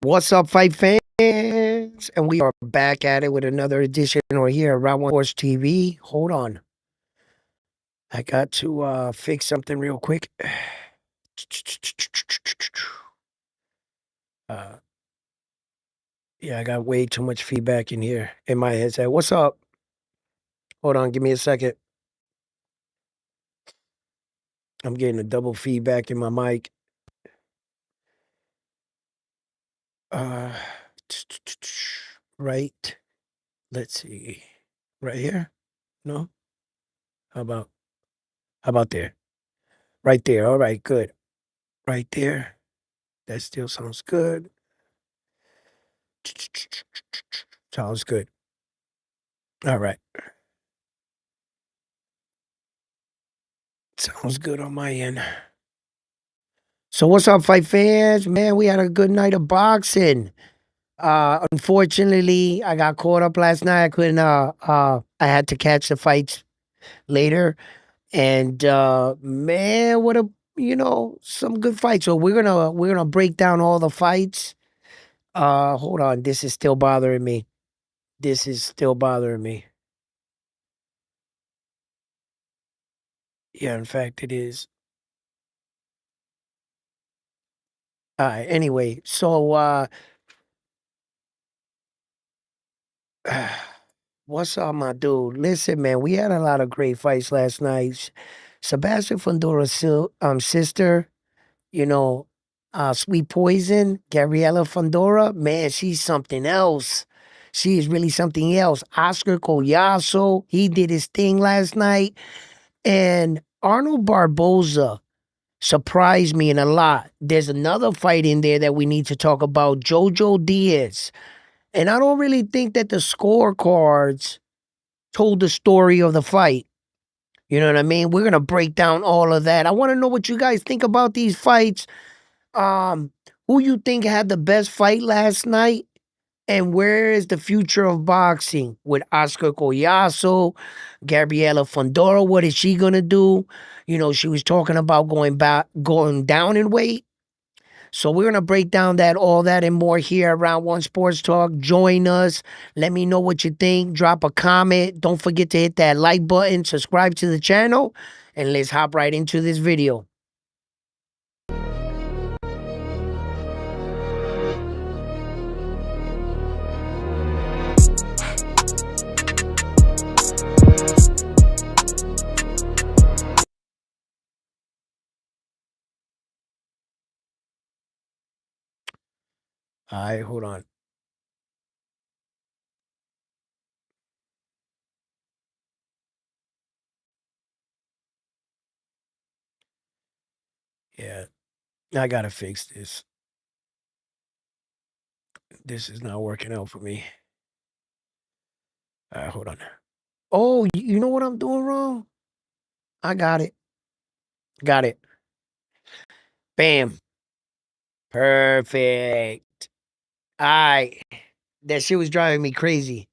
What's up, fight fans? And we are back at it with another edition or here at Round One Sports TV. Hold on. I got to fix something real quick. Uh, yeah, I got way too much feedback in here in my headset. What's up? Hold on, give me a second. I'm getting a double feedback in my mic. Uh, right. Let's see. Right here? No? How about there? Right there. All right, good. Right there. That still sounds good. Sounds good. All right. Sounds good on my end. So what's up, fight fans? Man, we had a good night of boxing. Unfortunately, I got caught up last night. I couldn't I had to catch the fights later. And man, what a some good fights. So we're gonna break down all the fights. Hold on, this is still bothering me. This is still bothering me. Yeah, in fact it is. Anyway, so what's up, my dude? Listen, man, we had a lot of great fights last night. Sebastian Fondora's sister, you know, Sweet Poison, Gabriela Fondora, man, she's something else. She is really something else. Oscar Collazo, he did his thing last night. And Arnold Barboza surprised me in a lot. There's another fight in there that we need to talk about, Jojo Diaz. And I don't really think that the scorecards told the story of the fight. You know what I mean? We're gonna break down all of that. I want to know what you guys think about these fights. Um, who you think had the best fight last night, and where is the future of boxing with Oscar Collazo, Gabriela Fondora? What is she gonna do? You know, she was talking about going down in weight. So we're gonna break down that all that and more here around One Sports Talk. Join us. Let me know what you think. Drop a comment. Don't forget to hit that like button. Subscribe to the channel, and let's hop right into this video. All right, hold on. Yeah, I gotta fix this. This is not working out for me. All right, hold on. Oh, you know what I'm doing wrong? I got it. Got it. Bam. Perfect. All right. That shit was driving me crazy.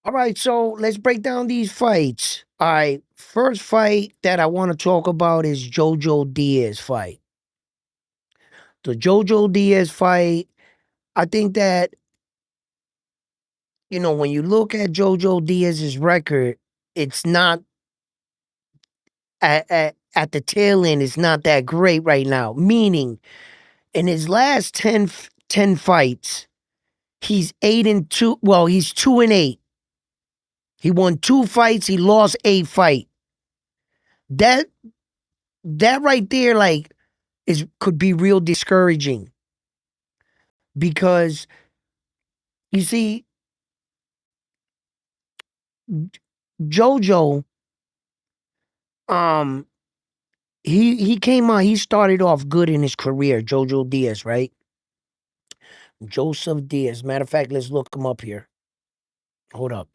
All right, so let's break down these fights. All right, first fight that I want to talk about is Jojo Diaz fight. The Jojo Diaz fight, I think that, when you look at Jojo Diaz's record, it's not at the tail end, it's not that great right now. Meaning, in his last 10 fights, he's 8-2. Well, he's 2-8. He won 2 fights, he lost 8 fights. That that right there, like, is could be real discouraging because you see, Jojo, um, he came on. He started off good in his career. Jojo Diaz, right? Joseph Diaz. Matter of fact, let's look him up here. Hold up,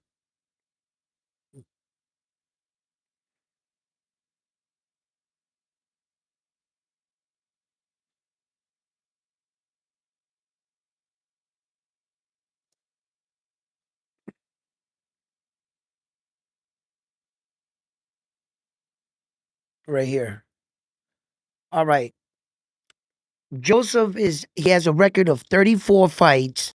right here. All right. He has a record of 34 fights,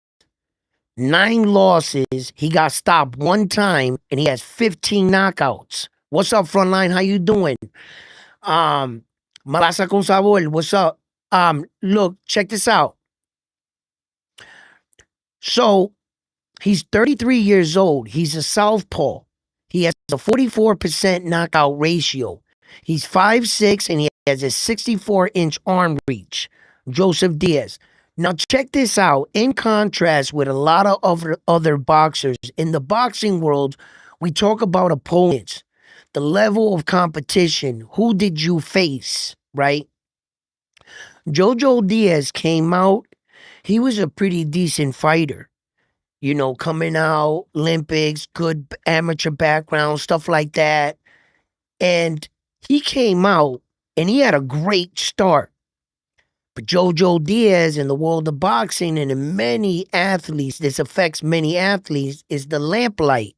9 losses. He got stopped 1 time, and he has 15 knockouts. What's up, Frontline? How you doing? Um, Malasa con sabor. What's up? Look, check this out. So he's 33 years old. He's a southpaw. He has a 44% knockout ratio. He's 5'6", and he has a 64-inch arm reach. Joseph Diaz. Now check this out. In contrast with a lot of other boxers, in the boxing world, we talk about opponents, the level of competition. Who did you face, right? Jojo Diaz came out. He was a pretty decent fighter, coming out, Olympics, good amateur background, stuff like that. And he came out and he had a great start. But Jojo Diaz in the world of boxing and in many athletes, this affects many athletes, is the lamplight.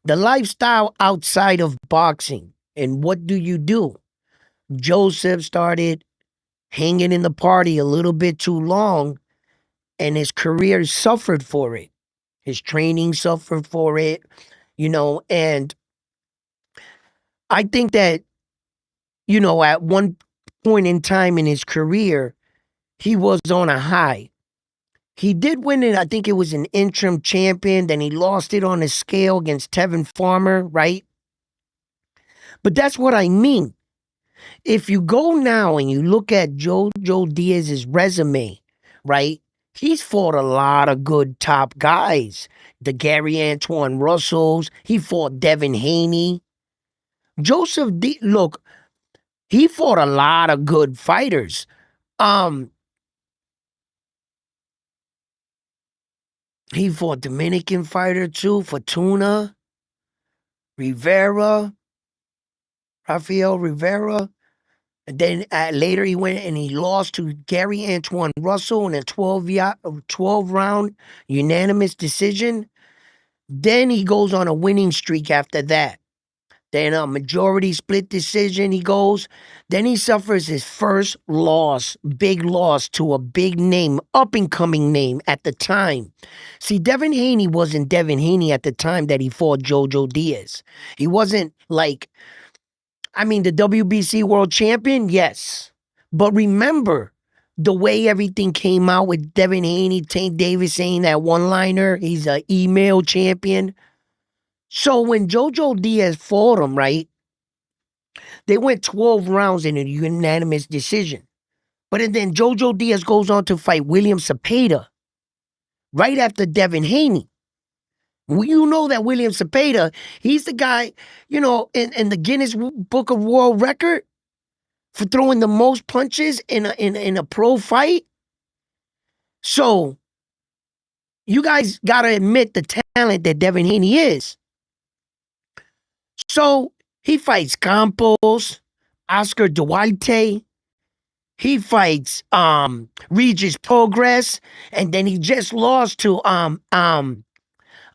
The lifestyle outside of boxing. And what do? Joseph started hanging in the party a little bit too long, and his career suffered for it. His training suffered for it, and I think that, at one point in time in his career, he was on a high. He did win it. I think it was an interim champion. Then he lost it on a scale against Tevin Farmer, right? But that's what I mean. If you go now and you look at Jojo Diaz's resume, right? He's fought a lot of good top guys. The Gary Antoine Russells. He fought Devin Haney. Look, he fought a lot of good fighters. He fought Dominican fighter too, Fortuna, Rafael Rivera. And then later he went and he lost to Gary Antoine Russell in a 12 round unanimous decision. Then he goes on a winning streak after that. Then a majority split decision he goes. Then he suffers his first loss, big loss to a big name, up-and-coming name at the time. See, Devin Haney wasn't Devin Haney at the time that he fought Jojo Diaz. He wasn't the WBC world champion, yes. But remember, the way everything came out with Devin Haney, Tank Davis saying that one-liner, he's an email champion. So when Jojo Diaz fought him, right, they went 12 rounds in a unanimous decision. But then Jojo Diaz goes on to fight William Cepeda right after Devin Haney. You know that William Cepeda, he's the guy, in the Guinness Book of World Record for throwing the most punches in a pro fight. So you guys got to admit the talent that Devin Haney is. So he fights Campos, Oscar Duarte. He fights Regis Progress, and then he just lost to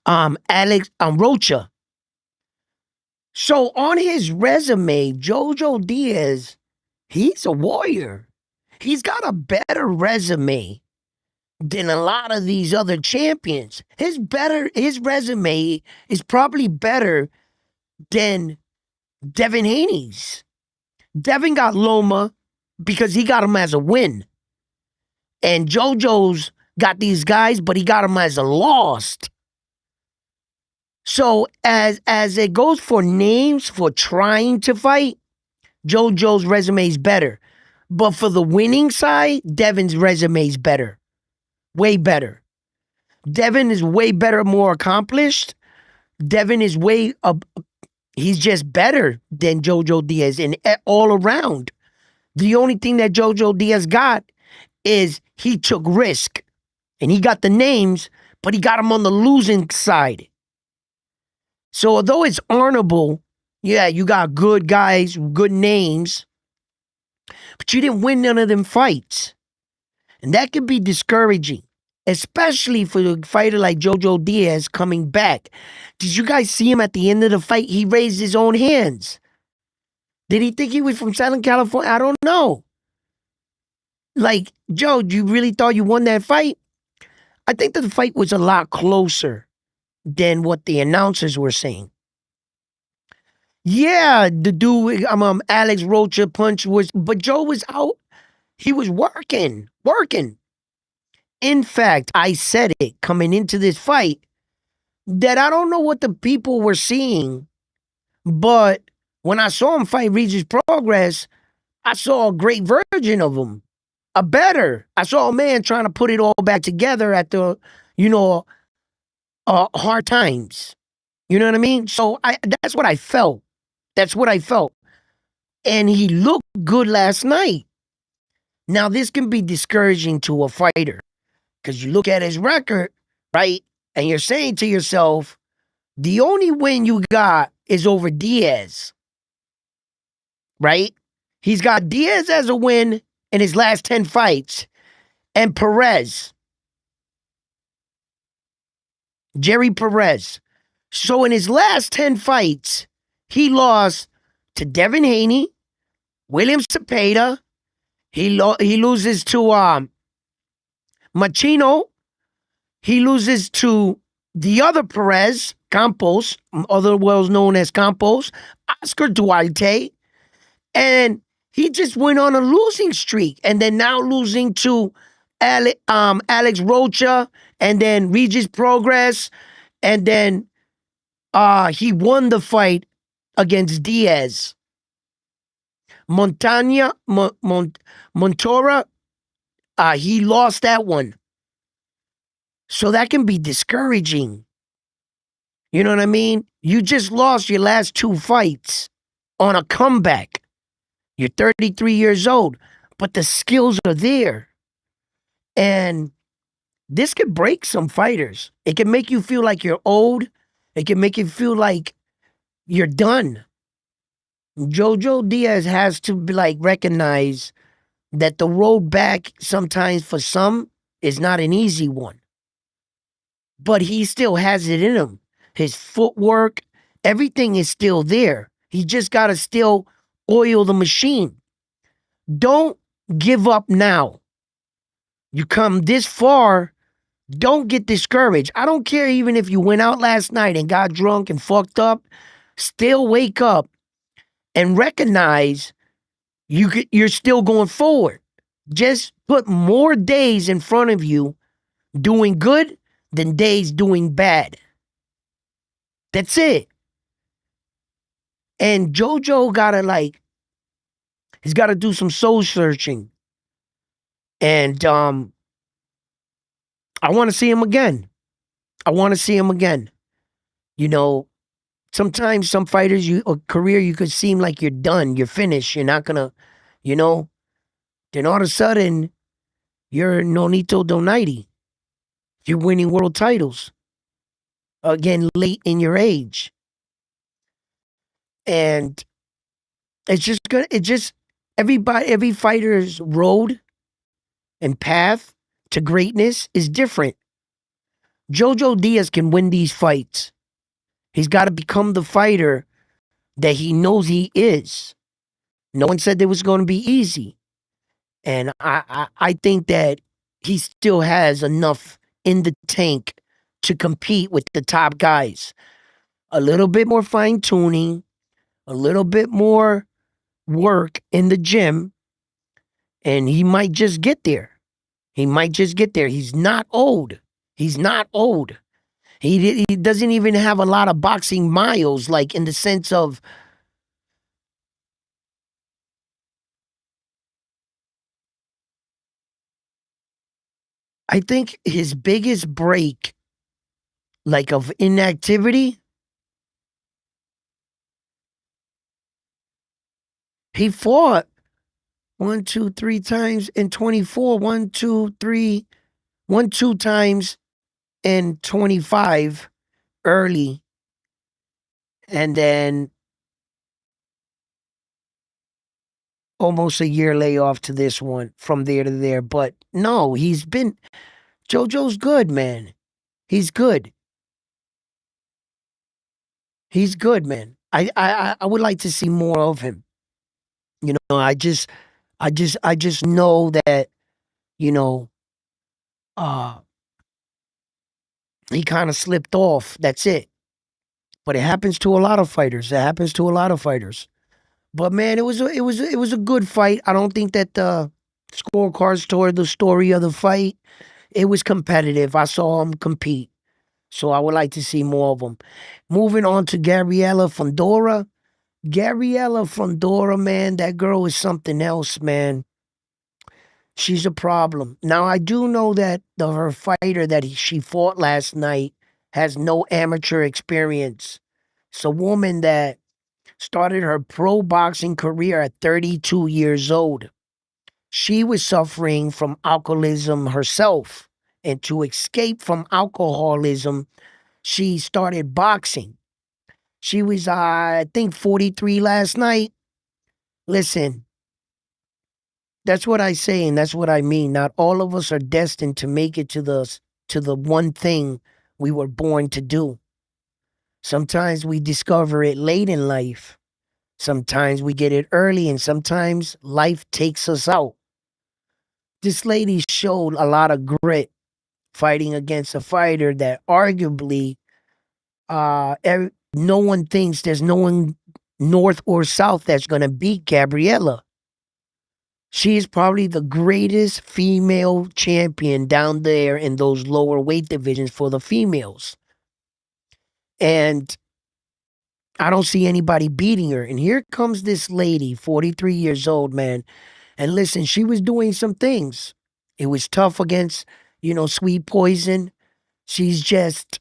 Alex Rocha. So on his resume, Jojo Diaz, he's a warrior. He's got a better resume than a lot of these other champions. His resume is probably better than Devin Haney's. Devin got Loma because he got him as a win. And JoJo's got these guys, but he got him as a lost. So as it goes for names for trying to fight, JoJo's resume is better. But for the winning side, Devin's resume is better. Way better. Devin is way better, more accomplished. Devin is he's just better than Jojo Diaz in all around. The only thing that Jojo Diaz got is he took risk. And he got the names, but he got them on the losing side. So although it's honorable, yeah, you got good guys, good names, but you didn't win none of them fights. And that can be discouraging, especially for a fighter like Jojo Diaz coming back. Did you guys see him at the end of the fight? He raised his own hands. Did he think he was from Southern California? I don't know. Like, Joe, you really thought you won that fight? I think that the fight was a lot closer than what the announcers were saying. Yeah, the dude, Alex Rocha punch was, but Joe was out. He was working, working. In fact, I said it coming into this fight that I don't know what the people were seeing, but when I saw him fight Regis Progress, I saw a great version of him, a better. I saw a man trying to put it all back together at the, you know, hard times. You know what I mean? So that's what I felt. That's what I felt. And he looked good last night. Now, this can be discouraging to a fighter because you look at his record, right? And you're saying to yourself, the only win you got is over Diaz, right? He's got Diaz as a win in his last 10 fights and Perez, Jerry Perez. So in his last 10 fights, he lost to Devin Haney, William Cepeda. He loses to Machino. He loses to the other Perez, Campos, otherwise known as Campos, Oscar Duarte, and he just went on a losing streak, and then now losing to Alex Rocha, and then Regis Progress, and then he won the fight against Diaz. Montora, he lost that one. So that can be discouraging. You know what I mean? You just lost your last two fights on a comeback. You're 33 years old, but the skills are there. And this could break some fighters. It can make you feel like you're old. It can make you feel like you're done. Jojo Diaz has to be like recognize that the road back sometimes for some is not an easy one. But he still has it in him. His footwork, everything is still there. He just got to still oil the machine. Don't give up now. You come this far, don't get discouraged. I don't care even if you went out last night and got drunk and fucked up, still wake up and recognize you're still going forward. Just put more days in front of you doing good than days doing bad. That's it. And JoJo he's gotta do some soul searching. And I wanna see him again. I wanna see him again. You know, sometimes some fighters a career you could seem like you're done, you're finished, you're not gonna, you know, then all of a sudden you're Nonito Donaire. You're winning world titles. Again, late in your age. And every fighter's road and path to greatness is different. Jojo Diaz can win these fights. He's got to become the fighter that he knows he is. No one said it was going to be easy. And I think that he still has enough in the tank to compete with the top guys. A little bit more fine tuning, a little bit more work in the gym, and he might just get there. He might just get there. He's not old. He's not old. He doesn't even have a lot of boxing miles, like in the sense of I think his biggest break, like of inactivity, he fought 1, 2, 3 times in 24, 1, 2, 3, 1, 2 times in 25 early. And then almost a year layoff to this one from there to there. But no, JoJo's good, man. He's good. He's good, man. I would like to see more of him. You know, I just know that you know, uh, he kind of slipped off. That's it. But it happens to a lot of fighters. It happens to a lot of fighters. But man, it was a good fight. I don't think that the scorecards told the story of the fight. It was competitive. I saw him compete. So I would like to see more of them. Moving on to Gabriella Fondora. Gabriella Fondora, man, that girl is something else, man. She's a problem. Now I do know that her fighter that she fought last night has no amateur experience. It's a woman that started her pro boxing career at 32 years old. She was suffering from alcoholism herself, and to escape from alcoholism, she started boxing. She was, I think, 43 last night. Listen, that's what I say, and that's what I mean. Not all of us are destined to make it to the one thing we were born to do. Sometimes we discover it late in life. Sometimes we get it early, and sometimes life takes us out. This lady showed a lot of grit fighting against a fighter that arguably no one thinks there's no one north or south that's going to beat Gabriella. She is probably the greatest female champion down there in those lower weight divisions for the females. And I don't see anybody beating her. And here comes this lady, 43 years old, man. And listen, she was doing some things. It was tough against, Sweet Poison. She's just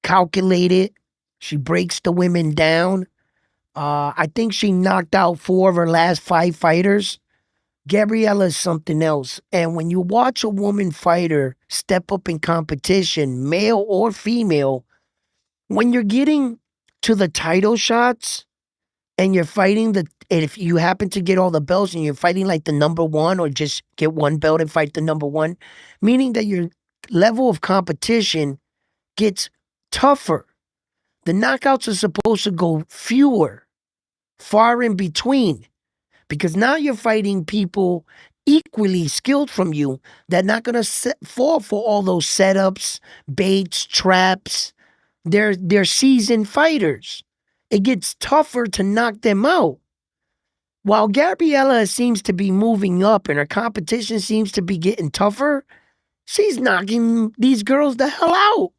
calculated. She breaks the women down. I think she knocked out 4 of her last 5 fighters. Gabriella is something else. And when you watch a woman fighter step up in competition, male or female, when you're getting to the title shots and you're fighting and if you happen to get all the belts and you're fighting like the number one or just get one belt and fight the number one, meaning that your level of competition gets tougher. The knockouts are supposed to go fewer, far in between, because now you're fighting people equally skilled from you that not going to fall for all those setups, baits, traps. They're seasoned fighters. It gets tougher to knock them out. While Gabriella seems to be moving up and her competition seems to be getting tougher, she's knocking these girls the hell out.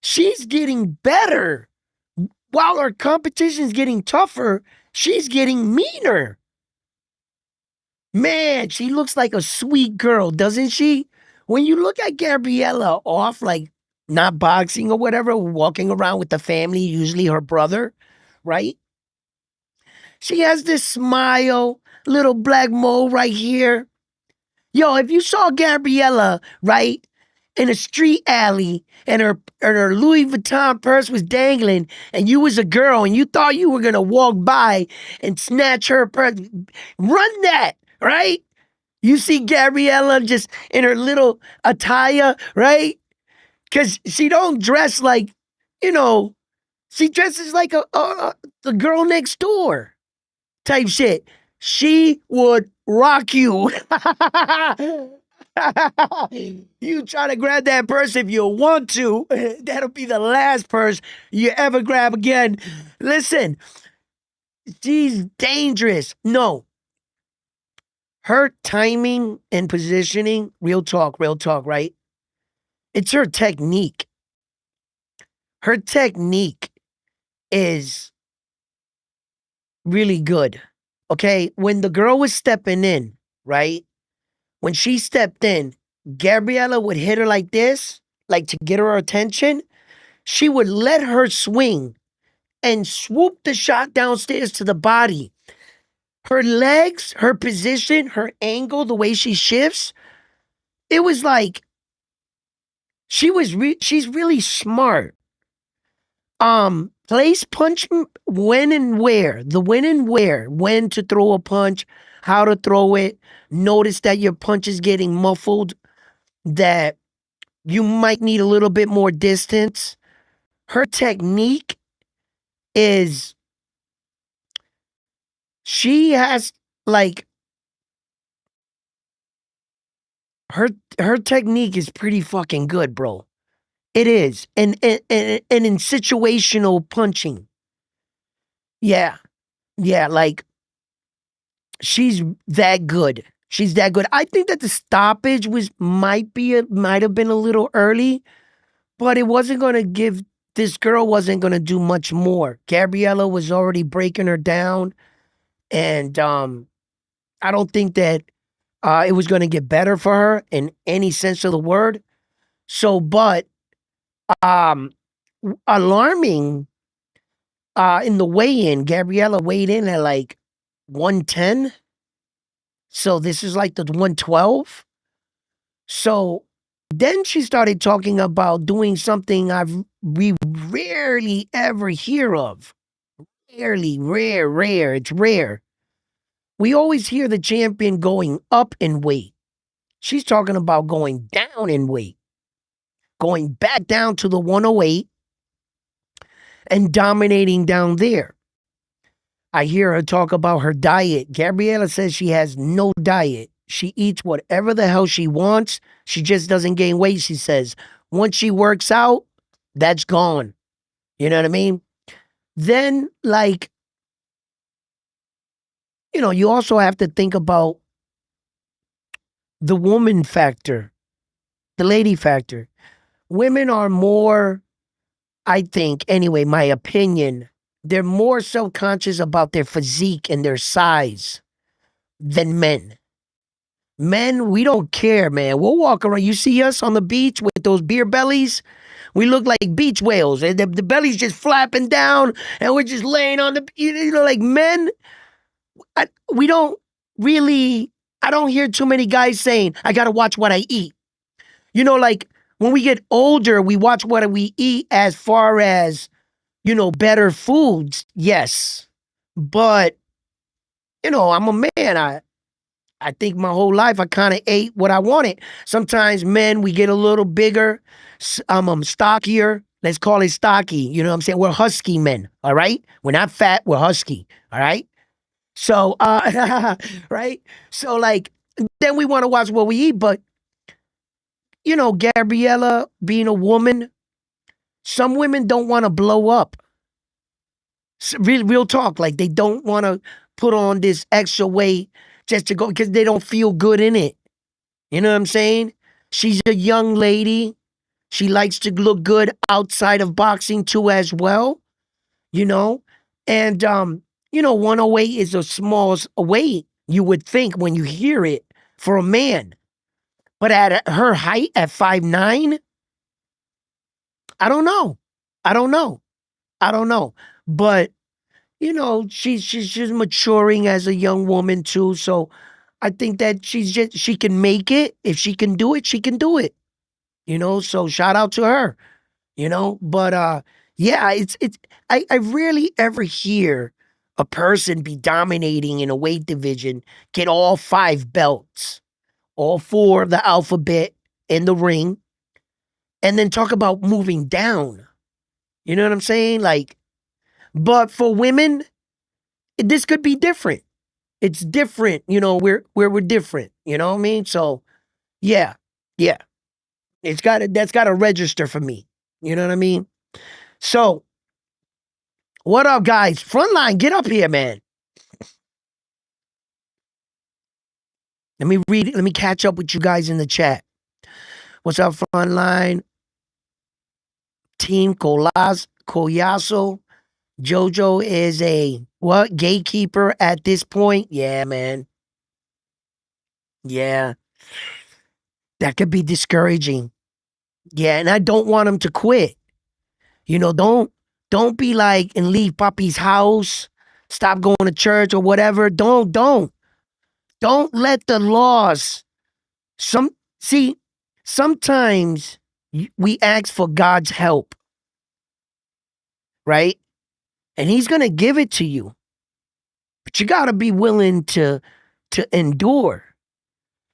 She's getting better. While her competition's getting tougher, she's getting meaner. Man, she looks like a sweet girl, doesn't she? When you look at Gabriella off, like not boxing or whatever, walking around with the family, usually her brother, right? She has this smile, little black mole right here. Yo, if you saw Gabriella, right, in a street alley and her Louis Vuitton purse was dangling and you was a girl and you thought you were gonna walk by and snatch her purse, run that, right? You see Gabriella just in her little attire, right? Because she don't dress like, you know, she dresses like the girl next door type shit. She would rock you. You try to grab that purse if you want to. That'll be the last purse you ever grab again. Listen, she's dangerous. No, her timing and positioning, real talk, right? It's her technique. Her technique is really good. Okay. When the girl was stepping in, right? When she stepped in, Gabriella would hit her like this, like to get her attention. She would let her swing and swoop the shot downstairs to the body. Her legs, her position, her angle, the way she shifts, it was like she's really smart. Place punch when and where, the when and where, when to throw a punch, how to throw it. Notice that your punch is getting muffled, that you might need a little bit more distance. Her technique is she has like her her technique is pretty fucking good, bro. It is. And in situational punching. Yeah. Yeah, like she's that good. She's that good. I think that the stoppage might have been a little early, but it wasn't gonna give this girl wasn't gonna do much more. Gabriella was already breaking her down, and I don't think that it was gonna get better for her in any sense of the word. So, but um alarming in the weigh-in, Gabriella weighed in at like 110. So this is like the 112. So then she started talking about doing something we rarely ever hear of. Rarely, rare. It's rare. We always hear the champion going up in weight. She's talking about going down in weight, going back down to the 108 and dominating down there. I hear her talk about her diet. Gabriella says she has no diet. She eats whatever the hell she wants. She just doesn't gain weight, she says. Once she works out, that's gone. You know what I mean? Then, like, you also have to think about the woman factor, the lady factor. Women are more, I think, anyway, my opinion, they're more self conscious about their physique and their size than men. Men, we don't care, man. We'll walk around. You see us on the beach with those beer bellies? We look like beach whales. And the belly's just flapping down and we're just laying on the, like men, we don't really, I don't hear too many guys saying, I got to watch what I eat. Like when we get older, we watch what we eat as far as, better foods. Yes. But, I'm a man. I think my whole life I kind of ate what I wanted. Sometimes men, we get a little bigger, stockier. Let's call it stocky. You know what I'm saying? We're husky men, all right? We're not fat, we're husky, all right? So, right? So, like, then we want to watch what we eat. But, Gabriella being a woman, some women don't want to blow up. Real talk. Like, they don't want to put on this extra weight just to go because they don't feel good in it. You know what I'm saying? She's a young lady. She likes to look good outside of boxing too as well, you know? And 108 is the smallest weight you would think when you hear it for a man. But at her height at 5'9", I don't know. I don't know. I don't know. But she's maturing as a young woman too. So I think that she can make it. If she can do it, she can do it. So shout out to her. But yeah, it's I rarely ever hear a person be dominating in a weight division, get all 5 belts, all 4 of the alphabet in the ring, and then talk about moving down. You know what I'm saying? Like, but for women, this could be different. It's different, we're different. You know what I mean? So yeah, yeah. That's gotta register for me. You know what I mean? So what up, guys? Frontline, get up here, man. Let me catch up with you guys in the chat. What's up, Frontline? Team Collazo. Jojo is a what? Gatekeeper at this point? Yeah, man. Yeah. That could be discouraging. Yeah, and I don't want him to quit. Don't be like and leave Papi's house, stop going to church or whatever. Don't let the laws sometimes we ask for God's help, right? And he's going to give it to you. But you got to be willing to endure.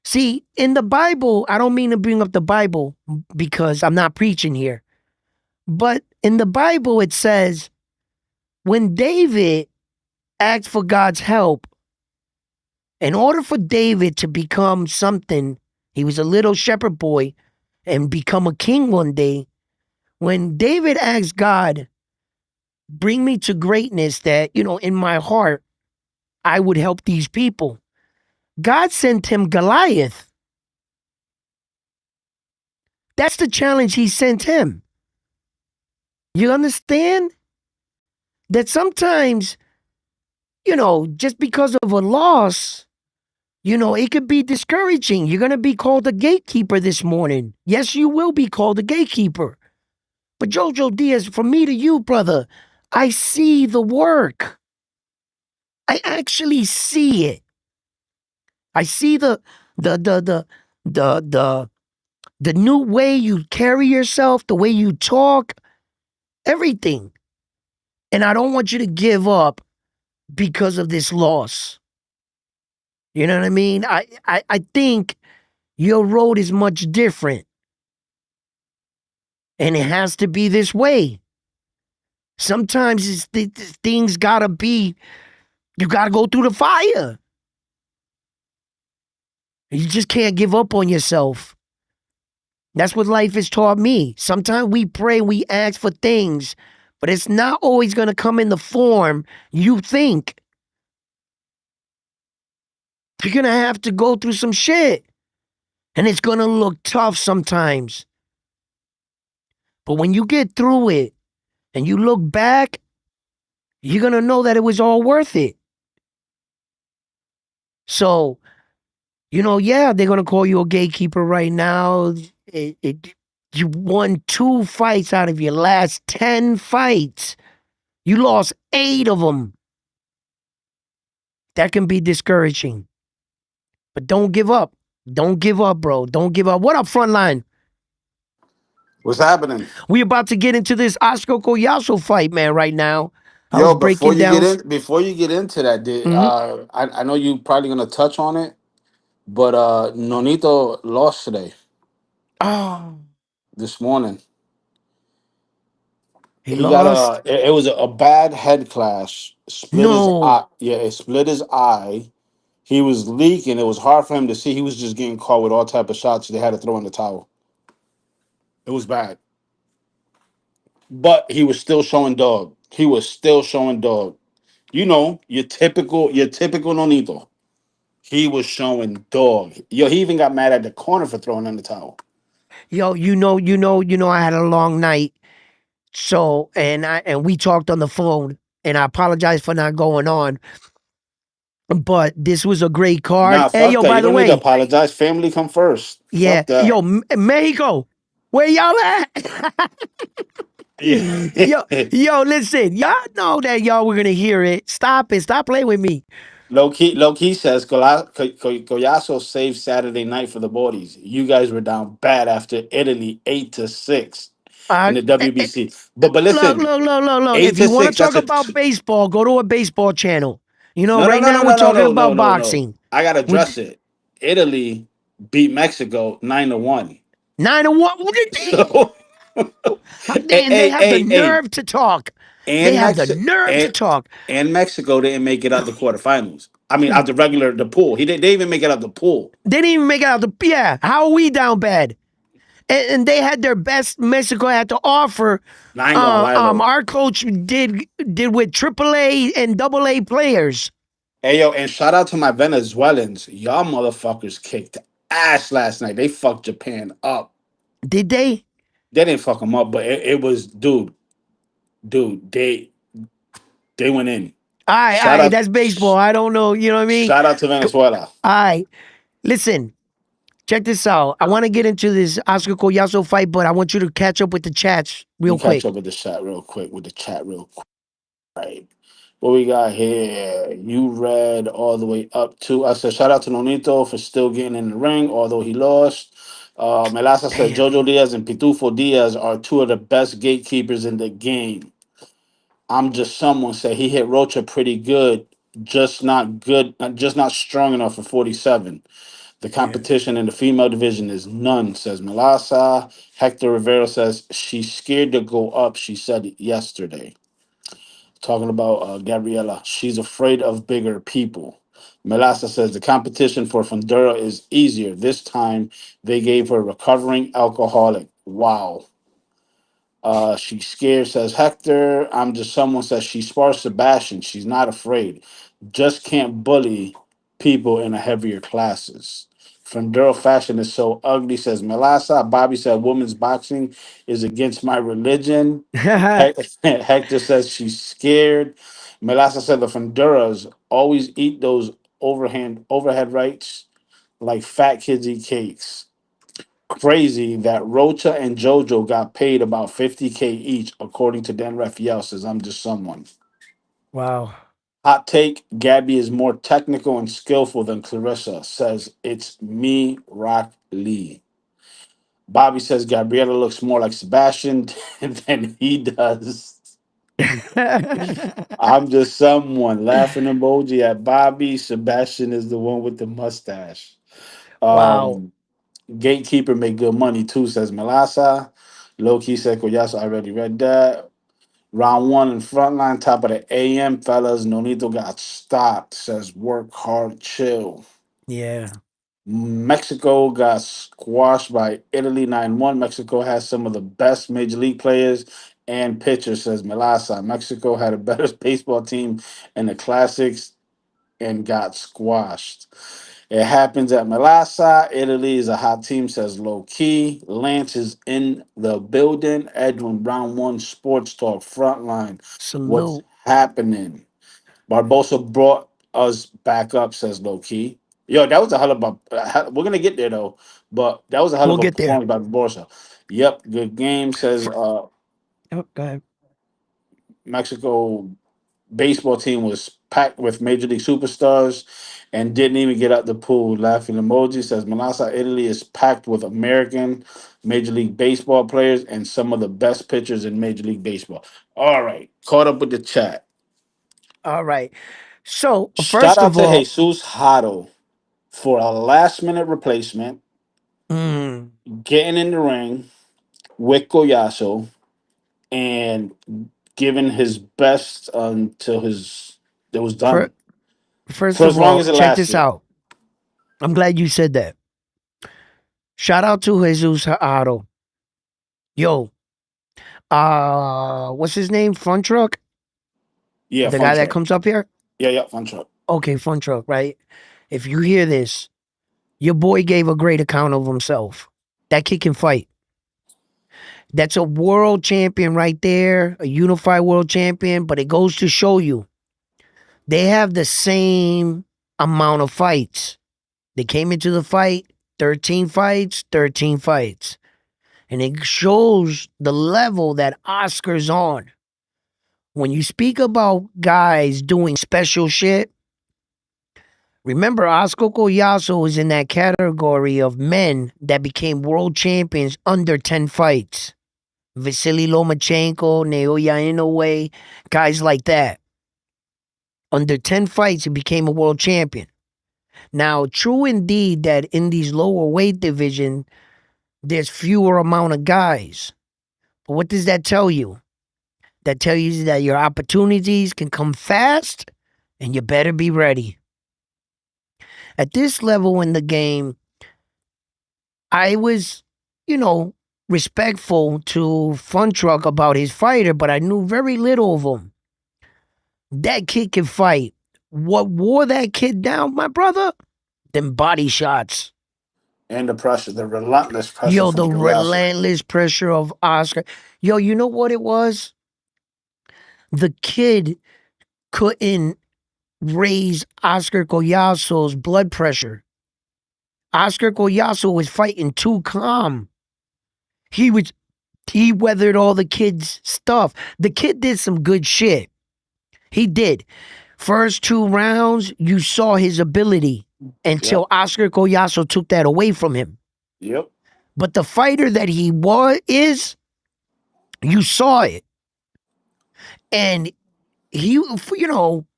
See, in the Bible, I don't mean to bring up the Bible because I'm not preaching here. But in the Bible it says when David asked for God's help, in order for David to become something He was a little shepherd boy and become a king one day. When David asked God, bring me to greatness that, in my heart, I would help these people. God sent him Goliath. That's the challenge he sent him. You understand? That sometimes, just because of a loss, it could be discouraging. You're going to be called a gatekeeper this morning. Yes, you will be called a gatekeeper. But Jojo Diaz, from me to you, brother, I see the work. I actually see it. I see the the the the the the new way you carry yourself, the way you talk, everything. And I don't want you to give up because of this loss. You know what I mean? I think your road is much different. And it has to be this way. Sometimes things gotta be, you gotta go through the fire. You just can't give up on yourself. That's what life has taught me. Sometimes we pray, we ask for things, but it's not always gonna come in the form you think. You're gonna have to go through some shit. And it's gonna look tough sometimes. But when you get through it and you look back, you're gonna know that it was all worth it. So, yeah, they're gonna call you a gatekeeper right now. You won 2 fights out of your last 10 fights. You lost 8 of them. That can be discouraging. But don't give up. Don't give up, bro. Don't give up. What up, Frontline? What's happening? We about to get into this Oscar Collazo fight, man, right now. I was Yo, before breaking you down. get in, before you get into that, Mhm. I know you probably gonna touch on it, but Nonito lost today, Oh, this morning. he He got lost? it was a bad head clash. Split his eye. No. Yeah, it split his eye. He was leaking. It was hard for him to see. He was just getting caught with all type of shots. They had to throw in the towel. It was bad, but he was still showing dog. He was still showing dog. Your typical Nonito. He was showing dog. Yo, he even got mad at the corner for throwing in the towel. Yo, I had a long night. So, and we talked on the phone, and I apologize for not going on. But this was a great card. Nah, Hey, fuck yo, that. by You the don't need to way, apologize. Family come first. yeah, Fuck that. yo, Mexico, where y'all at? yo, Yeah. listen, y'all know that y'all were gonna hear it. Stop it. Stop playing with me. Low key says Collazo saved Saturday night for the boys. You guys were down bad after Italy 8-6 in Uh, the eh, eh, WBC. But look, listen, look, look, look, look. eight If to you want to six. talk That's a about baseball, go to a baseball channel. no, no, Right no, now no, we're no, no, talking no, no, about no, no. boxing. I gotta We're address it. Italy beat Mexico 9-1. 9-1. So hey, And they hey, have the hey, hey, nerve to talk. They and have the Mexico nerve to talk. and Mexico didn't make it out the quarterfinals. I mean, out the pool. They didn't make it out the pool. They didn't even make it out the. Yeah, how are we down bad? And they had their best Mexico had to offer. Now, I ain't gonna lie though. Our coach did with AAA and AA players. Hey yo, and shout out to my Venezuelans. Y'all motherfuckers kicked ass last night. They fucked Japan up. Did they? They didn't fuck them up, but it was dude. They went in. All Shout right, out, that's baseball. I don't know. You know what I mean? shout out to All Venezuela. right, listen. Check this out. I want to get into this Oscar Collazo fight, but I want you to catch up with the chats Let me real catch quick. up with the chat real quick. Right. What we got here? You read all the way up to. I said, shout out to Nonito for still getting in the ring, although he lost. Melasa said, Damn. Jojo Diaz and Pitufo Diaz are two of the best gatekeepers in the game. I'm just someone said he hit Rocha pretty good, just not strong enough for 47. The Yeah. competition in the female division is none, says Melasa. Hector Rivera says she's scared to go up. She said it yesterday talking about Gabriella. She's afraid of bigger people. Melassa says the competition for Fundura is easier. This time they gave her recovering alcoholic. Wow. She's scared, says Hector. I'm just someone says she spars Sebastian. She's not afraid. Just can't bully people in a heavier classes. Fundura fashion is so ugly, says Melassa. Bobby said women's boxing is against my religion. Hector says she's scared. Melassa said the Funduras always eat those overhead rights like fat kids eat cakes. Crazy that Rocha and JoJo got paid about 50K each, according to Dan Raphael. Says I'm just someone. Wow. Hot take: Gabby is more technical and skillful than Clarissa. Says it's me, Rock Lee. Bobby says Gabriella looks more like Sebastian than he does. I'm just someone. Laughing emoji at Bobby. Sebastian is the one with the mustache. Wow. Um, Gatekeeper make good money too, says Melassa. Low key said Collazo, I already read that. Round one in frontline, top of the AM, fellas. Nonito got stopped, says work hard, chill. Yeah. Mexico got squashed by Italy 9-1. Mexico has some of the best major league players and pitchers, says Melassa. Mexico had a better baseball team in the classics and got squashed. It happens at Melassa. Italy is a hot team, says low key. Lance is in the building. Edwin Brown one Sports Talk Frontline. What's Salute. happening? Barboza brought us back up, says low key. Yo, that was a hell of a. We're gonna get there though, but that was a hell We'll of a get there. performance by Barboza. Yep, good game, says For, oh, go ahead. Mexico baseball team was packed with major league superstars and didn't even get out the pool. Laughing emoji says Manasa, Italy is packed with American major league baseball players and some of the best pitchers in major league baseball. All right, caught up with the chat. All right. So, Shout first out of to all, Jesus Haro for a last minute replacement, mm, getting in the ring with Collazo and giving his best until his it was for, done first for as of long all, as it check this lasted. out. I'm glad you said that. Shout out to Jesus Haro. Yo, what's his name? Front truck? Yeah, The fun guy that truck. comes up here? Yeah, yeah, fun truck. Okay, front truck, right? If you hear this, your boy gave a great account of himself. That kid can fight. That's a world champion right there, a unified world champion, but it goes to show you they have the same amount of fights. They came into the fight, 13 fights, 13 fights. And it shows the level that Oscar's on. When you speak about guys doing special shit, remember Oscar Collazo is in that category of men that became world champions under 10 fights. Vasily Lomachenko, Naoya Inoue, guys like that. Under 10 fights, he became a world champion. Now, true indeed that in these lower weight division, there's fewer amount of guys. But what does that tell you? That tells you that your opportunities can come fast and you better be ready. At this level in the game, I was, you know, respectful to Fun Truck about his fighter, but I knew very little of him. That kid can fight. What wore that kid down, my brother? Them body shots. And the pressure, the relentless pressure Yo, from the Collazo. relentless pressure of Oscar. Yo, you know what it was? The kid couldn't raise Oscar Collazo's blood pressure. Oscar Collazo was fighting too calm. He was he weathered all the kid's stuff. The kid did some good shit. He did. First two rounds, you saw his ability Yep, until Oscar Collazo took that away from him. yep. But the fighter that he you saw it. And he,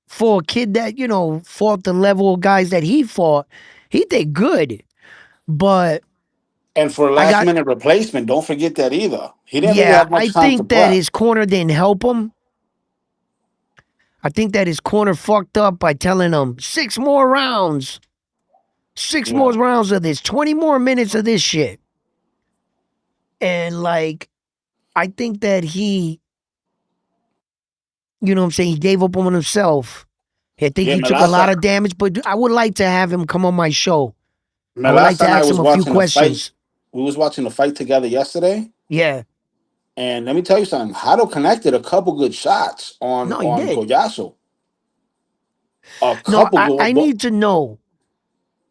for a kid that, fought the level of guys that he fought, he did good. But And for a I last got, minute replacement, don't forget that either. He didn't really yeah, have I much time to think that prep. his corner didn't help him. I think that his corner fucked up by telling him 6 more rounds. 6 more Yeah. rounds of this, 20 more minutes of this shit. And like, I think that he, you know what I'm saying, he gave up on himself. I think Yeah, he took a lot of damage, but I would like to have him come on my show. I would like to Melassa and I ask him was a few watching a fight. questions. We was watching a fight together yesterday, Yeah. and let me tell you something. Haro connected a couple good shots No, he on did. Collazo. A No, couple I good. need to know,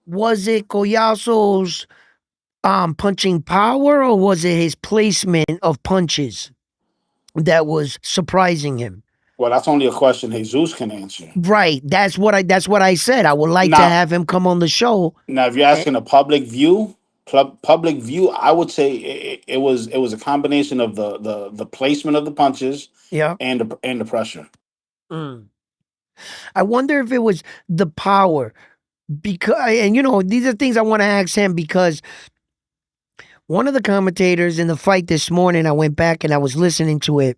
was it Collazo's punching power or was it his placement of punches that was surprising him? Well, that's only a question Jesus can answer. Right. That's what I said. I would like to Now, have him come on the show. now, if you're Eh, asking a public view, I would say it was a combination of the placement of the punches yeah. and the pressure. Mm. I wonder if it was the power because, and these are things I want to ask him because one of the commentators in the fight this morning, I went back and I was listening to it,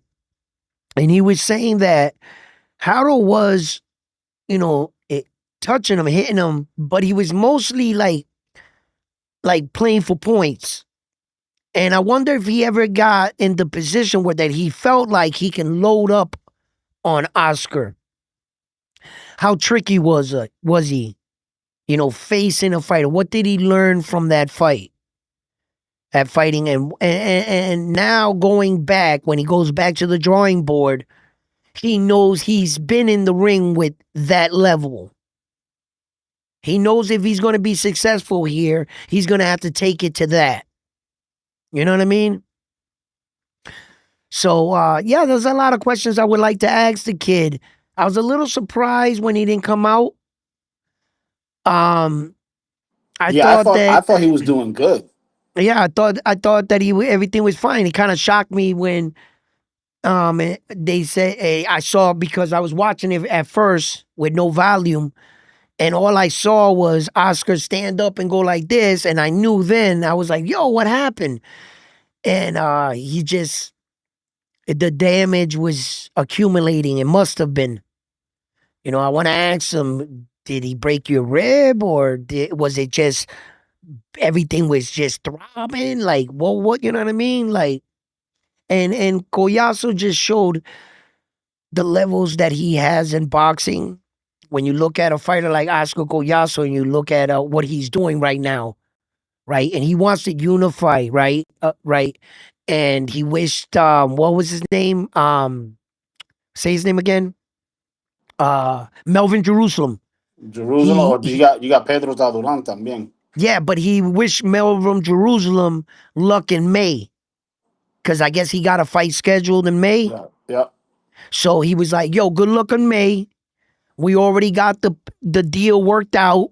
and he was saying that Haro was, touching him, hitting him, but he was mostly like playing for points. And I wonder if he ever got in the position where that he felt like he can load up on Oscar. How tricky was he? Facing a fighter. What did he learn from that fight? At fighting and now going back when he goes back to the drawing board, he knows he's been in the ring with that level. He knows if he's going to be successful here, he's going to have to take it to that. You know what I mean? So yeah, there's a lot of questions I would like to ask the kid. I was a little surprised when he didn't come out. Um, I Yeah, I thought thought I that thought he was doing good. yeah, I thought that everything was fine. It kind of shocked me when they said, hey, I saw because I was watching it at first with no volume, and all I saw was Oscar stand up and go like this, and I knew then I was like, yo, what happened? And he just the damage was accumulating. It must have been. I want to ask him, did he break your rib or was it just everything was just throbbing? Like, what, you know what I mean? Like, and Collazo just showed the levels that he has in boxing. When you look at a fighter like Oscar Collazo and you look at what he's doing right now, right? And he wants to unify, right? Right. And he wished, what was his name? Say his name again. Melvin Jerusalem. Jerusalem, He, or you he got you got Pedro Taduran también. yeah, but he wished Melvin Jerusalem luck in May because I guess he got a fight scheduled in May. Yeah, yeah. So he was like, "Yo, good luck in May. We already got the deal worked out.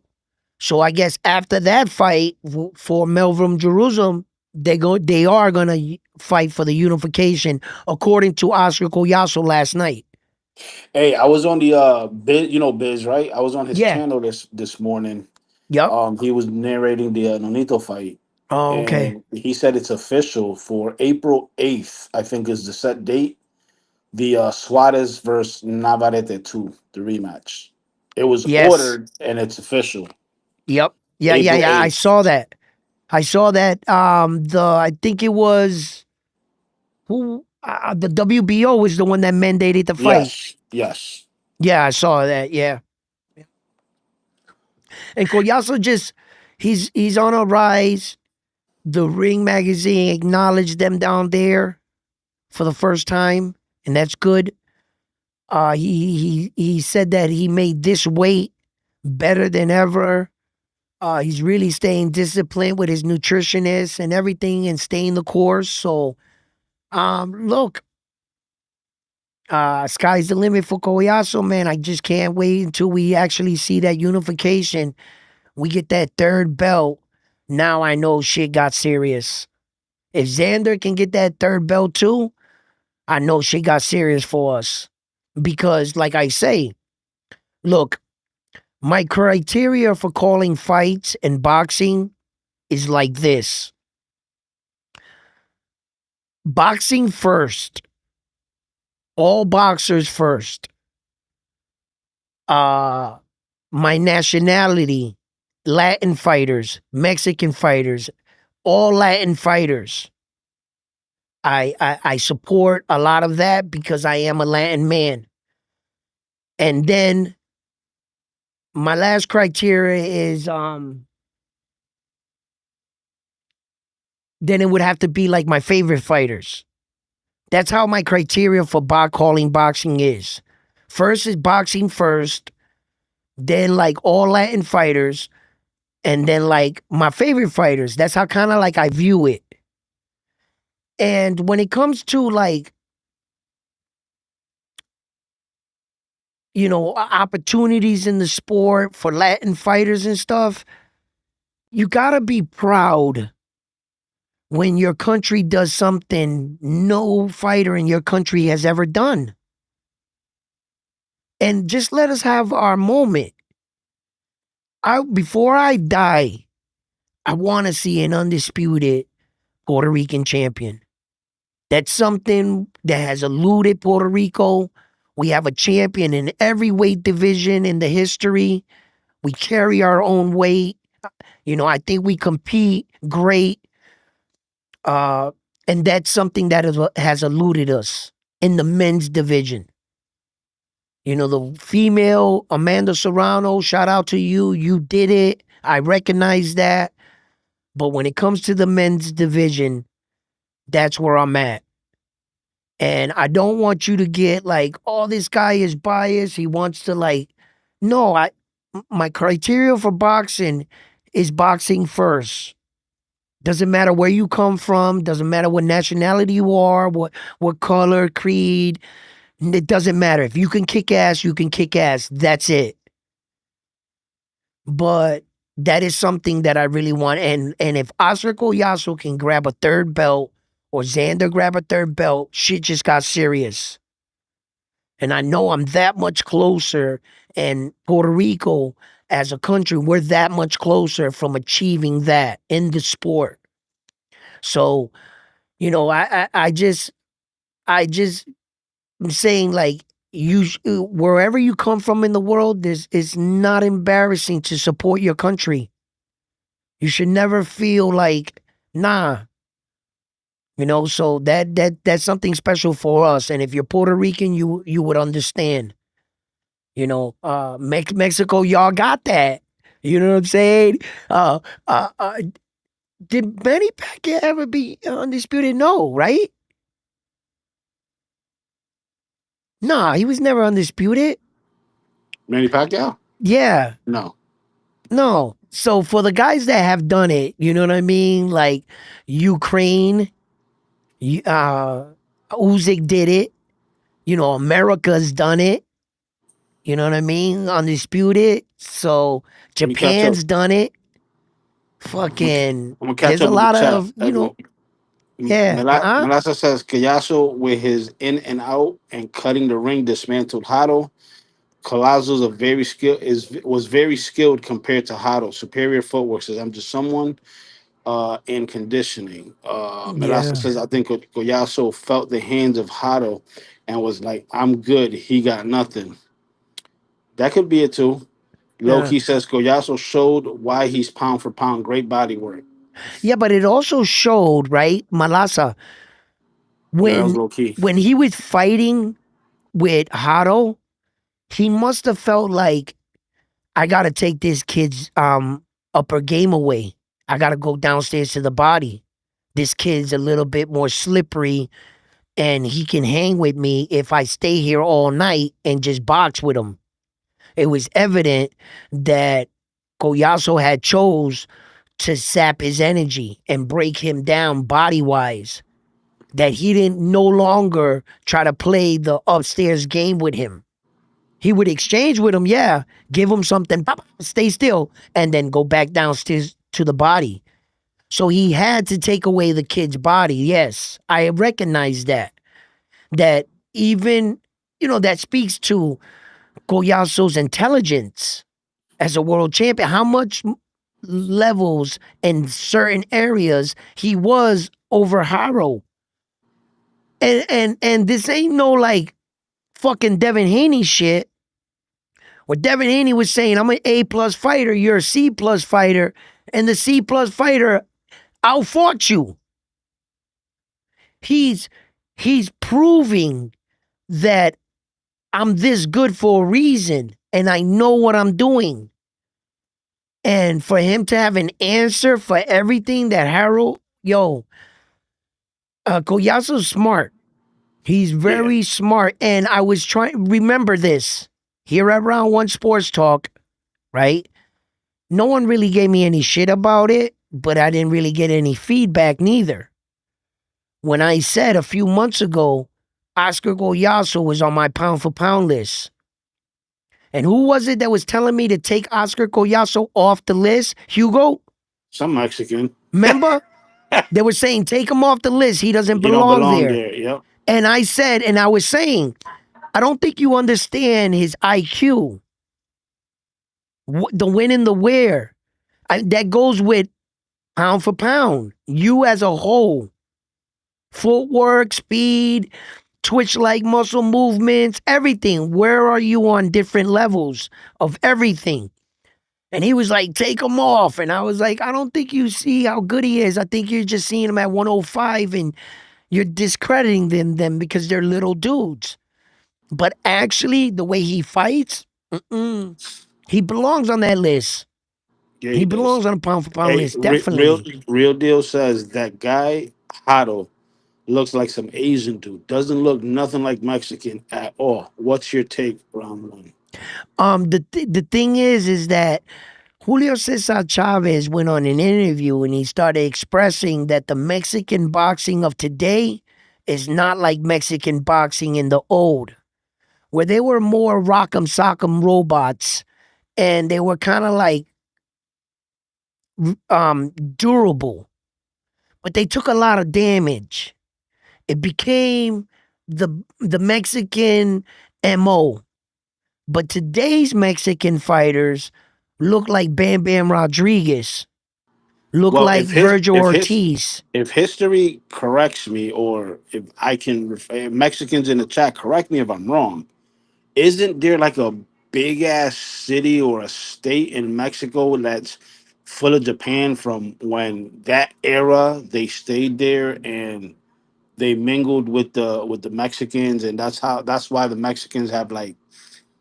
So I guess after that fight for Melvin Jerusalem, they are gonna fight for the unification, according to Oscar Collazo last night. Hey, I was on the Biz, Biz, right? I was on his Yeah. channel this morning. Yep. He was narrating the Nonito fight, Oh, okay. and he said it's official for April 8th. I think is the set date. The Suarez versus Navarrete 2, the rematch. It was Yes. ordered and it's official. Yep. Yeah. Yeah. April Yeah. I 8th. saw that. I saw that. I think it was who the WBO was the one that mandated the fight. Yes, yes. Yeah, I saw that. Yeah, and Collazo he's on a rise. The Ring magazine acknowledged them down there for the first time, and that's good. He said that he made this weight better than ever. He's really staying disciplined with his nutritionist and everything, and staying the course. So, look, sky's the limit for Collazo, man. I just can't wait until we actually see that unification. We get that third belt. Now I know shit got serious. If Xander can get that third belt too, I know shit got serious for us. Because, like I say, look, my criteria for calling fights and boxing is like this: boxing first, all boxers first. uh my nationality, Latin fighters, Mexican fighters, all Latin fighters. I support a lot of that because I am a Latin man. And then my last criteria is then it would have to be like my favorite fighters. That's how my criteria for calling boxing is. First is boxing first, then like all Latin fighters, and then like my favorite fighters. That's how kind of like I view it. And when it comes to like, opportunities in the sport for Latin fighters and stuff, you gotta be proud when your country does something no fighter in your country has ever done. And just let us have our moment. Before I die, I want to see an undisputed Puerto Rican champion. That's something that has eluded Puerto Rico. We have a champion in every weight division in the history. We carry our own weight. I think we compete great. Uh, and that's something that has eluded us in the men's division. The female Amanda Serrano, shout out to you. You did it. I recognize that. But when it comes to the men's division, that's where I'm at. And I don't want you to get like, oh, this guy is biased. He wants to like, no, my criteria for boxing is boxing first. Doesn't matter where you come from, doesn't matter what nationality you are, what color, creed. It doesn't matter. If you can kick ass, you can kick ass. That's it. But that is something that I really want. And if Oscar Collazo can grab a third belt or Xander grab a third belt, shit just got serious. And I know I'm that much closer, and Puerto Rico as a country, we're that much closer from achieving that in the sport. So, I just am saying like wherever you come from in the world, this is not embarrassing to support your country. You should never feel like, nah, so that's something special for us. And if you're Puerto Rican, you would understand. Mexico, y'all got that. You know what I'm saying? Uh, uh, uh did Manny Pacquiao ever be undisputed? No, right? Nah, he was never undisputed. Manny Pacquiao? Yeah, No. no. So for the guys that have done it, you know what I mean? Like Ukraine, Usyk did it. America's done it. You know what I mean? Undisputed. So Let me catch up. Japan's done it. I'm Fucking, gonna catch there's a up with the lot chat. of, yeah, huh? Melassa says Collazo with his in and out and cutting the ring dismantled Haro. Collazo's a very skill is was very skilled compared to Haro. Superior footwork says I'm just someone in conditioning. Melassa Yeah, says I think Collazo felt the hands of Haro and was like, I'm good. He got nothing. That could be it too. yeah. Loki says Collazo showed why he's pound for pound. Great body work. Yeah, but it also showed, right, Malasa, Yeah, that was when low key. when he was fighting with Haro, he must have felt like, I gotta take this kid's upper game away. I gotta go downstairs to the body. This kid's a little bit more slippery and he can hang with me if I stay here all night and just box with him. It was evident that Collazo had chose to sap his energy and break him down body wise. That he didn't no longer try to play the upstairs game with him. He would exchange with him, yeah, give him something, stay still, and then go back downstairs to the body. So he had to take away the kid's body. Yes, I recognize that. That even, that speaks to Collazo's intelligence as a world champion. How much levels in certain areas he was over Haro. And this ain't no like fucking Devin Haney shit What Devin Haney was saying, I'm an A+ fighter, you're a C+ fighter, and the C+ fighter outfought you. He's proving that I'm this good for a reason, and I know what I'm doing. And for him to have an answer for everything that Haro, Collazo's smart. He's Yeah. very smart. And I was trying, remember this, here at Round One Sports Talk, right? No one really gave me any shit about it, but I didn't really get any feedback neither. When I said a few months ago, Oscar Collazo was on my pound for pound list. And who was it that was telling me to take Oscar Collazo off the list? Hugo? Some Mexican. Remember? They were saying, take him off the list. He doesn't You don't belong belong there. there. Yep. And I said, and I was saying, I don't think you understand his IQ. The when and the where. That goes with pound for pound. You as a whole. Footwork, speed, twitch-like muscle movements, everything. Where are you on different levels of everything? And he was like, take him off. And I was like, I don't think you see how good he is. I think you're just seeing him at 105 and you're discrediting them because they're little dudes. But actually, the way he fights, he belongs on that list. Yeah, He he does. belongs on a pound for pound Hey, list, definitely. real deal says that guy Haro looks like some Asian dude. Doesn't look nothing like Mexican at all. What's your take, round one? The thing is that Julio Cesar Chavez went on an interview and he started expressing that the Mexican boxing of today is not like Mexican boxing in the old, where they were more rock'em sock'em robots and they were kind of like durable, but they took a lot of damage. It became the Mexican MO. But today's Mexican fighters look like Bam Bam Rodriguez, look Well, like Virgil Ortiz. if history corrects me, or if I can, if Mexicans in the chat correct me if I'm wrong. Isn't there like a big ass city or a state in Mexico that's full of Japan from when that era they stayed there and they mingled with the Mexicans, and that's why the Mexicans have like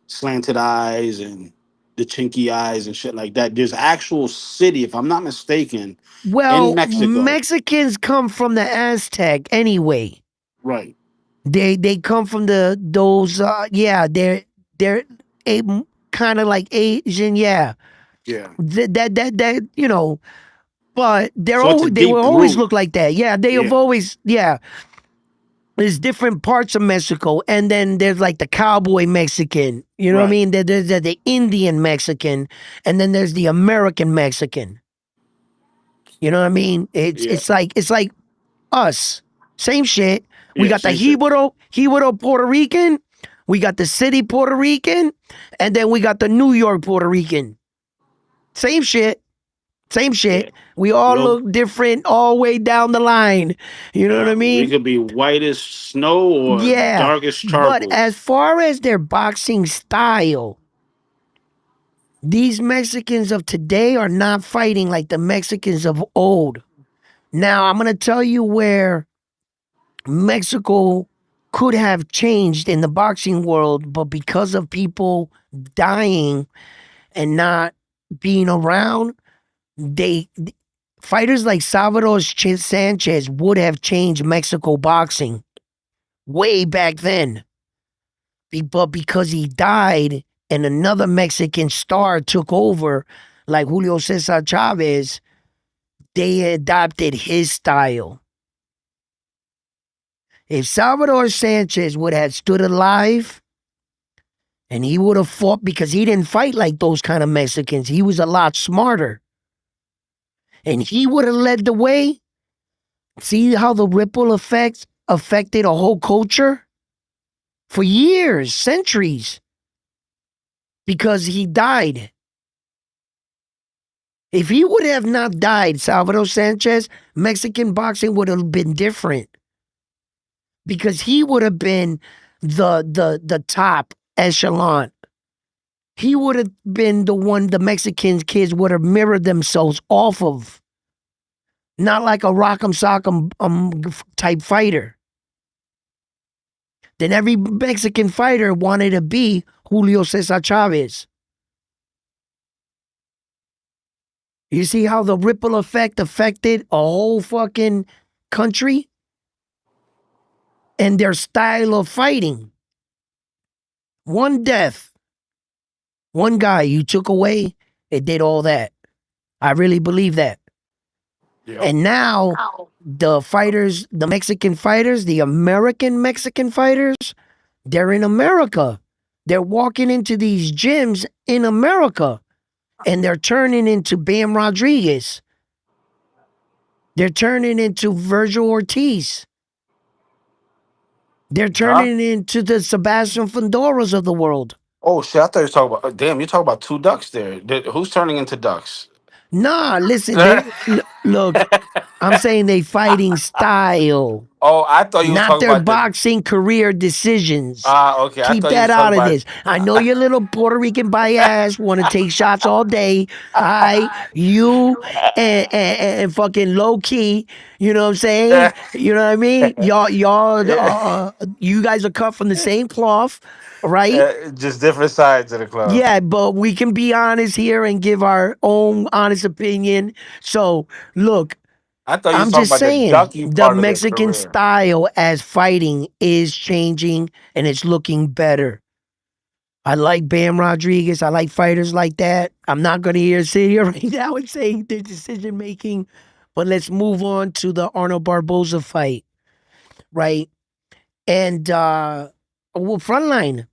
slanted eyes and the chinky eyes and shit like that. There's actual city, if I'm not mistaken, in Well, Mexico. Mexicans come from the Aztec anyway. Right. They come from those they're kind of like Asian, yeah. Yeah. That but So it's a they will deep always root. look like that. Yeah, they have Yeah. always, yeah. There's different parts of Mexico, and then there's like the cowboy Mexican. You know what I Right. mean? There's the Indian Mexican, and then there's the American Mexican. You know what I mean? Yeah. It's like us, same shit. We Yeah. got the Same shit. Jibaro Puerto Rican, we got the city Puerto Rican, and then we got the New York Puerto Rican. Same shit. Same Yeah. shit. We all No. look different all the way down the line. You know what I We mean? could be white as snow or Yeah. dark as But charcoal. as far as their boxing style, these Mexicans of today are not fighting like the Mexicans of old. Now, I'm going to tell you where Mexico could have changed in the boxing world, but because of people dying and not being around, they fighters like Salvador Sanchez would have changed Mexico boxing way back then. But because he died and another Mexican star took over, like Julio Cesar Chavez, they adopted his style. If Salvador Sanchez would have stood alive and he would have fought, because he didn't fight like those kind of Mexicans, he was a lot smarter. And he would have led the way. See how the ripple effects affected a whole culture? For years, centuries. Because he died. If he would have not died, Salvador Sanchez, Mexican boxing would have been different. Because he would have been the top echelon. he would have been the one the Mexican kids would have mirrored themselves off of. Not like a rock'em sock'em type fighter. Then every Mexican fighter wanted to be Julio Cesar Chavez. You see how the ripple effect affected a whole fucking country and their style of fighting. One death, one guy you took away, it did all that. I really believe that. Yep. And now the fighters, the Mexican fighters, the American Mexican fighters, they're in America. They're walking into these gyms in America and they're turning into Bam Rodriguez. They're turning into Virgil Ortiz. They're turning into the Sebastian Fondoras of the world. Oh shit! I thought you were talking about. Damn, you talking about two ducks there. Who's turning into ducks? Nah, listen, look, I'm saying they fighting style, Oh, I thought you was not talking their about the. boxing career decisions. Okay. I Keep thought you that was talking out of about. this. I know your little Puerto Rican bias want to take shots all day. You and fucking low key. You know what I'm saying? You know what I mean? You guys are cut from the same cloth, right? Just different sides of the club. Yeah, but we can be honest here and give our own honest opinion. So, look, I thought you was I'm talking just about the saying ducky the part of their Mexican career. style as fighting is changing and it's looking better. I like Bam Rodriguez. I like fighters like that. I'm not going to sit here right now and say their decision making, but let's move on to the Arnold Barboza fight, right? And well, frontline,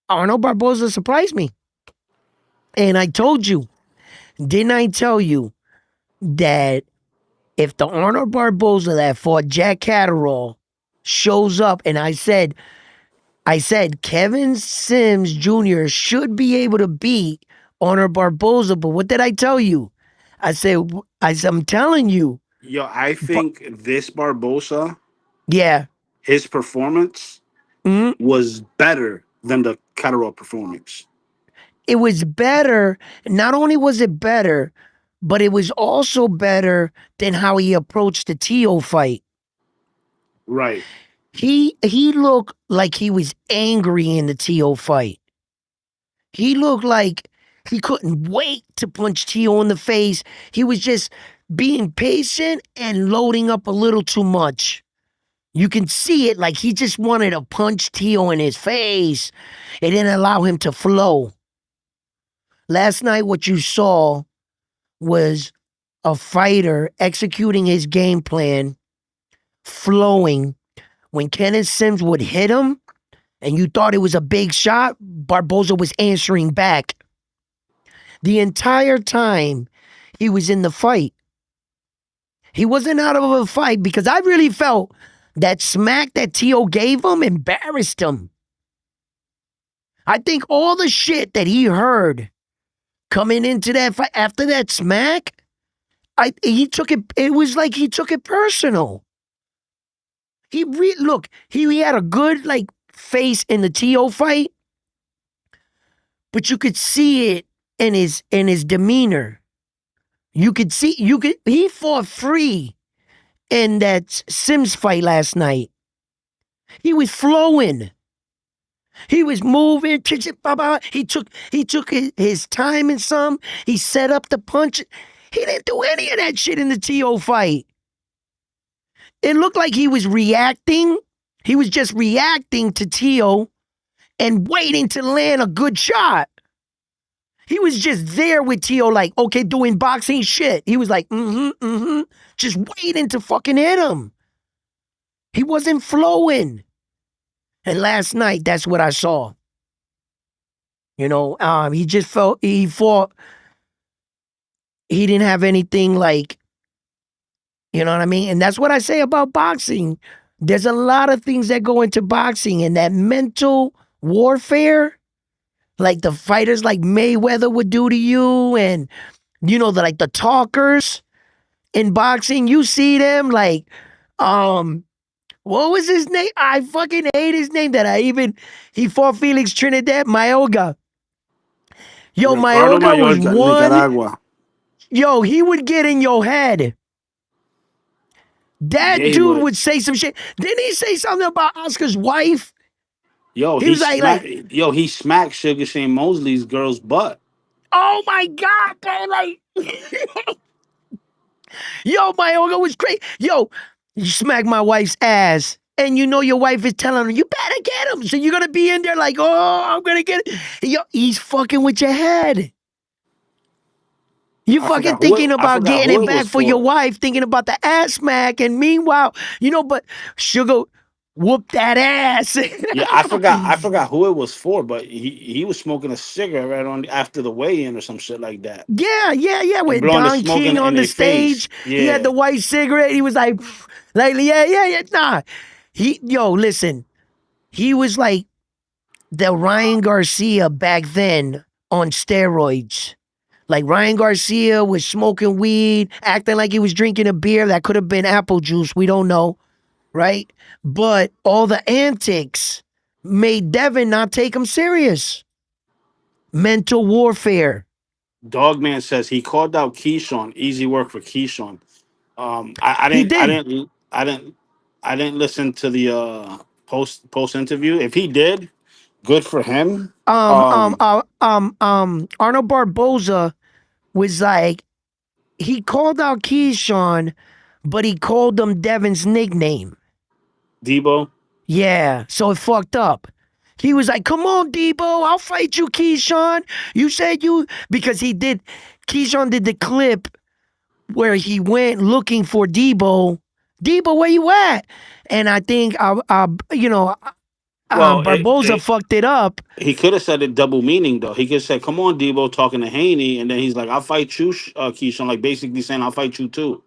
Arnold Barboza surprised me. And I told you, didn't I tell you that if the Arnold Barboza that fought Jack Catterall shows up, and I said Kevin Sims Jr. should be able to beat Arnold Barboza, but what did I tell you? I'm telling you, Yo, I think this Barbosa, yeah. his performance Mhm. was better than the Catterall performance. It was better. Not only was it better, but it was also better than how he approached the Tio fight. Right. He looked like he was angry in the Tio fight. He looked like he couldn't wait to punch Tio in the face. He was just being patient and loading up a little too much. You can see it like he just wanted to punch Tio in his face. It didn't allow him to flow. Last night, what you saw was a fighter executing his game plan, flowing. When Kenneth Sims would hit him and you thought it was a big shot, Barboza was answering back. The entire time he was in the fight, he wasn't out of a fight because I really felt that smack that Tio gave him embarrassed him. I think all the shit that he heard coming into that fight after that smack, he took it. It was like he took it personal. Look. He had a good like face in the Tio fight, but you could see it in his demeanor. He fought free in that Sims fight last night. He was flowing. He was moving. He took his time and some. He set up the punch. He didn't do any of that shit in the TO fight. It looked like he was reacting. He was just reacting to Tio and waiting to land a good shot. He was just there with Tio, like, okay, doing boxing shit. He was like, just waiting to fucking hit him. He wasn't flowing. And last night, that's what I saw. You know, he just felt, he fought, he didn't have anything like, you know what I mean? And that's what I say about boxing. There's a lot of things that go into boxing and that mental warfare, like the fighters like Mayweather would do to you, and you know, the talkers in boxing, you see them like, what was his name? I fucking hate his name he fought Felix Trinidad Mayoga. Yo, Ricardo Mayorga was Mallorca, one. Nicaragua. Yo, he would get in your head. Yeah, That he dude would. would say some shit. Didn't he say something about Oscar's wife? Yo, He was like, he smacked Sugar Shane Mosley's girl's butt. oh my God, man. Like, yo, Mayorga was crazy. Yo, you smack my wife's ass. And you know your wife is telling her, you better get him. So you're going to be in there like, oh, I'm going to get it. Yo, he's fucking with your head. You fucking thinking I about forgot getting who it it was back for your for. wife, thinking about the ass smack. And meanwhile, but Sugar whoop that ass. Yeah, I forgot who it was for, but he was smoking a cigarette on after the weigh-in or some shit like that, yeah. and With blowing the Don smoke King in on the their face. stage, he had Yeah, the white cigarette. He was like, yeah. Nah, listen, he was like the Ryan Garcia back then on steroids. Like Ryan Garcia was smoking weed, acting like he was drinking a beer that could have been apple juice. We don't know, right? But all the antics made Devin not take him serious. Mental warfare. Dogman says he called out Keyshawn. Easy work for Keyshawn. He did. I didn't listen to the post interview. If he did, good for him. Arnold Barboza was like, he called out Keyshawn, but he called him Devin's nickname. Debo. Yeah, so it fucked up. He was like, come on, Debo, I'll fight you, Keyshawn. You said you, because Keyshawn did the clip where he went looking for Debo. Debo, where you at? And I think, Well, Barboza fucked it up. he could have said it double meaning though. He could have said, "Come on, Debo," talking to Haney, and then he's like, "I'll fight you, Keyshawn," like basically saying, "I'll fight you too."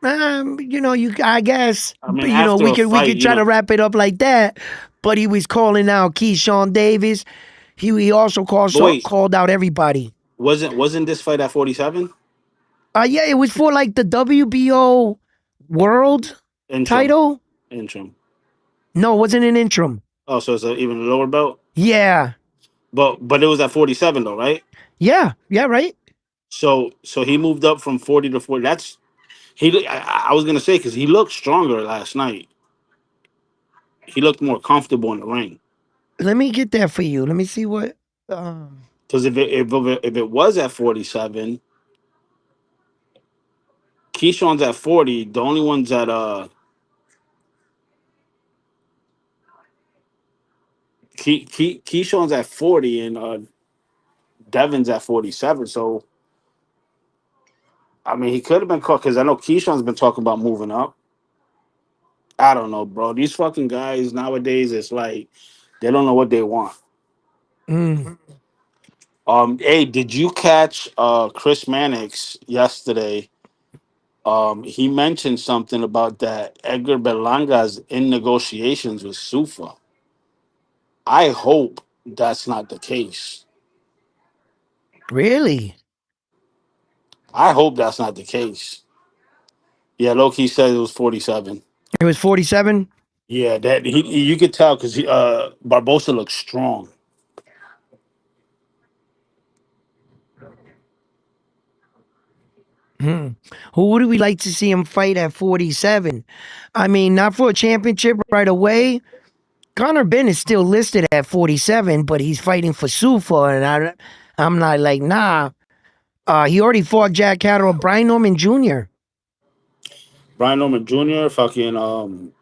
I guess, I mean, we after a could fight, try to wrap it up like that. But he was calling out Keyshawn Davis. He also But wait, called out everybody. wasn't this fight at 47? Yeah, it was for like the WBO World Interim, title. interim. No, it wasn't an interim. Oh, so it's even a lower belt. Yeah, But it was at 47 though, right? yeah, right. So he moved up from 40 to 40. That's he. I was gonna say because he looked stronger last night. He looked more comfortable in the ring. Let me get that for you. Let me see what. Um, Because if it was at 47, Keyshawn's at 40. The only ones at Keyshawn's at 40 and Devin's at 47. So I mean, he could have been caught because I know Keyshawn's been talking about moving up. I don't know, bro. These fucking guys nowadays, it's like they don't know what they want. mm, Hey, did you catch Chris Mannix yesterday? He mentioned something about that Edgar Berlanga's in negotiations with Sufa. I hope that's not the case. really? I hope that's not the case. Yeah, Loki said it was 47. It was 47. Yeah, that you could tell because Barbosa looks strong. Hmm. Who would we like to see him fight at 47? I mean, not for a championship right away. Connor Ben is still listed at 47, but he's fighting for Sufa, and I'm not like, nah. He already fought Jack Catterall, Brian Norman Jr. Brian Norman Jr., fucking Juan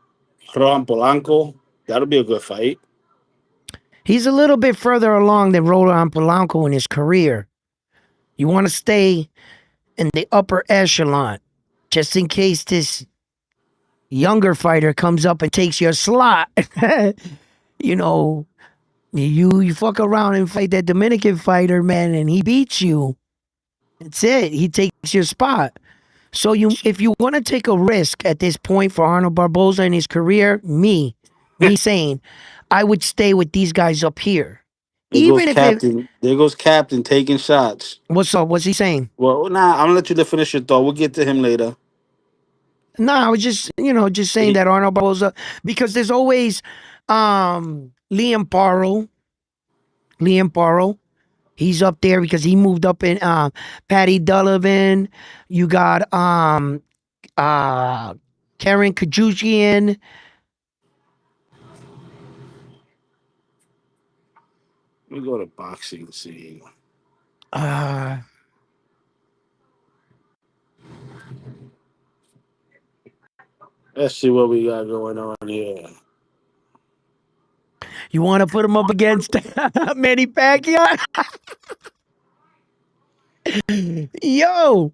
Polanco. That'll be a good fight. He's a little bit further along than Roland Polanco in his career. You want to stay in the upper echelon, just in case this younger fighter comes up and takes your slot. you know, you fuck around and fight that Dominican fighter, man, and he beats you. That's it. He takes your spot. So if you want to take a risk at this point for Arnold Barboza in his career, me saying, I would stay with these guys up here. There goes Even if it, Captain. There goes Captain taking shots. what's up? What's he saying? Well, nah, I'm gonna let you to finish your thought. We'll get to him later. No, I was just saying He, that Arnold Barboza, because there's always Liam Paro, He's up there because he moved up in Patty Dullivan. You got Karen Kajujian. Let me go to boxing and see. Uh, Let's see what we got going on here. you want to put him up against Manny Pacquiao? Yo,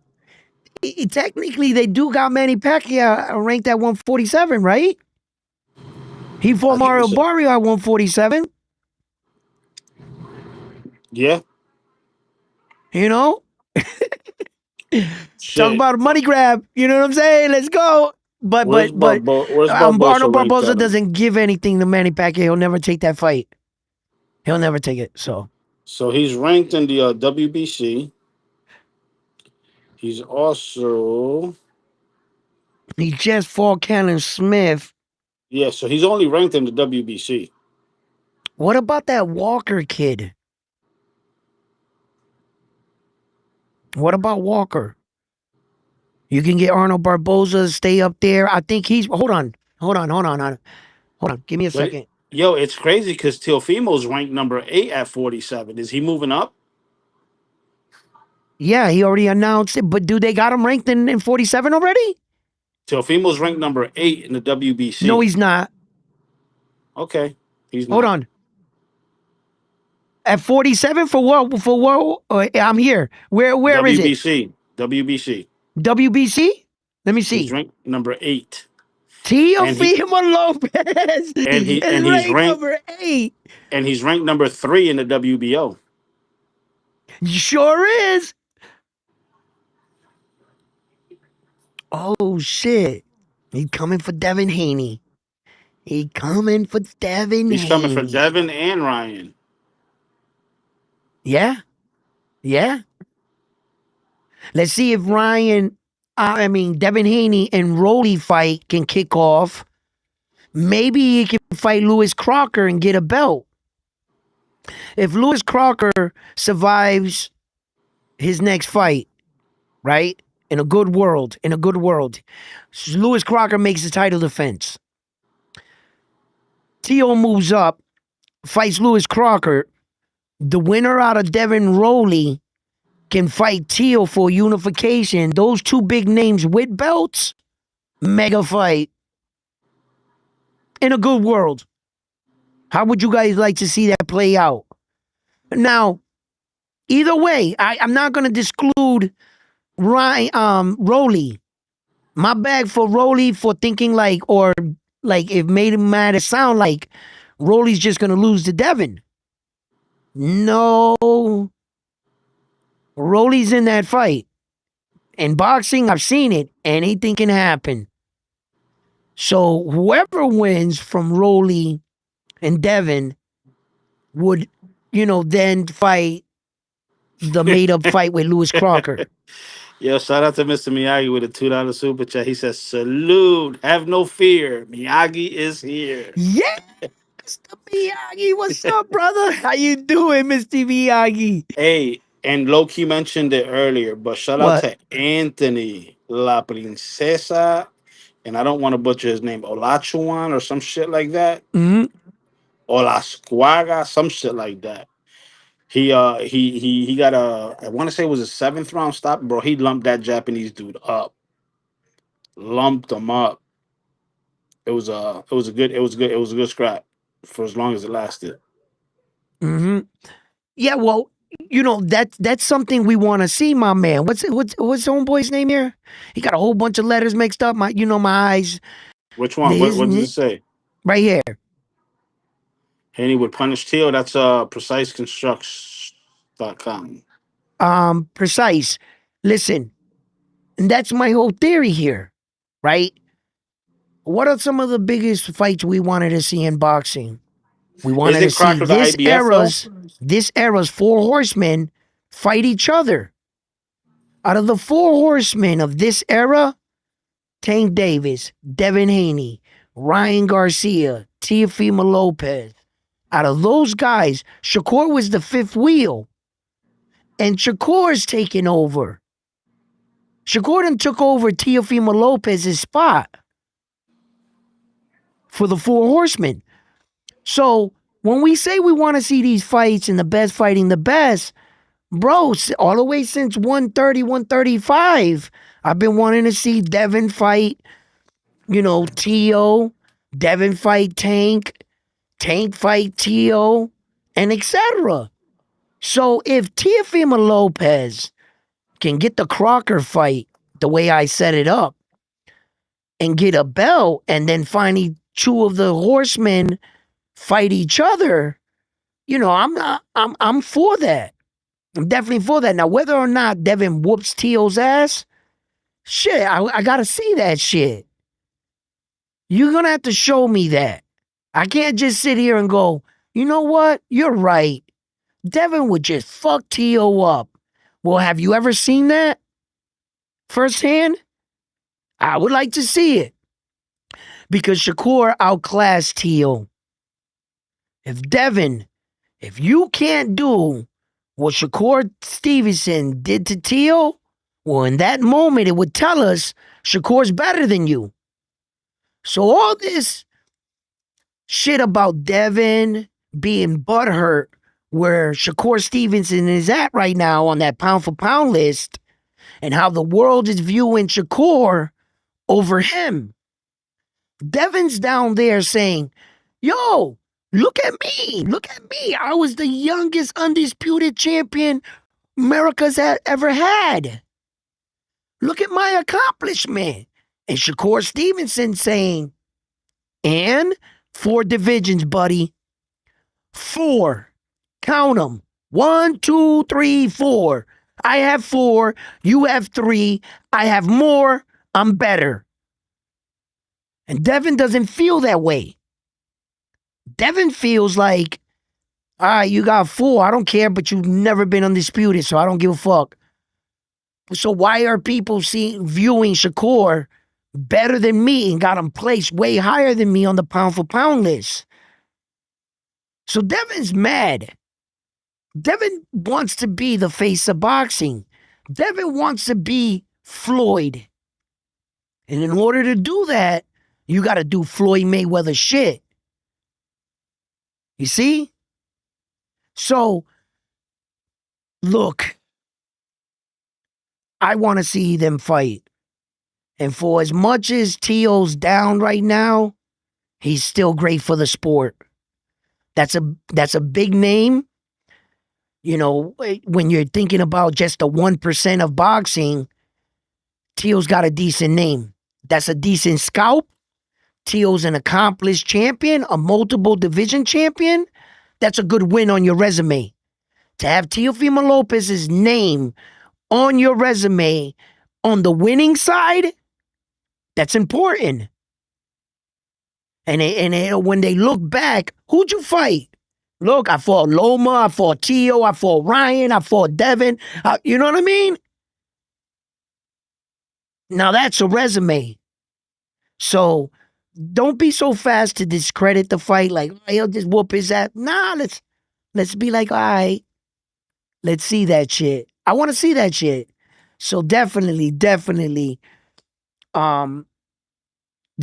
technically they do got Manny Pacquiao ranked at 147, right? He fought I think Mario so. Barrio at 147. Yeah. You know, talk Shit. about a money grab. You know what I'm saying? Let's go. Where's Barboza Arnold ranked Barboza at him? doesn't give anything to Manny Pacquiao. He'll never take that fight. He'll never take it. So So he's ranked in the WBC. He's also he just fought Cannon Smith. yeah. So he's only ranked in the WBC. What about that Walker kid? What about Walker? You can get Arnold Barboza to stay up there. I think he's. Hold on. Give me a But second. yo, it's crazy because Teofimo's ranked number 8 at 47. Is he moving up? Yeah, he already announced it. But do they got him ranked in 47 already? Teofimo's ranked number 8 in the No, WBC. he's not. Okay, he's Hold not. on. At 47 for what? For what? I'm here. Where is it? WBC. WBC. WBC? Let me He's see. ranked number 8. And he Teofimo Lopez and he is and he's ranked ranked number 8. and he's ranked number 3 in the WBO. Sure is. Oh shit. He coming for Devin Haney. He coming for Devin He's coming for Haney. Devin and Ryan. Yeah. Yeah. Let's see if Devin Haney and Rolly fight can kick off. Maybe he can fight Lewis Crocker and get a belt. If Lewis Crocker survives his next fight, right? In a good world, Lewis Crocker makes the title defense. Tio moves up, fights Lewis Crocker. The winner out of Devin Rowley can fight Tio for unification. Those two big names with belts, mega fight. In a good world. How would you guys like to see that play out? Now, either way, I'm not going to disclude Rowley. My bag for Rowley for thinking like it made him mad. It sound like Rowley's just going to lose to Devin. No, Rowley's in that fight. In boxing, I've seen it. Anything can happen. So whoever wins from Rowley and Devin would, then fight the made up fight with Lewis Crocker. Yo, shout out to Mr. Miyagi with a $2 super chat. He says, "Salute, have no fear. Miyagi is here." Yeah, Mr. Miyagi, what's up, brother? How you doing, Mr. Miyagi? Hey, and Loki mentioned it earlier, but shout out What? to Anthony La Princesa, and I don't want to butcher his name, Olachuan or some shit like that, Mm-hmm. Olasquaga, some shit like that. He got a, I want to say it was a 7th round stop, bro. He lumped that Japanese dude up, lumped him up. It was a good scrap for as long as it lasted. Mm-hmm. Yeah, well, that's something we want to see, my man. What's the homeboy's name here? He got a whole bunch of letters mixed up. My eyes. Which one? What does it His say? right here. Haney would punish Teal. That's preciseconstructs.com. Precise. Listen, and that's my whole theory here, right? What are some of the biggest fights we wanted to see in boxing? We wanted to Isn't see Crocker the IBF though? this era's four horsemen fight each other. Out of the four horsemen of this era, Tank Davis, Devin Haney, Ryan Garcia, Teofimo Lopez. Out of those guys, Shakur was the fifth wheel. and Shakur's taking over. Shakur done took over Teofimo Lopez's spot for the Four Horsemen. So when we say we want to see these fights and the best fighting the best, bro, all the way since 130, 135, I've been wanting to see Devin fight, Tio, Devin fight Tank, Tank fight Tio, and etc. So if Teofimo Lopez can get the Crocker fight the way I set it up and get a belt, and then finally two of the horsemen fight each other, I'm for that. I'm definitely for that. Now, whether or not Devin whoops Tio's ass, shit, I gotta see that shit. You're gonna have to show me that. I can't just sit here and go, you know what? You're right. Devin would just fuck Tio up. Well, have you ever seen that firsthand? I would like to see it. Because Shakur outclassed Tio. If you can't do what Shakur Stevenson did to Tio, well, in that moment, it would tell us Shakur's better than you. So all this shit about Devin being butthurt where Shakur Stevenson is at right now on that pound for pound list and how the world is viewing Shakur over him. Devin's down there saying, yo, look at me. Look at me. I was the youngest undisputed champion America's ever had. Look at my accomplishment. And Shakur Stevenson saying, and 4 divisions, buddy. 4. Count them. 1, 2, 3, 4. I have 4. You have 3. I have more. I'm better. And Devin doesn't feel that way. Devin feels like, all right, you got 4. I don't care, but you've never been undisputed, so I don't give a fuck. So why are people viewing Shakur better than me and got him placed way higher than me on the pound for pound list? So Devin's mad. Devin wants to be the face of boxing. Devin wants to be Floyd. And in order to do that, you got to do Floyd Mayweather shit. You see? So, look, I want to see them fight. And for as much as Tio's down right now, he's still great for the sport. That's a big name. When you're thinking about just the 1% of boxing, Tio's got a decent name. That's a decent scalp. Tio's an accomplished champion, a multiple division champion. That's a good win on your resume. To have Teofimo Lopez's name on your resume on the winning side, that's important. And when they look back, who'd you fight? Look, I fought Loma, I fought Tio, I fought Ryan, I fought Devin. You know what I mean? Now that's a resume. So don't be so fast to discredit the fight. Like, he'll just whoop his ass. Nah, let's be like, all right, let's see that shit. I want to see that shit. So definitely, the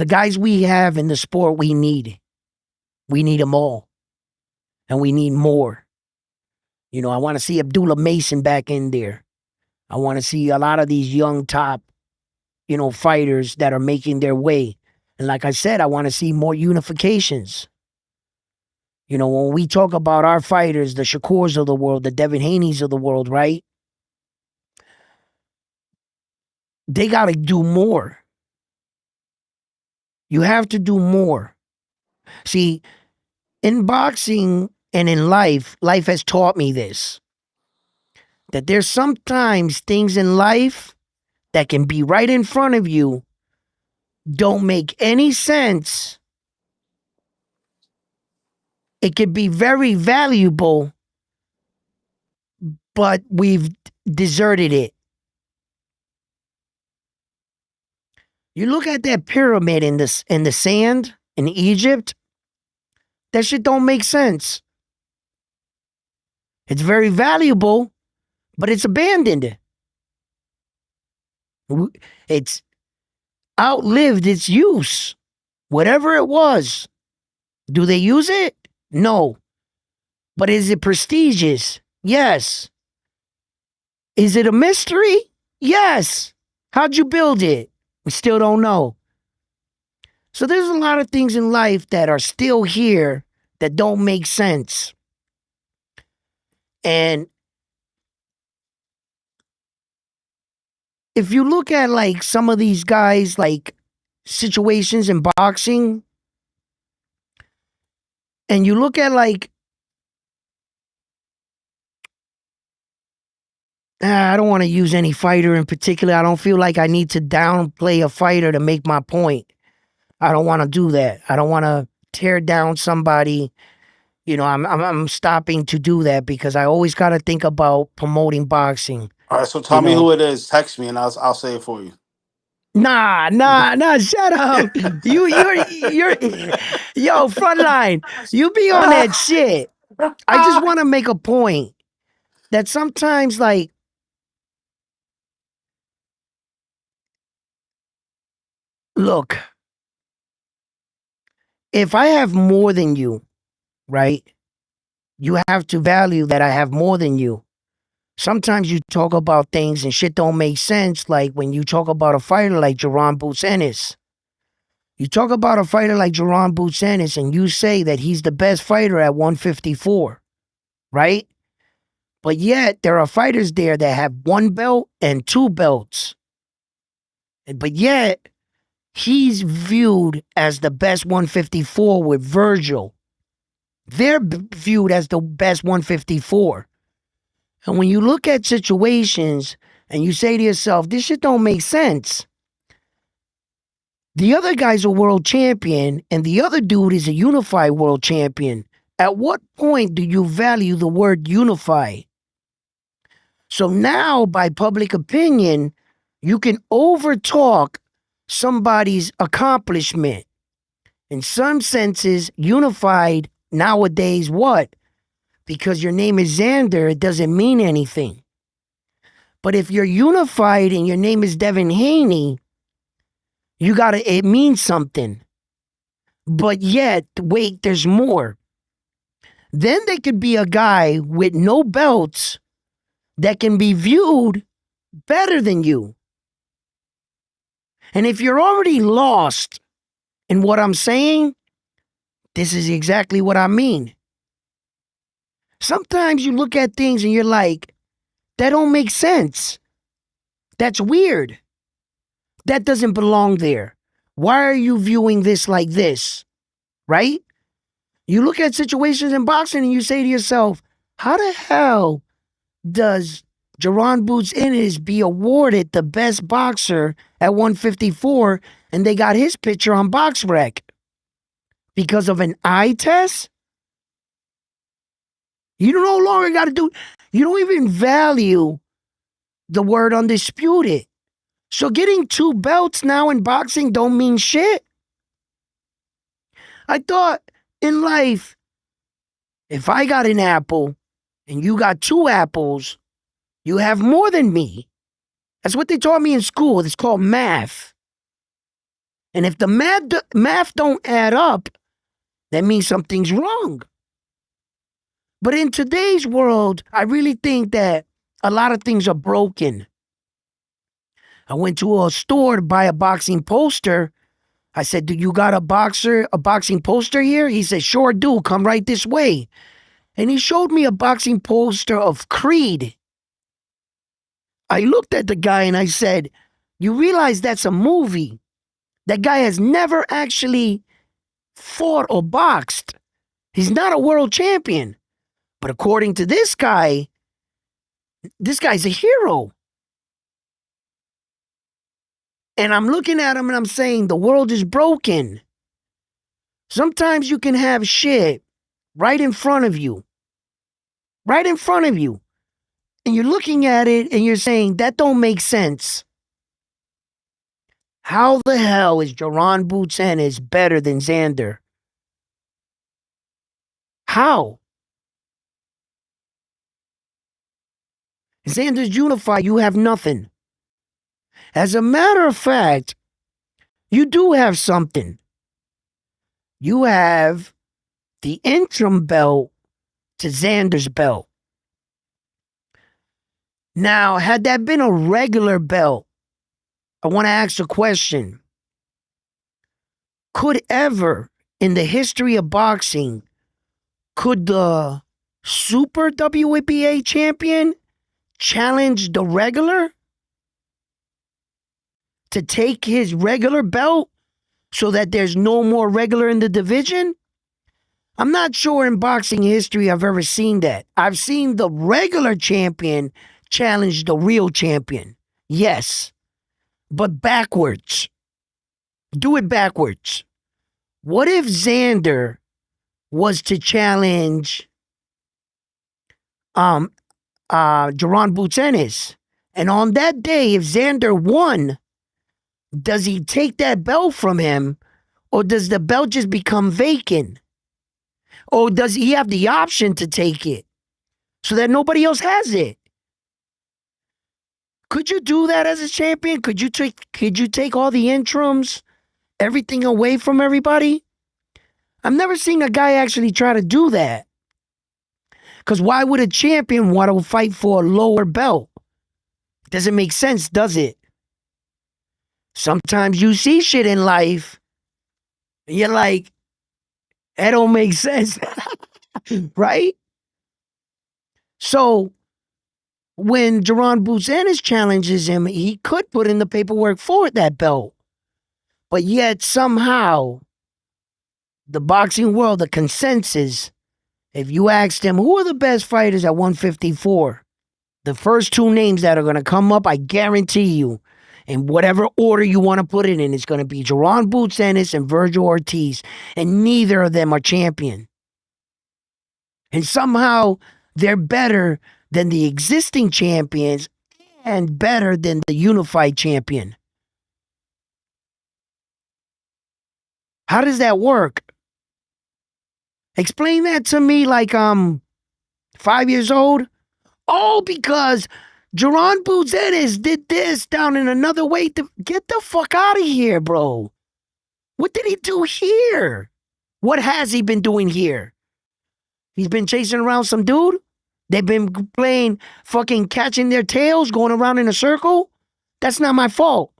guys we have in the sport, we need them all. And we need more. I want to see Abdullah Mason back in there. I want to see a lot of these young top, fighters that are making their way. And like I said, I want to see more unifications. When we talk about our fighters, the Shakurs of the world, the Devin Haney's of the world, right? They got to do more. You have to do more. See, in boxing and in life has taught me this. That there's sometimes things in life that can be right in front of you, don't make any sense. It could be very valuable, but we've deserted it. You look at that pyramid in the sand in Egypt, that shit don't make sense. It's very valuable, but it's abandoned. It's outlived its use. Whatever it was. Do they use it? No. But is it prestigious? Yes. Is it a mystery? Yes. How'd you build it? We still don't know. So there's a lot of things in life that are still here that don't make sense. And if you look at like some of these guys, like situations in boxing, and you look at like, I don't want to use any fighter in particular. I don't feel like I need to downplay a fighter to make my point. I don't want to do that. I don't want to tear down somebody. You know, I'm stopping to do that because I always got to think about promoting boxing. All right, so You tell me know, who it is. Text me and I'll say it for you. nah. Shut up. You're, yo, frontline. You be on that shit. I just want to make a point that sometimes, like, look, if I have more than you, right? You have to value that I have more than you. Sometimes you talk about things and shit don't make sense. Like when you talk about a fighter like Jerron Boots Ennis. You talk about a fighter like Jerron Boots Ennis and you say that he's the best fighter at 154, right? But yet there are fighters there that have one belt and two belts. But yet he's viewed as the best 154 with Virgil. They're viewed as the best 154. And when you look at situations and you say to yourself, this shit don't make sense. The other guy's a world champion and the other dude is a unified world champion. At what point do you value the word unify? So now, by public opinion, you can overtalk somebody's accomplishment. In some senses, unified nowadays, what? Because your name is Xander, it doesn't mean anything. But if you're unified and your name is Devin Haney, it means something. But yet, wait, there's more. Then there could be a guy with no belts that can be viewed better than you. And if you're already lost in what I'm saying, this is exactly what I mean. Sometimes you look at things and you're like, that don't make sense. That's weird. That doesn't belong there. Why are you viewing this like this? Right? You look at situations in boxing and you say to yourself, how the hell does Jerron Boots Ennis be awarded the best boxer at 154 and they got his picture on BoxRec? Because of an eye test? You no longer got to do, you don't even value the word undisputed. So getting two belts now in boxing don't mean shit. I thought in life, if I got an apple and you got two apples, you have more than me. That's what they taught me in school. It's called math. And if the math don't add up, that means something's wrong. But in today's world, I really think that a lot of things are broken. I went to a store to buy a boxing poster. I said, do you got a boxing poster here? He said, sure do. Come right this way. And he showed me a boxing poster of Creed. I looked at the guy and I said, you realize that's a movie. That guy has never actually fought or boxed. He's not a world champion. But according to this guy's a hero. And I'm looking at him and I'm saying, the world is broken. Sometimes you can have shit right in front of you. Right in front of you. And you're looking at it and you're saying, that don't make sense. How the hell is Jerron Boots Ennis better than Xander? How? Xander's unified, you have nothing. As a matter of fact, you do have something. You have the interim belt to Xander's belt. Now, had that been a regular belt, I want to ask a question. Could ever, in the history of boxing, could the Super WBA champion challenge the regular to take his regular belt so that there's no more regular in the division? I'm not sure in boxing history I've ever seen that. I've seen the regular champion challenge the real champion. Yes, but backwards. Do it backwards. What if Xander was to challenge Jaron Boots, and on that day, if Xander won, does he take that belt from him, or does the belt just become vacant? Or does he have the option to take it so that nobody else has it? Could you do that as a champion? Could you take all the interims, everything away from everybody? I've never seen a guy actually try to do that. Because why would a champion want to fight for a lower belt? Doesn't make sense, does it? Sometimes you see shit in life, and you're like, that don't make sense. Right? So, when Jaron Boots challenges him, he could put in the paperwork for that belt. But yet, somehow, the boxing world, the consensus, if you asked them, who are the best fighters at 154? The first two names that are going to come up, I guarantee you, in whatever order you want to put it in, it's going to be Jaron Boots and Virgil Ortiz. And neither of them are champion. And somehow, they're better than the existing champions and better than the unified champion. How does that work? Explain that to me like I'm 5 years old. Oh, because Jaron Boots did this down in another way. Get the fuck out of here, bro. What did he do here? What has he been doing here? He's been chasing around some dude? They've been playing fucking catching their tails, going around in a circle? That's not my fault.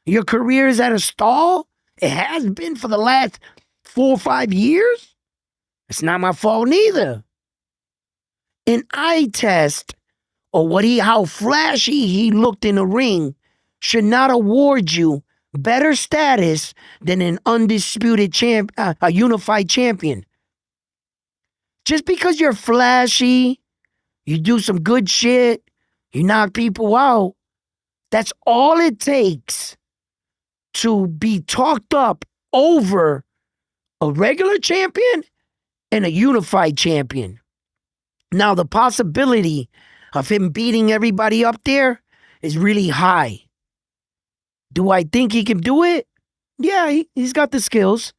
Your career is at a stall? It has been for the last 4 or 5 years? It's not my fault neither. An eye test or how flashy he looked in the ring should not award you better status than an undisputed a unified champion. Just because you're flashy, you do some good shit, you knock people out, that's all it takes to be talked up over a regular champion and a unified champion. Now, the possibility of him beating everybody up there is really high. Do I think he can do it? Yeah, he's got the skills.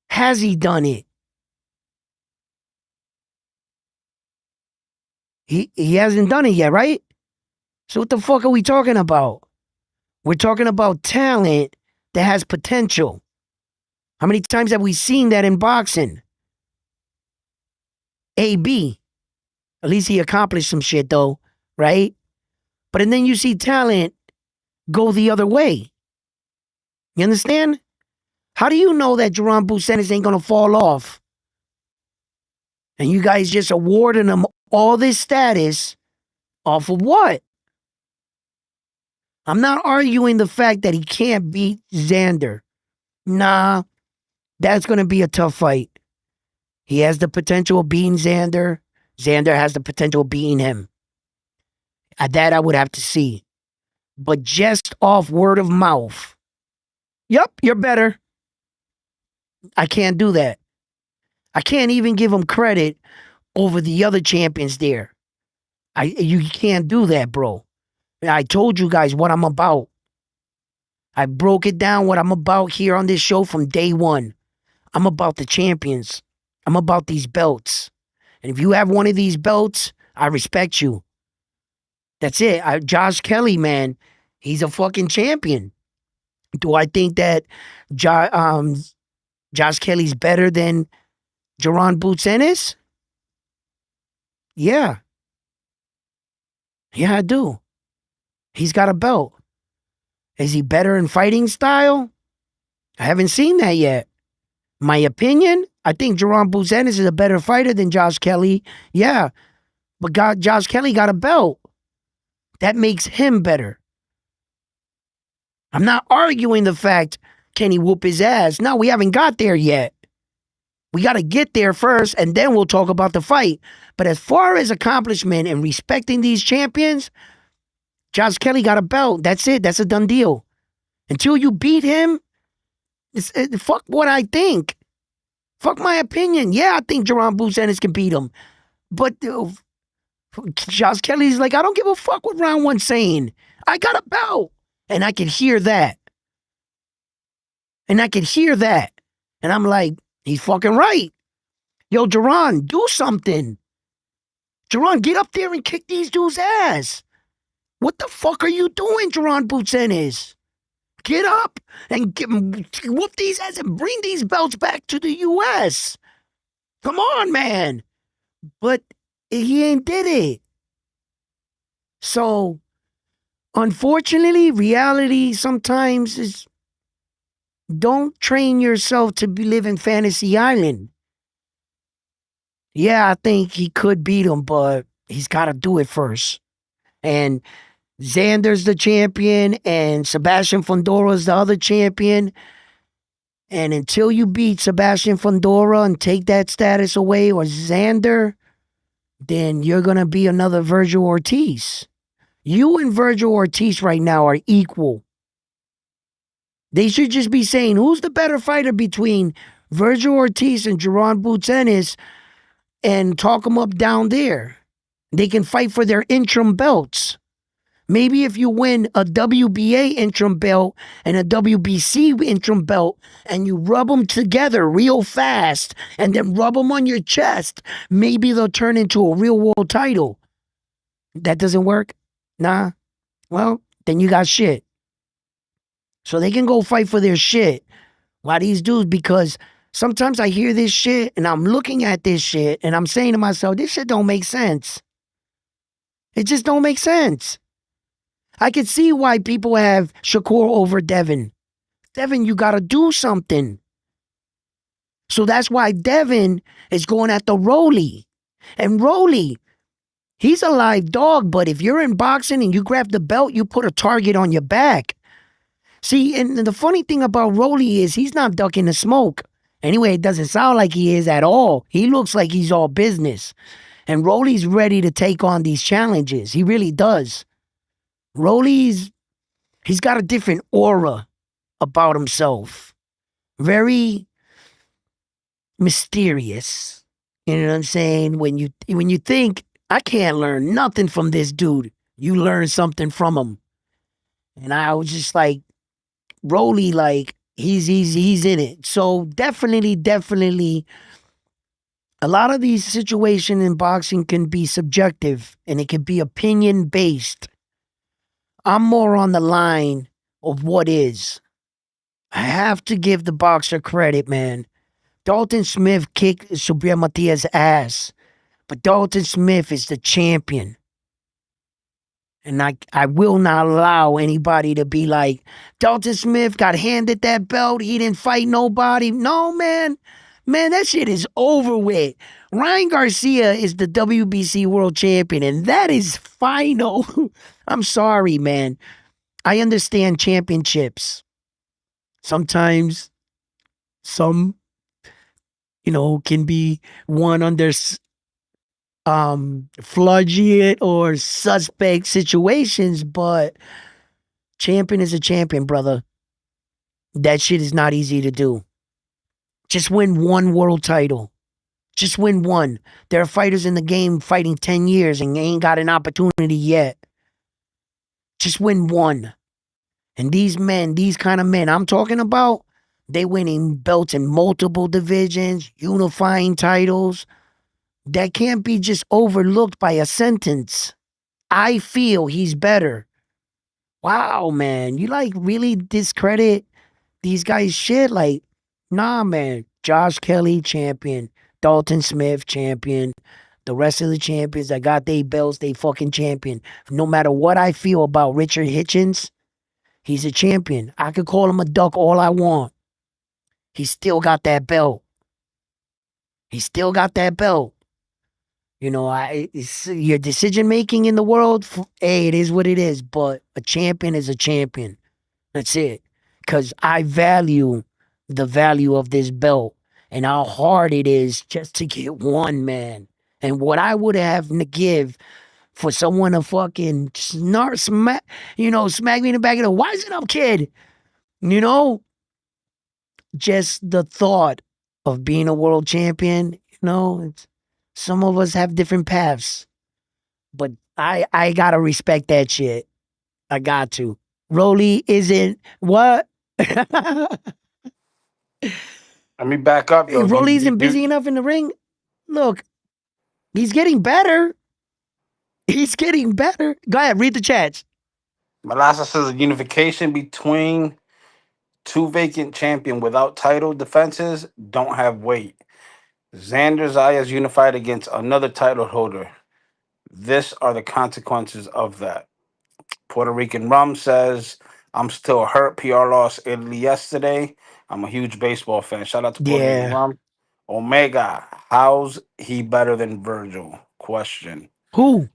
Has he done it? He hasn't done it yet, right? So what the fuck are we talking about? We're talking about talent that has potential. How many times have we seen that in boxing? AB. At least he accomplished some shit though, right? But and then you see talent go the other way. You understand? How do you know that Jaron Boots ain't gonna fall off? And you guys just awarding him all this status off of what? I'm not arguing the fact that he can't beat Xander. Nah, that's going to be a tough fight. He has the potential of beating Xander. Xander has the potential of beating him. That I would have to see. But just off word of mouth, yep, you're better. I can't do that. I can't even give him credit over the other champions there. You can't do that, bro. I told you guys what I'm about. I broke it down what I'm about here on this show from day one. I'm about the champions. I'm about these belts. And if you have one of these belts, I respect you. That's it. Josh Kelly, man, he's a fucking champion. Do I think that Josh Kelly's better than Jaron Boots Ennis? Yeah. Yeah, I do. He's got a belt. Is he better in fighting style? I haven't seen that yet. My opinion, I think Jaron Boots Ennis is a better fighter than Josh Kelly. Yeah. But Josh Kelly got a belt. That makes him better. I'm not arguing the fact can he whoop his ass. No, we haven't got there yet. We got to get there first, and then we'll talk about the fight. But as far as accomplishment and respecting these champions, Josh Kelly got a belt. That's it. That's a done deal. Until you beat him, fuck what I think. Fuck my opinion. Yeah, I think Jaron Boots Ennis can beat him. But Josh Kelly's like, I don't give a fuck what round one's saying. I got a belt. And I could hear that. And I'm like, he's fucking right. Yo, Jaron, do something. Jaron, get up there and kick these dudes' ass. What the fuck are you doing, Jaron Boots Ennis? Get up and whoop these ass and bring these belts back to the U.S. Come on, man. But he ain't did it. So, unfortunately, reality sometimes is don't train yourself to live in Fantasy Island. Yeah, I think he could beat him, but he's got to do it first. And Xander's the champion, and Sebastian Fundora's the other champion. And until you beat Sebastian Fundora and take that status away, or Xander, then you're going to be another Virgil Ortiz. You and Virgil Ortiz right now are equal. They should just be saying, who's the better fighter between Virgil Ortiz and Jaron Boots Ennis, and talk them up down there. They can fight for their interim belts. Maybe if you win a WBA interim belt and a WBC interim belt and you rub them together real fast and then rub them on your chest, maybe they'll turn into a real world title. That doesn't work? Nah. Well, then you got shit. So they can go fight for their shit. Why these dudes? Because sometimes I hear this shit and I'm looking at this shit and I'm saying to myself, this shit don't make sense. It just don't make sense. I can see why people have Shakur over Devin. Devin, you got to do something. So that's why Devin is going at the Rolly. And Rolly, he's a live dog, but if you're in boxing and you grab the belt, you put a target on your back. See, and the funny thing about Rolly is he's not ducking the smoke. Anyway, it doesn't sound like he is at all. He looks like he's all business. And Rolly's ready to take on these challenges. He really does. Rolly's, he's got a different aura about himself. Very mysterious. You know what I'm saying? When you think, I can't learn nothing from this dude, you learn something from him. And I was just like, Rolly, like, he's in it. So definitely, a lot of these situations in boxing can be subjective and it can be opinion based. I'm more on the line of what is. I have to give the boxer credit, man. Dalton Smith kicked Subriel Matias's ass, but Dalton Smith is the champion. And I will not allow anybody to be like, Dalton Smith got handed that belt, he didn't fight nobody. No, man. Man, that shit is over with. Ryan Garcia is the WBC world champion, and that is final. I'm sorry, man. I understand championships. Sometimes some, can be won under flagrant or suspect situations, but champion is a champion, brother. That shit is not easy to do. Just win one world title. Just win one. There are fighters in the game fighting 10 years and ain't got an opportunity yet. Just win one. And these kind of men I'm talking about, they winning belts in multiple divisions, unifying titles. that can't be just overlooked by a sentence. I feel he's better. Wow, man. You like really discredit these guys' shit? Like, nah, man. Josh Kelly, champion. Dalton Smith, champion. The rest of the champions that got their belts, they fucking champion. No matter what I feel about Richard Hitchens, he's a champion. I could call him a duck all I want. He still got that belt. He still got that belt. You know, your decision making in the world, hey, it is what it is. But a champion is a champion. That's it. Because I value the value of this belt and how hard it is just to get one, man. And what I would have to give for someone to fucking smack me in the back of the, wise it up, kid. You know, just the thought of being a world champion, some of us have different paths, but I gotta respect that shit. I got to. Rolly isn't what? Let me back up though. Rolly isn't busy enough in the ring. Look, he's getting better. He's getting better. Go ahead, read the chats. Malasa says unification between two vacant champion without title defenses don't have weight. Xander Zayas unified against another title holder. This are the consequences of that. Puerto Rican Rum says, I'm still hurt. PR lost Italy yesterday. I'm a huge baseball fan. Shout out to Puerto Rican Rum. Omega, how's he better than Virgil? Question. Who?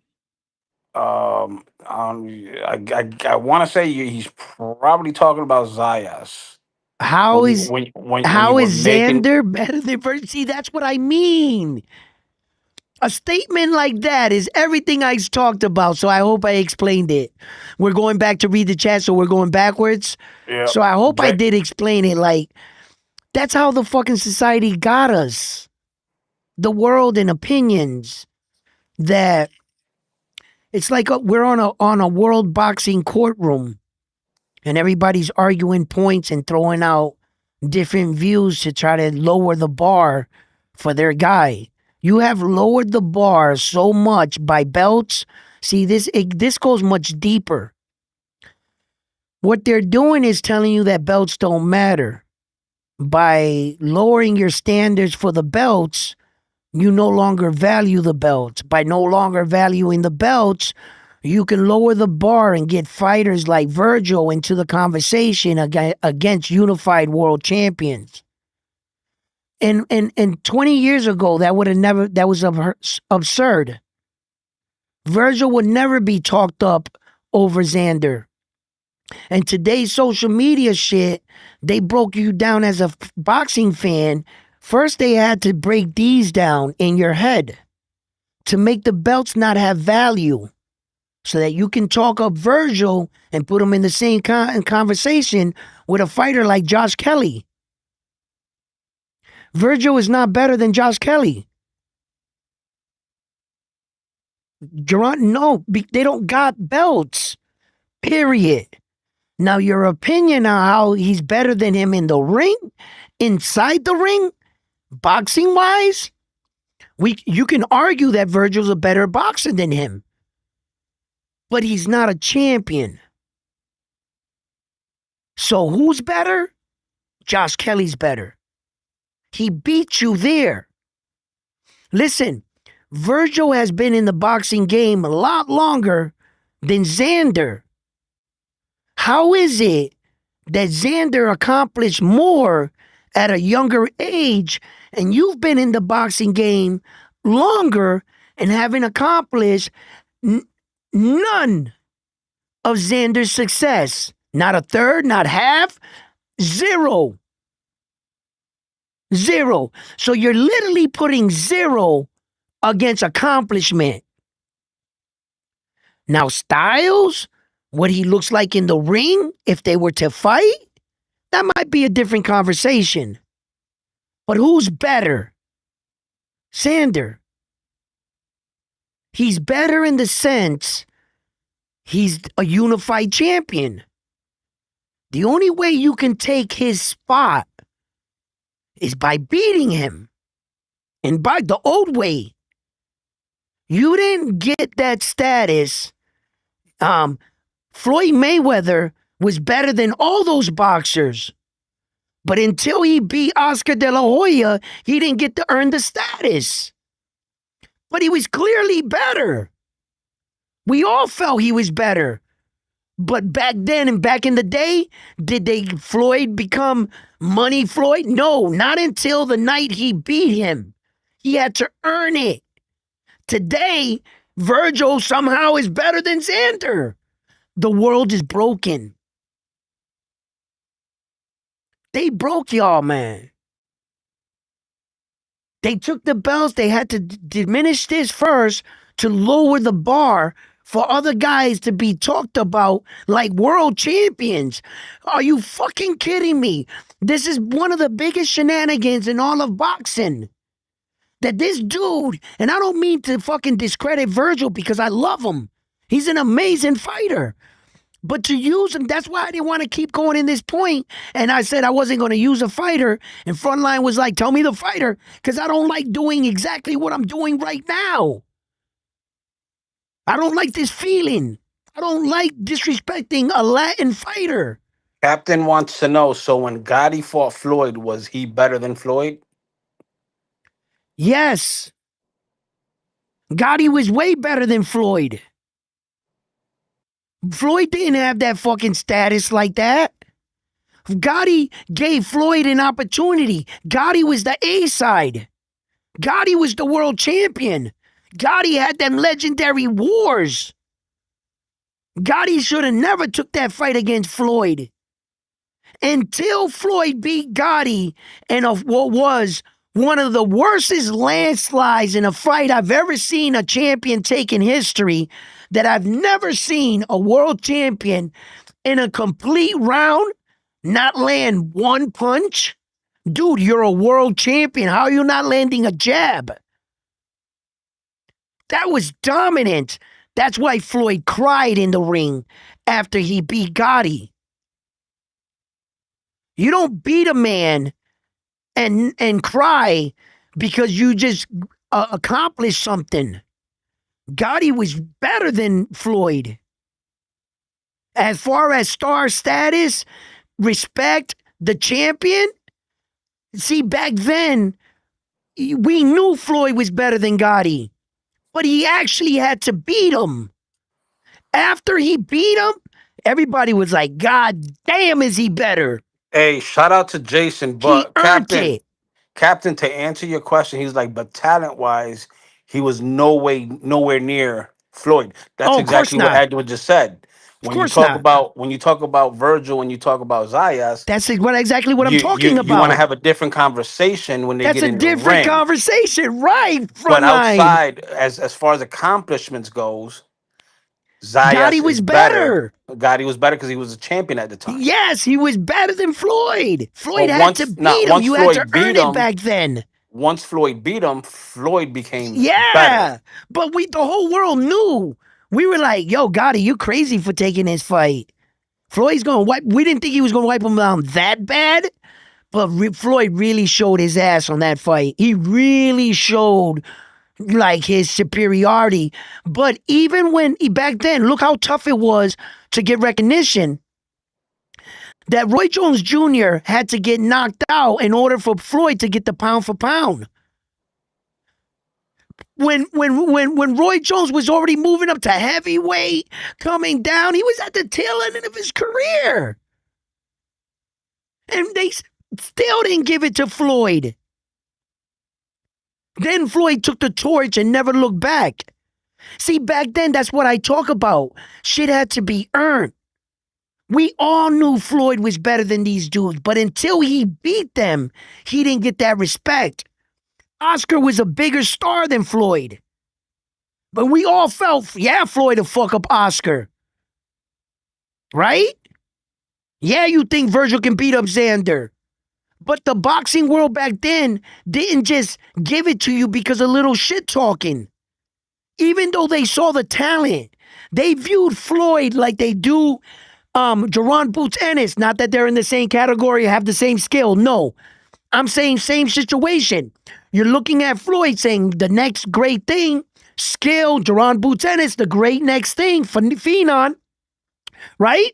I want to say he's probably talking about Zayas. How is when you were Xander better than Virgil? See, that's what I mean. A statement like that is everything I talked about, so I hope I explained it. We're going back to read the chat, so we're going backwards. Yeah. So I hope I did explain it. Like, that's how the fucking society got us. The world and opinions that it's like we're on a world boxing courtroom and everybody's arguing points and throwing out different views to try to lower the bar for their guy. You have lowered the bar so much by belts. See, this goes much deeper. What they're doing is telling you that belts don't matter. By lowering your standards for the belts, you no longer value the belts. By no longer valuing the belts, you can lower the bar and get fighters like Virgil into the conversation against unified world champions. And 20 years ago, that was absurd. Virgil would never be talked up over Xander. And today's social media shit, they broke you down as a boxing fan. First, they had to break these down in your head to make the belts not have value so that you can talk up Virgil and put him in the same conversation with a fighter like Josh Kelly. Virgil is not better than Josh Kelly. No, they don't got belts. Period. Now, your opinion on how he's better than him in the ring, inside the ring, boxing wise, you can argue that Virgil's a better boxer than him. But he's not a champion. So who's better? Josh Kelly's better. He beat you there. Listen, Virgil has been in the boxing game a lot longer than Xander. How is it that Xander accomplished more at a younger age and you've been in the boxing game longer and haven't accomplished none of Xander's success? Not a third, not half, zero. Zero. So you're literally putting zero against accomplishment. Now, Styles, what he looks like in the ring, if they were to fight, that might be a different conversation. But who's better? Xander. He's better in the sense he's a unified champion. The only way you can take his spot is by beating him. And by the old way, You didn't get that status. Floyd Mayweather was better than all those boxers. But until he beat Oscar De La Hoya, he didn't get to earn the status. But he was clearly better. We all felt he was better. But back then and back in the day, did Floyd become Money Floyd? No, not until the night he beat him. He had to earn it. Today, Virgil somehow is better than Xander. The world is broken. They broke y'all, man. They took the belts. They had to diminish this first to lower the bar for other guys to be talked about like world champions. Are you fucking kidding me? This is one of the biggest shenanigans in all of boxing. That this dude, and I don't mean to fucking discredit Virgil because I love him. He's an amazing fighter. But to use him, that's why I didn't want to keep going in this point. And I said I wasn't going to use a fighter. And Frontline was like, tell me the fighter, because I don't like doing exactly what I'm doing right now. I don't like this feeling. I don't like disrespecting a Latin fighter. Captain wants to know, so when Gotti fought Floyd, was he better than Floyd? Yes. Gotti was way better than Floyd. Floyd didn't have that fucking status like that. Gotti gave Floyd an opportunity. Gotti was the A side. Gotti was the world champion. Gotti had them legendary wars. Gotti should have never took that fight against Floyd. Until Floyd beat Gotti in what was one of the worstest landslides in a fight I've ever seen a champion take in history, that I've never seen a world champion in a complete round not land one punch. Dude, you're a world champion. How are you not landing a jab? That was dominant. That's why Floyd cried in the ring after he beat Gotti. You don't beat a man and cry because you just accomplished something. Gotti was better than Floyd. As far as star status, respect, the champion, see, back then, we knew Floyd was better than Gotti, but he actually had to beat him. After he beat him, everybody was like, God damn, is he better? Hey, shout out to Jason, He but earned it. Captain, to answer your question, he's like, but talent wise, he was nowhere near Floyd. That's Oh, of course exactly what not. Edward just said. Of course not. When you talk about Virgil, when you talk about Zayas, That's exactly what I'm talking you want to about. have a different conversation when they That's get a in the different ring. conversation, right? But Frontline. outside, as far as accomplishments goes, Gotti Zayas is was better. better. Gotti was better because he was a champion at the time. Yes, he was better than Floyd. But Floyd had to beat him. You had to earn it back then. Once Floyd beat him, Floyd became better. Yeah, but the whole world knew. We were like, yo, Gotti, you crazy for taking this fight. Floyd's going to wipe. We didn't think he was going to wipe him down that bad, but Floyd really showed his ass on that fight. He really showed like his superiority. But even when back then, look how tough it was to get recognition. That Roy Jones Jr. had to get knocked out in order for Floyd to get the pound for pound. When Roy Jones was already moving up to heavyweight, coming down, he was at the tail end of his career. And they still didn't give it to Floyd. Then Floyd took the torch and never looked back. See, back then, that's what I talk about. Shit had to be earned. We all knew Floyd was better than these dudes, but until he beat them, he didn't get that respect. Oscar was a bigger star than Floyd. But we all felt, yeah, Floyd will fuck up Oscar. Right? Yeah, you think Virgil can beat up Xander. But the boxing world back then didn't just give it to you because of little shit talking. Even though they saw the talent, they viewed Floyd like they do Jaron Boots Ennis. Not that they're in the same category, have the same skill. No. I'm saying same situation. You're looking at Floyd saying the next great thing, skill. Duran Butenis, the great next thing for Phenon, right?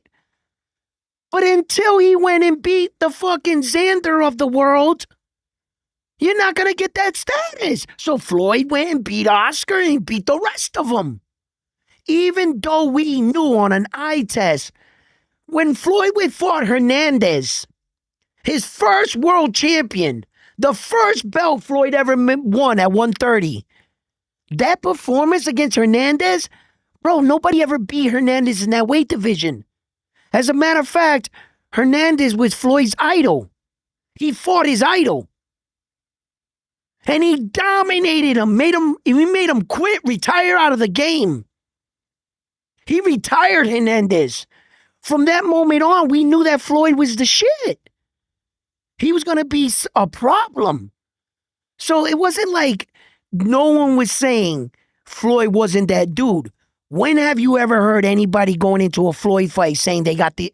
But until he went and beat the fucking Xander of the world, you're not going to get that status. So Floyd went and beat Oscar and beat the rest of them. Even though we knew on an eye test, when Floyd fought Hernandez, his first world champion, the first belt Floyd ever won at 130, that performance against Hernandez, bro, nobody ever beat Hernandez in that weight division. As a matter of fact, Hernandez was Floyd's idol. He fought his idol. And he dominated him, he made him quit, retire out of the game. He retired Hernandez. From that moment on, we knew that Floyd was the shit. He was going to be a problem. So it wasn't like no one was saying Floyd wasn't that dude. When have you ever heard anybody going into a Floyd fight saying they got the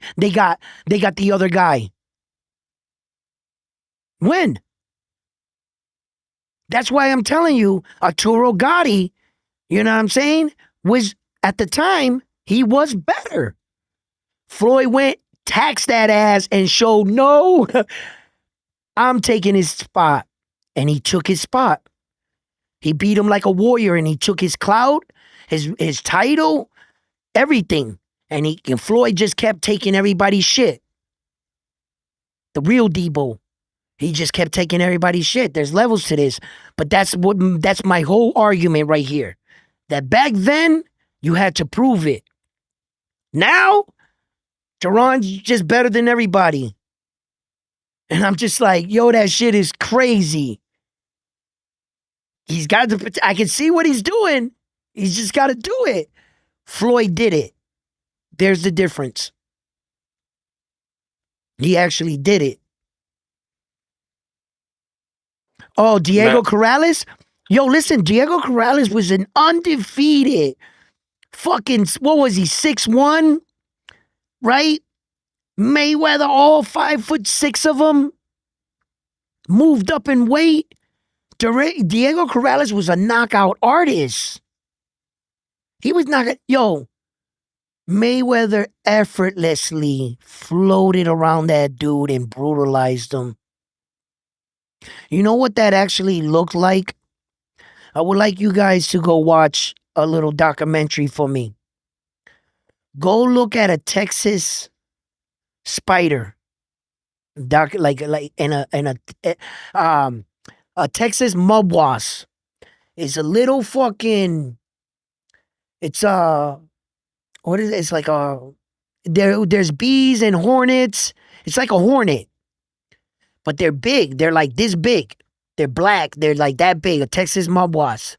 other guy? When? That's why I'm telling you, Arturo Gatti, you know what I'm saying, was at the time, he was better. Floyd went, taxed that ass, and showed, no, I'm taking his spot. And he took his spot. He beat him like a warrior, and he took his clout, his title, everything. And Floyd just kept taking everybody's shit. The real Debo. He just kept taking everybody's shit. There's levels to this. But that's my whole argument right here. That back then, you had to prove it. Now, Duran's just better than everybody. And I'm just like, yo, that shit is crazy. He's got to, I can see what he's doing. He's just got to do it. Floyd did it. There's the difference. He actually did it. Oh, Diego Corrales? Yo, listen, Diego Corrales was an undefeated fucking, what was he, 6'1"? Right? Mayweather, all 5'6" of them, moved up in weight. Diego Corrales was a knockout artist. He was not, yo, Mayweather effortlessly floated around that dude and brutalized him. You know what that actually looked like? I would like you guys to go watch a little documentary for me. Go look at a Texas spider. Like a Texas mud wasp. It's a little fucking, it's what is it? It's like there's bees and hornets. It's like a hornet. But they're big. They're like this big. They're black. They're like that big. A Texas mud wasp.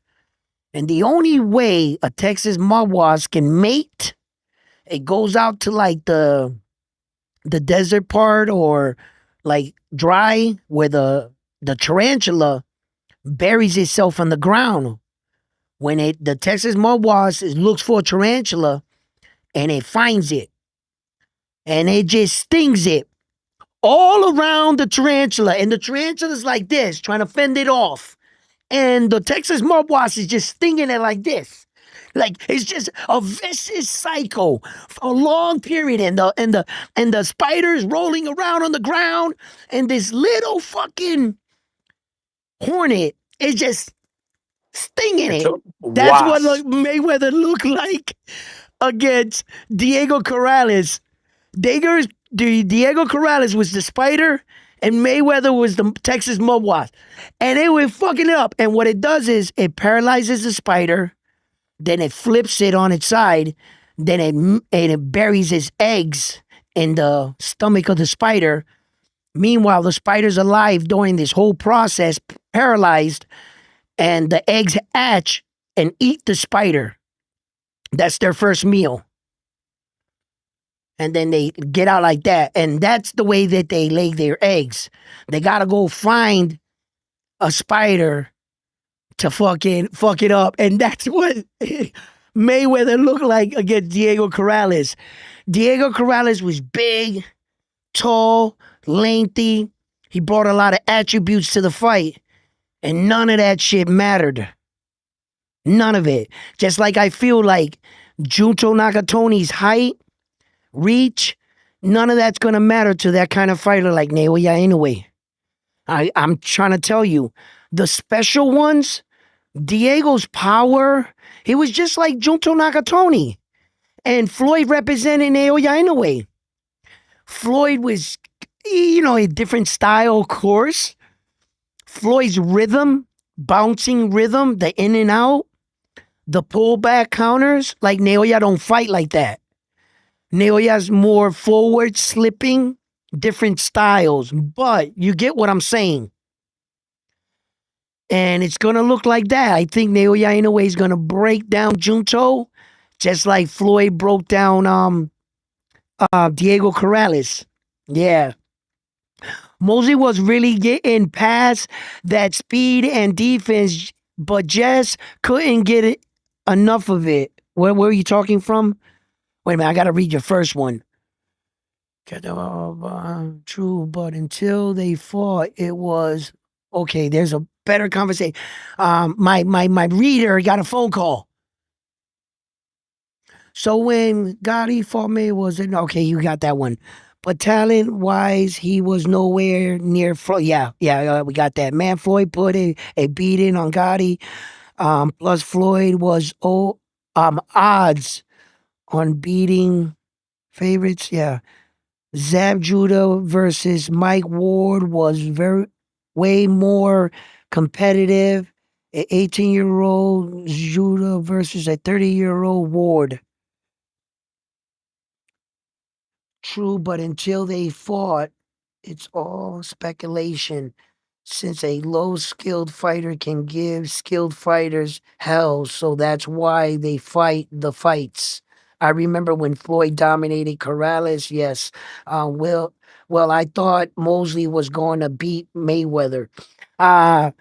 And the only way a Texas mud wasp can mate, it goes out to like the desert part or like dry where the tarantula buries itself on the ground. When the Texas mud wasp looks for a tarantula and it finds it. And it just stings it all around the tarantula. And the tarantula's like this, trying to fend it off. And the Texas mud wasp is just stinging it like this. Like it's just a vicious cycle for a long period. And the spiders rolling around on the ground. And this little fucking hornet is just stinging it. That's what Mayweather looked like against Diego Corrales. Diego Corrales was the spider and Mayweather was the Texas mud wasp. And they were fucking it up. And what it does is it paralyzes the spider, then it flips it on its side, then it buries its eggs in the stomach of the spider. Meanwhile, the spider's alive during this whole process, paralyzed, and the eggs hatch and eat the spider. That's their first meal. And then they get out like that. And that's the way that they lay their eggs. They got to go find a spider to fucking fuck it up. And that's what Mayweather looked like against Diego Corrales. Diego Corrales was big, tall, lengthy. He brought a lot of attributes to the fight. And none of that shit mattered. None of it. Just like I feel like Junto Nakatomi's height, reach, none of that's gonna matter to that kind of fighter like Naoya Inoue. I'm trying to tell you, the special ones, Diego's power, he was just like Junto Nakatomi. And Floyd represented Naoya Inoue. Floyd was, a different style, of course. Floyd's rhythm, bouncing rhythm, the in and out, the pullback counters, like Naoya don't fight like that. Naoya's more forward, slipping, different styles. But you get what I'm saying. And it's gonna look like that. I think Naoya Inoue is gonna break down Junto, just like Floyd broke down Diego Corrales. Yeah. Mosley was really getting past that speed and defense, but just couldn't get it enough of it. Where are you talking from? Wait a minute, I gotta read your first one. True, but until they fought, it was okay. There's a better conversation. My reader got a phone call. So when Gotti fought me, was it okay? You got that one. But talent wise, he was nowhere near Floyd. Yeah, we got that. Man, Floyd put a beating on Gotti. Plus Floyd was odds on beating favorites. Yeah. Zab Judah versus Mike Ward was way more competitive. An 18-year-old Judah versus a 30-year-old Ward. True, but until they fought, it's all speculation. Since a low skilled fighter can give skilled fighters hell, so that's why they fight the fights. I remember when Floyd dominated Corrales. Yes, well, I thought Mosley was going to beat Mayweather. Uh,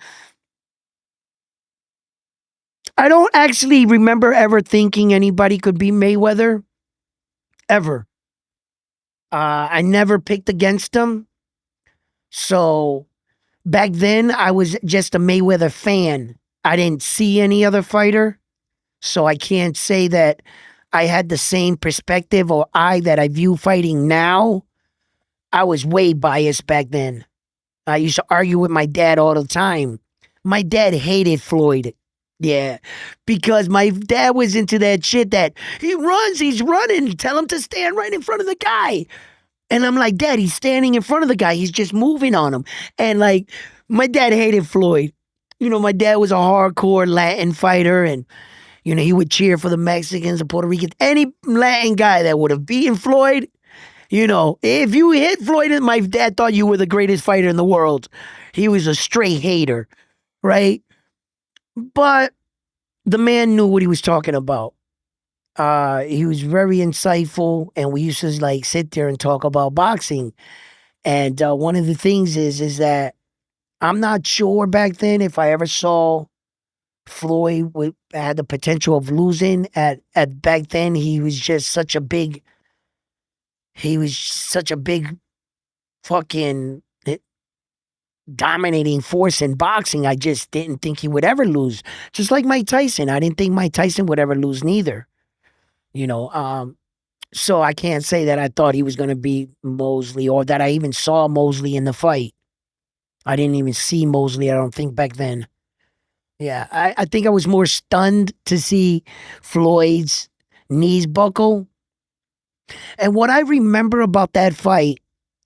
I don't actually remember ever thinking anybody could beat Mayweather ever. I never picked against him, so back then, I was just a Mayweather fan. I didn't see any other fighter, so I can't say that I had the same perspective or eye that I view fighting now. I was way biased back then. I used to argue with my dad all the time. My dad hated Floyd. Yeah, because my dad was into that shit that he's running. Tell him to stand right in front of the guy. And I'm like, Dad, he's standing in front of the guy. He's just moving on him. And like, my dad hated Floyd. My dad was a hardcore Latin fighter, and he would cheer for the Mexicans and Puerto Ricans. Any Latin guy that would have beaten Floyd, if you hit Floyd, my dad thought you were the greatest fighter in the world. He was a straight hater, right? But the man knew what he was talking about. He was very insightful, and we used to like sit there and talk about boxing. And one of the things is that I'm not sure back then if I ever saw Floyd had the potential of losing. At back then, he was such a big fucking dominating force in boxing. I just didn't think he would ever lose. Just like Mike Tyson, I didn't think Mike Tyson would ever lose neither. You know, so I can't say that I thought he was going to beat Mosley or that I even saw Mosley in the fight. I didn't even see Mosley, I don't think, back then. Yeah, I think I was more stunned to see Floyd's knees buckle. And what I remember about that fight,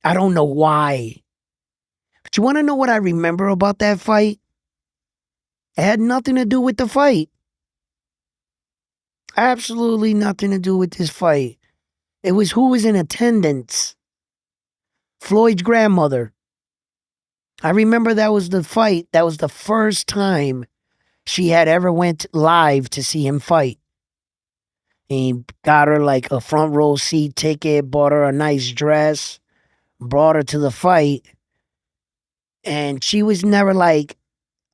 I don't know why. But you want to know what I remember about that fight? It had nothing to do with the fight. Absolutely nothing to do with this fight. It was who was in attendance. Floyd's grandmother. I remember that was the fight. That was the first time she had ever went live to see him fight. He got her like a front row seat ticket, bought her a nice dress, brought her to the fight. And she was never like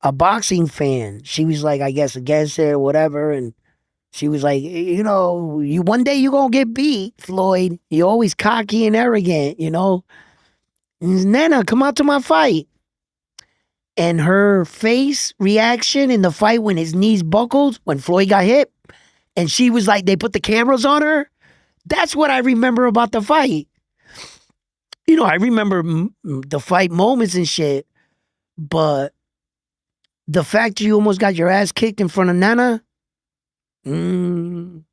a boxing fan. She was like, I guess, against it or whatever. And she was like, you one day you gonna get beat, Floyd. You're always cocky and arrogant, Nana, come out to my fight. and her face reaction in the fight when his knees buckled when Floyd got hit, and she was like, they put the cameras on her. That's what I remember about the fight. You know, I remember the fight moments and shit, but the fact you almost got your ass kicked in front of Nana, mm,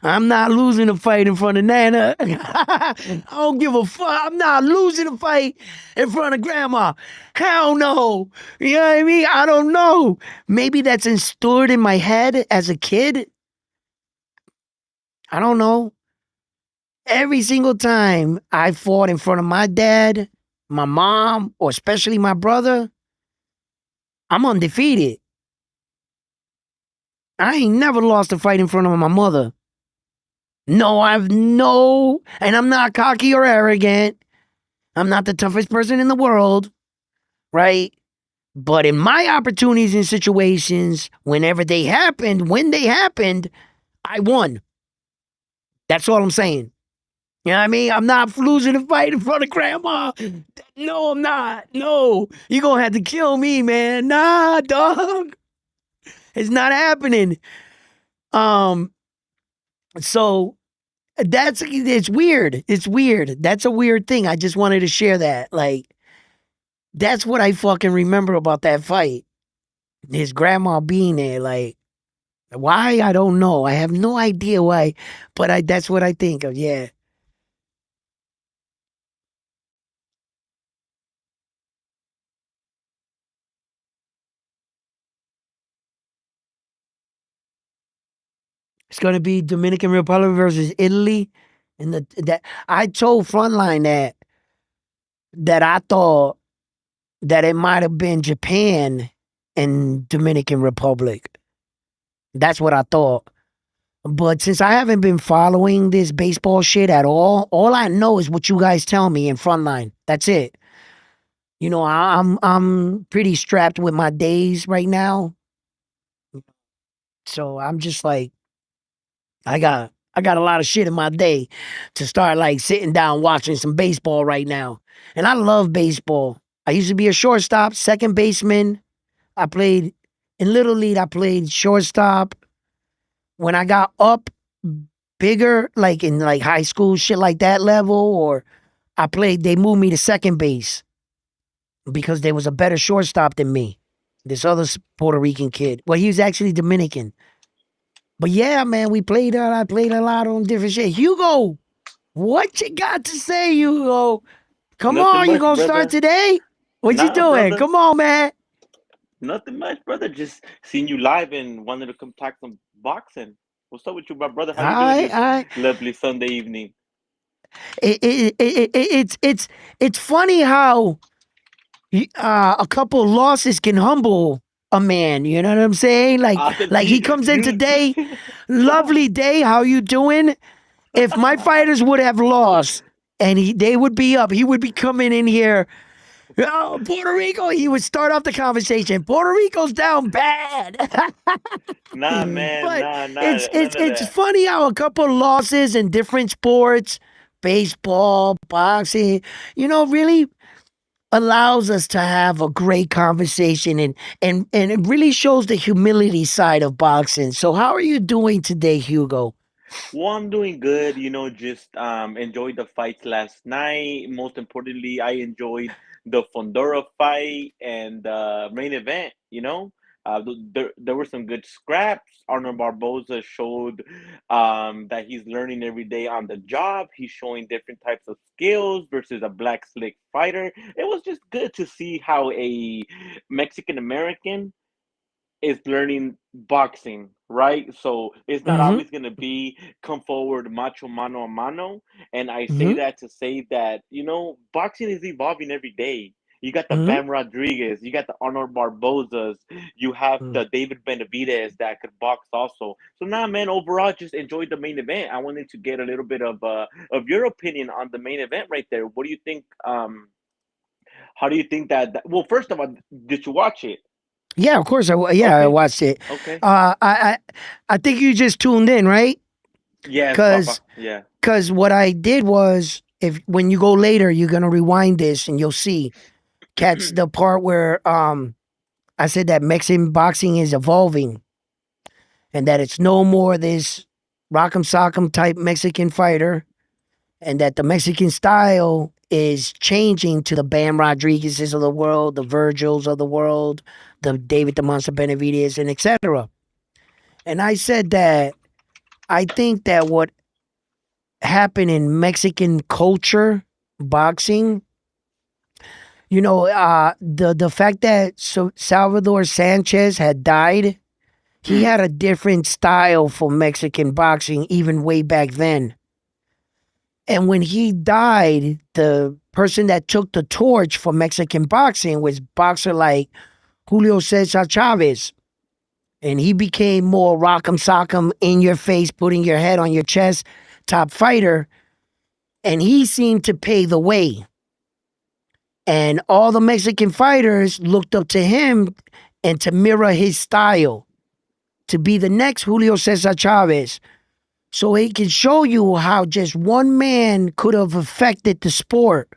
I'm not losing a fight in front of Nana. I don't give a fuck. I'm not losing a fight in front of Grandma. Hell no. You know what I mean? I don't know. Maybe that's installed in my head as a kid. I don't know. Every single time I fought in front of my dad, my mom, or especially my brother, I'm undefeated. I ain't never lost a fight in front of my mother. No, and I'm not cocky or arrogant. I'm not the toughest person in the world, right? But in my opportunities and situations, whenever they happened, when they happened, I won. That's all I'm saying. You know what I mean? I'm not losing a fight in front of grandma. No, I'm not. No, you're going to have to kill me, man. Nah, dog. It's not happening. Um, so it's weird. It's weird. That's a weird thing. I just wanted to share that. Like, that's what I fucking remember about that fight. His grandma being there, like, why? I don't know. I have no idea why, but that's what I think of. Yeah. It's gonna be Dominican Republic versus Italy. And that I told Frontline that I thought that it might have been Japan and Dominican Republic. That's what I thought. But since I haven't been following this baseball shit at all I know is what you guys tell me in Frontline. That's it. You know, I'm pretty strapped with my days right now. So I'm just like, I got a lot of shit in my day to start like sitting down watching some baseball right now. And I love baseball. I used to be a shortstop, second baseman. I played in Little League, I played shortstop. When I got up bigger, like in like high school, shit like that level, or they moved me to second base because there was a better shortstop than me. This other Puerto Rican kid. Well, he was actually Dominican. But yeah, man, I played a lot on different shit. Hugo, what you got to say, Hugo? Come Nothing on, you much, gonna start brother. today? What you Nah, doing? brother. Come on, man. Nothing much, brother. Just seeing you live and wanted to come talk some boxing. What's up with you, my brother? How you doing this I lovely Sunday evening? it's funny how a couple losses can humble a man. You know what I'm saying? I can Like he see comes in you. today, lovely day. How you doing? If my fighters would have lost and they would be up, he would be coming in here. Oh, Puerto Rico. He would start off the conversation. Puerto Rico's down bad. Nah, man. But Nah, nah. None of it's that. funny how a couple losses in different sports, baseball, boxing, really allows us to have a great conversation and it really shows the humility side of boxing. So how are you doing today, Hugo? Well, I'm doing good. Just enjoyed the fights last night. Most importantly, I enjoyed the Fondora fight and the main event. There were some good scraps. Arnold Barboza showed that he's learning every day on the job. He's showing different types of skills versus a black slick fighter. It was just good to see how a Mexican American is learning boxing, right? So it's not Mm-hmm. always going to be come forward macho mano a mano. And I say Mm-hmm. that to say that, boxing is evolving every day. You got the Mm-hmm. Bam Rodriguez, you got the Arnold Barbozas, you have Mm. the David Benavidez that could box also. So now, man, overall, just enjoyed the main event. I wanted to get a little bit of your opinion on the main event right there. What do you think? How do you think well, first of all, did you watch it? Yeah, of course. I Okay, watched it. okay. I think you just tuned in, right? Yes, Because Papa. Yeah. what I did was, if when you go later, you're gonna rewind this and you'll see. catch the part where I said that Mexican boxing is evolving and that it's no more this rock'em sock'em type Mexican fighter, and that the Mexican style is changing to the Bam Rodriguez's of the world, the Virgils of the world, the David the Monster Benavides, and etc. And I said that I think that what happened in Mexican culture, boxing, the fact that Salvador Sanchez had died, he Mm, had a different style for Mexican boxing even way back then. And when he died, the person that took the torch for Mexican boxing was boxer like Julio Cesar Chavez. And he became more rock'em sock'em, in your face, putting your head on your chest, top fighter. And he seemed to pay the way. And all the Mexican fighters looked up to him and to mirror his style, to be the next Julio Cesar Chavez. So he can show you how just one man could have affected the sport.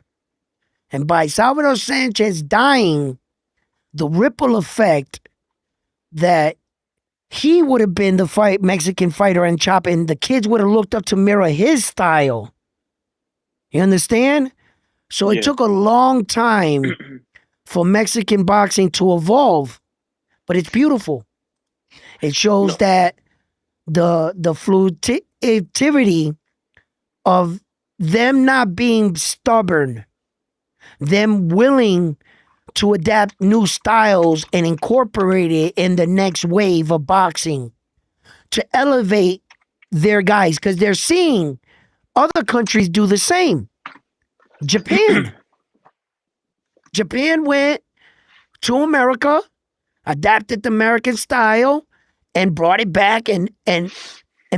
And by Salvador Sanchez dying, the ripple effect that he would have been the Mexican fighter and chop, and the kids would have looked up to mirror his style. You understand? So it yes. took a long time for Mexican boxing to evolve, but it's beautiful. It shows No. that the fluidity of them not being stubborn, them willing to adapt new styles and incorporate it in the next wave of boxing to elevate their guys, because they're seeing other countries do the same. Japan. Japan went to America, adapted the American style, and brought it back and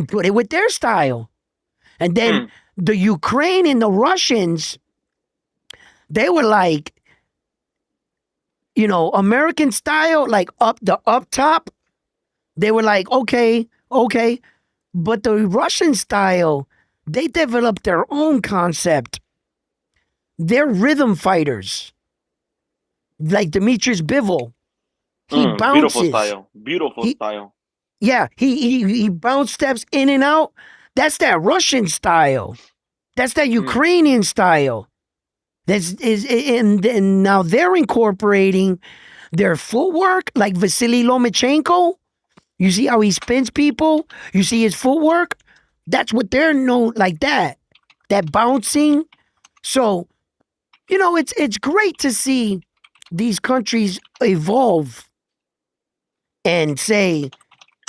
put it with their style. And then Mm, the Ukraine and the Russians, they were like, American style, like up top. They were like, okay, okay. But the Russian style, they developed their own concept. They're rhythm fighters, like Demetrius Bivol. He beautiful bounces. style. Beautiful He style. Yeah, he bounce steps in and out. That's that Russian style. That's that Mm, Ukrainian style. That's is and now they're incorporating their footwork, like Vasily Lomachenko. You see how he spins people? You see his footwork? That's what they're known like that. That bouncing. So, it's great to see these countries evolve and say,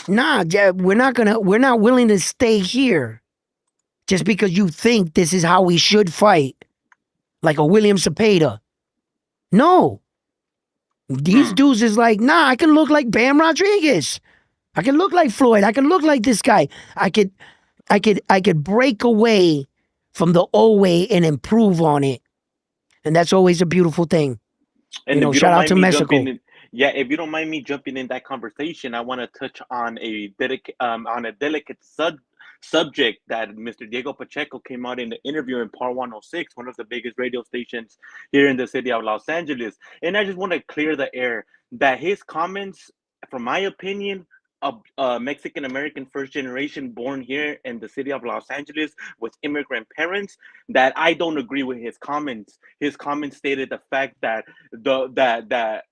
nah, we're not willing to stay here just because you think this is how we should fight, like a William Cepeda. No. These mm. dudes is like, nah, I can look like Bam Rodriguez. I can look like Floyd. I can look like this guy. I could break away from the old way and improve on it. And that's always a beautiful thing. And if you Shout don't out mind to me jumping Mexico. in, yeah, if you don't mind me jumping in that conversation, I want to touch on a delicate subject that Mr. Diego Pacheco came out in the interview in Par 106, one of the biggest radio stations here in the city of Los Angeles. And I just want to clear the air that his comments, from my opinion, a Mexican American first generation born here in the city of Los Angeles with immigrant parents, that I don't agree with his comments. His comments stated the fact that that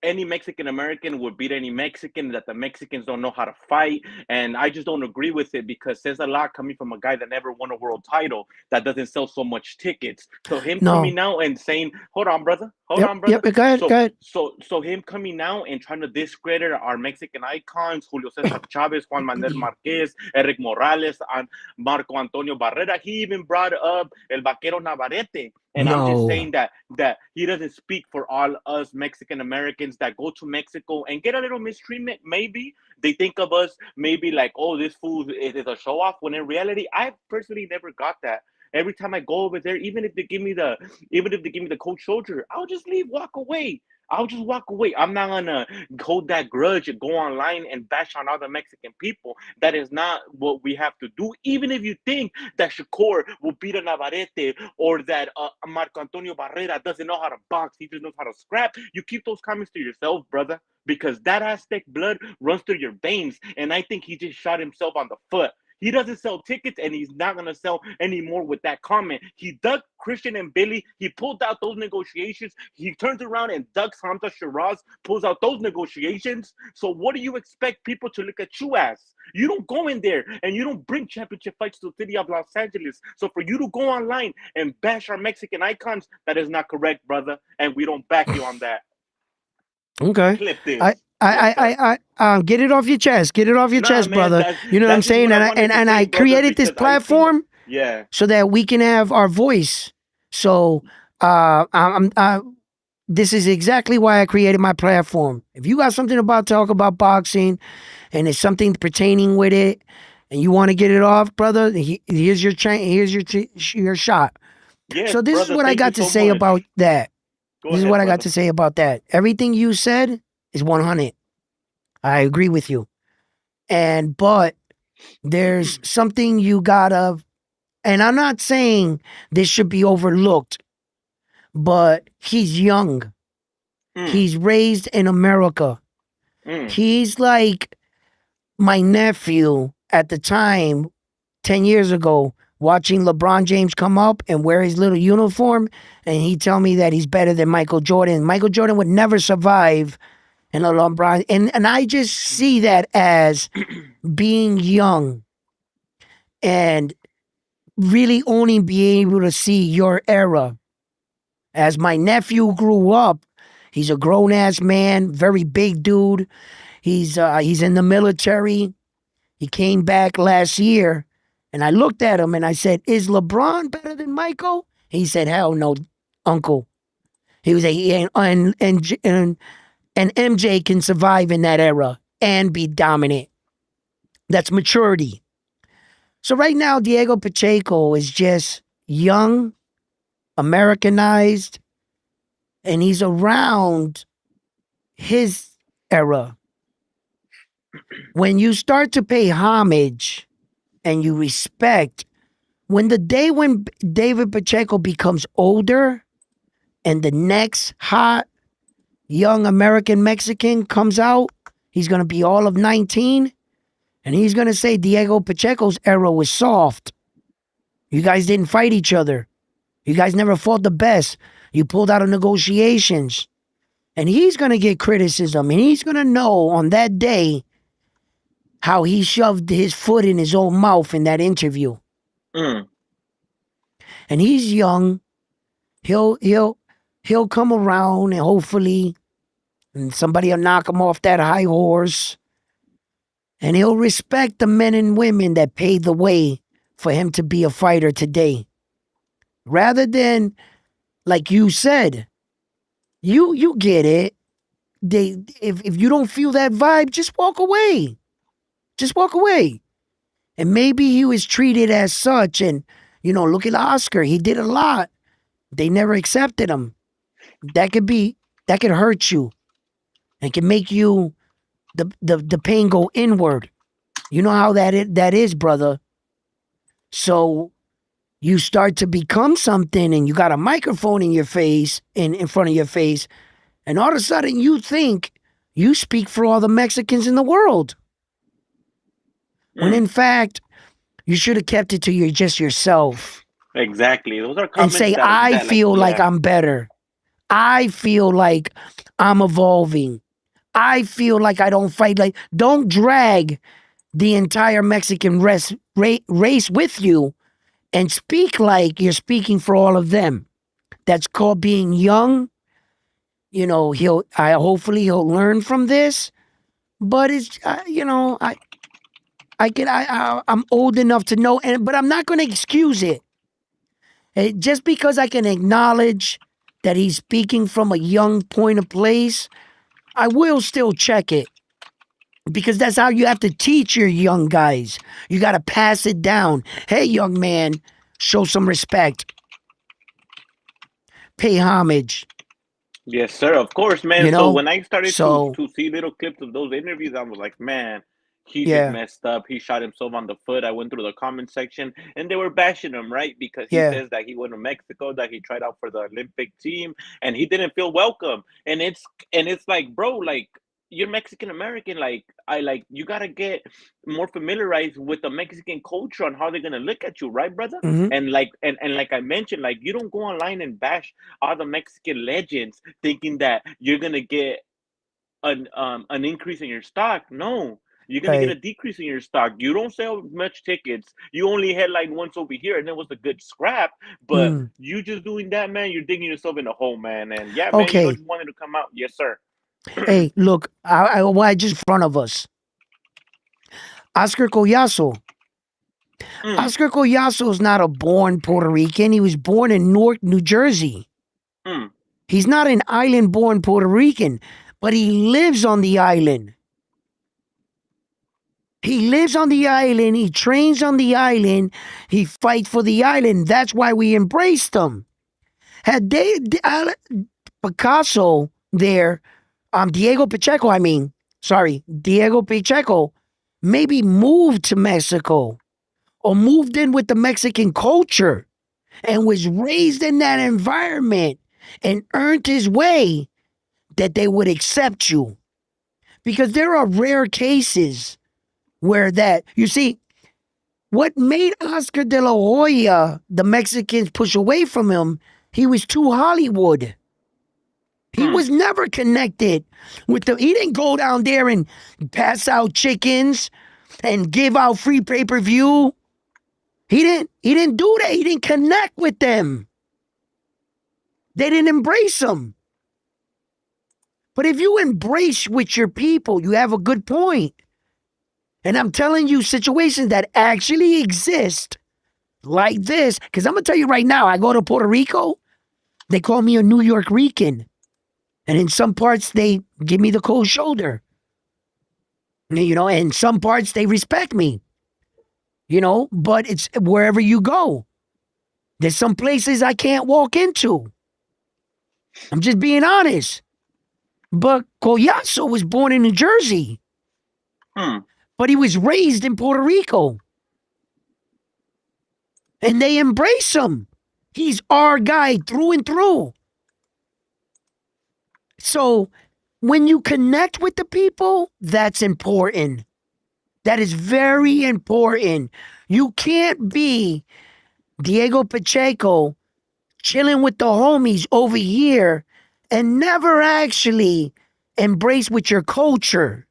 any Mexican American would beat any Mexican, that the Mexicans don't know how to fight. And I just don't agree with it because there's a lot coming from a guy that never won a world title that doesn't sell so much tickets. So him No. coming out and saying, hold on, brother, hold Yep, on, yep, brother. go ahead, go So ahead. so him coming out and trying to discredit our Mexican icons, Julio Cesar Chavez, Juan Manuel Marquez, Eric Morales, and Marco Antonio Barrera. He even brought up El Vaquero Navarrete. And I'm just No. saying that he doesn't speak for all us Mexican Americans that go to Mexico and get a little mistreatment. Maybe they think of us maybe like, oh, this food is a show off. When in reality, I personally never got that. Every time I go over there, even if they give me the cold shoulder, I'll just leave, walk away. I'll just walk away. I'm not gonna hold that grudge and go online and bash on other Mexican people. That is not what we have to do. Even if you think that Shakur will beat a Navarrete or that Marco Antonio Barrera doesn't know how to box, he just knows how to scrap, you keep those comments to yourself, brother. Because that Aztec blood runs through your veins. And I think he just shot himself on the foot. He doesn't sell tickets and he's not going to sell anymore with that comment. He dug Christian and Billy. He pulled out those negotiations. He turns around and ducks Hamza Shiraz, pulls out those negotiations. So what do you expect people to look at you as? You don't go in there and you don't bring championship fights to the city of Los Angeles. So for you to go online and bash our Mexican icons, that is not correct, brother. And we don't back you on that. Okay. Clip this. Get it off your chest. Get it off your Nah, chest, man, brother. You know what I'm that's just saying? what I And I, wanted to and say, I brother, created this because I seen platform yeah. so that we can have our voice. So this is exactly why I created my platform. If you got something about talk about boxing and it's something pertaining with it and you want to get it off, brother, here's your here's your shot. Yes, So this is brother, what I thank you got to so say about much. that. Go This is ahead, what I got brother. to say about that. Everything you said is 100. I agree with you. But there's something you gotta, and I'm not saying this should be overlooked, but he's young. Mm, He's raised in America. mm, He's like my nephew at the time, 10 years ago, watching LeBron James come up and wear his little uniform, and he tell me that he's better than Michael Jordan. Michael Jordan would never survive in a LeBron, and I just see that as being young and really only be able to see your era. As my nephew grew up, he's a grown ass man, very big dude. He's in the military. He came back last year, and I looked at him and I said, "Is LeBron better than Michael?" He said, "Hell no, Uncle." He was and MJ can survive in that era and be dominant. That's maturity. So right now, Diego Pacheco is just young, Americanized, and he's around his era. When you start to pay homage and you respect, when the day when David Pacheco becomes older and the next hot young American Mexican comes out, he's going to be all of 19 and he's going to say Diego Pacheco's era was soft. You guys didn't fight each other. You guys never fought the best. You pulled out of negotiations. And he's going to get criticism and he's going to know on that day how he shoved his foot in his own mouth in that interview. mm. And he's young. He'll come around and hopefully and somebody will knock him off that high horse. And he'll respect the men and women that paved the way for him to be a fighter today. Rather than, like you said, you get it. If you don't feel that vibe, just walk away. Just walk away. And maybe he was treated as such. And, look at Oscar. He did a lot. They never accepted him. That could hurt you. And can make you the pain go inward. You know how that is, brother. So you start to become something and you got a microphone in your face, in front of your face, and all of a sudden you think you speak for all the Mexicans in the world. When in fact, you should have kept it to just yourself. Exactly. Those are And comments say, that I that like feel like yeah. I'm better. I feel like I'm evolving. I feel like I don't fight like, don't drag the entire Mexican race with you and speak like you're speaking for all of them. That's called being young. Hopefully he'll learn from this, but it's, I'm old enough to know, but I'm not going to excuse it. Just because I can acknowledge that he's speaking from a young point of place, I will still check it. Because that's how you have to teach your young guys. You got to pass it down. Hey, young man, show some respect. Pay homage. Yes, sir. Of course, man. you So know? when I started to So, see little clips of those interviews, I was like, man, he just yeah, messed up. He shot himself on the foot. I went through the comment section, and they were bashing him, right? Because he yeah, says that he went to Mexico, that he tried out for the Olympic team, and he didn't feel welcome. And it's like, bro, like you're Mexican American. Like I like you gotta get more familiarized with the Mexican culture on how they're gonna look at you, right, brother? mhm, And like I mentioned, like you don't go online and bash all the Mexican legends thinking that you're gonna get an increase in your stock. No, you're gonna get a right. decrease in your stock. You don't sell much tickets. You only headline once over here, and it was a good scrap. But Mm. you just doing that, man. You're digging yourself in a hole, man. And yeah, man, Okay. just wanted to come out. Yes, sir. Hey, look, I just in front of us. Oscar Collazo. Mm, Oscar Collazo is not a born Puerto Rican. He was born in Newark, New Jersey. mm, He's not an island born Puerto Rican, but he lives on the island. He lives on the island. He trains on the island. He fights for the island. That's why we embraced him. Had Picasso there, Diego Pacheco, I mean, sorry, Diego Pacheco, maybe moved to Mexico or moved in with the Mexican culture and was raised in that environment and earned his way, that they would accept you. Because there are rare cases where that, you see, what made Oscar de la Hoya, the Mexicans push away from him, he was too Hollywood. He mm. was never connected with the, he didn't go down there and pass out chickens and give out free pay-per-view. He didn't do that. He didn't connect with them. They didn't embrace him. But if you embrace with your people, you have a good point. And I'm telling you situations that actually exist like this. Because I'm going to tell you right now, I go to Puerto Rico, they call me a New York Rican. And in some parts, they give me the cold shoulder. You know, and some parts, they respect me. You know, but it's wherever you go. There's some places I can't walk into. I'm just being honest. But Collazo was born in New Jersey, Hmm. but he was raised in Puerto Rico. And they embrace him. He's our guy through and through. So when you connect with the people, that's important. That is very important. You can't be Diego Pacheco chilling with the homies over here and never actually embrace with your culture.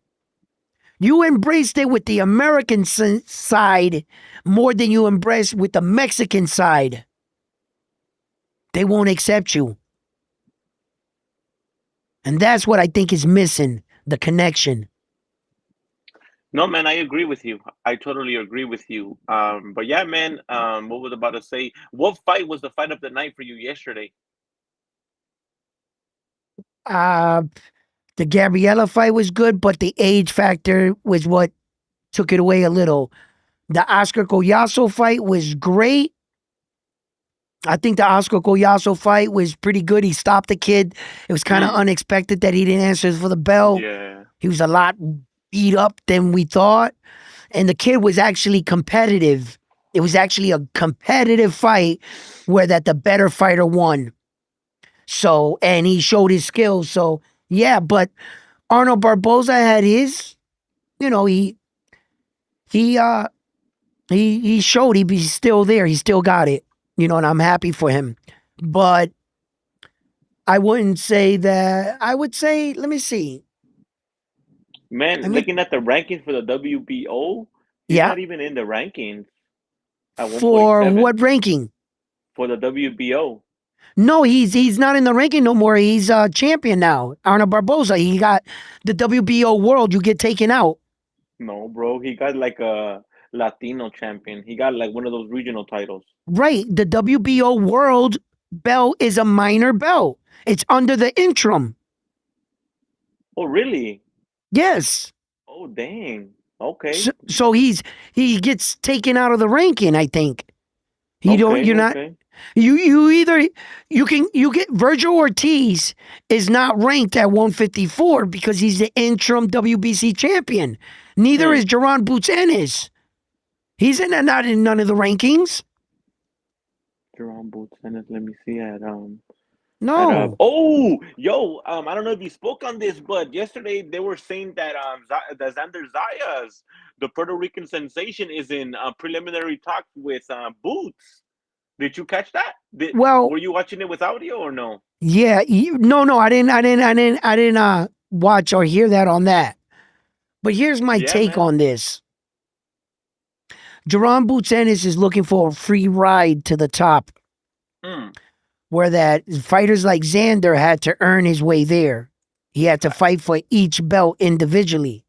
You embraced it with the American side more than you embrace with the Mexican side. They won't accept you. And that's what I think is missing, the connection. No, man, I agree with you. I totally agree with you. But yeah, man, what was I about to say? What fight was the fight of the night for you yesterday? Uh, the Gabriella fight was good, but the age factor was what took it away a little. The Oscar Collazo fight was great. I think the Oscar Collazo fight was pretty good. He stopped the kid. It was kind of Mm, unexpected that he didn't answer for the bell. yeah. He was a lot beat up than we thought. And the kid was actually competitive. It was actually a competitive fight where that the better fighter won. So, and he showed his skills. So, yeah, but Arnold Barboza had his, you know, he uh he showed he's still there. He still got it. You know, and I'm happy for him. But I wouldn't say that. I would say, let me see. Man, Let me, looking at the rankings for the WBO, he's yeah. not even in the rankings at For 147 what ranking? for the WBO. No, he's not in the ranking no more. He's a champion now. Arnold Barboza. He got the WBO world. You get taken out. No, bro, he got like a Latino champion. He got like one of those regional titles. Right. The WBO world belt is a minor belt. It's under the interim. Oh, really? Yes. Oh, dang. Okay. So he gets taken out of the ranking, I think. You don't Okay, you're not okay. You get Virgil Ortiz is not ranked at 154 because he's the interim WBC champion. Neither is Jerron Boots Ennis. He's not in none of the rankings. Jerome Boots, and let me see No. I don't know if you spoke on this, but yesterday they were saying that that Xander Zayas, the Puerto Rican sensation, is in preliminary talks with Boots. Did you catch that? Well, Were you watching it with audio or no? yeah, no, I didn't watch or hear that on that. But here's my take on this. Jerron Boots Ennis is looking for a free ride to the top. Where that fighters like Xander had to earn his way there. He had to fight for each belt individually.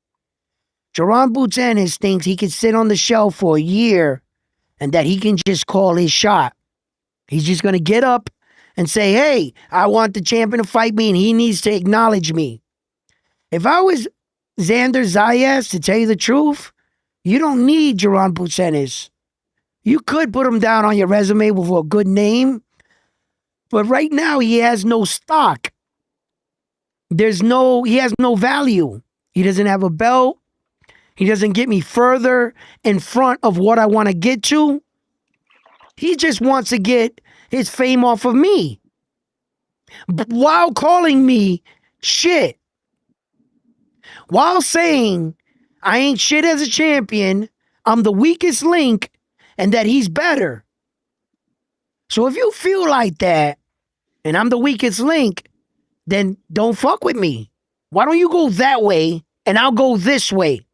Jerron Boots Ennis thinks he can sit on the shelf for a year and that he can just call his shot. He's just going to get up and say, hey, I want the champion to fight me and he needs to acknowledge me. If I was Xander Zayas, to tell you the truth, you don't need Jerron Boots Ennis. You could put him down on your resume with a good name, but right now he has no stock. He has no value. He doesn't have a belt. He doesn't get me further in front of what I want to get to. He just wants to get his fame off of me while calling me shit. While saying I ain't shit as a champion, I'm the weakest link, and that he's better. So if you feel like that, and I'm the weakest link, then don't fuck with me. Why don't you go that way, and I'll go this way,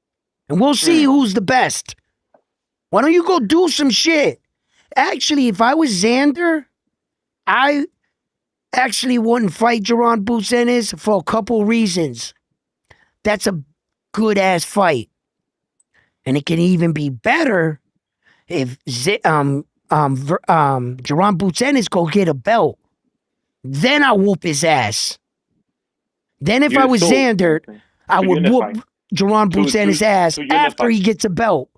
and we'll see who's the best. Why don't you go do some shit? Actually, if I was Xander, I actually wouldn't fight Jerron Boots Ennis for a couple reasons. That's a good-ass fight. And it can even be better if Jerron Boots Ennis go get a belt. Then I'll whoop his ass. Then if I was Xander, I would whoop Jerron Boots Ennis' ass after he gets a belt.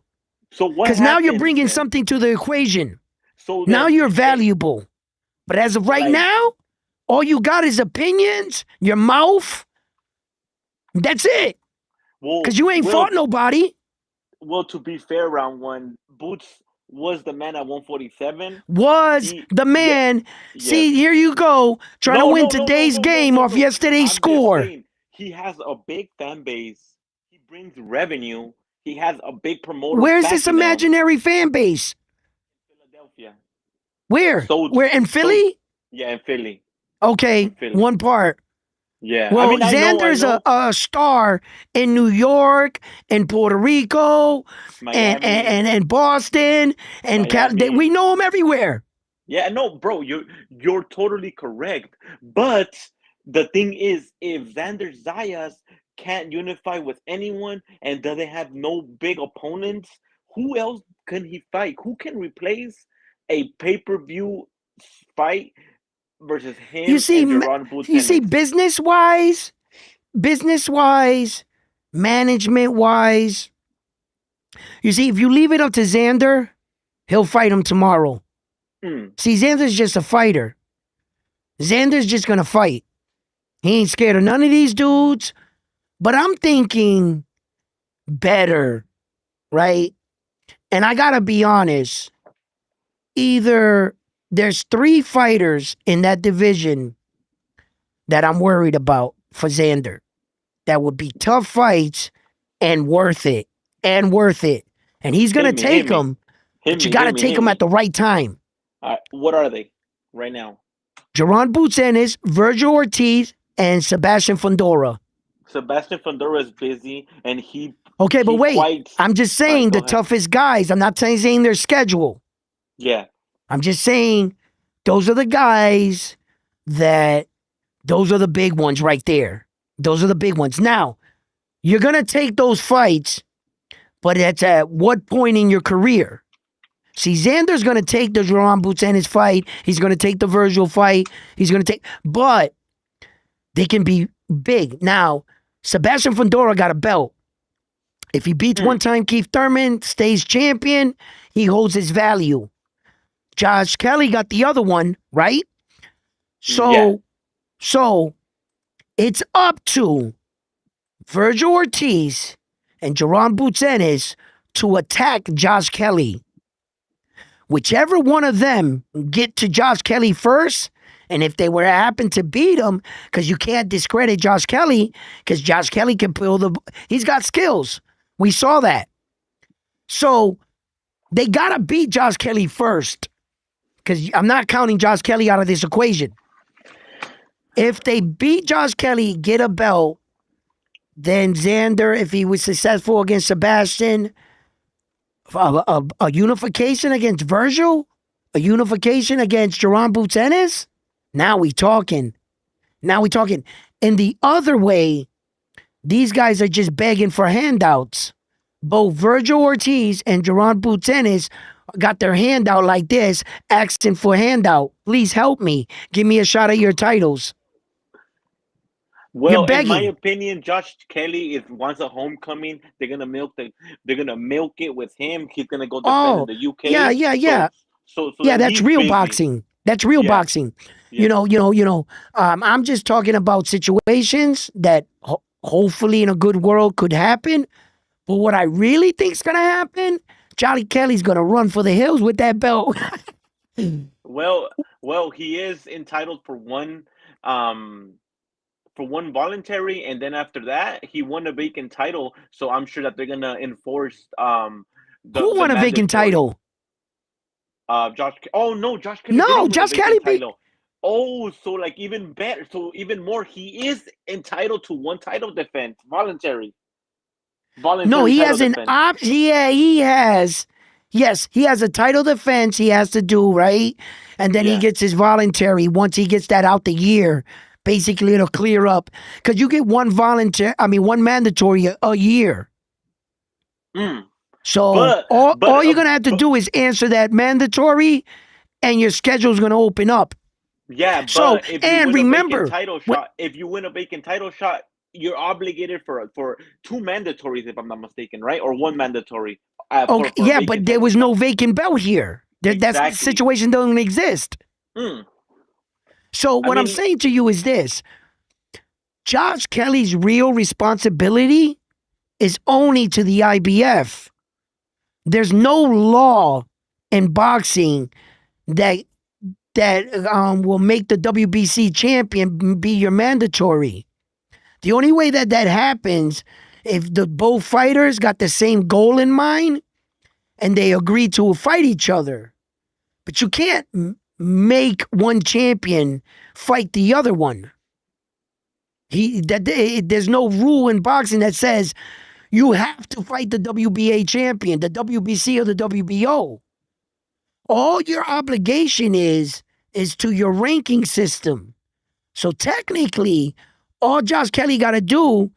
So what? Because now you're bringing something to the equation. So now you're valuable. But as of right now, all you got is opinions, your mouth. That's it. Because you ain't fought nobody. Well, to be fair, round one, Boots was the man at 147. See, here you go. Trying to win today's game off yesterday's score. He has a big fan base. He brings revenue. He has a big promoter. Where's this imaginary fan base? Philadelphia. Where? Where, in Philly? Yeah, in Philly. Okay, Philly. one part. Yeah. Well, Xander's a star in New York, and Puerto Rico, and Boston, and we know him everywhere. Yeah, no, bro, you're totally correct. But the thing is, if Xander Zayas can't unify with anyone and doesn't have no big opponents, who else can he fight? Who can replace a pay-per-view fight versus him? You see, business-wise, management-wise, you see, if you leave it up to Xander, he'll fight him tomorrow. See, Xander's just a fighter. Xander's just going to fight. He ain't scared of none of these dudes. But I'm thinking better, right? And I got to be honest. Either there's 3 fighters in that division that I'm worried about for Xander. That would be tough fights and worth it. And he's going to take them. But you got to take them at the right time. What are they right now? Jerron Boots Ennis, Virgil Ortiz, and Sebastian Fundora. Sebastian Fundora is busy, and Okay, but wait. I'm just saying the toughest guys. I'm not saying their schedule. Yeah. I'm just saying those are the guys those are the big ones right there. Those are the big ones. Now, you're going to take those fights, but it's at what point in your career? See, Xander's going to take the Jerron Boots Ennis fight. He's going to take the Virgil fight. But they can be big. Now, Sebastian Fundora got a belt. If he beats one-time Keith Thurman, stays champion, he holds his value. Josh Kelly got the other one, right? Yeah. So it's up to Virgil Ortiz and Jerron Butzenis to attack Josh Kelly. Whichever one of them get to Josh Kelly first, and if they were to happen to beat him, because you can't discredit Josh Kelly, because Josh Kelly can he's got skills. We saw that. So they gotta beat Josh Kelly first, because I'm not counting Josh Kelly out of this equation. If they beat Josh Kelly, get a belt, then Xander, if he was successful against Sebastian, a unification against Virgil, a unification against Jerron Butzenis. Now we talking. And the other way, these guys are just begging for handouts. Both Virgil Ortiz and Jerron Butzenis got their hand out like this, asking for handout. Please help me. Give me a shot at your titles. You're Well, in my begging. opinion, Josh Kelly, if wants a homecoming, they're gonna milk it with him. He's gonna go defend in Oh, the UK. yeah. So Yeah, then that's he's real busy. boxing. That's real Yeah, boxing. yeah. I'm just talking about situations that hopefully in a good world could happen. But what I really think's gonna happen, Charlie Kelly's gonna run for the hills with that belt. Well, he is entitled for one voluntary, and then after that, he won a vacant title. So I'm sure that they're gonna enforce Who the won a vacant mandatory. title? Josh. Oh no, Josh Kelly No, didn't win a Josh Kelly vacant beat. title. Oh, so like even better, so even more, he is entitled to one title defense, No, voluntary he title has an defense. op. Yeah, he has. Yes, he has a title defense he has to do, right? And then he Yeah. gets his voluntary. Once he gets that out the year, basically it'll clear up. Because you get one mandatory a year. Mm. So But all you're gonna have to do is answer that mandatory, and your schedule's gonna open up. yeah, So but if you and win a vacant remember, title shot, you're obligated for two mandatories, if I'm not mistaken, right? Or one mandatory okay, for a yeah, vacant but there title was no shot. vacant belt here. That Exactly. situation doesn't exist. Mm. So I what I'm mean, saying to you is this: Josh Kelly's real responsibility is only to the IBF. There's no law in boxing that will make the WBC champion be your mandatory. The only way that happens if the both fighters got the same goal in mind and they agree to fight each other. But you can't make one champion fight the other one. There's no rule in boxing that says you have to fight the WBA champion, the WBC or the WBO. All your obligation is to your ranking system. So technically, all Josh Kelly got to do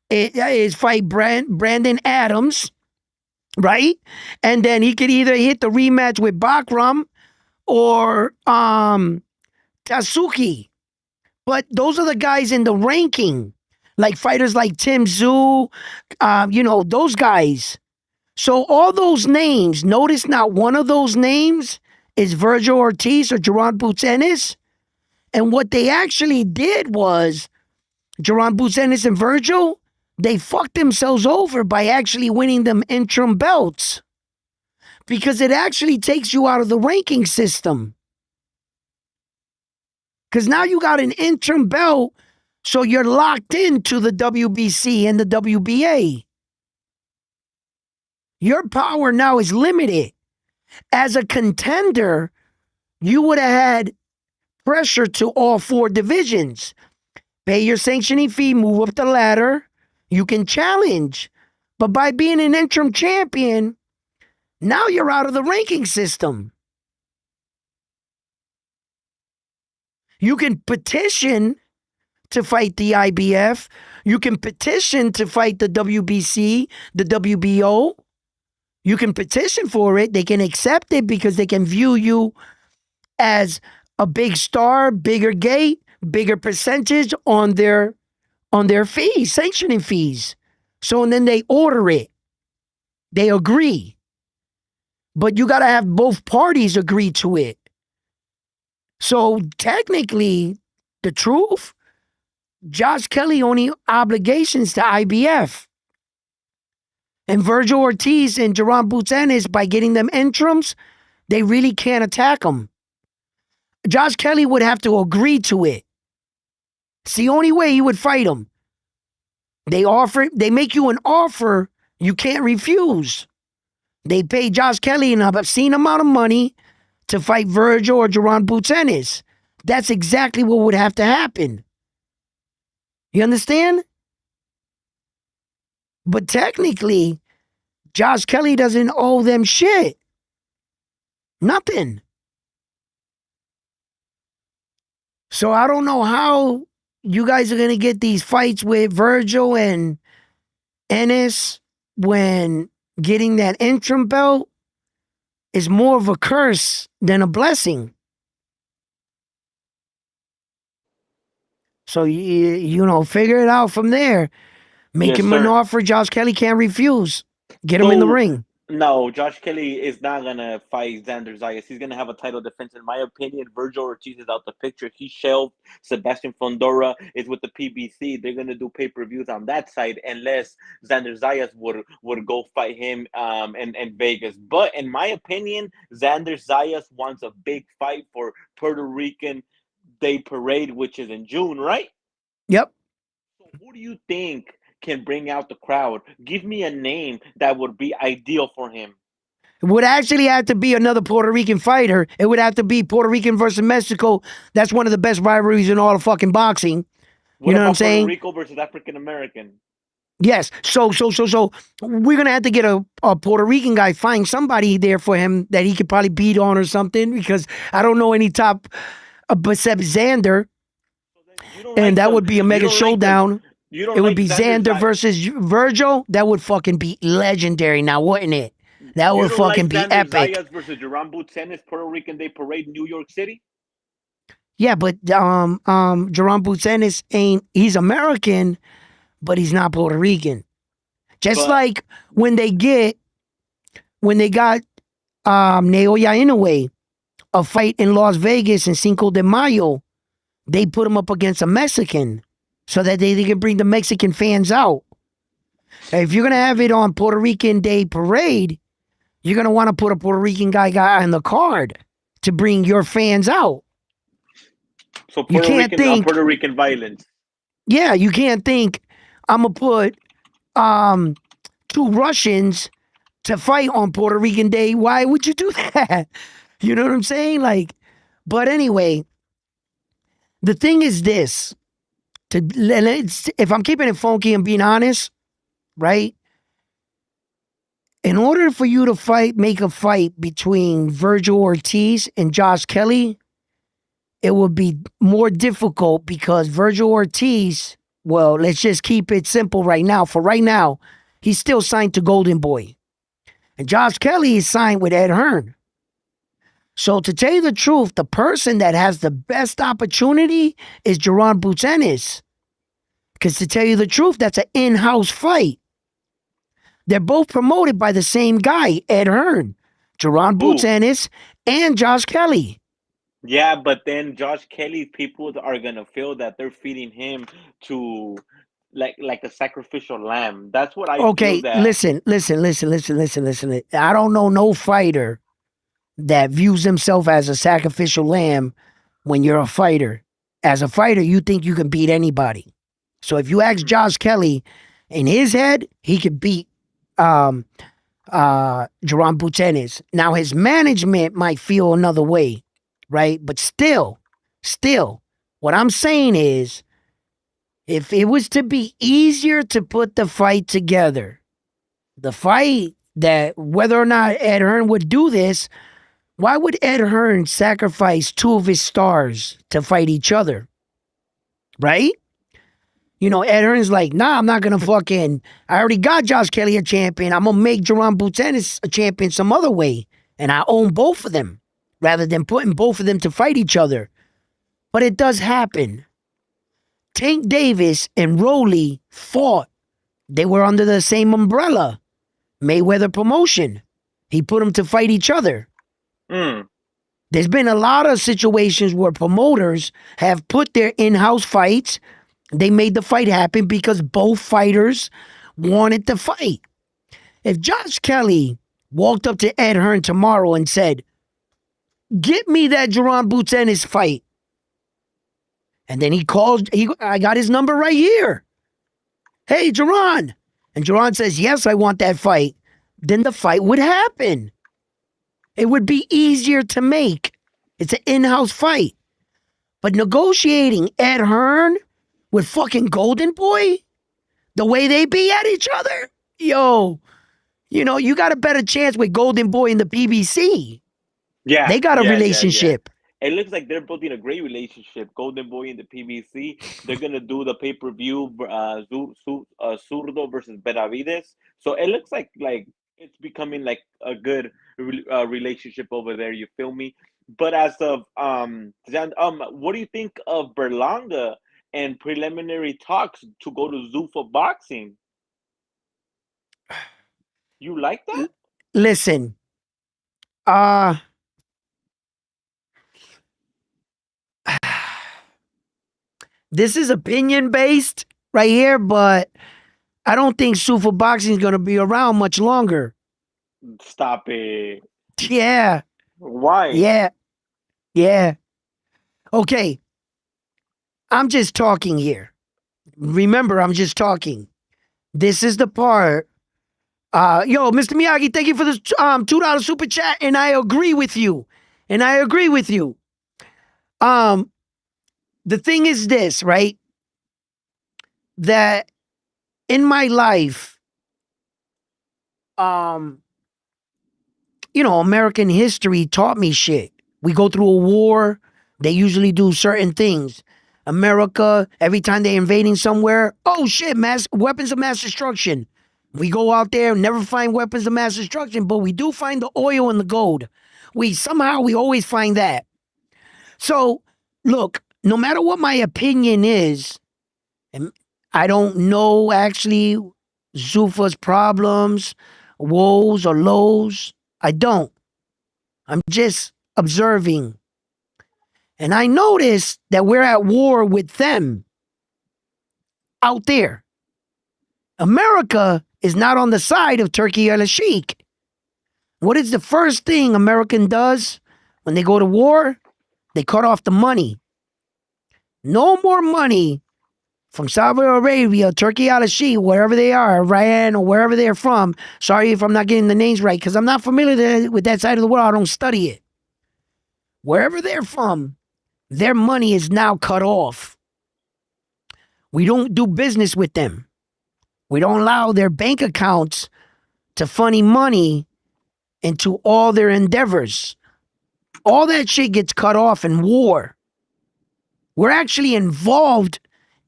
is fight Brandon Adams, right? And then he could either hit the rematch with Bakram or Tasuki. But those are the guys in the ranking, like fighters like Tim Tszyu, those guys. So all those names, notice not one of those names is Virgil Ortiz or Jerron Butzenis. And what they actually did was Jerron Butzenis and Virgil, they fucked themselves over by actually winning them interim belts because it actually takes you out of the ranking system. Because now you got an interim belt, so you're locked into the WBC and the WBA. Your power now is limited. As a contender, you would have had pressure to all four divisions. Pay your sanctioning fee, move up the ladder. You can challenge. But by being an interim champion, now you're out of the ranking system. You can petition to fight the IBF. You can petition to fight the WBC, the WBO. You can petition for it. They can accept it because they can view you as a big star, bigger gate, bigger percentage on their fees, sanctioning fees. So and then they order it. They agree. but you got to have both parties agree to it. So technically, the truth, Josh Kelly only obligations to IBF. And Virgil Ortiz and Jerron Boutenis, by getting them interims, they really can't attack him. Josh Kelly would have to agree to it. It's the only way he would fight him. They make you an offer you can't refuse. They pay Josh Kelly an obscene amount of money to fight Virgil or Jerron Boutenis. That's exactly what would have to happen. You understand? But technically, Josh Kelly doesn't owe them shit. Nothing. So I don't know how you guys are going to get these fights with Virgil and Ennis when getting that interim belt is more of a curse than a blessing. So, figure it out from there. Make Yes, him an sir. offer Josh Kelly can't refuse. Get him in the So ring. no, Josh Kelly is not gonna fight Xander Zayas. He's gonna have a title defense. In my opinion, Virgil Ortiz is out the picture. He shelved. Sebastian Fondora is with the PBC. They're gonna do pay-per-views on that side unless Xander Zayas would go fight him in Vegas. But in my opinion, Xander Zayas wants a big fight for Puerto Rican Day Parade, which is in June, right? Yep. So who do you think can bring out the crowd? Give me a name that would be ideal for him. It would actually have to be another Puerto Rican fighter. It would have to be Puerto Rican versus Mexico. That's one of the best rivalries in all of fucking boxing. What You know what I'm about Puerto saying? Rico versus African American? Yes. So we're gonna have to get a Puerto Rican guy, find somebody there for him that he could probably beat on or something, because I don't know any top except Xander, So then you don't and like that the would be a you mega don't like the showdown. you don't It would like be Xander Xander Zay versus Virgil. That would fucking be legendary now, wouldn't it? That you would don't like fucking be Xander epic. Zayas versus Jerron Boutenis Puerto Rican Day Parade in New York City? Yeah, but Jerron Boutenis he's American, but he's not Puerto Rican. Just But like when they got Naoya Inoue, a fight in Las Vegas in Cinco de Mayo, they put him up against a Mexican so that they can bring the Mexican fans out. If you're gonna have it on Puerto Rican Day Parade, you're gonna want to put a Puerto Rican guy on the card to bring your fans out. so You Puerto can't Rican on think, Puerto Rican violence. yeah, you can't think I'm gonna put two Russians to fight on Puerto Rican Day. Why would you do that? You know what I'm saying? Like, but anyway, the thing is this: if I'm keeping it funky and being honest, right? In order for you to make a fight between Virgil Ortiz and Josh Kelly, it would be more difficult because Virgil Ortiz, well, let's just keep it simple right now. For right now, he's still signed to Golden Boy. And Josh Kelly is signed with Ed Hearn. So to tell you the truth, the person that has the best opportunity is Jerron Boutenis. Because to tell you the truth, that's an in-house fight. They're both promoted by the same guy, Ed Hearn, Jerron Who? Boutenis, and Josh Kelly. Yeah, but then Josh Kelly people are gonna feel that they're feeding him to like a sacrificial lamb. That's what I feel Okay, that. listen. I don't know no fighter that views himself as a sacrificial lamb when you're a fighter. As a fighter, you think you can beat anybody. So if you ask Josh Kelly, in his head, he could beat Jerron Boutenis. Now his management might feel another way, right? But still, what I'm saying is, if it was to be easier to put the fight together, the fight that whether or not Ed Hearn would do this, why would Ed Hearn sacrifice two of his stars to fight each other? Right? Ed Hearn's like, nah, I'm not gonna I already got Josh Kelly a champion. I'm gonna make Jerron Boutenis a champion some other way. And I own both of them rather than putting both of them to fight each other. But it does happen. Tank Davis and Rowley fought. They were under the same umbrella, Mayweather promotion. He put them to fight each other. Mm. There's been a lot of situations where promoters have put their in-house fights. They made the fight happen because both fighters wanted to fight. If Josh Kelly walked up to Ed Hearn tomorrow and said, "Get me that Jaron Boots Ennis fight," and then I got his number right here. "Hey, Jaron." And Jaron says, "Yes, I want that fight." Then the fight would happen. It would be easier to make. It's an in-house fight. But negotiating Ed Hearn with fucking Golden Boy, the way they be at each other, yo, you got a better chance with Golden Boy in the PBC. Yeah, They got a yeah. relationship. It looks like they're building a great relationship. Golden Boy and the PBC. They're gonna do the pay-per-view Zurdo versus Benavides. So it looks like it's becoming like a good relationship over there. You feel me? But as of what do you think of Berlanga and preliminary talks to go to Zuffa Boxing? You like that? Listen, this is opinion based right here, but I don't think Zuffa Boxing is going to be around much longer. Stop it. Yeah. Why? Yeah. Okay. I'm just talking here. Remember, I'm just talking. This is the part. Mr. Miyagi, thank you for this $2 super chat, and I agree with you. The thing is this, right? That in my life, American history taught me shit. We go through a war, they usually do certain things. America, every time they're invading somewhere, oh shit, weapons of mass destruction. We go out there, never find weapons of mass destruction, but we do find the oil and the gold. We always find that. So, look, no matter what my opinion is, and I don't know actually Zuffa's problems, woes or lows. I don't. I'm just observing. And I notice that we're at war with them out there. America is not on the side of Turkey al-Sheikh. What is the first thing American does when they go to war? They cut off the money. No more money from Saudi Arabia, Turkey al-Sheikh, wherever they are, Iran or wherever they're from. Sorry if I'm not getting the names right, because I'm not familiar with that side of the world. I don't study it. Wherever they're from, their money is now cut off. We don't do business with them. We don't allow their bank accounts to funny money into all their endeavors. All that shit gets cut off in war. We're actually involved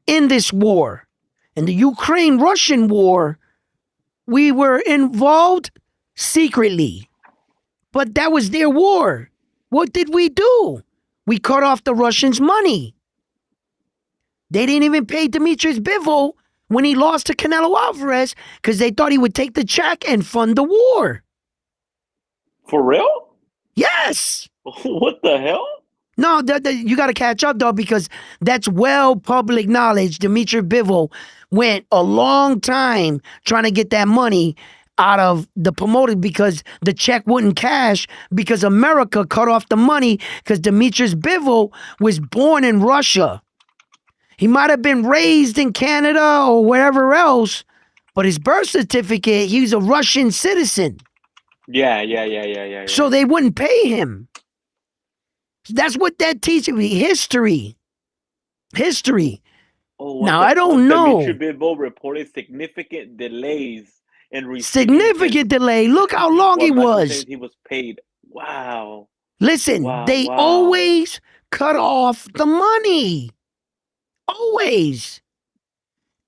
in this war. In the Ukraine-Russian war, we were involved secretly. But that was their war. What did we do? We cut off the Russians' money. They didn't even pay Demetrius Bivol when he lost to Canelo Alvarez because they thought he would take the check and fund the war. For real? Yes. What the hell? No, you got to catch up, though, because that's well public knowledge. Dimitri Bivol went a long time trying to get that money out of the promoter because the check wouldn't cash because America cut off the money because Demetrius Bivol was born in Russia. He might have been raised in Canada or wherever else, but his birth certificate, he's a Russian citizen. Yeah. So they wouldn't pay him. That's what that teaches me. History. Oh, now, I don't know. Dimitri Bivol reported significant delays in receiving Significant delay. Look how long he was. He was paid. Wow. Listen, they always cut off the money. Always.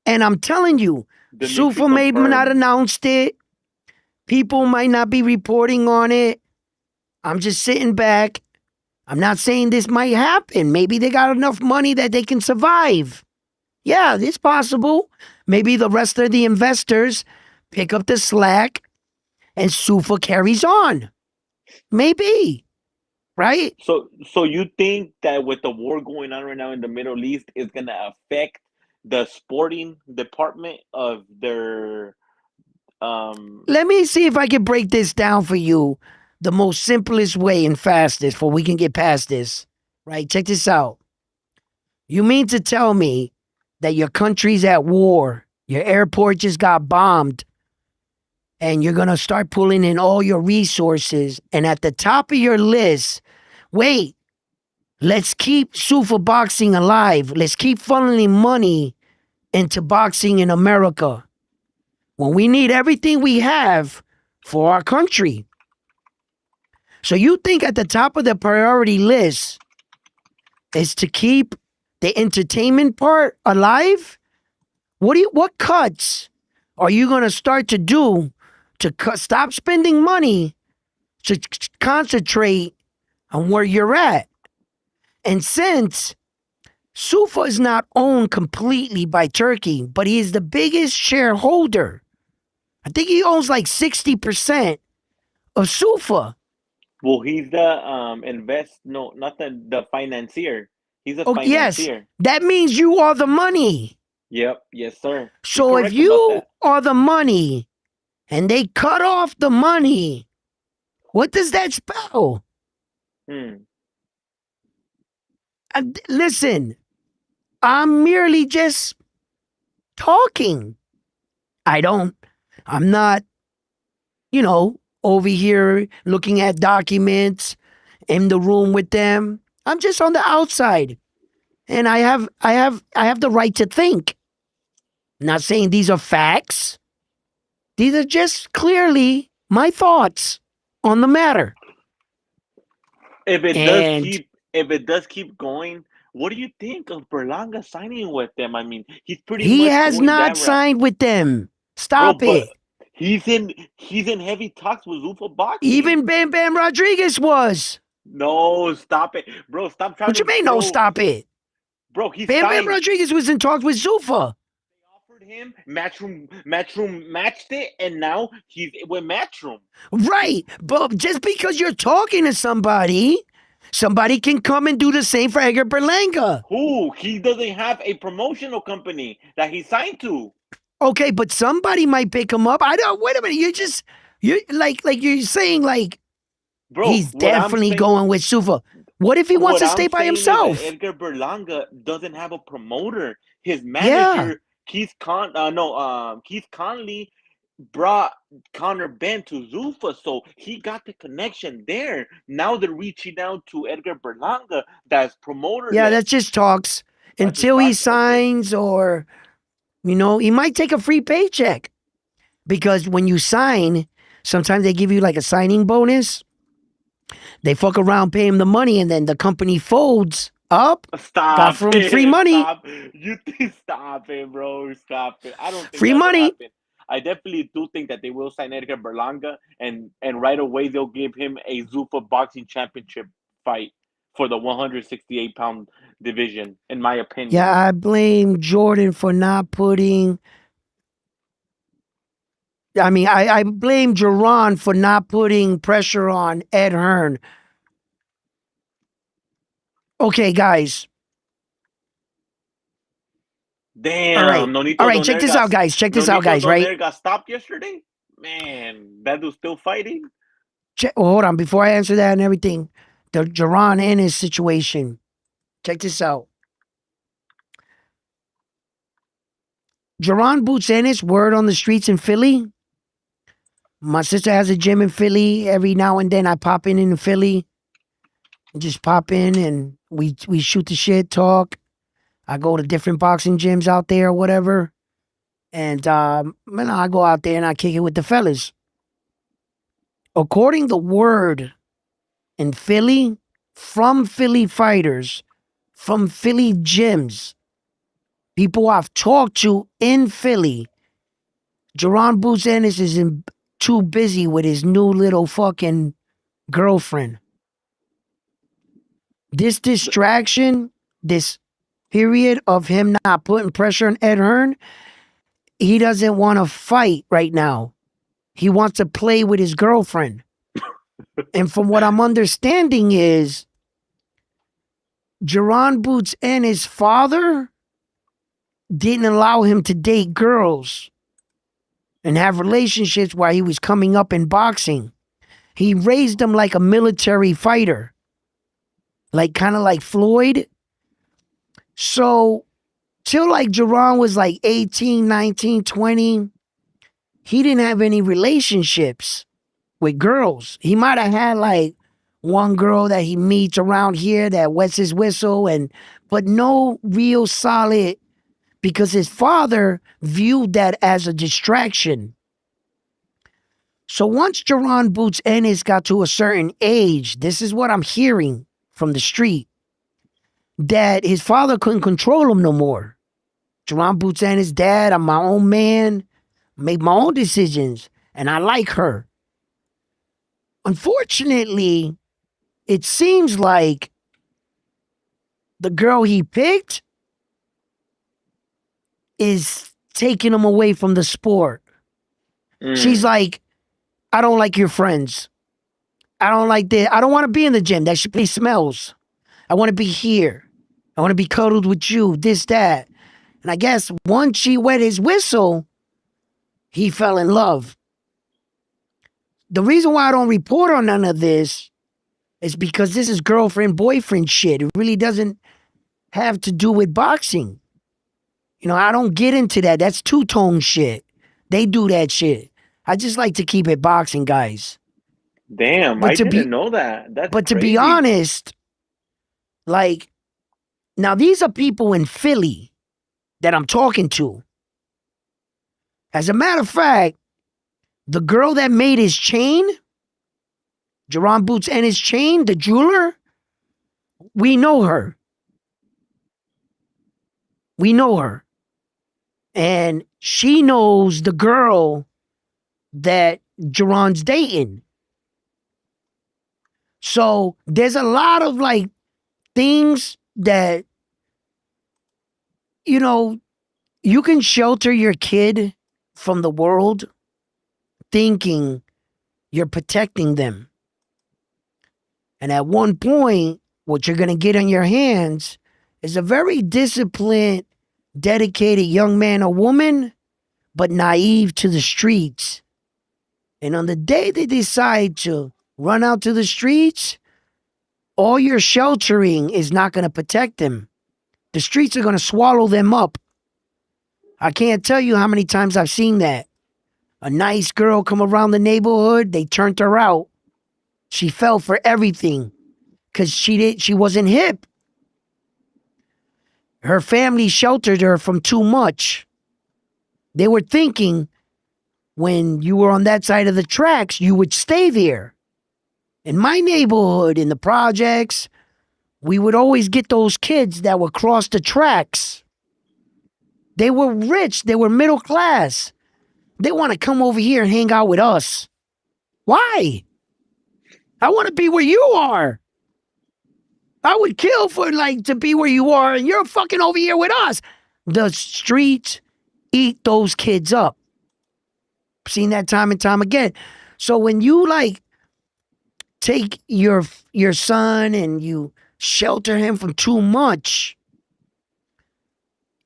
And I'm telling you, Zuffa may not announced it. People might not be reporting on it. I'm just sitting back. I'm not saying this might happen. Maybe they got enough money that they can survive. Yeah, it's possible. Maybe the rest of the investors pick up the slack and Sufa carries on. Maybe, right? So you think that with the war going on right now in the Middle East is gonna affect the sporting department of their um Let me see if I can break this down for you the most simplest way and fastest for we can get past this. Right? Check this out. You mean to tell me that your country's at war, your airport just got bombed, and you're going to start pulling in all your resources, and at the top of your list, wait, let's keep Sufa boxing alive. Let's keep funneling money into boxing in America when we need everything we have for our country. So you think at the top of the priority list is to keep the entertainment part alive? What cuts are you going to start to do to stop spending money to concentrate on where you're at? And since Sufa is not owned completely by Turkey, but he is the biggest shareholder. I think he owns like 60% of Sufa. well, he's the no, not the financier. He's a Oh, yes, financier. that means you are the money. Yep, yes, sir. You're So if correct about you that. are the money and they cut off the money, what does that spell? Hmm. Listen, I'm merely just talking. I don't, I'm not, over here looking at documents in the room with them. I'm just on the outside. And I have the right to think. Not saying these are facts. These are just clearly my thoughts on the matter. And If it does keep going, what do you think of Berlanga signing with them? I mean, he's pretty he much has going not that route. signed with them. Bro, Stop but it. he's in heavy talks with Zuffa Boxing. Even Bam Bam Rodriguez was. No, stop it. Bro, stop trying What you to mean, no, throw. stop it? Bro, he Bam Bam signed. Rodriguez was in talks with Zufa. Offered him Matchroom matched it, and now he's with Matchroom. Right. But just because you're talking to somebody can come and do the same for Edgar Berlanga. Who? He doesn't have a promotional company that he signed to. Okay, but somebody might pick him up. I don't. Wait a minute. You like you're saying like Bro, he's definitely going with Sufa. What if he wants what to I'm stay by saying is that himself? Edgar Berlanga doesn't have a promoter. His Yeah. manager, Keith Conley brought Connor Ben to Zuffa, so he got the connection there. Now they're reaching out to Edgar Berlanga, that's Yeah, promoterless. that's just talks That's just until he talks. Okay. signs or he might take a free paycheck because when you sign, sometimes they give you like a signing bonus. They fuck around, pay him the money, and then the company folds up. Got Stop from free it. money. Stop. You think stop it, bro. Stop it. I don't think Free that would money. happen. I definitely do think that they will sign Edgar Berlanga and right away they'll give him a Zuffa boxing championship fight for the 168-pound division, in my Yeah, opinion. I blame Jordan for not putting. I blame Jerron for not putting pressure on Ed Hearn. Okay, guys. All right. Damn, All right, check this out, guys. Check this out, Nonito guys, right? Donaire got stopped yesterday? Man, that dude's still fighting? Hold on. Before I answer that and everything, the Jerron Ennis situation. Check this out. Jerron Boots Ennis, word on the streets in Philly. My sister has a gym in Philly. Every now and then I pop in Philly. Just pop in and we shoot the shit, talk. I go to different boxing gyms out there or whatever. And I go out there and I kick it with the fellas. According to word in Philly, from Philly fighters, from Philly gyms, people I've talked to in Philly, Jerron Boots Ennis is too busy with his new little fucking girlfriend. This distraction, this period of him not putting pressure on Ed Hearn, he doesn't want to fight right now. He wants to play with his girlfriend. And from what I'm understanding is Jerron Boots and his father didn't allow him to date girls and have relationships while he was coming up in boxing. He raised him like a military fighter, like kind of like Floyd. So till like Jerron was like 18, 19, 20, he didn't have any relationships with girls. He might have had like one girl that he meets around here that wets his whistle, but no real solid, because his father viewed that as a distraction. So once Jerron Boots Ennis got to a certain age, this is what I'm hearing from the street, that his father couldn't control him no more. Jerron Boots Ennis, dad, I'm my own man, make my own decisions, and I like her. Unfortunately, it seems like the girl he picked is taking him away from the sport. She's like, I don't like your friends. I don't like that. I don't want to be in the gym. That shit smells. I want to be here. I want to be cuddled with you, this, that. And I guess once she wet his whistle, he fell in love. The reason why I don't report on none of this is because this is girlfriend-boyfriend shit. It really doesn't have to do with boxing. You know, I don't get into that. That's two-tone shit. They do that shit. I just like to keep it boxing, guys. Damn, I didn't know that. That's but crazy. To be honest, like, now these are people in Philly that I'm talking to. As a matter of fact, the girl that made his chain, Jerron Boots and his chain, the jeweler, we know her. We know her. And she knows the girl that Jerron's dating. So there's a lot of like things that, you know, you can shelter your kid from the world thinking you're protecting them. And at one point, what you're going to get on your hands is a very disciplined, dedicated young man or woman, but naive to the streets. And on the day they decide to run out to the streets, all your sheltering is not going to protect them. The streets are going to swallow them up. I can't tell you how many times I've seen that. A nice girl come around the neighborhood, they turned her out. She fell for everything because she wasn't hip. Her family sheltered her from too much. They were thinking when you were on that side of the tracks, you would stay there. In my neighborhood, in the projects, we would always get those kids that would cross the tracks. They were rich. They were middle class. They want to come over here and hang out with us. Why? I want to be where you are. I would kill for to be where you are, and you're fucking over here with us. The streets eat those kids up. Seen that time and time again. So when you take your son and you shelter him from too much,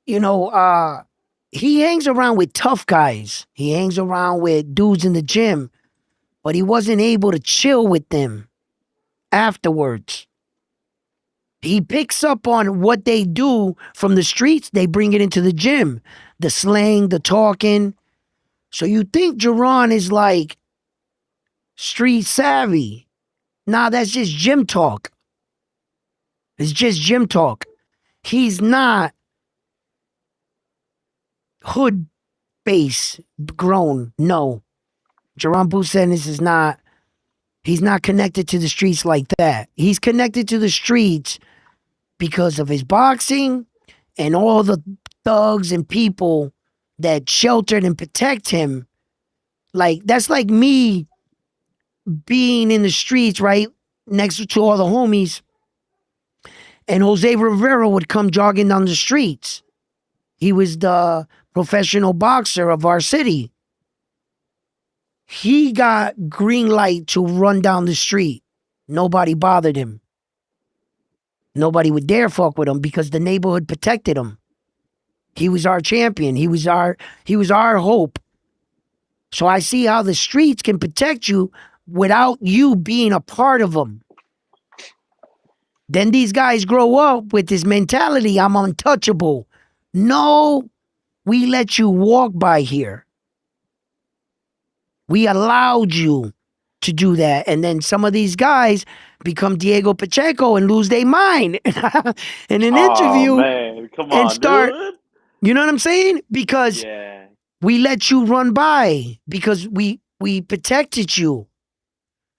you know, he hangs around with tough guys. He hangs around with dudes in the gym, but he wasn't able to chill with them afterwards. He picks up on what they do from the streets. They bring it into the gym. The slang, the talking. So you think Jerron is like street savvy. Nah, that's just gym talk. It's just gym talk. He's not hood base grown. No. Jerron Boots Ennis is not, he's not connected to the streets like that. He's connected to the streets because of his boxing and all the thugs and people that sheltered and protect him. Like, that's like me being in the streets, right, next to all the homies, and Jose Rivera would come jogging down the streets. He was the professional boxer of our city. He got green light to run down the street. Nobody bothered him. Nobody would dare fuck with him because the neighborhood protected him. He was our champion. He was our hope. So I see how the streets can protect you without you being a part of them. Then these guys grow up with this mentality, I'm untouchable. No, we let you walk by here. We allowed you to do that. And then some of these guys become Diego Pacheco and lose their mind in an Oh interview man, come and on, start, dude. you know what I'm saying? Because Yeah. we let you run by because we protected you.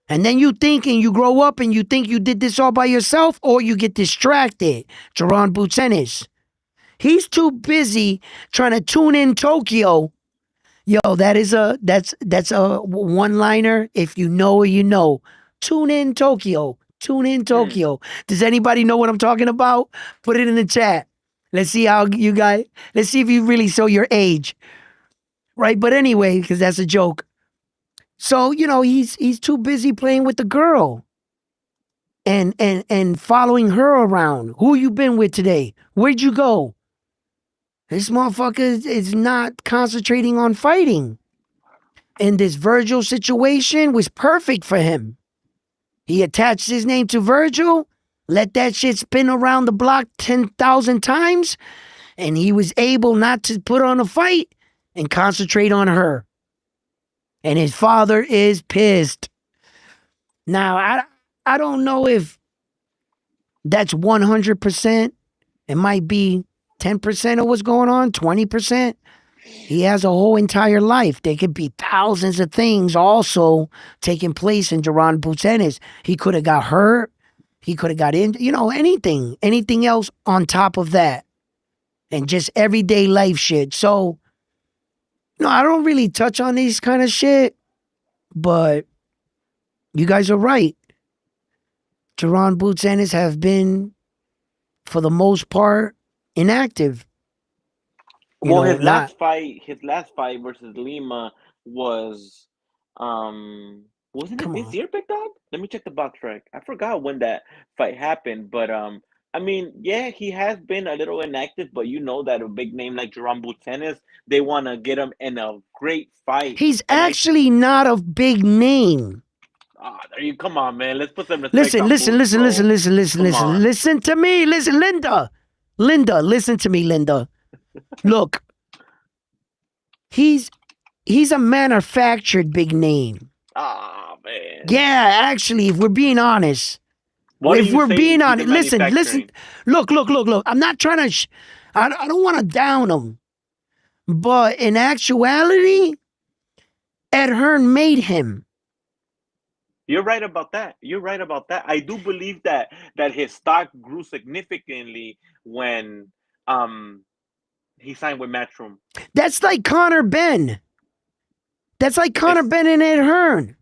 And then you think and you grow up and you think you did this all by yourself or you get distracted. Jerron Butzenis. He's too busy trying to tune in Tokyo. Yo, that's a one-liner. If you know, you know. Tune in Tokyo. Tune in Tokyo. Does anybody know what I'm talking about? Put it in the chat. Let's see how you guys, let's see if you really show your age. Right? But anyway, because that's a joke. So, you know, he's too busy playing with the girl and following her around. Who you been with today? Where'd you go? This motherfucker is not concentrating on fighting. And this Virgil situation was perfect for him. He attached his name to Virgil, let that shit spin around the block 10,000 times, and he was able not to put on a fight and concentrate on her. And his father is pissed. Now, I don't know if that's 100%. It might be 10% of what's going on, 20%. He has a whole entire life. There could be thousands of things also taking place in Jerron Butzenis. He could have got hurt. He could have got in, you know, anything else on top of that. And just everyday life shit. So, no, I don't really touch on these kind of shit, but you guys are right. Jerron Butzenis have been, for the most part, inactive. You Well, know, not his last fight versus Lima was, wasn't it come this on. year, Big Dog? Let me check the box track. I forgot when that fight happened, but I mean, yeah, he has been a little inactive, but you know that a big name like Jerome Butenis, they want to get him in a great fight, He's and I, actually not a big name. there you come on, man, let's put some respect Listen, on listen, Boots, listen, listen, bro. listen, listen, Come listen. on. Listen to me. Listen, Linda. Linda, listen to me, Linda. Look, he's a manufactured big name. Ah, man. Yeah, actually, if we're being honest. What are If you we're saying? being He's a honest, listen. manufacturing. Look. I'm not trying to, I don't want to down him. But in actuality, Ed Hearn made him. You're right about that. You're right about that. I do believe that his stock grew significantly when um he signed with Matchroom. That's like Connor Ben. That's like Connor It's Ben and Ed Hearn.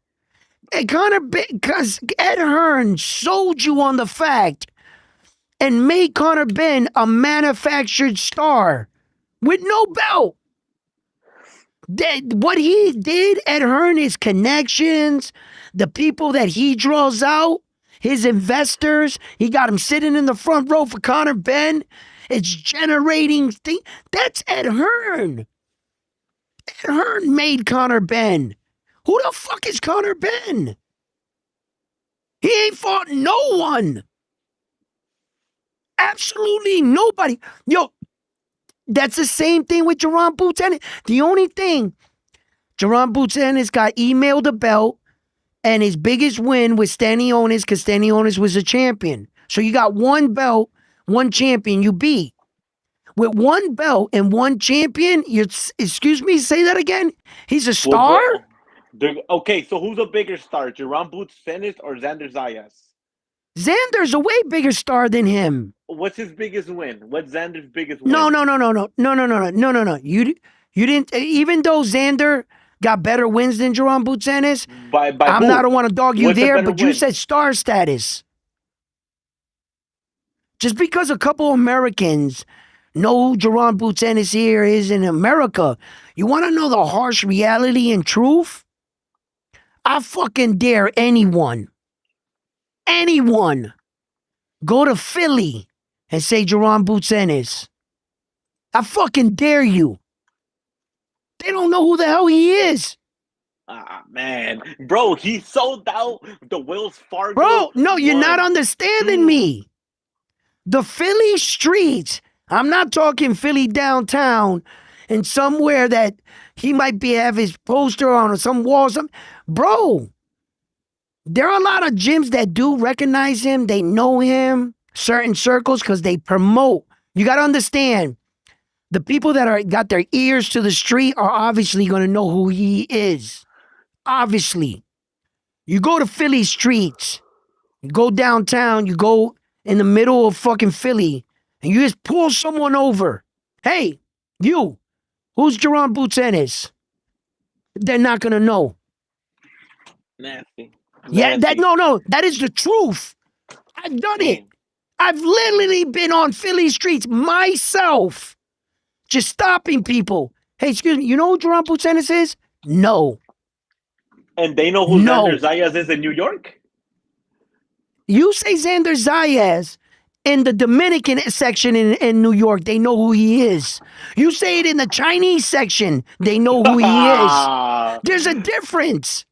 Because Ed Hearn sold you on the fact and made Connor Ben a manufactured star with no belt. What he did, Ed Hearn, his connections, the people that he draws out, his investors, he got him sitting in the front row for Connor Ben. It's generating things. That's Ed Hearn. Ed Hearn made Connor Ben. Who the fuck is Connor Ben? He ain't fought no one. Absolutely nobody. Yo, that's the same thing with Jerron Butzenis. The only thing, Jerron Butzenis got emailed a belt, and his biggest win was Stanionis because Stanionis was a champion. So you got one belt, one champion you beat. With one belt and one champion, excuse me, say that again? He's a well, star? but okay. So who's a bigger star, Jerome Boots Fennis or Xander Zayas? Xander's a way bigger star than him. What's his biggest win? What's Xander's biggest No. win? You didn't. Even though Xander got better wins than Jerome Butzenis, By I'm not who? want to dog you What's a there, better but you win? said star status. Just because a couple Americans know who Jerron Butzenis here is in America, you want to know the harsh reality and truth? I fucking dare anyone, go to Philly and say Jerron Boots Ennis. I fucking dare you. They don't know who the hell he is. Ah, man. Bro, he sold out the Wells Fargo Bro, no, you're not one. understanding Dude. me. The Philly streets, I'm not talking Philly downtown and somewhere that he might have his poster on some wall. Bro, there are a lot of gyms that do recognize him. They know him, certain circles, because they promote. You got to understand, the people that got their ears to the street are obviously going to know who he is. Obviously. You go to Philly streets, you go downtown, you go in the middle of fucking Philly, and you just pull someone over. Hey, you, who's Jerron Boots Ennis? They're not going to know. Nasty. Yeah, that is the truth. I've done it. I've literally been on Philly streets myself, just stopping people. Hey, excuse me, you know who Jerron Boots Ennis is? No. And they know who Xander Zayas is in New York? You say Xander Zayas in the Dominican section in New York, they know who he is. You say it in the Chinese section, they know who he is. There's a difference.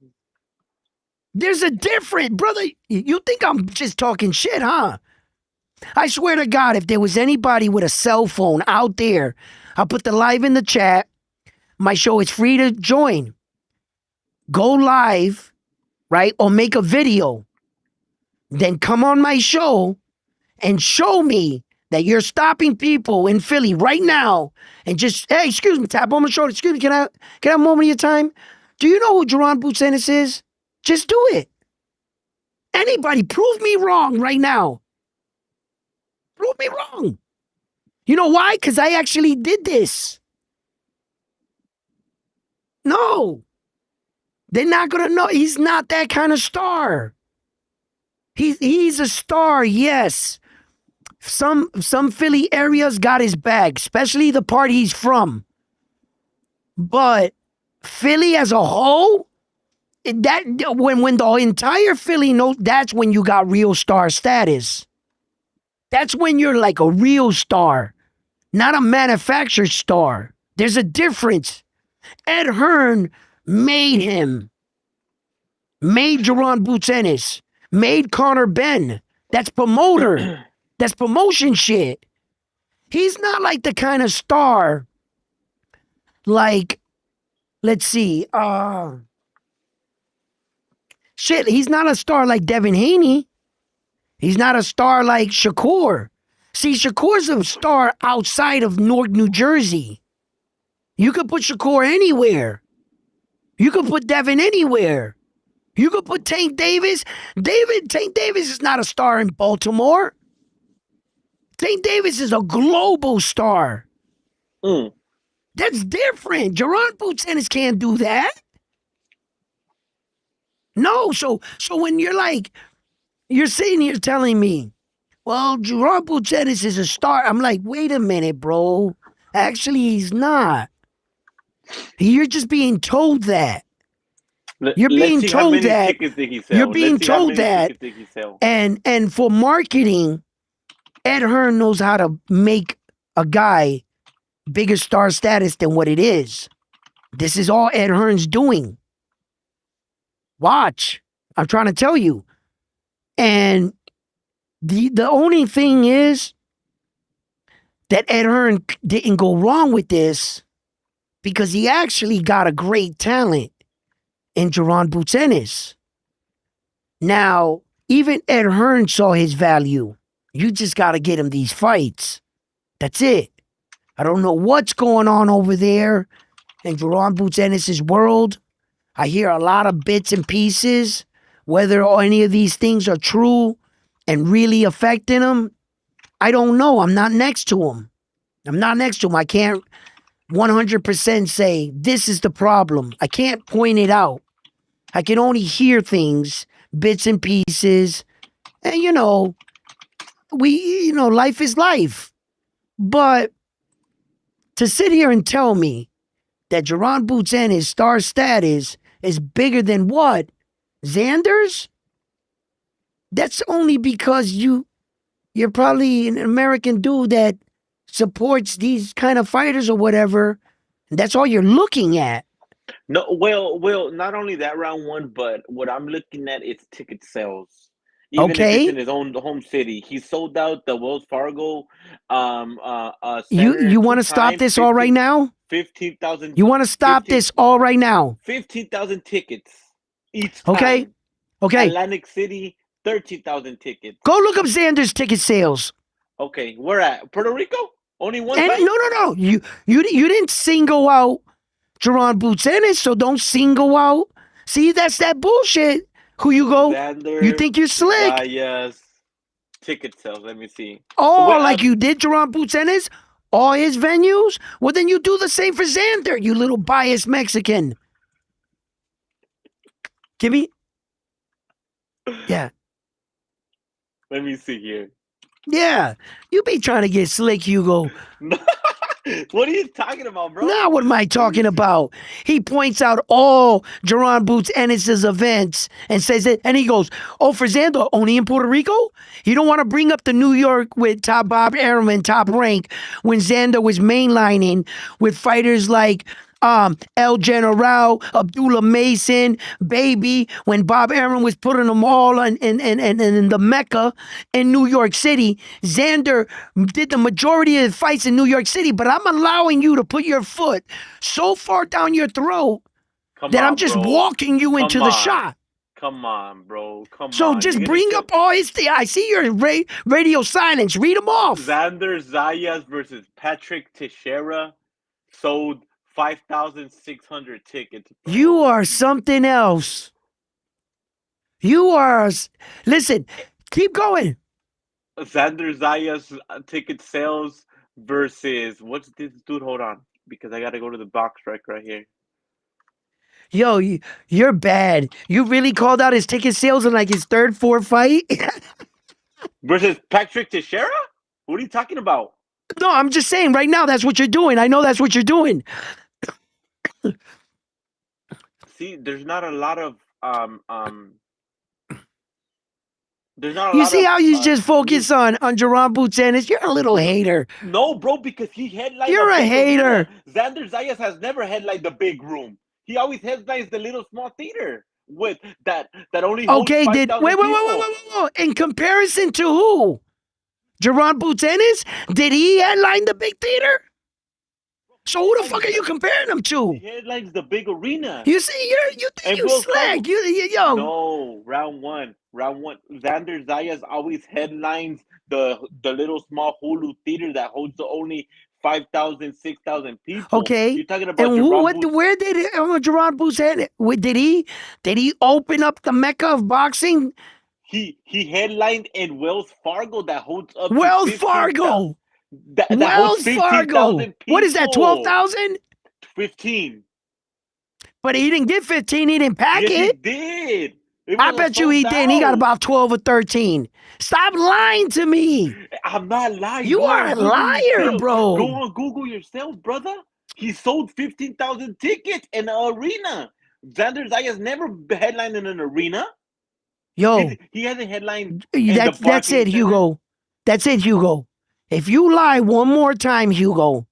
There's a difference. Brother, you think I'm just talking shit, huh? I swear to God, if there was anybody with a cell phone out there, I'll put the live in the chat. My show is free to join. Go live, right? Or make a video. Then come on my show and show me that you're stopping people in Philly right now and just, hey, excuse me, tap on my shoulder. Excuse me, can I have a moment of your time? Do you know who Jerron Boots Ennis is? Just do it. Anybody, prove me wrong right now. Prove me wrong. You know why? Because I actually did this. No. They're not going to know. He's not that kind of star. He's a star, yes. Some Philly areas got his bag, especially the part he's from. But Philly as a whole, that when the entire Philly knows, that's when you got real star status. That's when you're like a real star, not a manufactured star. There's a difference. Ed Hearn made him. Made Jerron Boots Ennis. Made Connor Ben. That's promoter. That's promotion shit. He's not like the kind of star like, let's see, shit, he's not a star like Devin Haney. He's not a star like Shakur. See, Shakur's a star outside of Newark, New Jersey. You could put Shakur anywhere. You could put Devin anywhere. You could put Tank Davis. Tank Davis is not a star in Baltimore. Tank Davis is a global star. That's different. Jerron Boots Ennis can't do that. No, so when you're sitting here telling me, well, Jerron Boots Ennis is a star. I'm like, wait a minute, bro. Actually, he's not. You're just being told that. You're being told that. You're being told that. And for marketing, Ed Hearn knows how to make a guy bigger star status than what it is. This is all Ed Hearn's doing. Watch. I'm trying to tell you. And the only thing is that Ed Hearn didn't go wrong with this because he actually got a great talent in Jerron Boots Ennis. Now, even Ed Hearn saw his value. You just got to get him these fights. That's it. I don't know what's going on over there in Jerron Boots Ennis' world. I hear a lot of bits and pieces. Whether any of these things are true and really affecting him, I don't know. I'm not next to him. I can't 100% say this is the problem. I can't point it out. I can only hear things, bits and pieces. And, life is life. But to sit here and tell me that Jerron Boots Ennis star status is bigger than what? Xander's, that's only because you're probably an American dude that supports these kind of fighters or whatever. And that's all you're looking at. No, well, not only that round one, but what I'm looking at is ticket sales. Even if it's Okay? in his own home city, he sold out the Wells Fargo You center you two want to stop times, this all right now? 15,000 You want to stop 15 this all right now? 15,000 tickets each Okay? time. Okay. Atlantic City, 13,000 tickets. Go look up Xander's ticket sales. Okay, where at? Puerto Rico? Only one And fight? no. You didn't single out Jerron Boots Ennis, so don't single out. See, that's that bullshit. Who you go? You Xander think you're slick? Zayas ticket sales. Let me see. Oh, Wait, like you did Jerron Boots Ennis? All his venues? Well, then you do the same for Xander, you little biased Mexican. Give me. Yeah. let me see here. Yeah. You be trying to get slick, Hugo. What are you talking about, bro? Now what am I talking about? He points out all Jerron Boots Ennis's events and says it, and he goes, "Oh, for Xander, only in Puerto Rico? You don't want to bring up the New York with Top Bob Arum, Top Rank, when Xander was mainlining with fighters like El General, Abdullah Mason, Baby, when Bob Arum was putting them all in the Mecca in New York City. Xander did the majority of the fights in New York City, but I'm allowing you to put your foot so far down your throat that I'm just walking you into the shot. Come on, bro. Come So on. just bring up all his I see your radio silence. Read them off. Xander Zayas versus Patrick Teixeira sold 5,600 tickets. Bro. You are something else. You are. Listen, keep going. Xander Zayas ticket sales versus what's this dude? Hold on, because I gotta go to the box right here. Yo, you're bad. You really called out his ticket sales in like his third, fourth fight? Versus Patrick Teixeira? What are you talking about? No, I'm just saying right now that's what you're doing. I know that's what you're doing. See, there's not a lot of there's not a You lot see of, how you just focus on Jerron Boots Ennis? You're a little hater. No, bro, because he headlined. You're a hater. Arena. Xander Zayas has never headlined the big room. He always headlines the little small theater with that only holds 5,000 people. Wait. In comparison to who? Jerron Boots Ennis? Did he headline the big theater? So who the fuck are you comparing him to? He headlines the big arena. You see, you think you slack. Yo. No, round one. Xander Zayas always headlines the little small Hulu theater that holds only 5,000, 6,000 people. Okay. You're talking about and where did Jerron Boots head? Did he open up the Mecca of boxing? He headlined in Wells Fargo that holds up Wells to Fargo. That holds 15,000 people. What is that? 12,000? 15. But he didn't get 15. He didn't pack Yes, it. He did. I bet you he did. He got about 12 or 13. Stop lying to me. I'm not lying. You are a liar, bro. Go on Google yourself, brother. He sold 15,000 tickets in an arena. Xander Zayas never headlined in an arena. Yo. He hasn't headlined. That's it, Hugo. That's it, Hugo. If you lie one more time, Hugo,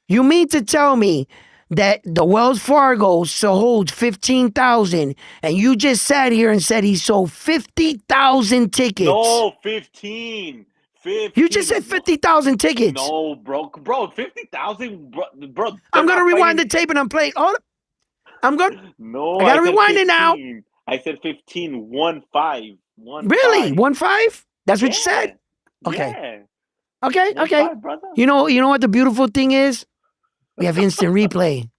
you mean to tell me that the Wells Fargo sold 15,000 and you just sat here and said he sold 50,000 tickets? No, 15. 15. You just said 50,000 tickets. No, bro, 50,000, bro. I'm gonna rewind the tape and I'm playing. Hold up. I'm going. No, I gotta rewind 15. It now. I said 15, 1-5. Really? 1-5? That's what you said? Okay. Yeah. Okay. 1-5, brother. You know what the beautiful thing is? We have instant replay.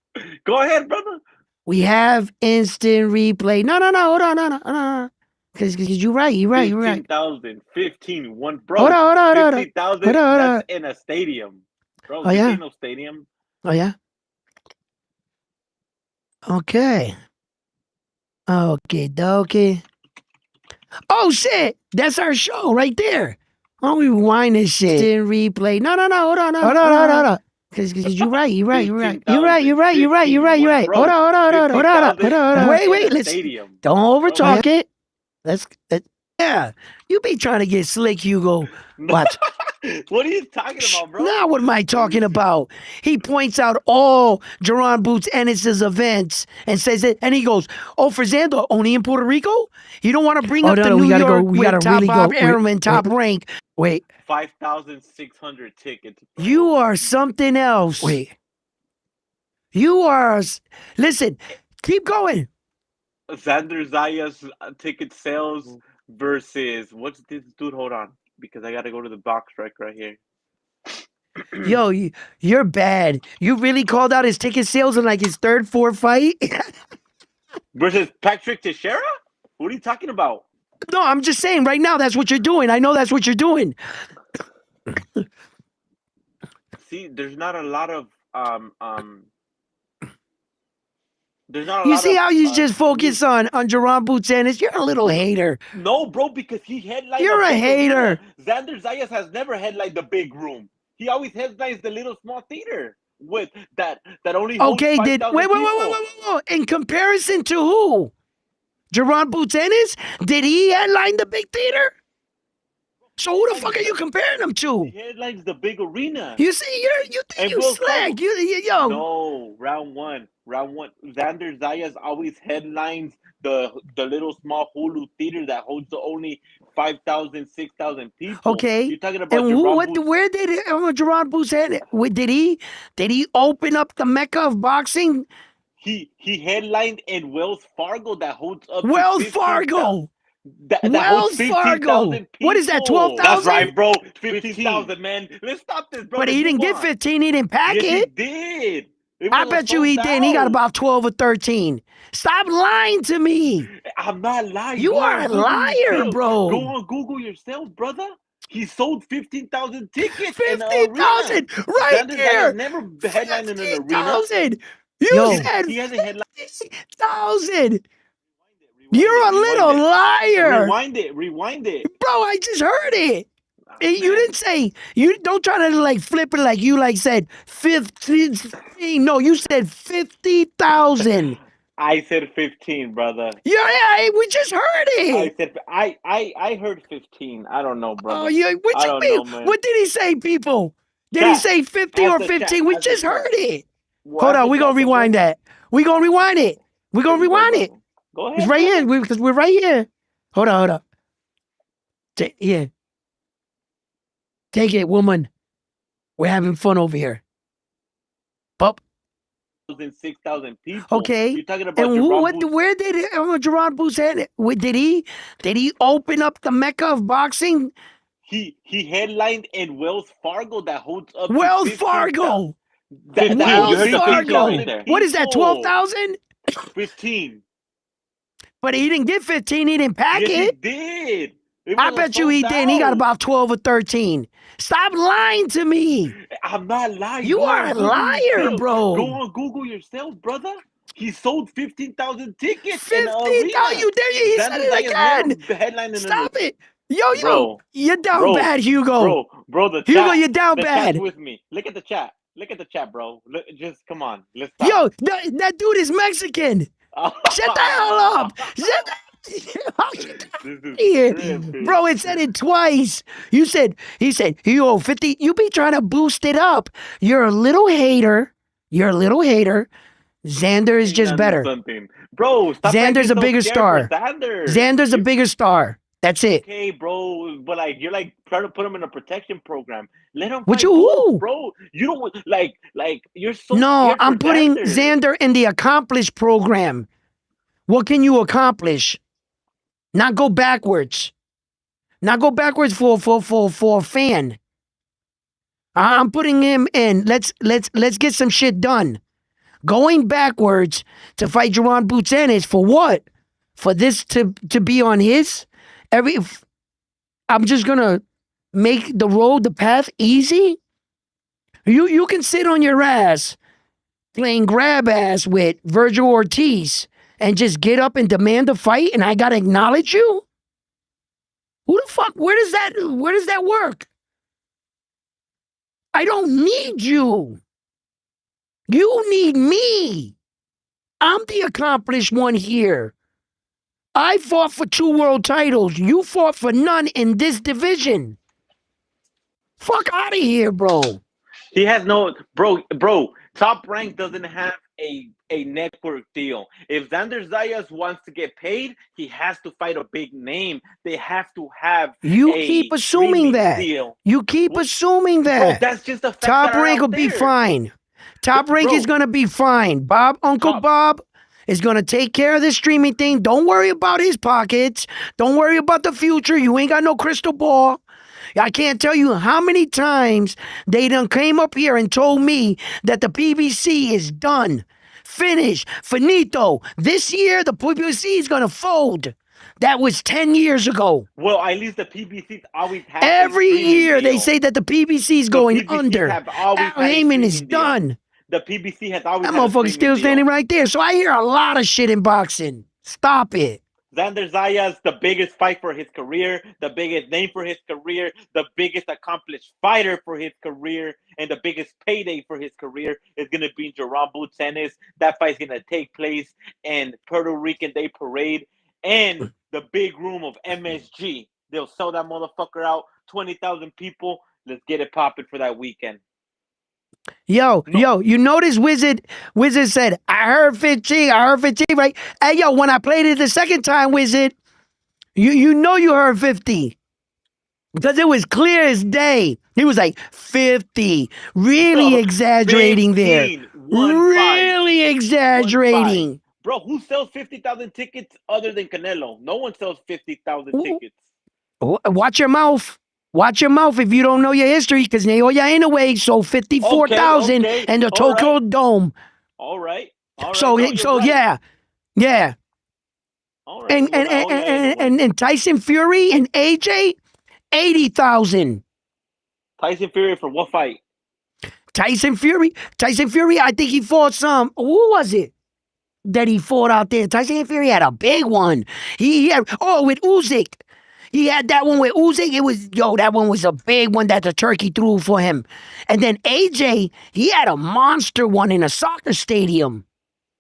Go ahead, brother. We have instant replay. No. Hold on. No. Because you're right. 15,000. 15. Bro. Hold on. 50,000. That's in a stadium. Bro, this ain't no stadium. Oh, yeah? Okay. Okay. Oh, shit. That's our show right there. Why don't we rewind this shit? Instant replay. No. Hold on. Because you're right. You're right. You're right. 15,000, You're right. You're right. You're right. You're right. You're right. Hold bro, on. Hold on. Hold on. Hold on. Hold 50,000 on. Hold on. Wait. in a Wait. Let's stadium. don't over Bro, talk it. Let's. Yeah. You be trying to get slick, Hugo. Watch. What are you talking about, bro? Now what am I talking about? He points out all Jerron Boots Ennis's events and says it, and he goes, "Oh, for Xander, only in Puerto Rico? You don't want to bring up the New York with top Bob Airman, top rank. Wait, 5,600 tickets. Bro. you are something else. Wait, you are. Listen, keep going. Xander Zaya's ticket sales versus what's this dude? Hold on, because I gotta go to the box right here. Yo, you're bad. You really called out his ticket sales in like his third, fourth fight? Versus Patrick Teixeira? What are you talking about? No, I'm just saying right now that's what you're doing. I know that's what you're doing. See, there's not a lot of there's not a You lot see of, how you just focus on Jerron Boots Ennis? You're a little hater. No, bro, because he headlined. You're a hater. Arena. Xander Zayas has never headlined the big room. He always headlines the little small theater with that only holds 5,000 wait. In comparison to who? Jerron Boots Ennis? Did he headline the big theater? So who the fuck are you comparing him to? He headlines the big arena. You see, you think you slack. Yo. No, round one. Xander Zayas always headlines the little small Hulu theater that holds the only 5,000, 6,000 people. Okay. You're talking about and where did Jerron Boots Ennis? Did he open up the mecca of boxing? He headlined in Wells Fargo that holds up Wells Fargo. Wells Fargo. What is that, 12,000? That's right, bro. 15,000, man. Let's stop this, bro. But he didn't get 15. He didn't pack it. He did. I bet you he did. He got about 12 or 13. Stop lying to me. I'm not lying. You are a liar, bro. Go on Google yourself, brother. He sold 15,000 tickets. 15,000 right there. Never headlined in an arena. 15,000. You said 15,000. You're a little liar. Rewind it. Bro, I just heard it. You didn't say, you don't try to like flip it like you like said 15. No, you said 50,000. I said 15, brother. Yeah, we just heard it. I heard 15. I don't know, brother. Oh, yeah. What you mean? Know, what did he say, people? Did he say 50 or 15? We just heard it. Hold on, we're going to rewind that. We're going to rewind it. We're going to rewind it. Go ahead. It's right here, because we're right here. Hold on. Yeah. Take it, woman. We're having fun over here. Pup. 6,000 people. Okay. You're talking about and where did Jerron Boots head? Did he open up the mecca of boxing? He headlined in Wells Fargo that holds up Wells Fargo. Wells Fargo. What is that? 12,000? 15. But he didn't get 15. He didn't pack it. He did. I bet you he did. He got about 12 or 13. Stop lying to me. I'm not lying. You are a liar, bro. Go on Google yourself, brother. He sold 15,000 tickets. 15,000. You there? He said it again. Stop it. Yo, you're down bad, Hugo. Bro, the Hugo, chat, you're down bad. With me. Look at the chat. Bro. Just come on. Let's stop. Yo, that dude is Mexican. Shut the hell up. Bro, it said it twice. He said, yo, 50, you be trying to boost it up. You're a little hater. Xander is just better. Bro, stop. Xander's a bigger star. Xander's a bigger star. That's it. Okay, bro, but like you're like trying to put him in a protection program. Let him fight both, bro. You don't like you're so. No, I'm putting Xander in the accomplished program. What can you accomplish? Not go backwards. Not go backwards for a fan. I'm putting him in. Let's get some shit done. Going backwards to fight Jerron Boots Ennis for what? For this to be on his? I'm just gonna make the path easy. You can sit on your ass playing grab ass with Virgil Ortiz and just get up and demand a fight, and I gotta acknowledge you? Who the fuck? Where does that work? I don't need you. You need me. I'm the accomplished one here. I fought for 2 world titles. You fought for none in this division. Fuck out of here, bro. He has no bro. Top Rank doesn't have a network deal. If Xander Zayas wants to get paid, he has to fight a big name. They have to have You keep a assuming streaming that. deal. You keep assuming Bro, that. that's just the facts Top that are Rank will out be there. fine. Top Rank Bro. is going to be fine. Uncle Top- Bob is going to take care of this streaming thing. Don't worry about his pockets. Don't worry about the future. You ain't got no crystal ball. I can't tell you how many times they done came up here and told me that the PBC is done, finished, finito. This year, the PBC is going to fold. That was 10 years ago. Well, at least the PBC's always had Every a streaming year they deal. say that the PBC is The going PBCs under. have always Al had a Heyman is streaming deal. done. The PBC has always That had a motherfucker's streaming still deal. standing right there. So I hear a lot of shit in boxing. Stop it. Xander Zayas, the biggest fight for his career, the biggest name for his career, the biggest accomplished fighter for his career, and the biggest payday for his career is going to be in Jerome Tennis. That fight's going to take place in Puerto Rican Day Parade and the big room of MSG. They'll sell that motherfucker out, 20,000 people. Let's get it popping for that weekend. Yo, you notice Wizard said, I heard 15, right? Hey, yo, when I played it the second time, Wizard, you know you heard 50. Because it was clear as day. He was like, 50. Really exaggerating 15, there. 1-5. Really exaggerating. 1-5. Bro, who sells 50,000 tickets other than Canelo? No one sells 50,000 tickets. Watch your mouth. Watch your mouth if you don't know your history, because Naoya Inoue sold 54,000 in the Tokyo Dome. All right. So right. Yeah. All right. And Tyson Fury and AJ, 80,000. Tyson Fury for what fight? Tyson Fury, I think he fought who was it that he fought out there? Tyson Fury had a big one. He had, with Usyk. He had that one with Usyk. That one was a big one that the turkey threw for him. And then AJ, he had a monster one in a soccer stadium.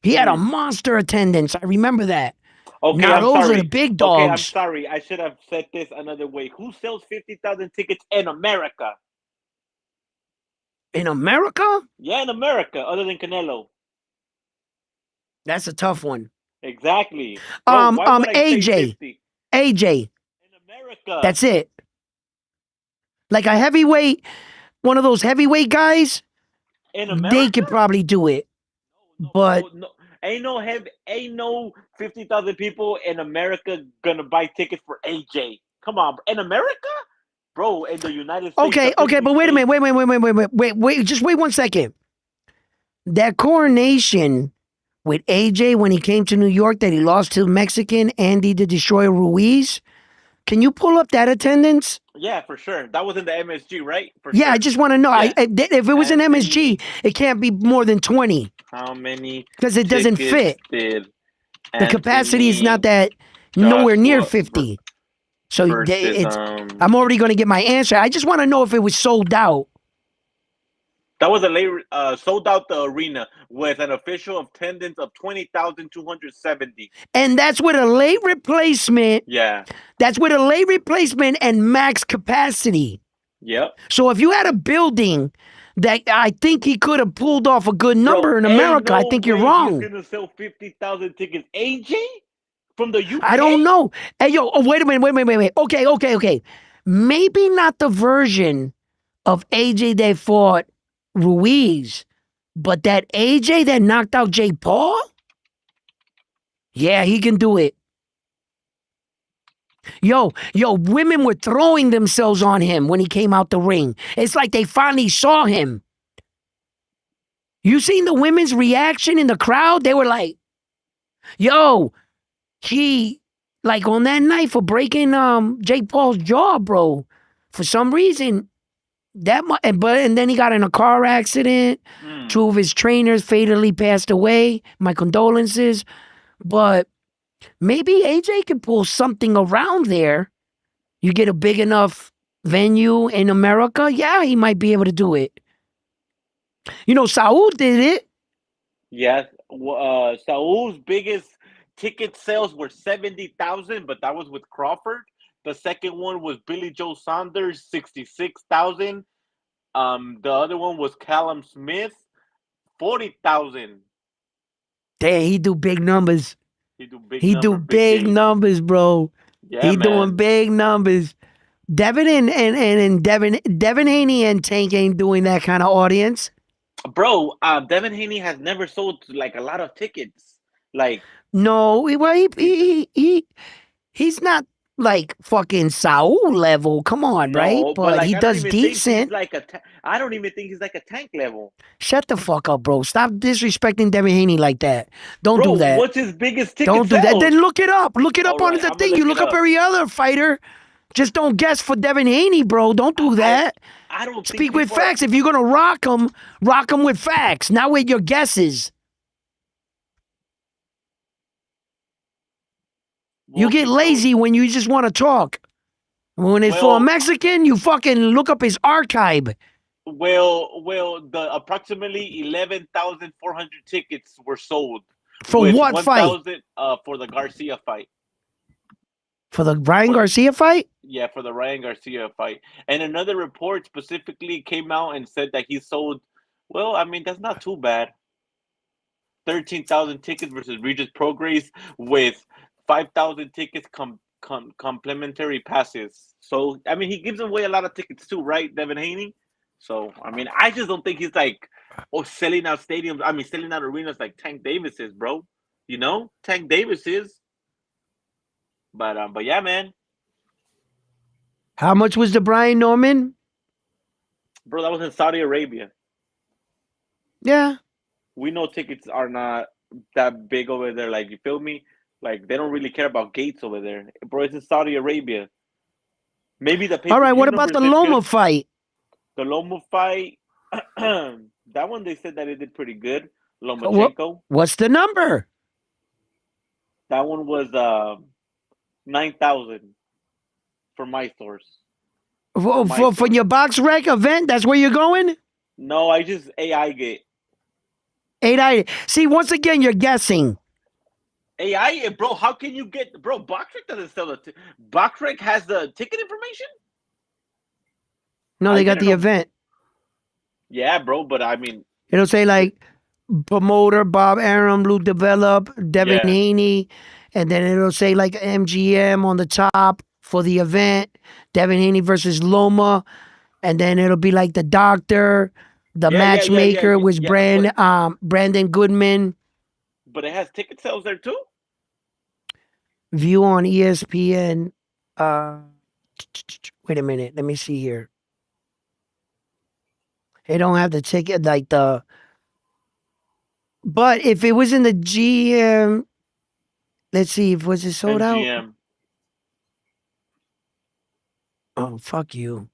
He had a monster attendance. I remember that. Okay, now, I'm those sorry. are the big dogs. Okay, I'm sorry. I should have said this another way. Who sells 50,000 tickets in America? In America? Yeah, in America, other than Canelo. That's a tough one. Exactly. Bro, why would I AJ. say 50? AJ. In America. That's it. Like a heavyweight, one of those heavyweight guys, in America? They could probably do it. But ain't no 50,000 people in America gonna buy tickets for AJ. Come on, in America? Bro, in the United States. Okay, but wait a minute. Wait, just wait 1 second. That coronation with AJ when he came to New York that he lost to Mexican Andy the Destroyer Ruiz. Can you pull up that attendance? Yeah, for sure. That was in the MSG, right? Sure. I just want to know. Yeah. If it was an MSG, it can't be more than 20. How many? Because it doesn't fit. The capacity is not that nowhere near 50. So I'm already going to get my answer. I just want to know if it was sold out. That was a late sold out the arena with an official attendance of 20,270. And that's with a late replacement. Yeah. That's with a late replacement and max capacity. Yep. So if you had a building that I think he could have pulled off a good number in America, I think you're wrong. He's going to sell 50,000 tickets. AJ? From the UK? I don't know. Hey, wait a minute. Okay. Maybe not the version of AJ that fought Ruiz, but that AJ that knocked out Jake Paul? Yeah, he can do it. Yo, women were throwing themselves on him when he came out the ring. It's like they finally saw him. You seen the women's reaction in the crowd? They were like, yo, he, like on that night for breaking Jake Paul's jaw, bro. For some reason, and then he got in a car accident. 2 of his trainers fatally passed away. My condolences. But maybe AJ could pull something around there. You get a big enough venue in America, yeah, he might be able to do it. Saul did it. Yeah, Saul's biggest ticket sales were 70,000, but that was with Crawford. The second one was Billy Joe Saunders, 66,000. The other one was Callum Smith, 40,000. Damn, he do big numbers. He do big He do number, big big games. numbers, bro. Yeah, He doing man. big numbers. Devin and Devin Haney and Tank ain't doing that kind of audience. Bro, Devin Haney has never sold like a lot of tickets. Like No, well, he he's not like fucking Saul level. Come on, right? no, but But like he I don't does even think he's decent. like I don't even think he's like a tank level. Shut the fuck up, bro. Stop disrespecting Devin Haney like that. Don't Bro, do that. what's his biggest ticket Don't do that. sales? Then look it up. Look it All up on right, the I'm gonna thing. You look it look up up. every other fighter. Just don't guess for Devin Haney, bro. Don't do I that. I don't think Speak with people are. facts. If you're gonna rock him with facts, not with your guesses. You get Okay, so lazy when you just want to talk. When it's for a well, Mexican, you fucking look up his archive. the approximately 11,400 tickets were sold, For with what fight? 1,000 for the Garcia fight. For the Ryan For the Garcia fight? Yeah, for the Ryan Garcia fight. And another report specifically came out and said that he sold. Well, I mean that's not too bad. 13,000 tickets versus Regis Prograis with 5,000 tickets complimentary passes. So I mean, he gives away a lot of tickets too, right, Devin Haney? So I mean, I just don't think he's like selling out stadiums. I mean, selling out arenas like Tank Davis is, bro. You know, Tank Davis is. But yeah, man, How much was the Brian Norman? bro, that was in Saudi Arabia. Yeah. We know tickets are not that big over there. Like, you feel me? Like, they don't really care about gates over there, bro. It's in Saudi Arabia. Maybe the pay All per right. view What about numbers the did Loma good. fight? The Loma fight, that one they said that it did pretty good. What? Lomachenko, What's the number? that one was 9,000 for my source. For my For source. your box rec event? That's where you're going? No, I just AI get 8 See, once again, you're guessing. AI, bro. How can you get, bro? Boxrec doesn't sell the. Boxrec has the ticket information. No, I they got didn't the know. event. Yeah, bro. But I mean, It'll say like promoter Bob Arum, Lou Develop, Devin yeah. Haney, and then it'll say like MGM on the top for the event. Devin Haney versus Loma, and then it'll be like the doctor, the matchmaker was Yeah. Brandon Goodman. But it has ticket sales there too. View on ESPN. Wait a minute, let me see here. They don't have the ticket like the. But if it was in the GM, let's see if was it sold out. MGM. Oh, fuck you.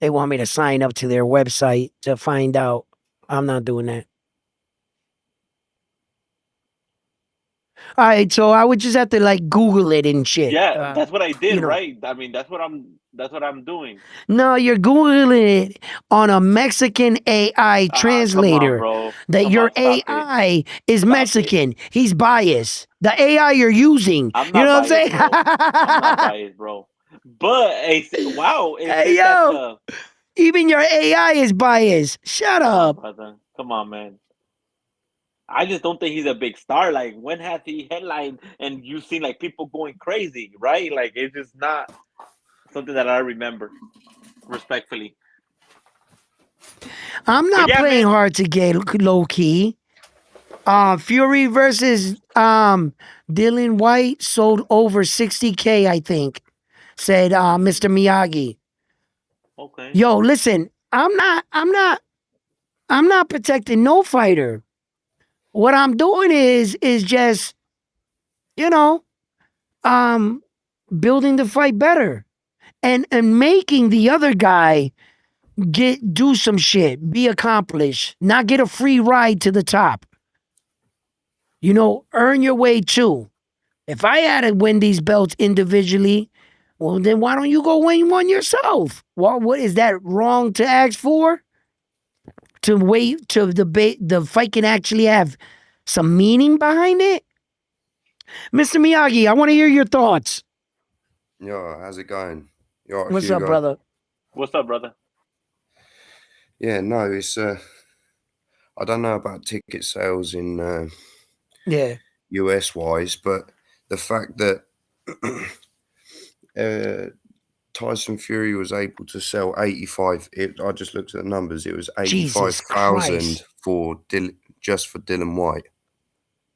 They want me to sign up to their website to find out. I'm not doing that. All right, so I would just have to like Google it and shit. Yeah, that's what I did, You know, right? I mean, that's what I'm doing. no, you're Googling it on a Mexican AI Ah, come on, translator. bro. That Come your on, stop it. AI is Stop it. Mexican. He's biased. The AI you're using. I'm You not know what biased, bro. I'm not I'm saying? biased, bro. But wow, it Hey, said that yo, even your AI is biased. Shut come on, up. brother. Come on, man. I just don't think he's a big star. Like, when has he headlined and you've seen like people going crazy, right? Like, it's just not something that I remember, respectfully. I'm But not yeah, playing man. hard to get low key. Fury versus Dylan White sold over 60K, I think, said Mr. Miyagi. Okay. Yo, listen, I'm not protecting no fighter. What I'm doing is just, you know, um building the fight better and making the other guy do some shit, be accomplished, not get a free ride to the top. You know, earn your way too. If I had to win these belts individually, well, then why don't you go win one yourself? What is that wrong to ask for? to wait to the fight can actually have some meaning behind it? Mr. Miyagi, I want to hear your thoughts. Yo, how's it going? Yo, What's up, Hugo. brother? What's up, brother? Yeah, no, it's I don't know about ticket sales in Yeah. US wise, but the fact that Tyson Fury was able to sell 85. I just looked at the numbers. It was Jesus 85,000 Christ. for just for Dylan White.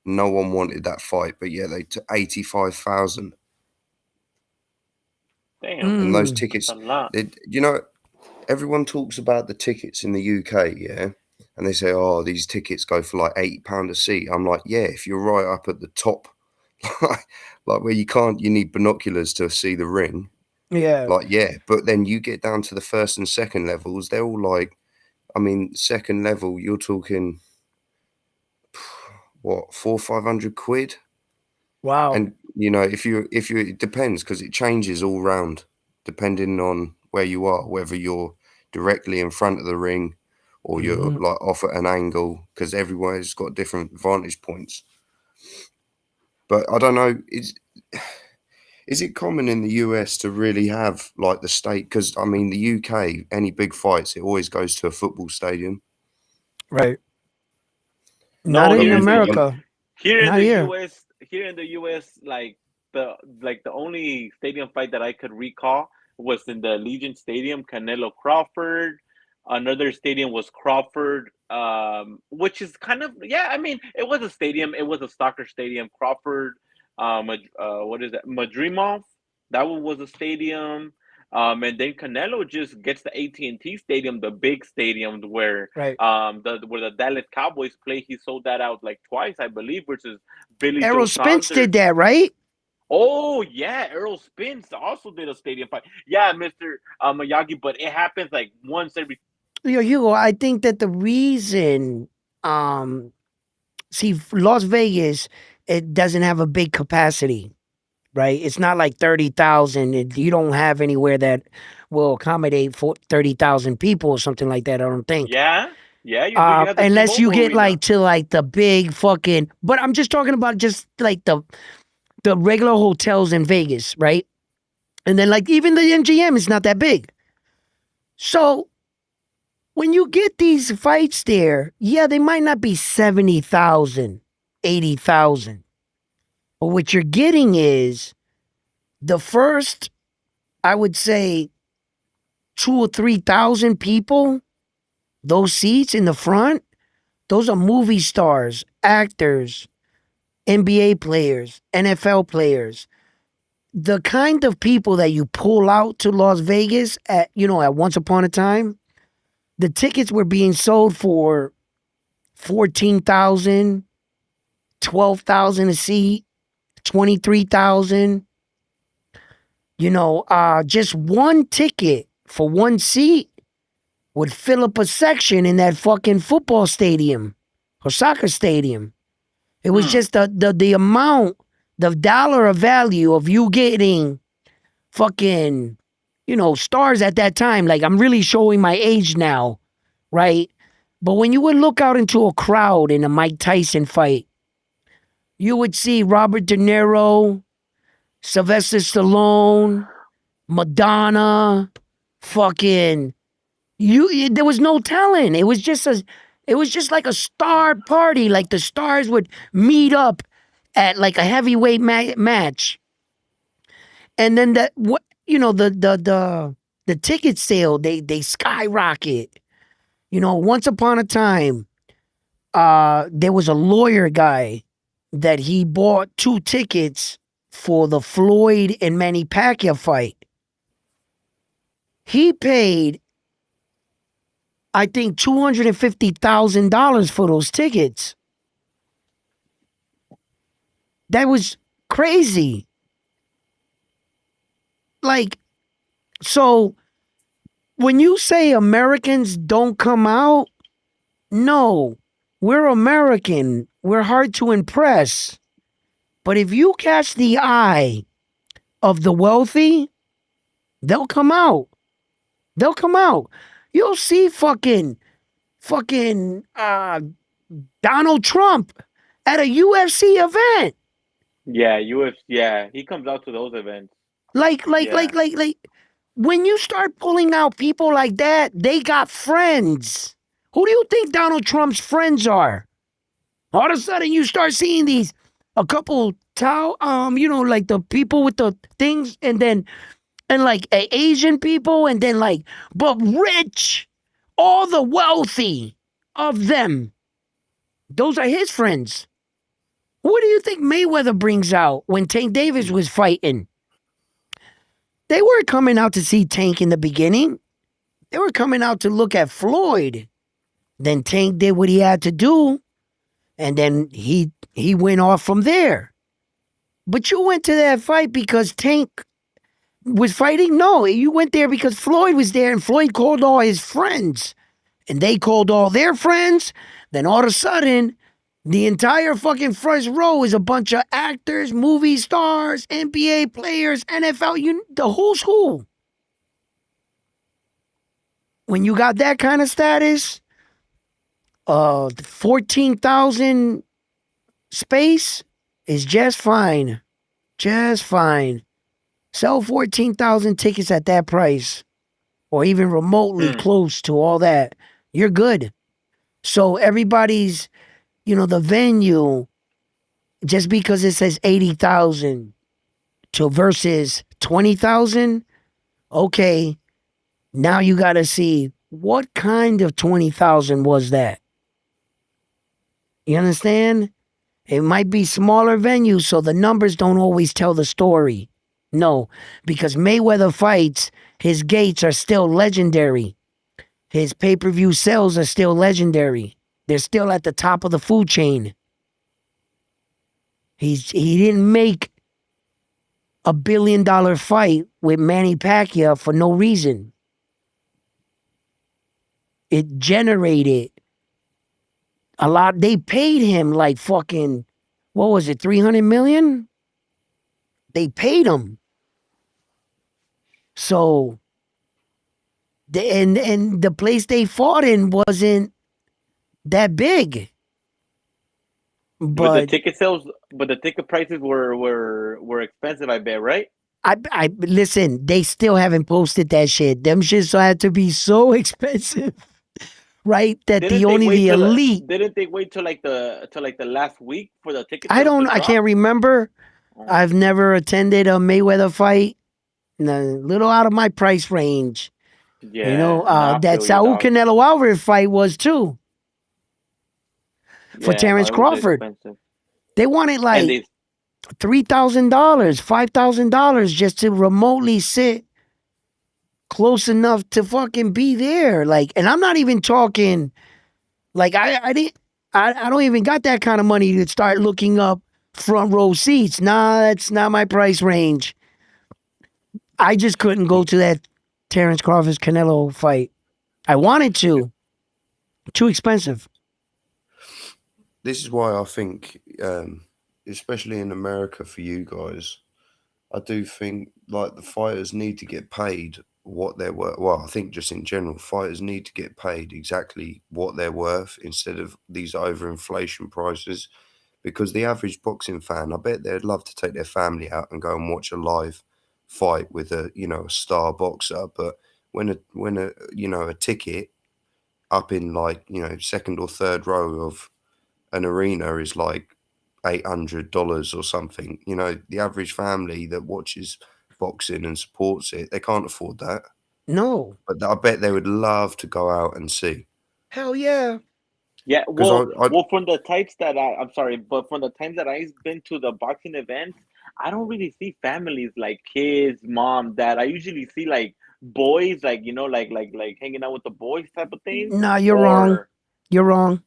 No one wanted that fight, but yeah, they took 85,000. Damn, And those Mm. tickets, a lot. you know, everyone talks about the tickets in the UK, yeah, and they say, "Oh, these tickets go for like £80 a seat." I'm like, yeah, if you're right up at the top, like where you need binoculars to see the ring. Yeah. Like, yeah, but then you get down to the first and second levels, they're all like, I mean, second level, you're talking what, 400-500 quid? Wow. And if you it depends, because it changes all round depending on where you are, whether you're directly in front of the ring or you're Mhm. like off at an angle, because everywhere's got different vantage points. But I don't know, is it common in the US to really have like the state? Because I mean, the UK, any big fights, it always goes to a football stadium. Right. No, Not I in mean, America. here in Not the here. US, like the only stadium fight that I could recall was in the Legion Stadium, Canelo Crawford. Another stadium was Crawford, which is kind of, yeah. I mean, it was a stadium. It was a soccer stadium. Crawford, what is that? Madrimov. That one was a stadium. And then Canelo just gets the AT&T Stadium, the big stadium where Right. where the Dallas Cowboys play. He sold that out like twice, I believe, versus Billy Errol Joe Spence Saunders. did that, right? Oh yeah, Errol Spence also did a stadium fight. Yeah, Mister Miyagi, but it happens like once every. Yo, Hugo, I think that the reason, see, Las Vegas, it doesn't have a big capacity, right? It's not like 30,000. You don't have anywhere that will accommodate for 30,000 people or something like that. I don't think. Yeah, yeah, you do. You have the Unless you T-Mobile get Arena. like to like the big fucking. But I'm just talking about just like the regular hotels in Vegas, right? And then like even the MGM is not that big. So when you get these fights there, yeah, they might not be 70,000, 80,000. But what you're getting is the first, I would say, 2 or 3,000 people, those seats in the front, those are movie stars, actors, NBA players, NFL players. The kind of people that you pull out to Las Vegas at once upon a time, the tickets were being sold for 14,000, 12,000 a seat, 23,000. Just one ticket for one seat would fill up a section in that fucking football stadium or soccer stadium. It was just the amount, the dollar of value of you getting fucking, stars at that time. Like, I'm really showing my age now, right? But when you would look out into a crowd in a Mike Tyson fight, you would see Robert De Niro, Sylvester Stallone, Madonna, fucking there was no telling. It was just like a star party. Like the stars would meet up at like a heavyweight match, and then the ticket sale they skyrocket. Once upon a time, there was a lawyer guy that he bought 2 tickets for the Floyd and Manny Pacquiao fight. He paid, I think, $250,000 for those tickets. That was crazy. Like, so when you say Americans don't come out, no, we're American. We're hard to impress. But if you catch the eye of the wealthy, they'll come out. They'll come out. You'll see fucking fucking Donald Trump at a UFC event. Yeah, UFC. Yeah, he comes out to those events. Like, Yeah. when you start pulling out people like that, they got friends. Who do you think Donald Trump's friends are? All of a sudden, you start seeing a couple like the people with the things, and like Asian people, and then like, but rich, all the wealthy of them. Those are his friends. What do you think Mayweather brings out when Tank Davis was fighting? They weren't coming out to see Tank in the beginning. They were coming out to look at Floyd. Then Tank did what he had to do, and then he went off from there. But you went to that fight because Tank was fighting? No, you went there because Floyd was there, and Floyd called all his friends, and they called all their friends. Then all of a sudden, the entire fucking first row is a bunch of actors, movie stars, NBA players, NFL, the who's who. When you got that kind of status, 14,000 space is just fine. Just fine. Sell 14,000 tickets at that price, or even remotely close to all that. You're good. So everybody's, the venue, just because it says 80,000 to versus 20,000, okay, now you got to see what kind of 20,000 was that. You understand? It might be smaller venues, so the numbers don't always tell the story. No, because Mayweather fights, his gates are still legendary. His pay-per-view sales are still legendary. They're still at the top of the food chain. He didn't make $1 billion fight with Manny Pacquiao for no reason. It generated a lot. They paid him like fucking, what was it, 300 million? They paid him. So, and the place they fought in wasn't that big. But the But ticket sales, but the ticket prices were expensive, I bet, right? I listen, they still haven't posted that shit. Them shits had to be so expensive, right? That the elite. Didn't they wait till like the last week for the ticket I sales to I drop? can't remember. Oh. I've never attended a Mayweather fight. A little out of my price range. Yeah, That Saul Canelo Alvarez fight was too. For Terrence Crawford. Expensive. They wanted like $3,000, $5,000 just to remotely sit close enough to fucking be there. Like, and I'm not even talking like I don't even got that kind of money to start looking up front row seats. Nah, that's not my price range. I just couldn't go to that Terrence Crawford Canelo fight. I wanted to. Too expensive. This is why I think, especially in America for you guys, I do think like the fighters need to get paid what they're worth. Well, I think just in general, fighters need to get paid exactly what they're worth instead of these overinflation prices. Because the average boxing fan, I bet they'd love to take their family out and go and watch a live fight with a star boxer. But when a ticket up in like second or third row of an arena is like $800 or something, the average family that watches boxing and supports it, they can't afford that. No. But I bet they would love to go out and see. Hell yeah. Yeah, well, from the types that I'm sorry, but from the times that I've been to the boxing events, I don't really see families like kids, mom, dad. I usually see like boys, like like hanging out with the boys type of thing. Nah, you're wrong. You're wrong.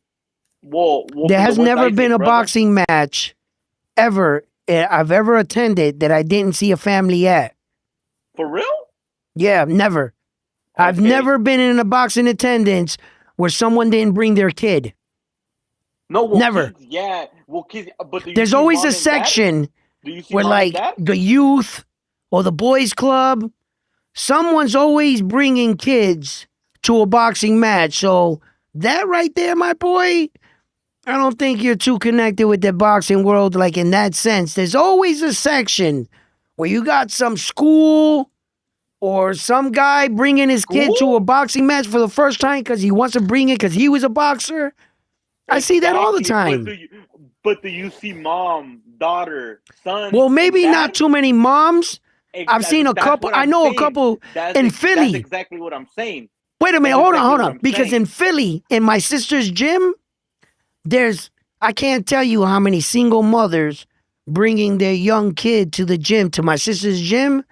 Well, there has never been a brother. boxing match ever I've ever attended that I didn't see a family at. For real? Yeah, never. Okay. I've never been in a boxing attendance where someone didn't bring their kid. No, well, never. Kids, yeah, well, kids, but there's always a section where like the youth or the boys club, someone's always bringing kids to a boxing match. So That right there, my boy, I don't think you're too connected with the boxing world, like in that sense. There's always a section where you got some school or some guy bringing his kid to a School? boxing match for the first time because he wants to bring it because he was a boxer. I see that all the Exactly. time. But do you see mom, daughter, sons, Well, and maybe not dads? too many moms. I've seen a That's couple. what I I'm know a saying. couple in That's Philly. exactly what I'm saying. Wait a minute, That's hold on, exactly hold what on. I'm Because in saying. Philly, in my sister's gym, I can't tell you how many single mothers bringing their young kid to the gym, to my sister's gym,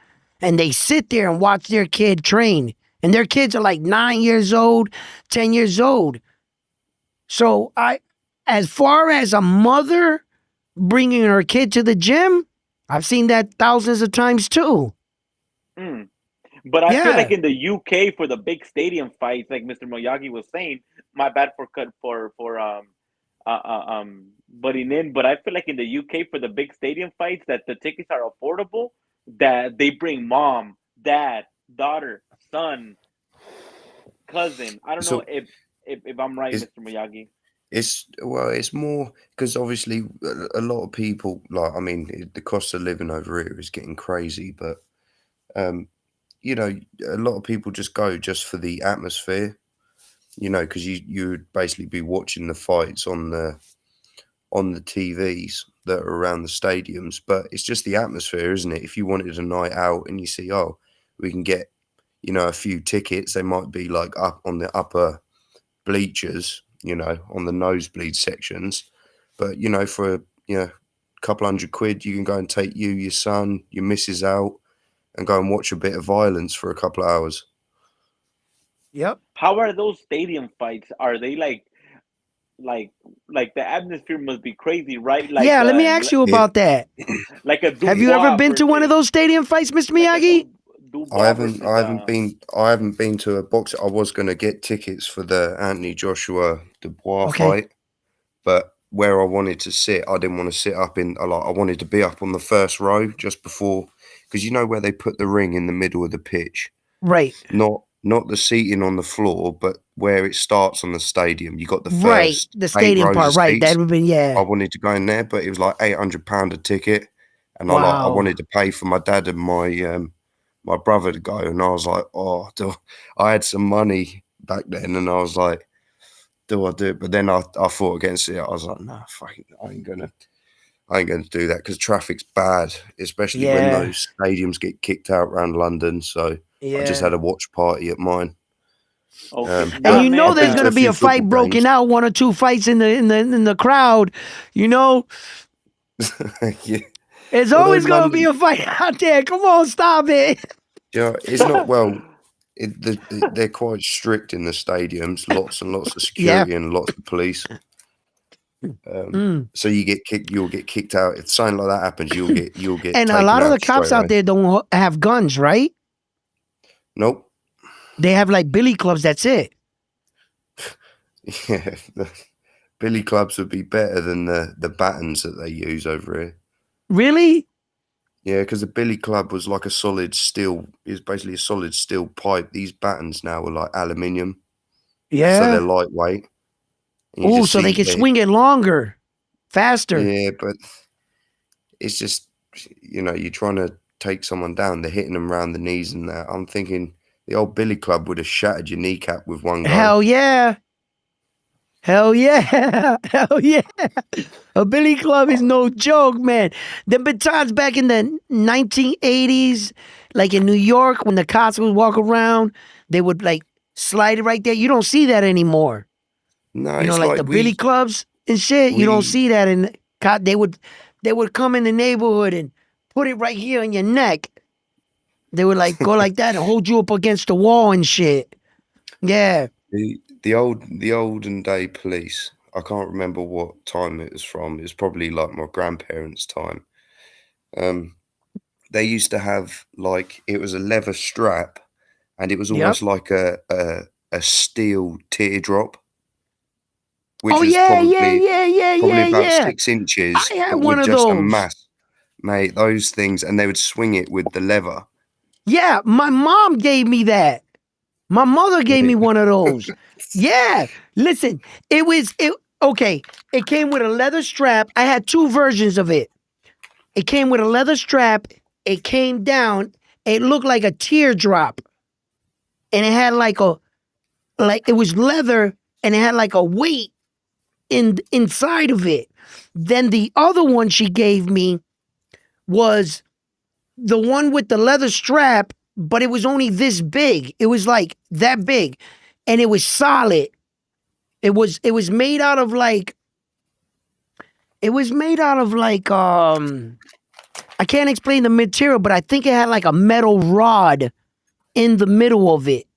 and they sit there and watch their kid train. And their kids are like 9 years old, 10 years old. So as far as a mother bringing her kid to the gym, I've seen that thousands of times too. Mm. But I feel like Yeah, in the UK for the big stadium fights, like Mr. Moyagi was saying, my bad for cut for butting in, but I feel like in the UK for the big stadium fights that the tickets are affordable, that they bring mom, dad, daughter, son, cousin. I don't know So if I'm right, it's Mr. Miyagi. it's more because obviously a lot of people like I mean the cost of living over here is getting crazy, but um, you know a lot of people just go just for the atmosphere, because you would basically be watching the fights on the TVs that are around the stadiums, but it's just the atmosphere, isn't it? If you wanted a night out and you see, oh, we can get, a few tickets, they might be like up on the upper bleachers, on the nosebleed sections. But, for, a couple £100, you can go and take you, your son, your missus out and go and watch a bit of violence for a couple of hours. yep. How are those stadium fights? Are they like like the atmosphere must be crazy, right? Yeah, let me ask you It, about that. Like a Have you ever Dubois been to one of versus those stadium fights, Mr. like a Miyagi? Dubois versus I haven't been to a box. I was going to get tickets for the Anthony Joshua Dubois Okay. fight, but where I wanted to sit, I didn't want to sit up in. I wanted to be up on the first row just before, because where they put the ring in the middle of the pitch, Right. not the seating on the floor, but where it starts on the stadium. You got the Right. first The 8 stadium rows part. of Right. That seats. would be, I yeah. wanted to go in there, but it was like £800 a ticket, and I Wow. wanted to pay for my dad and my brother to go, and I was like, oh, I had some money back then, and I was like, do I do it? But then I fought against it. I was like, nah, fucking, I ain't gonna do that because traffic's bad, especially when Yeah. those stadiums get kicked out around London. So I just had Yeah. a watch party at mine. okay. And Nah, you know man. I've there's been to gonna a be few a fight football broken games. out, one or two fights in the crowd. You know, Yeah, there's although always gonna be London, a fight out there. Come on, stop it. it's not well. They're quite strict in the stadiums. Lots and lots of Yeah. security and lots of police. Mm. So you'll get kicked out. If something like that happens, you'll get And a taken lot of the out cops straight out away. there don't have guns, right? Nope. They have like billy clubs. That's it. Yeah, the billy clubs would be better than the batons that they use over here. Really? Yeah, because the billy club was like a solid steel. It was basically a solid steel pipe. These batons now are like aluminium, so they're Yeah. lightweight. And you Oh, just so they see can it. swing it longer, faster. Yeah, but it's just you're trying to take someone down. They're hitting them around the knees and that. I'm thinking the old billy club would have shattered your kneecap with one go. Hell yeah. Hell yeah. Hell yeah. A billy club is no joke, man. The batons back in the 1980s, like in New York, when the cops would walk around, they would like slide it right there. You don't see that anymore. No, You know, it's like the like billy clubs and shit. You don't we see that in they would come in the neighborhood and put it right here on your neck. They would like go like that and hold you up against the wall and shit. Yeah. the olden day police. I can't remember what time it was from. It was probably like my grandparents' time. Um, they used to have like it was a leather strap, and it was Yep. almost like a steel teardrop, which Oh was yeah, yeah, yeah, yeah, probably yeah, about yeah. 6 inches, I had but one with of just a those. mass, mate. Those things, and they would swing it with the leather. Yeah, my mom gave me that. My mother gave me one of those. Yeah. Listen, okay. It came with a leather strap. I had two versions of it. It came with a leather strap. It came down. It looked like a teardrop. And it had it was leather and it had like a weight inside of it. Then the other one she gave me was the one with the leather strap, but it was only this big. It was like that big, and it was solid. It was made out of like I can't explain the material, but I think it had like a metal rod in the middle of it.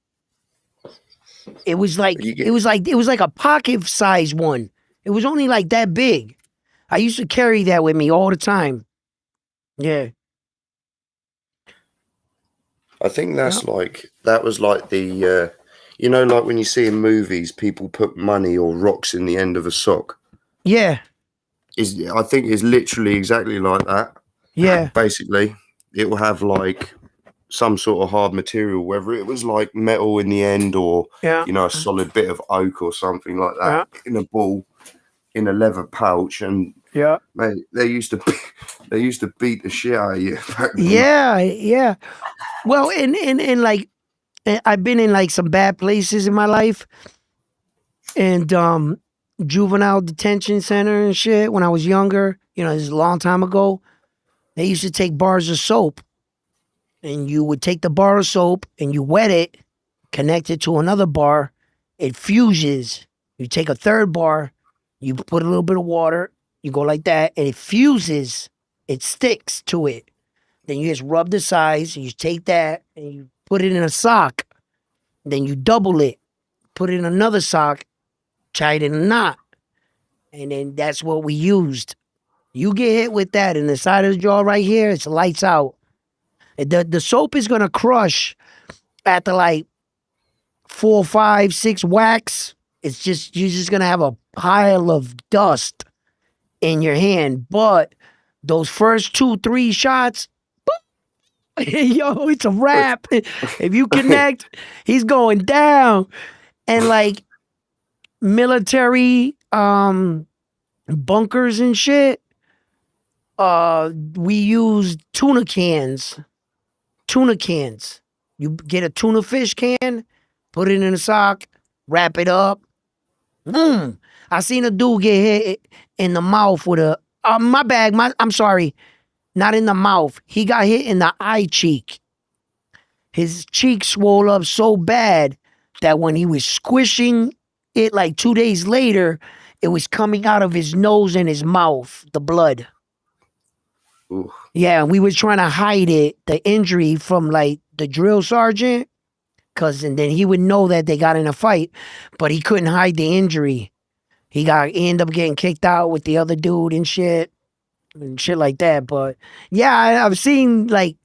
It was like You get, it was like a pocket size one. It was only like that big. I used to carry that with me all the time. Yeah. I think Yeah. that was like the, like when you see in movies, people put money or rocks in the end of a sock. Yeah. I think it's literally exactly like that. Yeah. Basically, it will have like some sort of hard material, whether it was like metal in the end or Yeah. a solid bit of oak or something like that in a ball in a leather pouch. And Yeah. mate, they used to beat the shit out of you back then. Yeah. Yeah. Well, and like I've been in like some bad places in my life, and juvenile detention center and shit when I was younger. This is a long time ago. They used to take bars of soap, and you would take the bar of soap and you wet it, connect it to another bar, it fuses. You take a third bar, you put a little bit of water, you go like that, and it fuses. It sticks to it. Then you just rub the sides. You take that and you put it in a sock. Then you double it, put it in another sock, tie it in a knot, and then that's what we used. You get hit with that in the side of the jaw right here, it's lights out. The soap is gonna crush after like 4, 5, 6 whacks. It's just you're just gonna have a pile of dust in your hand. But those first 2, 3 shots, yo, it's a wrap. If you connect, he's going down. And like military bunkers and shit, we used tuna cans. Tuna cans. You get a tuna fish can, put it in a sock, wrap it up. Boom. I seen a dude get hit in the mouth with a my bag, I'm sorry, not in the mouth. He got hit in the eye cheek. His cheek swole up so bad that when he was squishing it like 2 days later, it was coming out of his nose and his mouth, the blood. Ooh. Yeah, and we was trying to hide it, the injury from like the drill sergeant, and then he would know that they got in a fight, but he couldn't hide the injury. He ended up getting kicked out with the other dude and shit like that. But yeah, I've seen like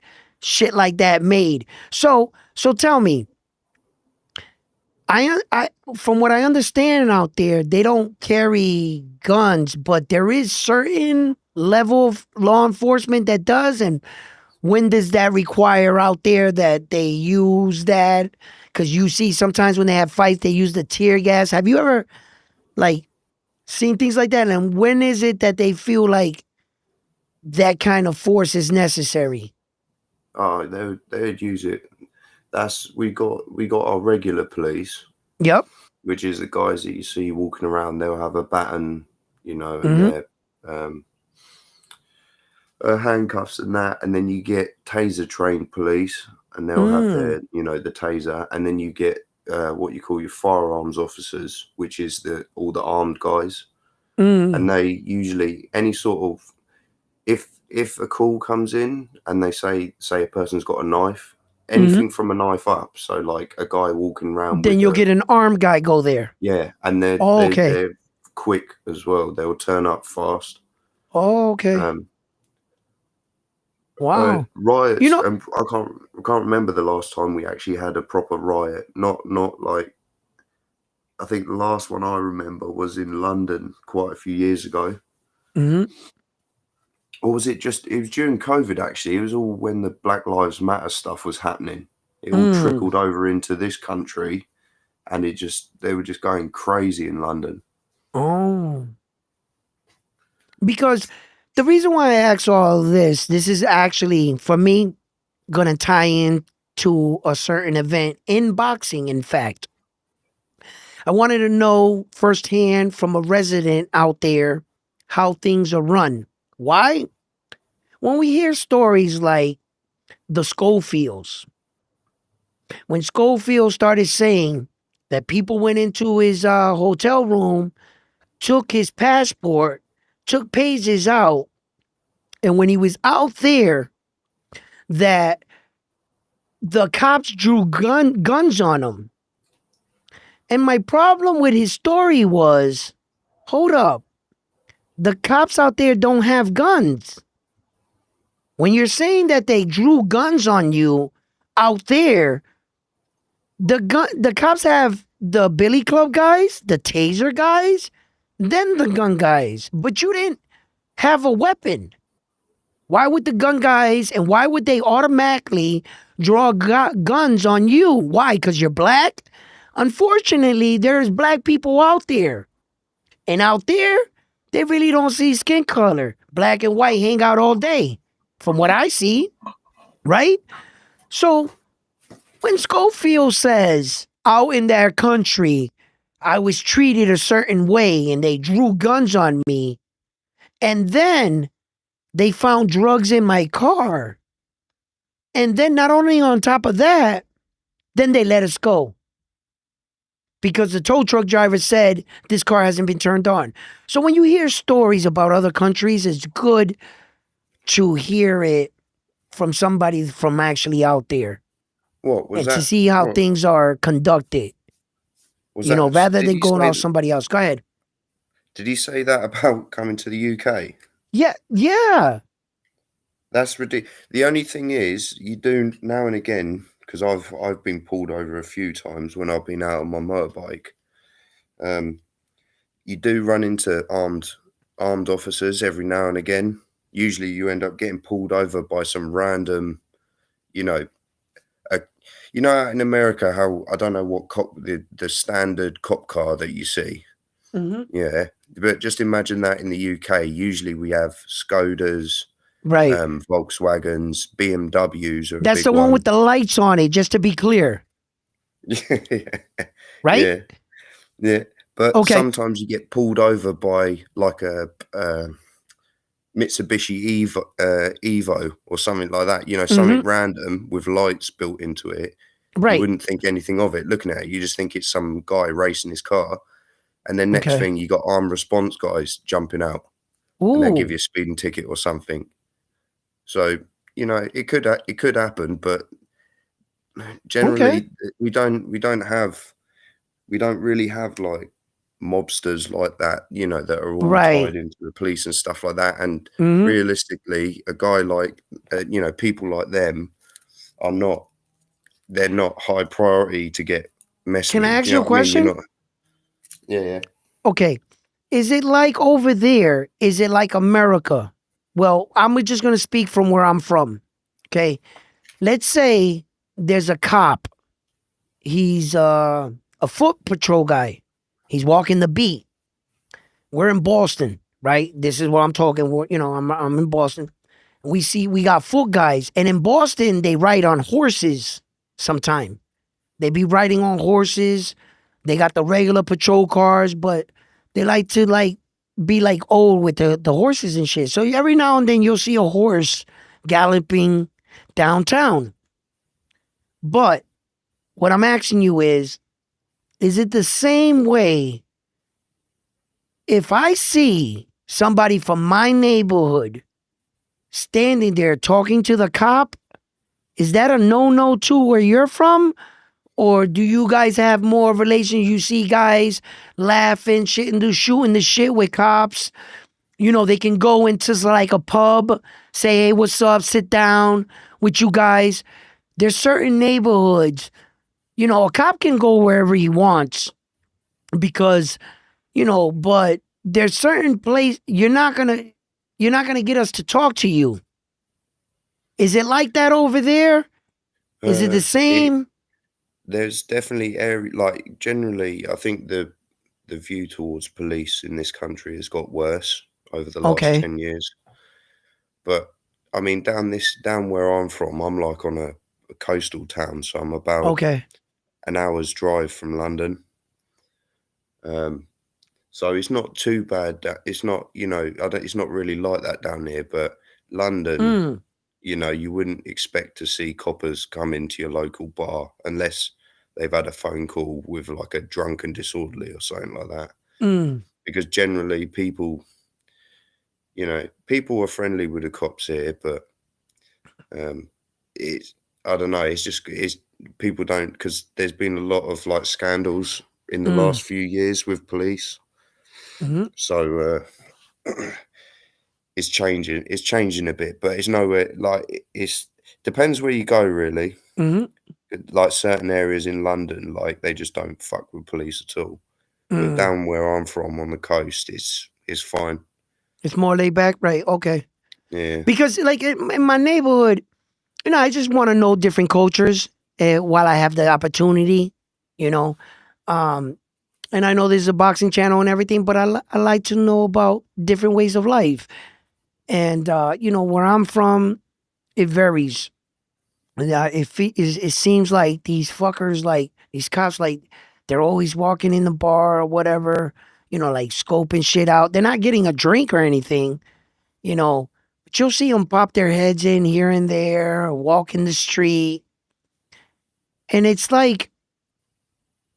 shit like that made. So tell me, I from what I understand out there, they don't carry guns, but there is certain level of law enforcement that does. And when does that require out there that they use that? Because you see sometimes when they have fights, they use the tear gas. Have you ever like seen things like that? And when is it that they feel like that kind of force is necessary? Oh, they'd use it. We got our regular police. Yep. Which is the guys that you see walking around. They'll have a baton, and their handcuffs and that. And then you get taser trained police, and they'll have their, the taser. And then you get what you call your firearms officers, which is all the armed guys. And they usually any sort of if a call comes in and they say a person's got a knife. Anything from a knife up, so like a guy walking around. Then you'll get an armed guy go there. Yeah, and they're quick as well. They'll turn up fast. Oh, okay. Wow. Riots. I can't remember the last time we actually had a proper riot. Not like. I think the last one I remember was in London quite a few years ago. Or was it was during COVID, actually. It was all when the Black Lives Matter stuff was happening. It all trickled over into this country, and they were just going crazy in London. Oh. Because the reason why I ask all of this is actually, for me, going to tie in to a certain event in boxing, in fact. I wanted to know firsthand from a resident out there how things are run. Why? When we hear stories like the Schofields, when Schofield started saying that people went into his hotel room, took his passport, took pages out, and when he was out there, that the cops drew guns on him. And my problem with his story was, hold up, the cops out there don't have guns. When you're saying that they drew guns on you out there, the cops have the billy club guys, the taser guys, then the gun guys. But you didn't have a weapon. Why would the gun guys, and why would they automatically draw guns on you? Why? Because you're black? Unfortunately, there's black people out there. And out there, they really don't see skin color. Black and white hang out all day, from what I see, right? So when Schofield says, out in their country, I was treated a certain way and they drew guns on me, and then they found drugs in my car, and then not only on top of that, then they let us go. Because the tow truck driver said this car hasn't been turned on. So when you hear stories about other countries, it's good to hear it from somebody from actually out there. What was and that? To see how What? things are conducted. Was You know, that- rather did than he going say off somebody else. Go ahead. Did he say that about coming to the UK? Yeah. That's ridiculous. The only thing is, you do now and again, because I've been pulled over a few times when I've been out on my motorbike. You do run into armed officers every now and again. Usually, you end up getting pulled over by some random, you know, in America, how I don't know what the standard cop car that you see. Mm-hmm. Yeah, but just imagine that in the UK. Usually, we have Skodas. Right. Volkswagens, BMWs are a That's big the one one. with the lights on it, just to be clear. Right? Yeah. But Okay. sometimes you get pulled over by like a Mitsubishi Evo or something like that. Something random with lights built into it. Right. You wouldn't think anything of it looking at it. You just think it's some guy racing his car. And then next thing, you got armed response guys jumping out. Ooh. And they give you a speeding ticket or something. So, it could happen, but generally we don't really have like mobsters like that, that are all tied into the police and stuff like that. And realistically, a guy like, people like them they're not high priority to get messed with. Can I ask you a question? Yeah. Okay. Is it like over there? Is it like America? Well, I'm just going to speak from where I'm from. Okay. Let's say there's a cop. He's a foot patrol guy. He's walking the beat. We're in Boston, right? This is what I'm talking. I'm in Boston. We got foot guys. And in Boston, they ride on horses sometime. They be riding on horses. They got the regular patrol cars, but they like to be old with the horses and shit. So every now and then you'll see a horse galloping downtown. But what I'm asking you is it the same way if I see somebody from my neighborhood standing there talking to the cop? Is that a no too where you're from? Or do you guys have more relations? You see guys laughing, shooting the shit with cops. They can go into like a pub, say, hey, what's up? Sit down with you guys. There's certain neighborhoods, a cop can go wherever he wants because, but there's certain place you're not gonna get us to talk to you. Is it like that over there? Is it the It same? there's definitely area like generally. I think the view towards police in this country has got worse over the last Okay. 10 years. But I mean, down where I'm from, I'm like on a coastal town, so I'm about Okay. an hour's drive from London. Um, so it's not too bad. It's not, it's not really like that down here. But London, Mm, you wouldn't expect to see coppers come into your local bar unless they've had a phone call with like a drunken disorderly or something like that. mm, Because generally people are friendly with the cops here, but um, it's I don't know. It's people don't because there's been a lot of like scandals in the mm, last few years with police. mm, So it's changing. It's changing a bit, but it's nowhere like it's depends where you go really. mm, Like certain areas in London, like they just don't fuck with police at all. But mm. down where I'm from on the coast, it's fine. It's more laid back, right? Okay. Yeah, Because like in my neighborhood, I just want to know different cultures while I have the opportunity, you know. Um, and I know there's a boxing channel and everything, but I like to know about different ways of life. And where I'm from, it varies. It seems like these fuckers, like these cops, like they're always walking in the bar or whatever, like scoping shit out. They're not getting a drink or anything, you know, but you'll see them pop their heads in here and there, or walk in the street, and it's like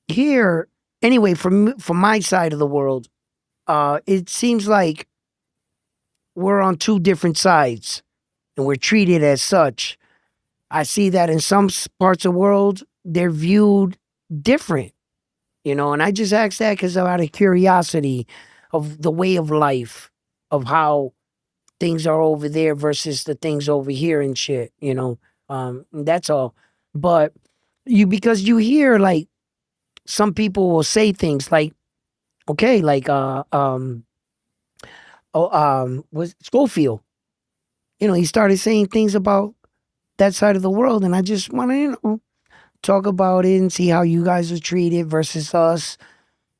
here, anyway, from my side of the world, it seems like we're on two different sides, and we're treated as such. I see that in some parts of the world, they're viewed different, and I just asked that because I'm out of curiosity of the way of life, of how things are over there versus the things over here and shit. That's all. But because you hear like some people will say things like, okay, like was Schofield, he started saying things about that side of the world, and I just want to, talk about it and see how you guys are treated versus us.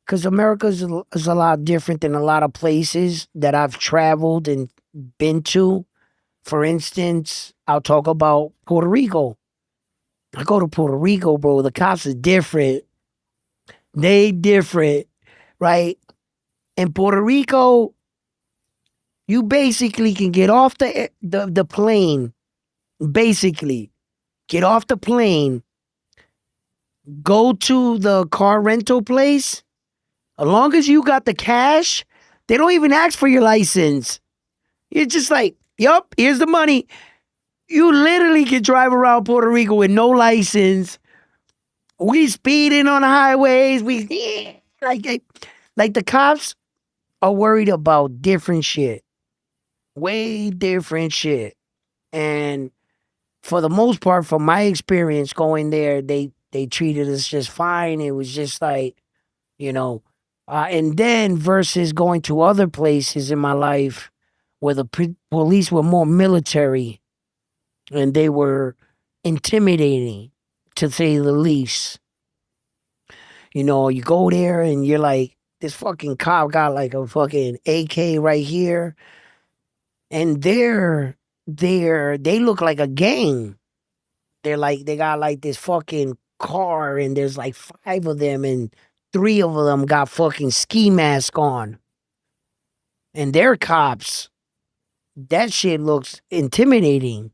Because America is a lot different than a lot of places that I've traveled and been to. For instance, I'll talk about Puerto Rico. I go to Puerto Rico, bro. The cops are different. They different, right? In Puerto Rico, you basically can get off the plane. Basically, get off the plane, go to the car rental place. As long as you got the cash, they don't even ask for your license. You're just like, yup, here's the money. You literally can drive around Puerto Rico with no license. We speeding on the highways. Like the cops are worried about different shit, way different shit. And for the most part, from my experience going there, they treated us just fine. It was just like, you know, and then versus going to other places in my life where the police were more military and they were intimidating, to say the least. You go there and you're like, this fucking cop got like a fucking AK right here, and they look like a gang. They got like this fucking car, and there's like five of them, and three of them got fucking ski mask on, and they're cops. That shit looks intimidating.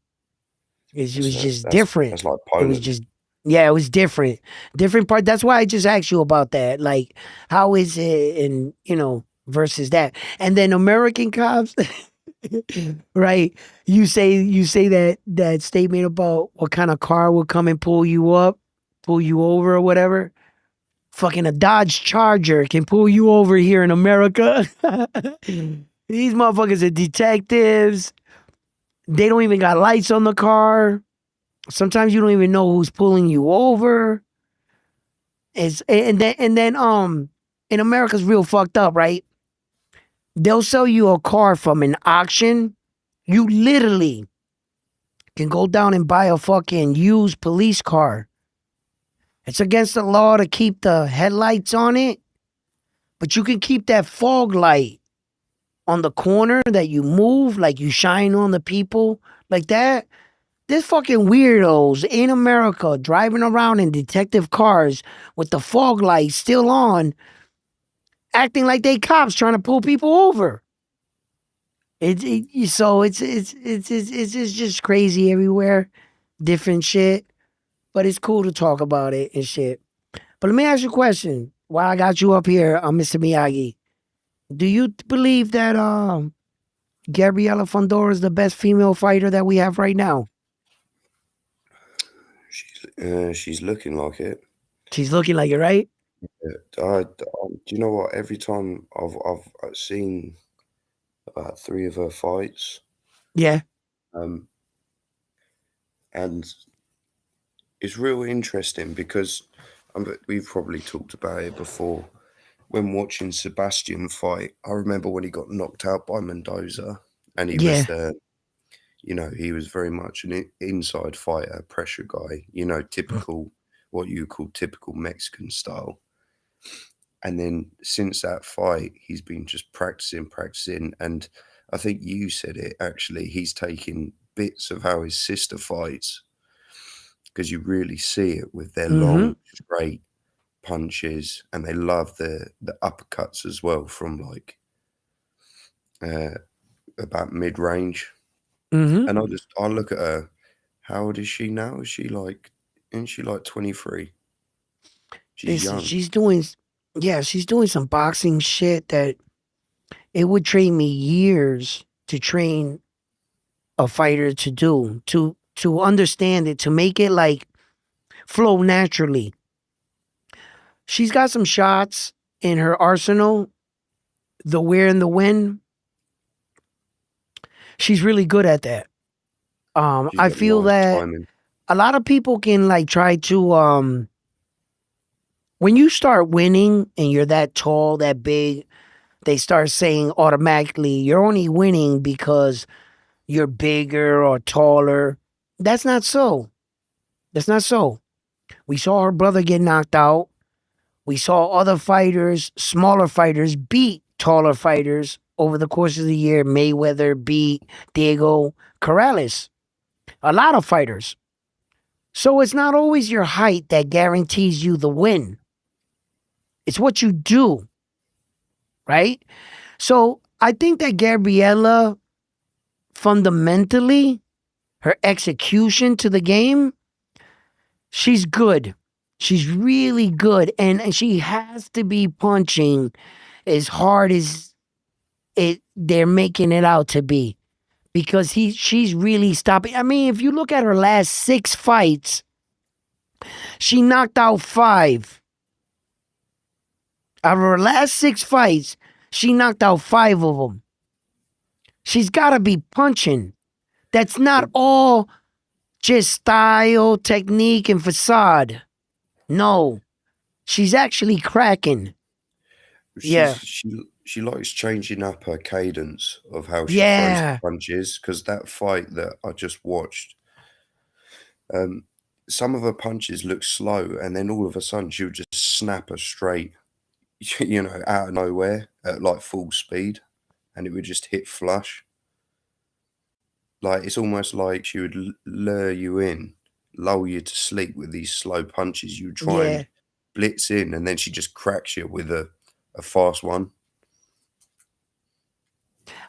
It was just different. that's like It was Poland. just, yeah, it was different. Different part. That's why I just asked you about that. Like, how is it, and versus that, and then American cops, right? You say that statement about what kind of car will come and pull you up, pull you over, or whatever. Fucking a Dodge Charger can pull you over here in America. These motherfuckers are detectives. They don't even got lights on the car. Sometimes you don't even know who's pulling you over. And then in America's real fucked up, right? They'll sell you a car from an auction. You literally can go down and buy a fucking used police car. It's against the law to keep the headlights on it, but you can keep that fog light on the corner that you move, like you shine on the people like that. There's fucking weirdos in America driving around in detective cars with the fog light still on, acting like they cops trying to pull people over. So it's just crazy everywhere, different shit. But it's cool to talk about it and shit. But let me ask you a question. While I got you up here, Mr. Miyagi, do you believe that Gabriela Fondora is the best female fighter that we have right now? She's looking like it. She's looking like it, right? Do you know what? Every time I've seen about 3 of her fights, Yeah. um, and it's real interesting because we've probably talked about it before. When watching Sebastian fight, I remember when he got knocked out by Mendoza, and he was Yeah. he was very much an inside fighter, pressure guy, typical, what you call typical Mexican style. And then since that fight, he's been just practicing. And I think you said it actually, he's taking bits of how his sister fights, because you really see it with their Mm-hmm. long, straight punches, and they love the uppercuts as well from like about mid range. Mm-hmm. And I look at her. How old is she now? Isn't she like 23? She's young. She's doing some boxing shit that it would train me years to train a fighter to do, to understand it, to make it like flow naturally. She's got some shots in her arsenal, the where and the when. She's really good at that. She's I got feel nice that timing. a lot of people can like try to when you start winning and you're that tall, that big, they start saying automatically you're only winning because you're bigger or taller. That's not so. That's not so. We saw her brother get knocked out. We saw other fighters, smaller fighters, beat taller fighters over the course of the year. Mayweather beat Diego Corrales. A lot of fighters. So it's not always your height that guarantees you the win. It's what you do, right? So I think that Gabriela, fundamentally, her execution to the game, she's good. She's really good. And she has to be punching as hard as they're making it out to be. Because she's really stopping. I mean, if you look at her last 6 fights, she knocked out 5. Out of her last 6 fights, she knocked out 5 of them. She's got to be punching. That's not all just style, technique, and facade. No, she's actually cracking. Yeah. She likes changing up her cadence of how she throws Yeah. the punches, because that fight that I just watched, some of her punches look slow, and then all of a sudden she would just snap her straight, out of nowhere at like full speed, and it would just hit flush. Like it's almost like she would lure you in, lull you to sleep with these slow punches. You would try Yeah. and blitz in, and then she just cracks you with a fast one.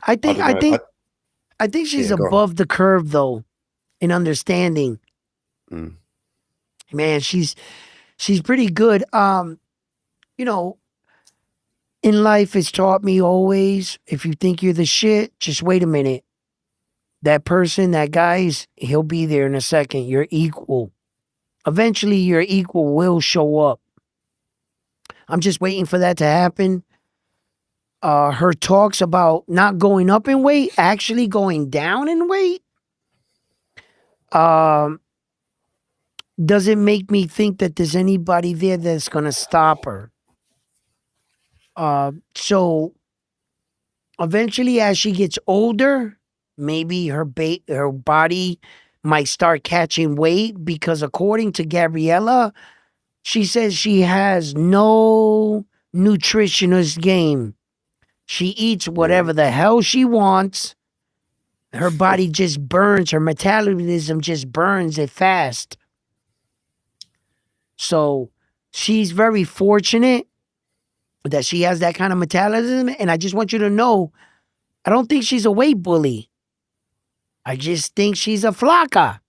I think don't know. I think she's Yeah, go on. above the curve though in understanding. Mm. Man, she's pretty good. You know, in life it's taught me always, if you think you're the shit, just wait a minute. That person, that guy's, he'll be there in a second. You're equal. Eventually your equal will show up. I'm just waiting for that to happen. Her talks about not going up in weight, actually going down in weight, doesn't make me think that there's anybody there that's gonna stop her. So eventually, as she gets older, maybe her body might start catching weight because according to Gabriella, she says she has no nutritionist game. She eats whatever Really? the hell she wants. Her body just burns, her metabolism just burns it fast. So she's very fortunate that she has that kind of metabolism. And I just want you to know, I don't think she's a weight bully. I just think she's a flaca.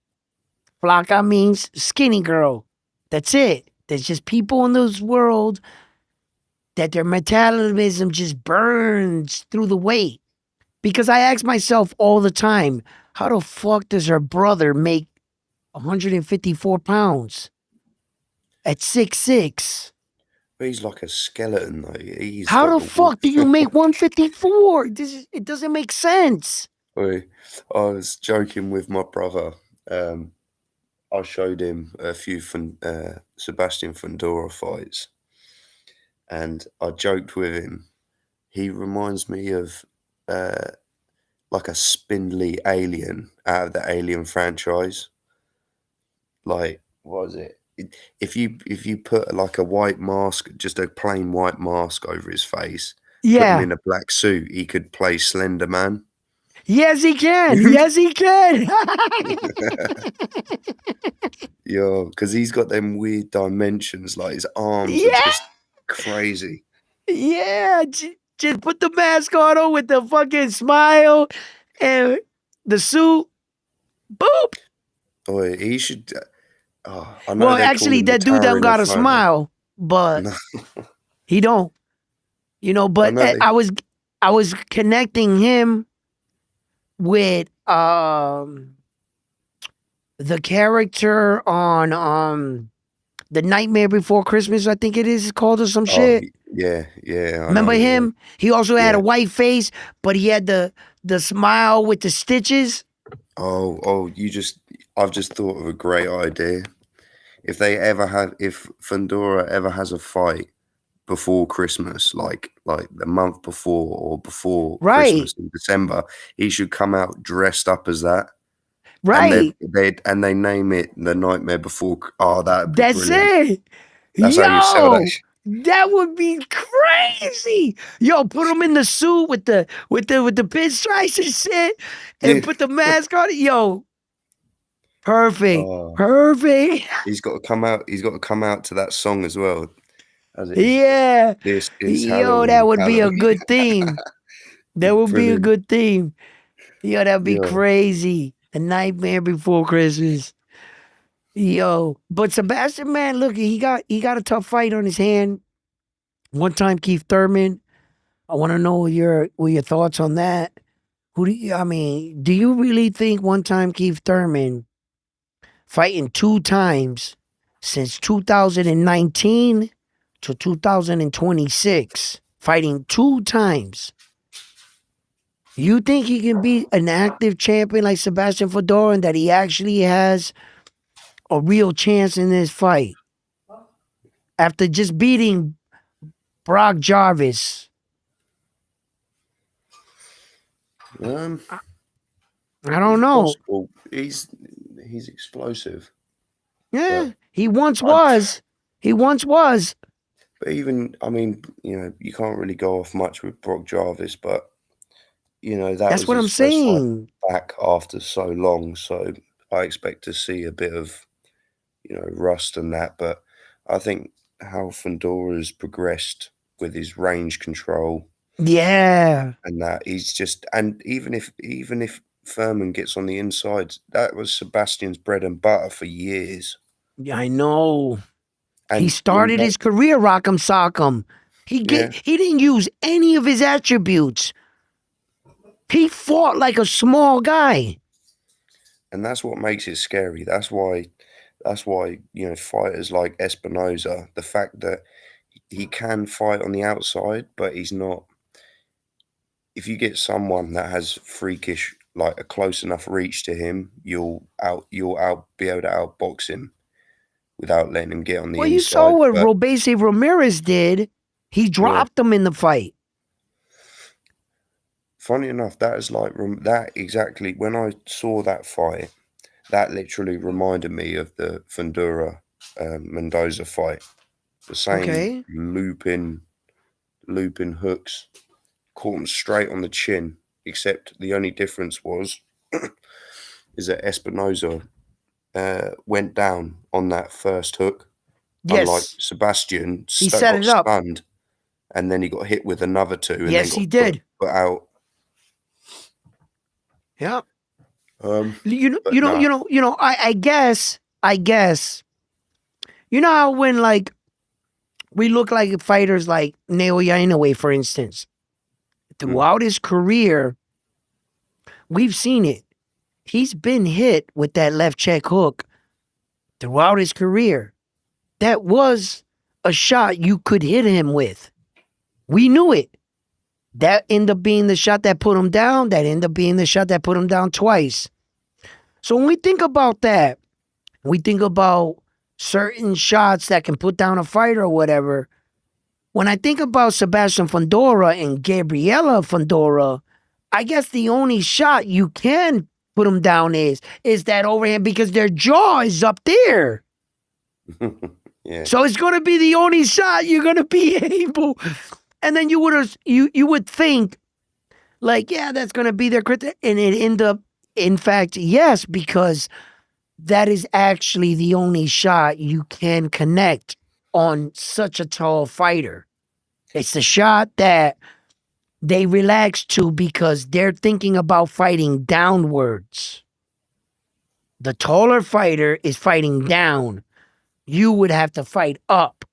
Flaca means skinny girl. That's it. There's just people in this world that their metabolism just burns through the weight. Because I ask myself all the time, how the fuck does her brother make 154 pounds at 6'6"? But he's like a skeleton, though. He's How got the the wolf. fuck do you make 154? It doesn't make sense. I was joking with my brother. I showed him a few Sebastian Fundora fights, and I joked with him. He reminds me of like a spindly alien out of the Alien franchise. Like, what is it? If you put like a white mask, just a plain white mask over his face, put him Yeah. in a black suit, he could play Slender Man. Yes, he can. Yes, he can. Yeah, because he's got them weird dimensions. Like his arms are Yeah. just crazy. Yeah. Just put the mask on him with the fucking smile and the suit. Boop. Oh, he should. I know Well, they call actually, him the that dude Tower don't in the got a photo. smile, but No, he don't. You know, I but know. I was connecting him with the character on The Nightmare Before Christmas, I think it is called, or some Oh, shit. yeah. I Remember know. him? He also had Yeah. a white face, but he had the smile with the stitches. Oh, I've just thought of a great idea. If Fundora ever has a fight before Christmas, like the month before or before Right, Christmas in December, he should come out dressed up as that. And right. they name it The Nightmare Before. Oh, that'd be That's brilliant. it. That's how you sell that Yo, shit. that would be crazy. Yo, put him in the suit with the pinstripes and shit, and Yeah. put the mask on it. Yo, perfect, Oh, perfect. he's got to come out. He's got to come out to that song as well. As it's Yeah. this is Yo, that Halloween. would be a Halloween. good theme. That would be a Brilliant. good theme. Yo, that'd be Yeah. crazy. A Nightmare Before Christmas. Yo, but Sebastian, man, look, he got a tough fight on his hand. One time, Keith Thurman. I want to know what your thoughts on that. Who do you? I mean, do you really think one time Keith Thurman fighting 2 times since 2019 to 2026, fighting 2 times? You think he can be an active champion like Sebastian Fedor and that he actually has a real chance in this fight after just beating Brock Jarvis? Um, I don't it's know. possible. He's explosive. Yeah, But he once I, was. He once was. but even I mean, you can't really go off much with Brock Jarvis, but that That's was what I'm his first fight saying. back after so long. So I expect to see a bit of rust and that. But I think how Fundora's progressed with his range control Yeah, and that and even if Furman gets on the inside, that was Sebastian's bread and butter for years. I know. He And started his career rock'em sock'em. yeah, He didn't use any of his attributes. He fought like a small guy. and that's what makes it scary. That's why fighters like Espinoza, the fact that he can fight on the outside, but he's not. If you get someone that has freakish, like a close enough reach to him, you'll be able to outbox him without letting him get on the Well, you saw inside. what But Robese Ramirez did. He dropped him in the fight. funny enough, that is like that exactly. When I saw that fight, that literally reminded me of the Fundora Mendoza fight. The same looping hooks, caught him straight on the chin. Except the only difference was is that Espinoza went down on that first hook. Unlike Yes, Sebastian, he set it up. stunned, and then he got hit with another two, and Yes, then he got did. put out. Yeah. But I guess. You know how when like we look like fighters like Naoya Inoue, for instance, throughout his career, we've seen it. He's been hit with that left check hook throughout his career. That was a shot you could hit him with. We knew it. That ended up being the shot that put him down. That ended up being the shot that put him down twice. So when we think about that, we think about certain shots that can put down a fighter or whatever. When I think about Sebastian Fundora and Gabriela Fundora, I guess the only shot you can put them down is that overhand because their jaw is up there. Yeah. So it's going to be the only shot you're going to be able. And then you would think like, yeah, that's going to be their crit. And it ended up, in fact, yes, because that is actually the only shot you can connect on such a tall fighter. It's the shot that they relax to because they're thinking about fighting downwards. The taller fighter is fighting down. You would have to fight up.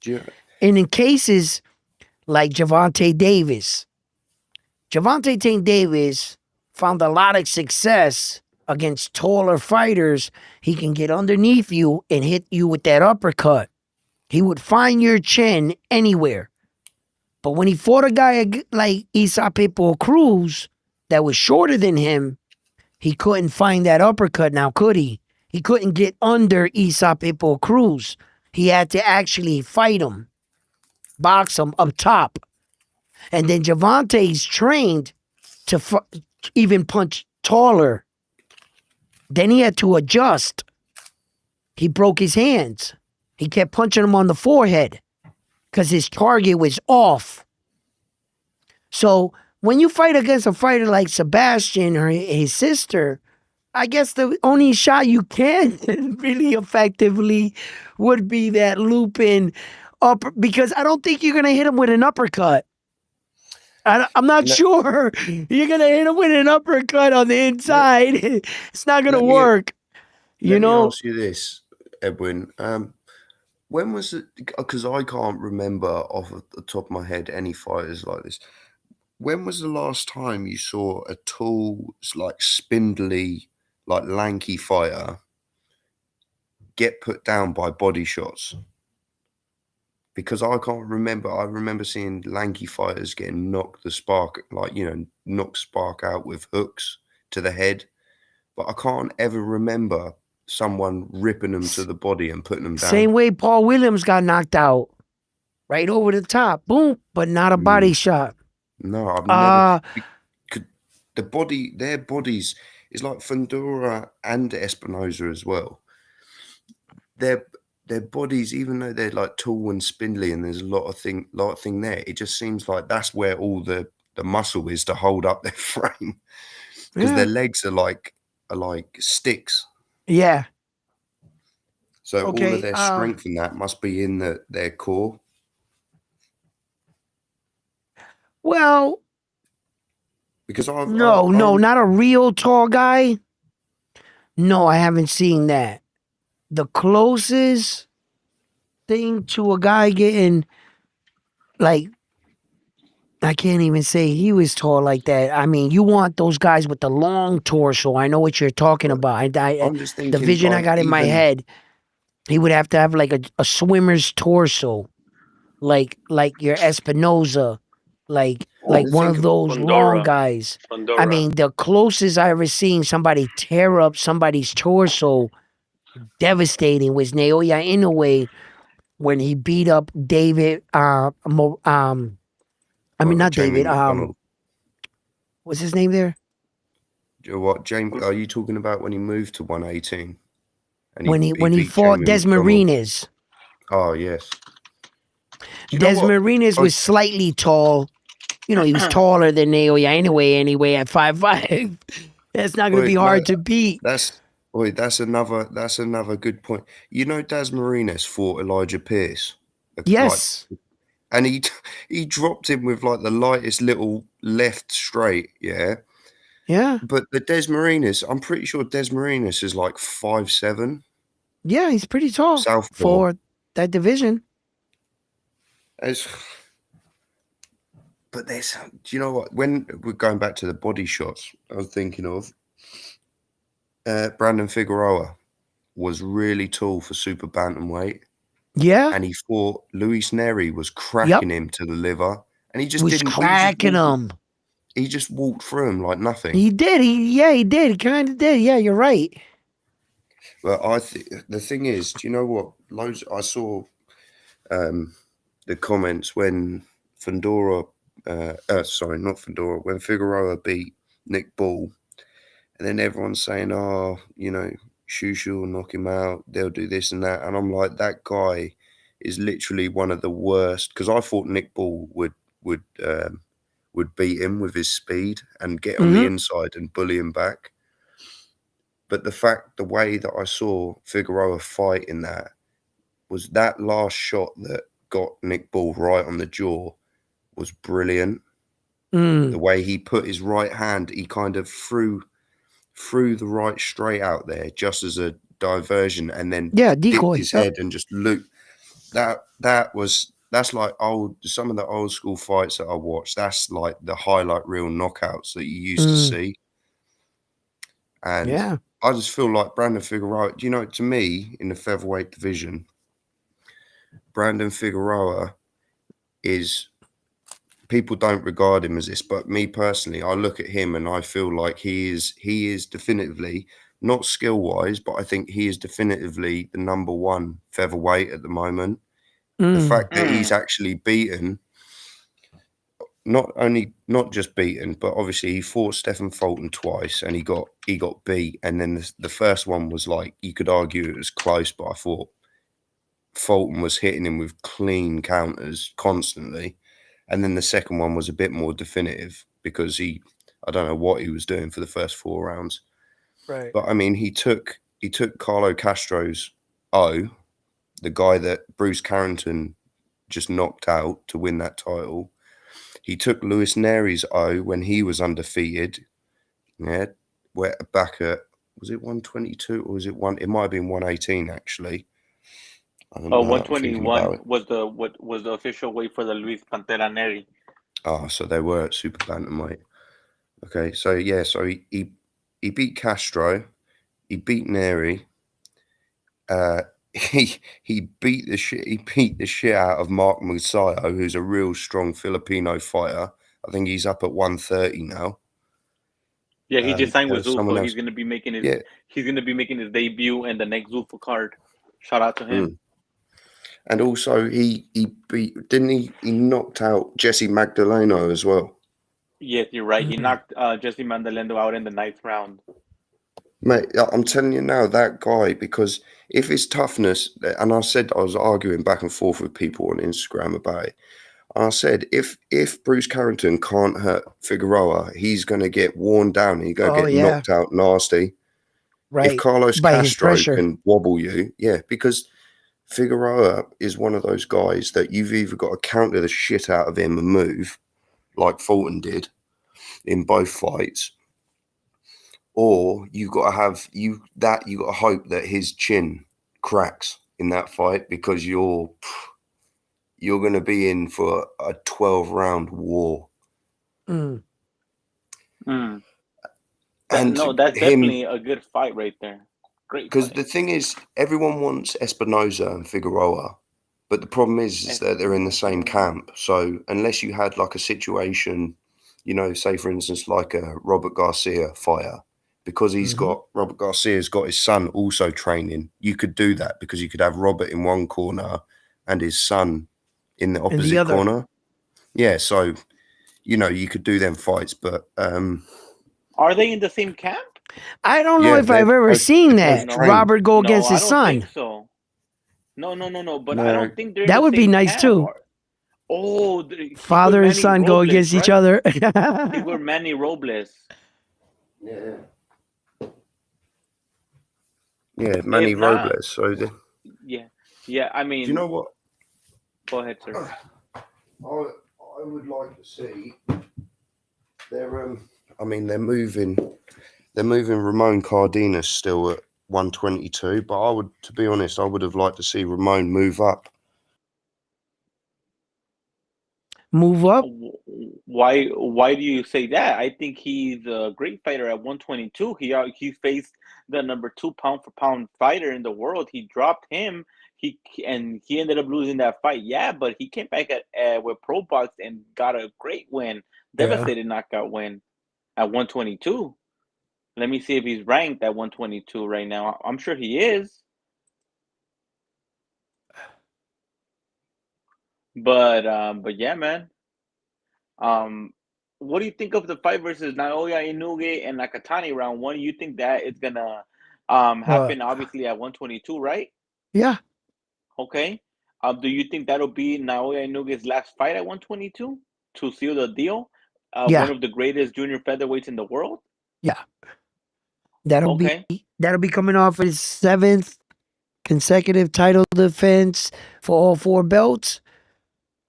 Yeah. And in cases like Gervonta Davis found a lot of success against taller fighters. He can get underneath you and hit you with that uppercut. He would find your chin anywhere. But when he fought a guy like Isa Pitbull Cruz that was shorter than him, he couldn't find that uppercut now, could he? He couldn't get under Isa Pitbull Cruz. He had to actually fight him, box him up top. And then Gervonta's trained to even punch taller. Then he had to adjust. He broke his hands. He kept punching him on the forehead because his target was off. So when you fight against a fighter like Sebastian or his sister, I guess the only shot you can really effectively would be that looping upper, because I don't think you're going to hit him with an uppercut. I'm not sure you're going to hit him with an uppercut on the inside. It's not going to work. Let me ask you this, Edwin. When was it? Because I can't remember off the top of my head any fighters like this. When was the last time you saw a tall, like spindly, like lanky fighter get put down by body shots? Because I can't remember. I remember seeing lanky fighters getting knocked spark out with hooks to the head. But I can't ever remember someone ripping them to the body and putting them down. Same way Paul Williams got knocked out. Right over the top. Boom. But not a body shot. No, I've never. Their bodies is like Fundora and Espinoza as well. Their bodies, even though they're like tall and spindly, and there's a lot of thing there, it just seems like that's where all the muscle is to hold up their frame, because their legs are like sticks. Yeah. So all of their strength in that must be in their core. Well, because no, not a real tall guy. No, I haven't seen that. The closest thing to a guy getting, like, I can't even say he was tall like that. I mean, you want those guys with the long torso. I know what you're talking about. I'm just thinking, the vision I got in my head, he would have to have like a swimmer's torso, like your Espinoza, like one of those long guys. Fundora. I mean, the closest I ever seen somebody tear up somebody's torso, devastating, was Naoya Inoue when he beat up David. Not David. What's his name there? What, James? Are you talking about when he moved to 118 and when he he beat fought Jamie McDonald? Desmarinas. Oh yes. Do you know what? Desmarinas was slightly tall. You know, he was taller than Naoya anyway at 5'5". That's not going to be No, hard to beat. that's another good point. You know, Daz Marinas fought Elijah Pierce, like, Yes. and he dropped him with like the lightest little left straight, yeah. Yeah. But the Des Marinas, I'm pretty sure Des Marinas is like 5'7". Yeah, he's pretty tall Southpaw. for that division. But there's, do you know what? When we're going back to the body shots, I was thinking of Brandon Figueroa was really tall for super bantamweight. Yeah. And he fought Luis Neri was cracking him to the liver, and he just was didn't. cracking him. He just walked through him like nothing. He did. He did. He kind of did. Yeah, you're right. But the thing is, do you know what? I saw the comments when Fundora, not Fundora, when Figueroa beat Nick Ball, and then everyone's saying, "Oh, you know, Shushu will knock him out. They'll do this and that," and I'm like, that guy is literally one of the worst. Because I thought Nick Ball would beat him with his speed and get on the inside and bully him back. But the way that I saw Figueroa fight in that was that last shot that got Nick Ball right on the jaw was brilliant. The way he put his right hand, he kind of threw the right straight out there just as a diversion, and then dipped his head and just looped. That's like some of the old school fights that I watched. That's like the highlight reel knockouts that you used to see. And I just feel like Brandon Figueroa, you know, to me in the featherweight division, Brandon Figueroa is, people don't regard him as this, but me personally, I look at him and I feel like he is definitively, not skill wise, but I think he is definitively the number one featherweight at the moment. The fact that he's actually beaten, not just beaten, but obviously he fought Stephen Fulton twice and he got beat. And then the first one was like, you could argue it was close, but I thought Fulton was hitting him with clean counters constantly. And then the second one was a bit more definitive because I don't know what he was doing for the first 4 rounds. Right. But I mean, he took Carlo Castro's the guy that Bruce Carrington just knocked out to win that title. He took Luis Neri's when he was undefeated. Yeah, back at, was it 122 or was it one? It might have been 118 actually. I don't know. 121 was the official weight for the Luis Pantera Neri. Oh, so they were at super bantamweight. Okay, so yeah, so he beat Castro, he beat Neri. He beat the shit out of Mark Musayo, who's a real strong Filipino fighter. I think he's up at 130 now. Yeah, he just signed with Zulfa. He's gonna be making his debut in the next Zulfa card. Shout out to him. And also he knocked out Jesse Magdaleno as well. Yes, you're right. He knocked Jesse Magdaleno out in the 9th round. Mate, I'm telling you now, that guy, because if his toughness, and I was arguing back and forth with people on Instagram about it, and I said, if Bruce Carrington can't hurt Figueroa, he's going to get worn down. He's going to get knocked out nasty. Right. If Carlos Castro can wobble you, because Figueroa is one of those guys that you've either got to counter the shit out of him and move, like Fulton did in both fights, or you got to hope that his chin cracks in that fight, because you're going to be in for a 12-round war. And no, that's definitely a good fight right there. Great. Because the thing is, everyone wants Espinoza and Figueroa, but the problem is that they're in the same camp. So unless you had like a situation, you know, say for instance like a Robert Garcia fighter, because Robert Garcia's got his son also training, you could do that, because you could have Robert in one corner and his son in the opposite corner. Yeah, so you know, you could do them fights, but Are they in the same camp? I don't know Yeah, if I've ever they've seen they've that. trained. Robert go No, against I his don't think son. so. No. But I No, don't think they're in That the would be same nice camp. too. Or oh, he's with Father and Manny son go Robles, against each right? other. He's with Manny Robles. yeah, yeah, Manny If not, Robles. So, yeah, yeah. I do you mean, know what? go ahead, sir. I would like to see they're I mean they're moving Ramon Cardenas still at 122, but to be honest, I would have liked to see Ramon move up. Move up. Why do you say that? I think he's a great fighter at 122. He faced the number two pound for pound fighter in the world. He dropped him. He ended up losing that fight. Yeah, but he came back at with Pro Box and got a great win, Yeah. devastating knockout win at 122. Let me see if he's ranked at 122 right now. I'm sure he is. But yeah, man. Um, what do you think of the fight versus Naoya Inoue and Nakatani round one? You think that it's gonna What? happen obviously at 122, right? Yeah. Okay. Do you think that'll be Naoya Inouye's last fight at 122 to seal the deal? Yeah. One of the greatest junior featherweights in the world. Yeah. That'll be Okay. that'll be coming off his 7th consecutive title defense for all 4 belts.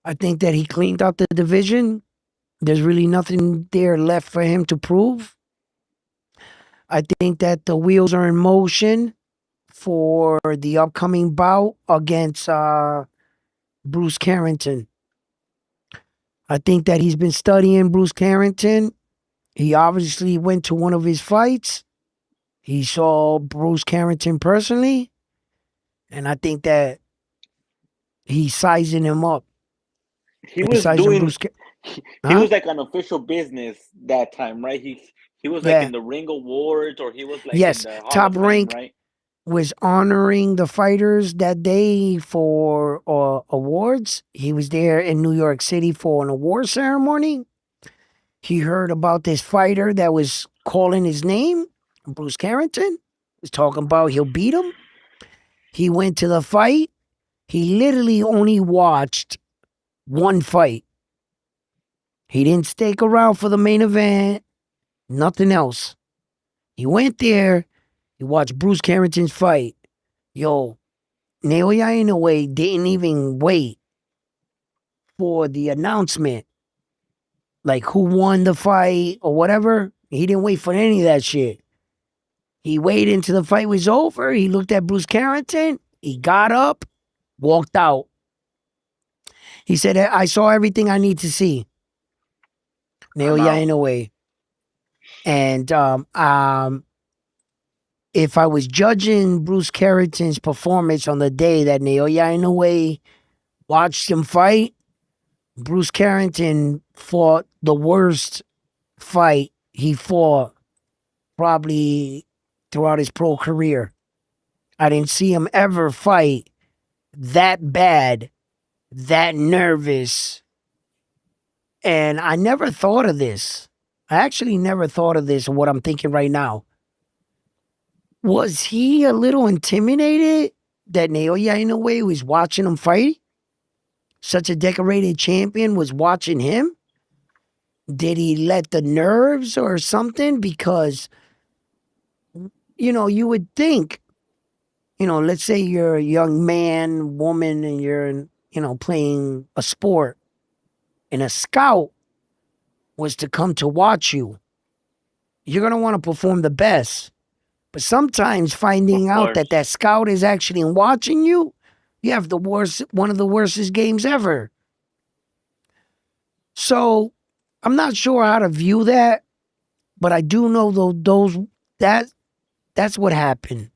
I think that he cleaned up the division. There's really nothing there left for him to prove. I think that the wheels are in motion for the upcoming bout against Bruce Carrington. I think that he's been studying Bruce Carrington. He obviously went to one of his fights. He saw Bruce Carrington personally, and I think that he's sizing him up. He He's was sizing doing. Bruce. He Huh? was like an official business that time, right? He was like Yeah. in the Ring Awards, or he was like in Yes. the Hall of Top Fame, Rank right? was honoring the fighters that day for awards. He was there in New York City for an award ceremony. He heard about this fighter that was calling his name, Bruce Carrington. Was talking about he'll beat him. He went to the fight. He literally only watched one fight. He didn't stick around for the main event, nothing else. He went there, he watched Bruce Carrington's fight. Yo, Naoya Inoue didn't even wait for the announcement, like who won the fight or whatever. He didn't wait for any of that shit. He waited until the fight was over. He looked at Bruce Carrington. He got up, walked out. He said, I saw everything I need to see. I'm Naoya out. Inoue. And if I was judging Bruce Carrington's performance on the day that Naoya Inoue watched him fight, Bruce Carrington fought the worst fight he fought probably throughout his pro career. I didn't see him ever fight that bad, that nervous. And I never thought of this. I actually never thought of this, what I'm thinking right now. Was he a little intimidated that Naoya Inoue was watching him fight? Such a decorated champion was watching him? Did he let the nerves or something? Because, you would think, let's say you're a young man, woman, and you're, playing a sport, and a scout was to come to watch you. You're going to want to perform the best. But sometimes finding Of out course. that that scout is actually watching you, you have one of the worstest games ever. So I'm not sure how to view that, but I do know that's what happened.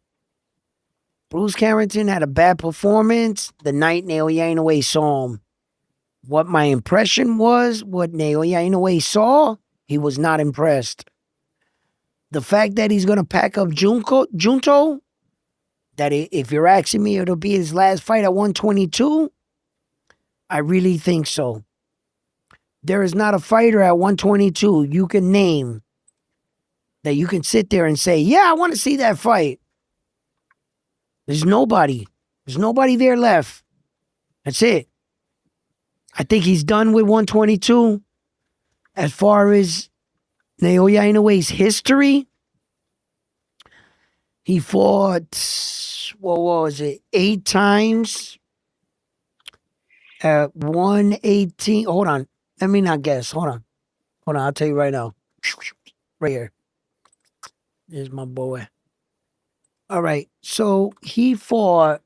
Bruce Carrington had a bad performance the night Naoya Inoue saw him. What my impression was, what Naoya Inoue saw, he was not impressed. The fact that he's going to pack up Junto, that if you're asking me, it'll be his last fight at 122, I really think so. There is not a fighter at 122 you can name that you can sit there and say, yeah, I want to see that fight. There's nobody. There's nobody there left. That's it. I think he's done with 122. As far as Naoya Inoue's history, he fought, what was it, 8 times at 118. Hold on. Let me not guess. Hold on. I'll tell you right now. Right here. There's my boy. All right. So he fought,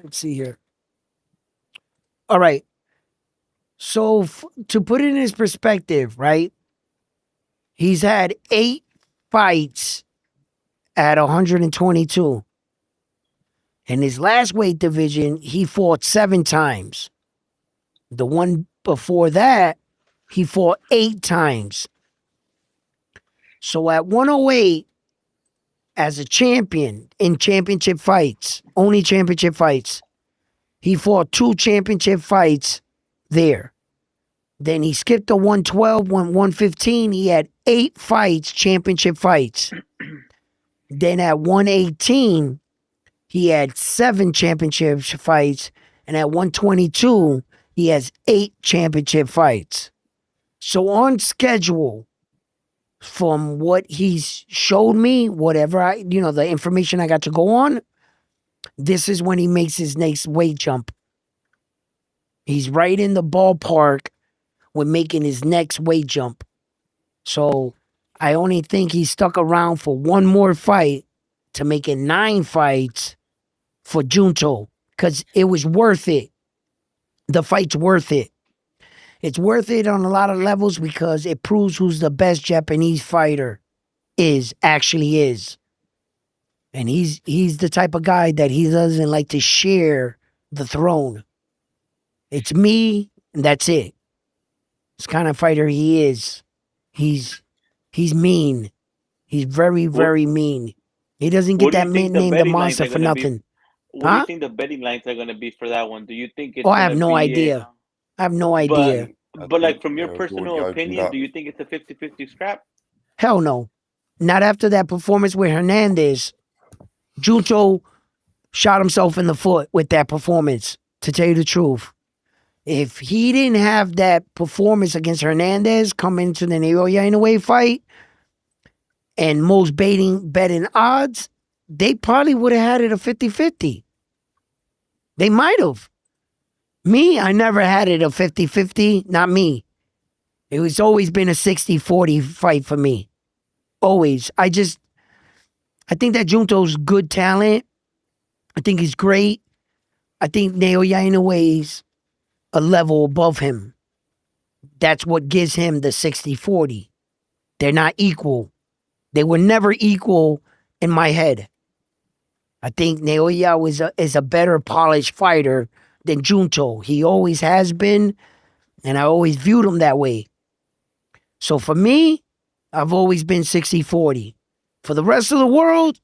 let's see here. All right. So to put it in his perspective, right? He's had 8 fights at 122. In his last weight division, he fought 7 times. The one before that, he fought 8 times. So at 108, as a champion in championship fights, only championship fights, he fought 2 championship fights there. Then he skipped the 112, 115. He had 8 fights, championship fights. Then at 118, he had 7 championship fights. And at 122, he has 8 championship fights. So on schedule, from what he's showed me, whatever the information I got to go on, this is when he makes his next weight jump. He's right in the ballpark with making his next weight jump. So I only think he stuck around for one more fight to make it 9 fights for Junto, because it was worth it. The fight's worth it. It's worth it on a lot of levels because it proves who's the best Japanese fighter actually is. And he's the type of guy that he doesn't like to share the throne. It's me, and that's it. It's the kind of fighter he is. He's mean. He's very, very mean. He doesn't get that name, the monster, for nothing. What do you think the betting lines are going to be for that one? Do you think it's I going have to no be idea. I have no idea. But like from your They've personal already opened opinion, up. do you think it's a 50-50 scrap? Hell no. Not after that performance with Hernandez. Junto shot himself in the foot with that performance, to tell you the truth. If he didn't have that performance against Hernandez coming to the Naoya Inoue fight and most betting odds, they probably would have had it a 50-50. They might have. Me, I never had it a 50-50. Not me. It was always been a 60-40 fight for me. Always. I think that Junto's good talent. I think he's great. I think Naoya Inoue's a level above him. That's what gives him the 60-40. They're not equal. They were never equal in my head. I think Naoya is a better polished fighter than Junto. He always has been, and I always viewed him that way. So for me, I've always been 60-40. For the rest of the world,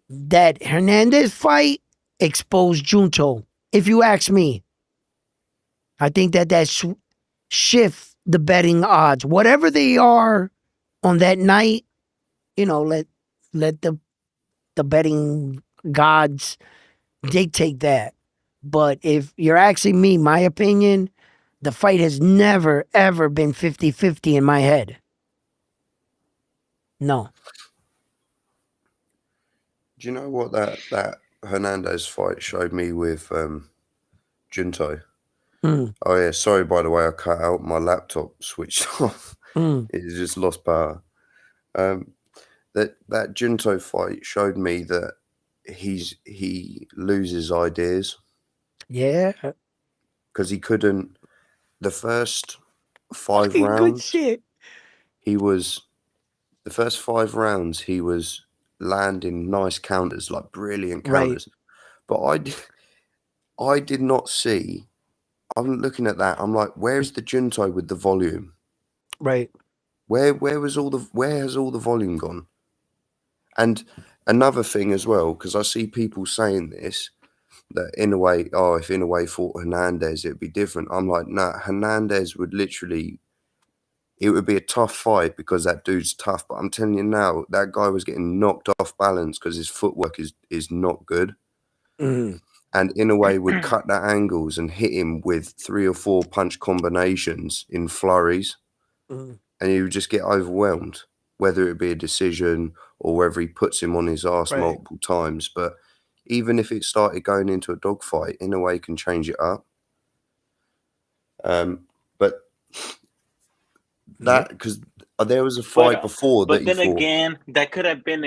that Hernandez fight exposed Junto. If you ask me, I think that shift the betting odds, whatever they are on that night. Let the betting gods dictate that. But if you're asking me, my opinion, the fight has never, ever been 50-50 in my head. No. Do you know what that Hernandez fight showed me with Junto? Mm. Oh yeah, sorry by the way, I cut out my laptop switched off. It just lost power. That Junto fight showed me that he loses ideas. Yeah. Because he couldn't. The first 5 Good rounds, shit. the first 5 rounds he was landing nice counters, like brilliant counters. Right. But I did not see. I'm looking at that. I'm like, where is the Junto with the volume? Right. Where has all the volume gone? And another thing as well, because I see people saying this, that if Inoue fought Hernandez, it'd be different. I'm like, nah, Hernandez would literally it would be a tough fight because that dude's tough. But I'm telling you now, that guy was getting knocked off balance because his footwork is not good. Mhm. And in a way would cut at angles and hit him with 3 or 4 punch combinations in flurries, Mhm. and he would just get overwhelmed, whether it be a decision or whether he puts him on his arse Right. multiple times. But even if it started going into a dogfight, in a way, he can change it up. But that because there was a fight before that But he then fought. again, that could have been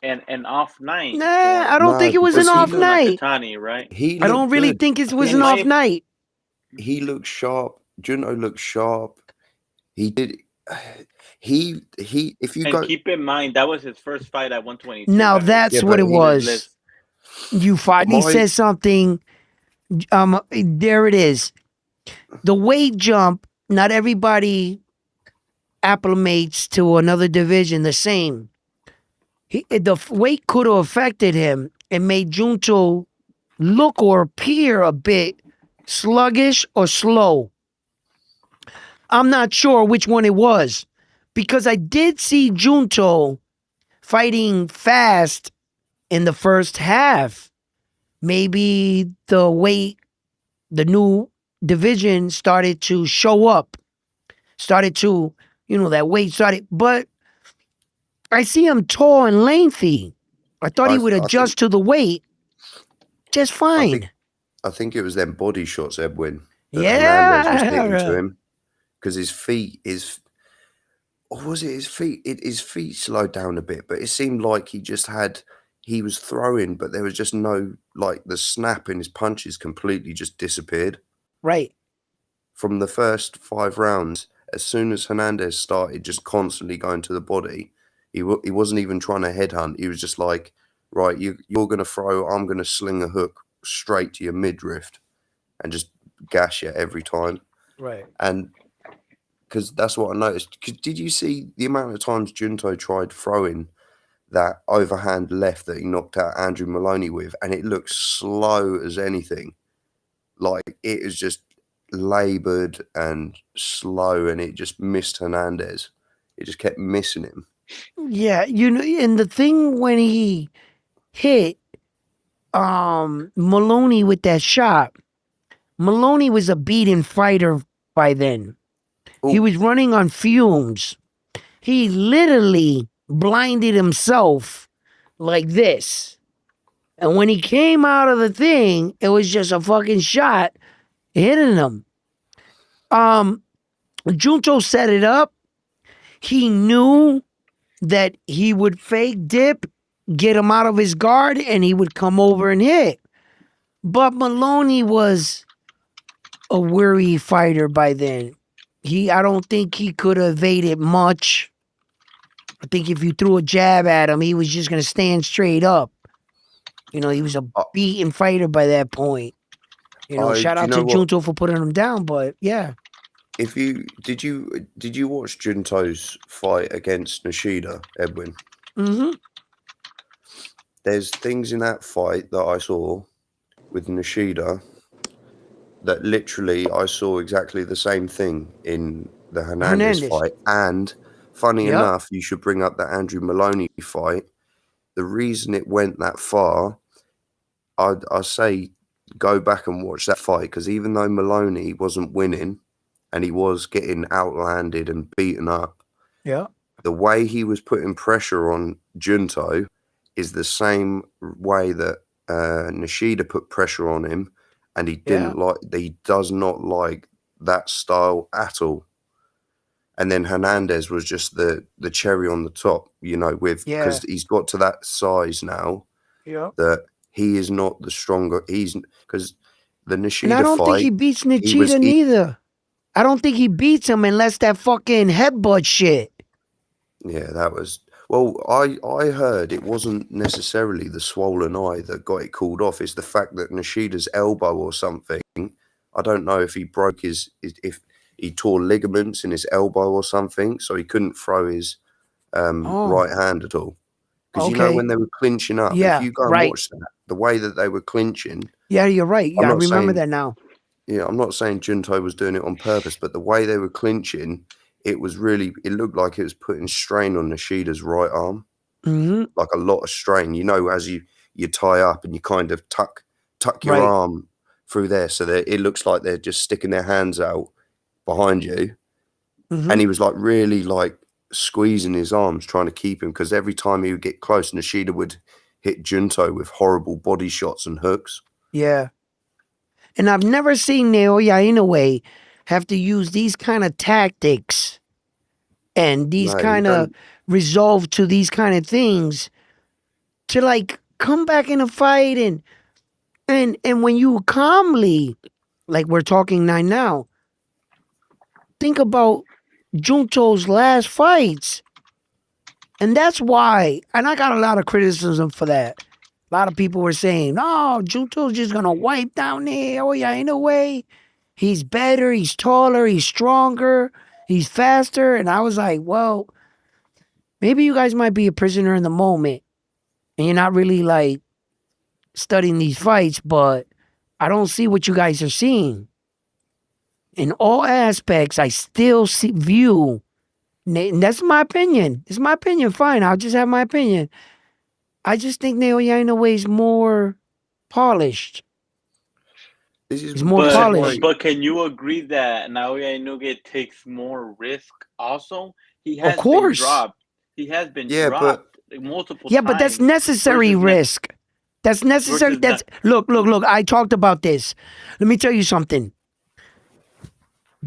an off night Nah, I for don't think it was an because off Junto night. Nakatani, right? he I don't looked really good. think it was In an my off night. He looked sharp. Junto looked sharp. He did. He. If you And go, keep in mind that was his first fight at 122, Now guys. that's yeah, what but it On he this was. list. You finally my said something. There it is. The weight jump. Not everybody acclimates to another division the same. The weight could have affected him and made Junto look or appear a bit sluggish or slow. I'm not sure which one it was because I did see Junto fighting fast in the first half. Maybe the weight, the new division started to show up, started to, that weight started, but I see him tall and lengthy. I thought I, he would I think adjust to the weight just I think fine. I think it was them body shots, Edwin, that Hernandez was hitting to Yeah. him because his feet is. Or was it his feet? His feet slowed down a bit, but it seemed like he was throwing, but there was just no, like, the snap in his punches completely just disappeared. Right. From the first 5 rounds, as soon as Hernandez started just constantly going to the body, he wasn't even trying to headhunt. He was just like, right, you're going to throw, I'm going to sling a hook straight to your midriff and just gash you every time. Right. And because that's what I noticed. Did you see the amount of times Junto tried throwing that overhand left that he knocked out Andrew Maloney with, and it looked slow as anything. Like it was just laboured and slow, and it just missed Hernandez. It just kept missing him. Yeah, and the thing when he hit Maloney with that shot, Maloney was a beaten fighter by then. He Oh, was running on fumes. He literally blinded himself like this. And when he came out of the thing, it was just a fucking shot hitting him. Junto set it up. He knew that he would fake dip, get him out of his guard, and he would come over and hit. But Maloney was a weary fighter by then. I don't think he could have evaded much. I think if you threw a jab at him, he was just gonna stand straight up. He was a beaten fighter by that point. Shout do you out know to what? Junto for putting him down, but yeah. If you did you watch Junto's fight against Nishida, Edwin? Mm-hmm. There's things in that fight that I saw with Nishida that literally I saw exactly the same thing in the Hernandez Hernandez. fight. And funny Yep. enough, you should bring up that Andrew Maloney fight. The reason it went that far, I say go back and watch that fight, because even though Maloney wasn't winning and he was getting outlanded and beaten up, Yeah. the way he was putting pressure on Junto is the same way that Nishida put pressure on him, and he does not like that style at all. And then Hernandez was just the cherry on the top, because he's got to that size now that he is not the stronger. He's because the Nishida And I don't fight, think he beats Nishida neither. I don't think he beats him unless that fucking headbutt shit. Yeah, that was. Well, I heard it wasn't necessarily the swollen eye that got it called off. It's the fact that Nishida's elbow or something. I don't know if he broke if he tore ligaments in his elbow or something, so he couldn't throw his right hand at all. Because when they were clinching up, if you go and watch that, the way that they were clinching. Yeah, you're right. Yeah, I remember that now. Yeah, I'm not saying Junto was doing it on purpose, but the way they were clinching, it looked like it was putting strain on Nishida's right arm, like a lot of strain. You know, as you tie up and you kind of tuck your Right. arm through there, so that it looks like they're just sticking their hands out behind you. And he was like really like squeezing his arms, trying to keep him, because every time he would get close, Nishida would hit Junto with horrible body shots and hooks. Yeah. And I've never seen Naoya Inoue have to use these kind of tactics and these No, kind of resolve to these kind of things to like come back in a fight and when you calmly, like we're talking now, think about Junto's last fights. And that's why, and I got a lot of criticism for that. A lot of people were saying, "No, Junto's just gonna wipe down Naoya Inoue. He's better, he's taller, he's stronger, he's faster." And I was like, well, maybe you guys might be a prisoner in the moment and you're not really like studying these fights, but I don't see what you guys are seeing. In all aspects, I still view, and that's my opinion. It's my opinion, fine, I'll just have my opinion. I just think Naoya Inoue is more polished. He's more polished. But can you agree that Naoya Inoue takes more risk also? He has Of course. been dropped. He has been Yeah, dropped multiple times. Yeah, but that's necessary risk. That's necessary. That's look. I talked about this. Let me tell you something.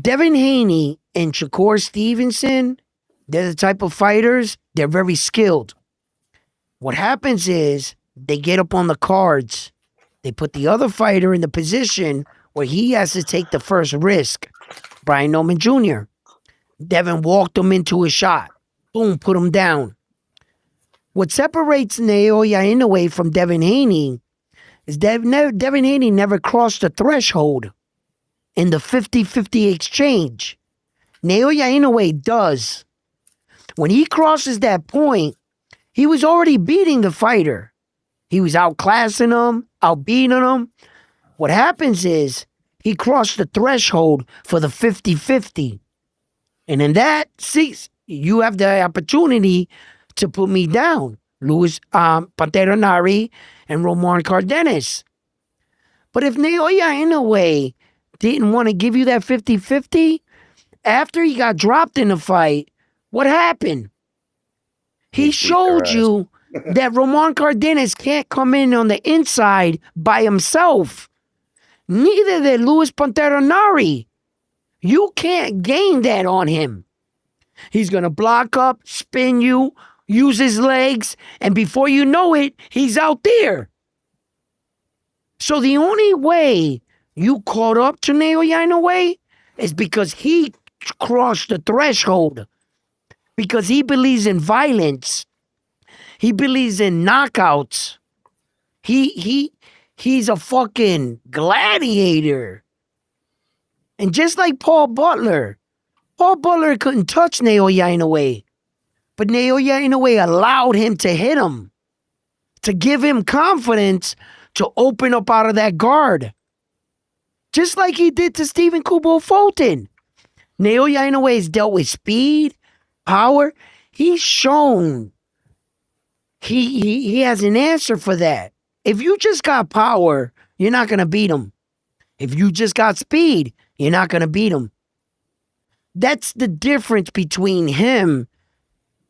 Devin Haney and Shakur Stevenson, they're the type of fighters, they're very skilled. What happens is they get up on the cards. They put the other fighter in the position where he has to take the first risk. Brian Norman Jr. Devin walked him into a shot. Boom, put him down. What separates Naoya Inoue from Devin Haney is Devin Haney never crossed the threshold in the 50-50 exchange. Naoya Inoue does. When he crosses that point, he was already beating the fighter. He was outclassing him, outbeating him. What happens is he crossed the threshold for the 50-50. And in that, see, you have the opportunity to put me down. Luis Pantera Nari and Roman Cardenas. But if Naoya Inoue didn't want to give you that 50-50, after he got dropped in the fight, what happened? He showed you that Roman Cardenas can't come in on the inside by himself. Neither did Luis Pantera Nari. You can't gain that on him. He's going to block up, spin you, use his legs, and before you know it, he's out there. So the only way you caught up to Naoya Inoue is because he crossed the threshold. Because he believes in violence. He believes in knockouts. He's a fucking gladiator. And just like Paul Butler couldn't touch Naoya Inoue. But Naoya Inoue allowed him to hit him. To give him confidence to open up out of that guard. Just like he did to Stephen Kubo Fulton. Naoya Inoue has dealt with speed, power. He's shown he has an answer for that. If you just got power, you're not going to beat him. If you just got speed, you're not going to beat him. That's the difference between him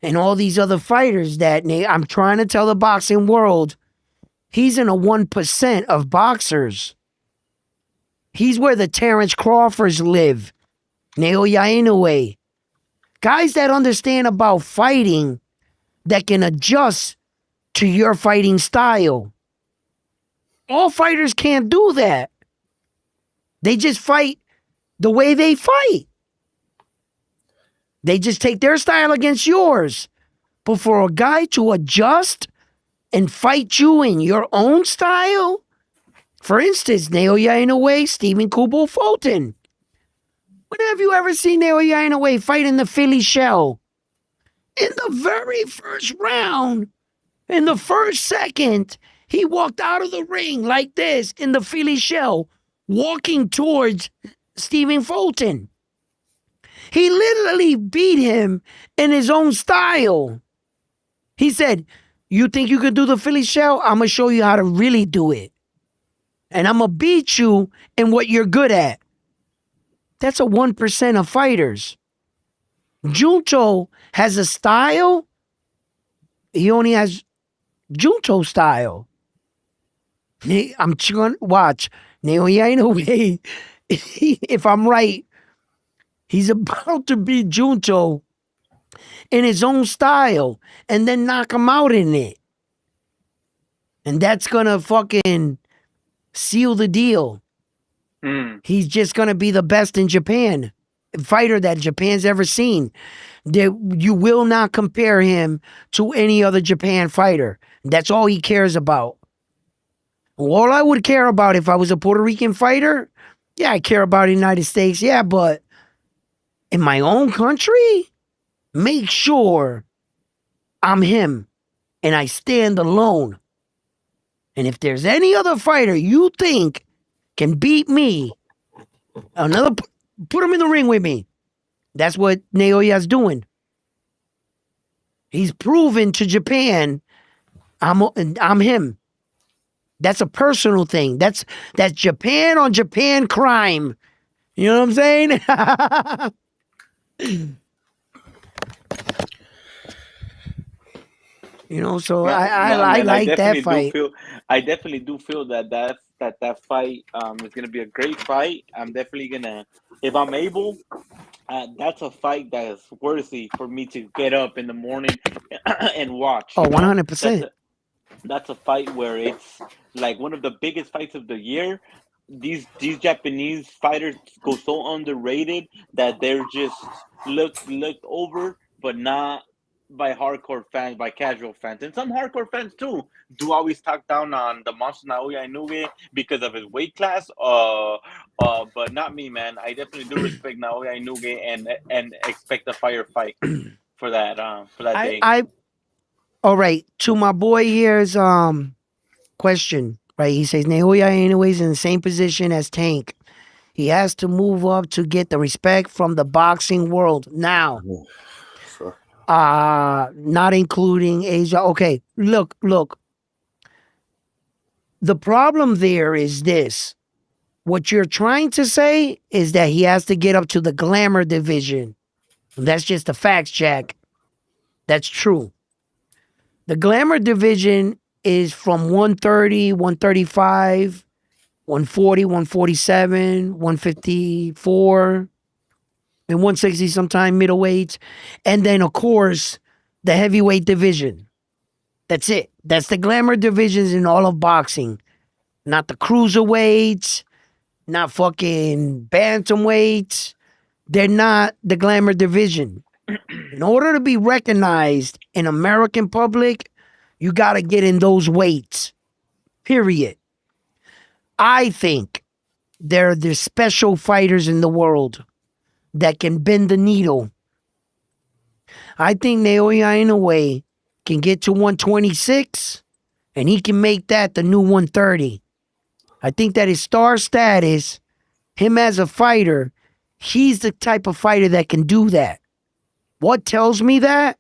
and all these other fighters that I'm trying to tell the boxing world. He's in a 1% of boxers. He's where the Terrence Crawfords live. Naoya Inoue. Guys that understand about fighting, that can adjust to your fighting style. All fighters can't do that. They just fight the way they fight. They just take their style against yours. But for a guy to adjust and fight you in your own style, for instance, Naoya Inoue, Stephen Kubo Fulton. When have you ever seen Naoya Inoue fight in the Philly shell? In the very first round, in the first second, he walked out of the ring like this in the Philly shell, walking towards Stephen Fulton. He literally beat him in his own style. He said, you think you could do the Philly shell? I'm going to show you how to really do it. And I'm going to beat you in what you're good at. That's a 1% of fighters. Junto has a style. He only has Junto style. I'm trying to watch. Naoya Inoue, if I'm right, he's about to beat Junto in his own style and then knock him out in it. And that's going to fucking seal the deal. He's just going to be the best in Japan. Fighter that Japan's ever seen. You will not compare him to any other Japan fighter. That's all he cares about. All I would care about if I was a Puerto Rican fighter, yeah, I care about the United States, yeah, but in my own country, make sure I'm him and I stand alone. And if there's any other fighter you think can beat me, put him in the ring with me. That's what Naoya's doing. He's proven to Japan, I'm him. That's a personal thing. That's Japan on Japan crime. You know what I'm saying? You know, so I like that fight. I definitely do feel that fight is gonna be a great fight. I'm definitely gonna, if I'm able, that's a fight that is worthy for me to get up in the morning and watch. Oh, 100%. That's a fight where it's like one of the biggest fights of the year. These Japanese fighters go so underrated that they're just looked over, but not by hardcore fans, by casual fans, and some hardcore fans too do always talk down on the Monster Naoya Inoue because of his weight class. But not me, man. I definitely do respect Naoya Inoue and expect a fire fight for that day. All right, to my boy here's question. Right, he says Naoya Inoue's in the same position as Tank. He has to move up to get the respect from the boxing world now. Not including Asia. Okay, look. The problem there is this. What you're trying to say is that he has to get up to the glamour division. That's just a fact check. That's true. The glamour division is from 130, 135, 140, 147, 154, and 160 sometime middleweight. And then, of course, the heavyweight division. That's it. That's the glamour divisions in all of boxing. Not the cruiserweights, not fucking bantamweights. They're not the glamour division. In order to be recognized in American public, you got to get in those weights. Period. I think there are the special fighters in the world that can bend the needle. I think Naoya Inoue can get to 126 and he can make that the new 130. I think that his star status, him as a fighter, he's the type of fighter that can do that. What tells me that?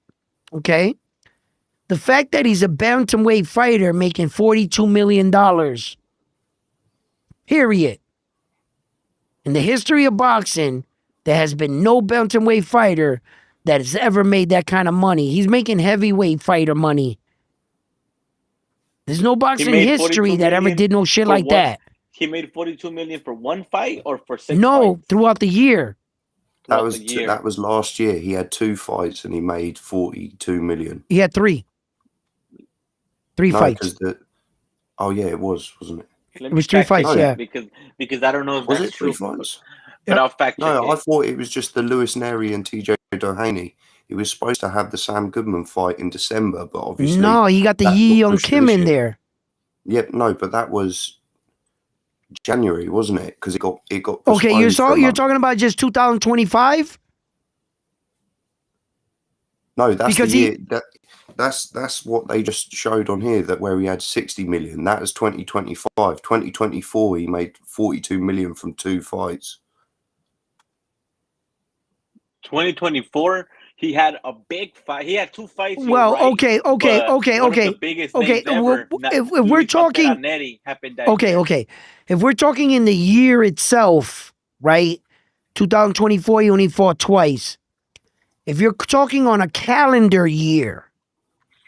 Okay. The fact that he's a bantamweight fighter making $42 million. Period. In the history of boxing, there has been no bantamweight fighter that has ever made that kind of money. He's making heavyweight fighter money. There's no boxing history that ever did no shit like that. He made $42 million for one fight or for 6 No, fights? throughout the year. That was last year. He had 2 fights and he made 42 million. He had 3. 3 fights. It was, wasn't it? It was 3 fights, yeah. Because I don't know if was that's it 3 true. fights? But I'll fact check No, it. I thought it was just the Lewis Neri and TJ Doheny. He was supposed to have the Sam Goodman fight in December, but obviously no, he got the Yi Young Kim in there. Yep, no, but that was January, wasn't it? Because it got okay. You're talking about just 2025. No, that's because the year. That's what they just showed on here. That where he had 60 million. That was 2025. 2024, he made 42 million from 2 fights. 2024, he had a big fight. He had two fights, you're Well, right, okay, but one of the okay, biggest okay. names ever, If we're Luis Pantera talking, Neri, happened that okay, year. okay. If we're talking in the year itself, right? 2024, he only fought twice. If you're talking on a calendar year,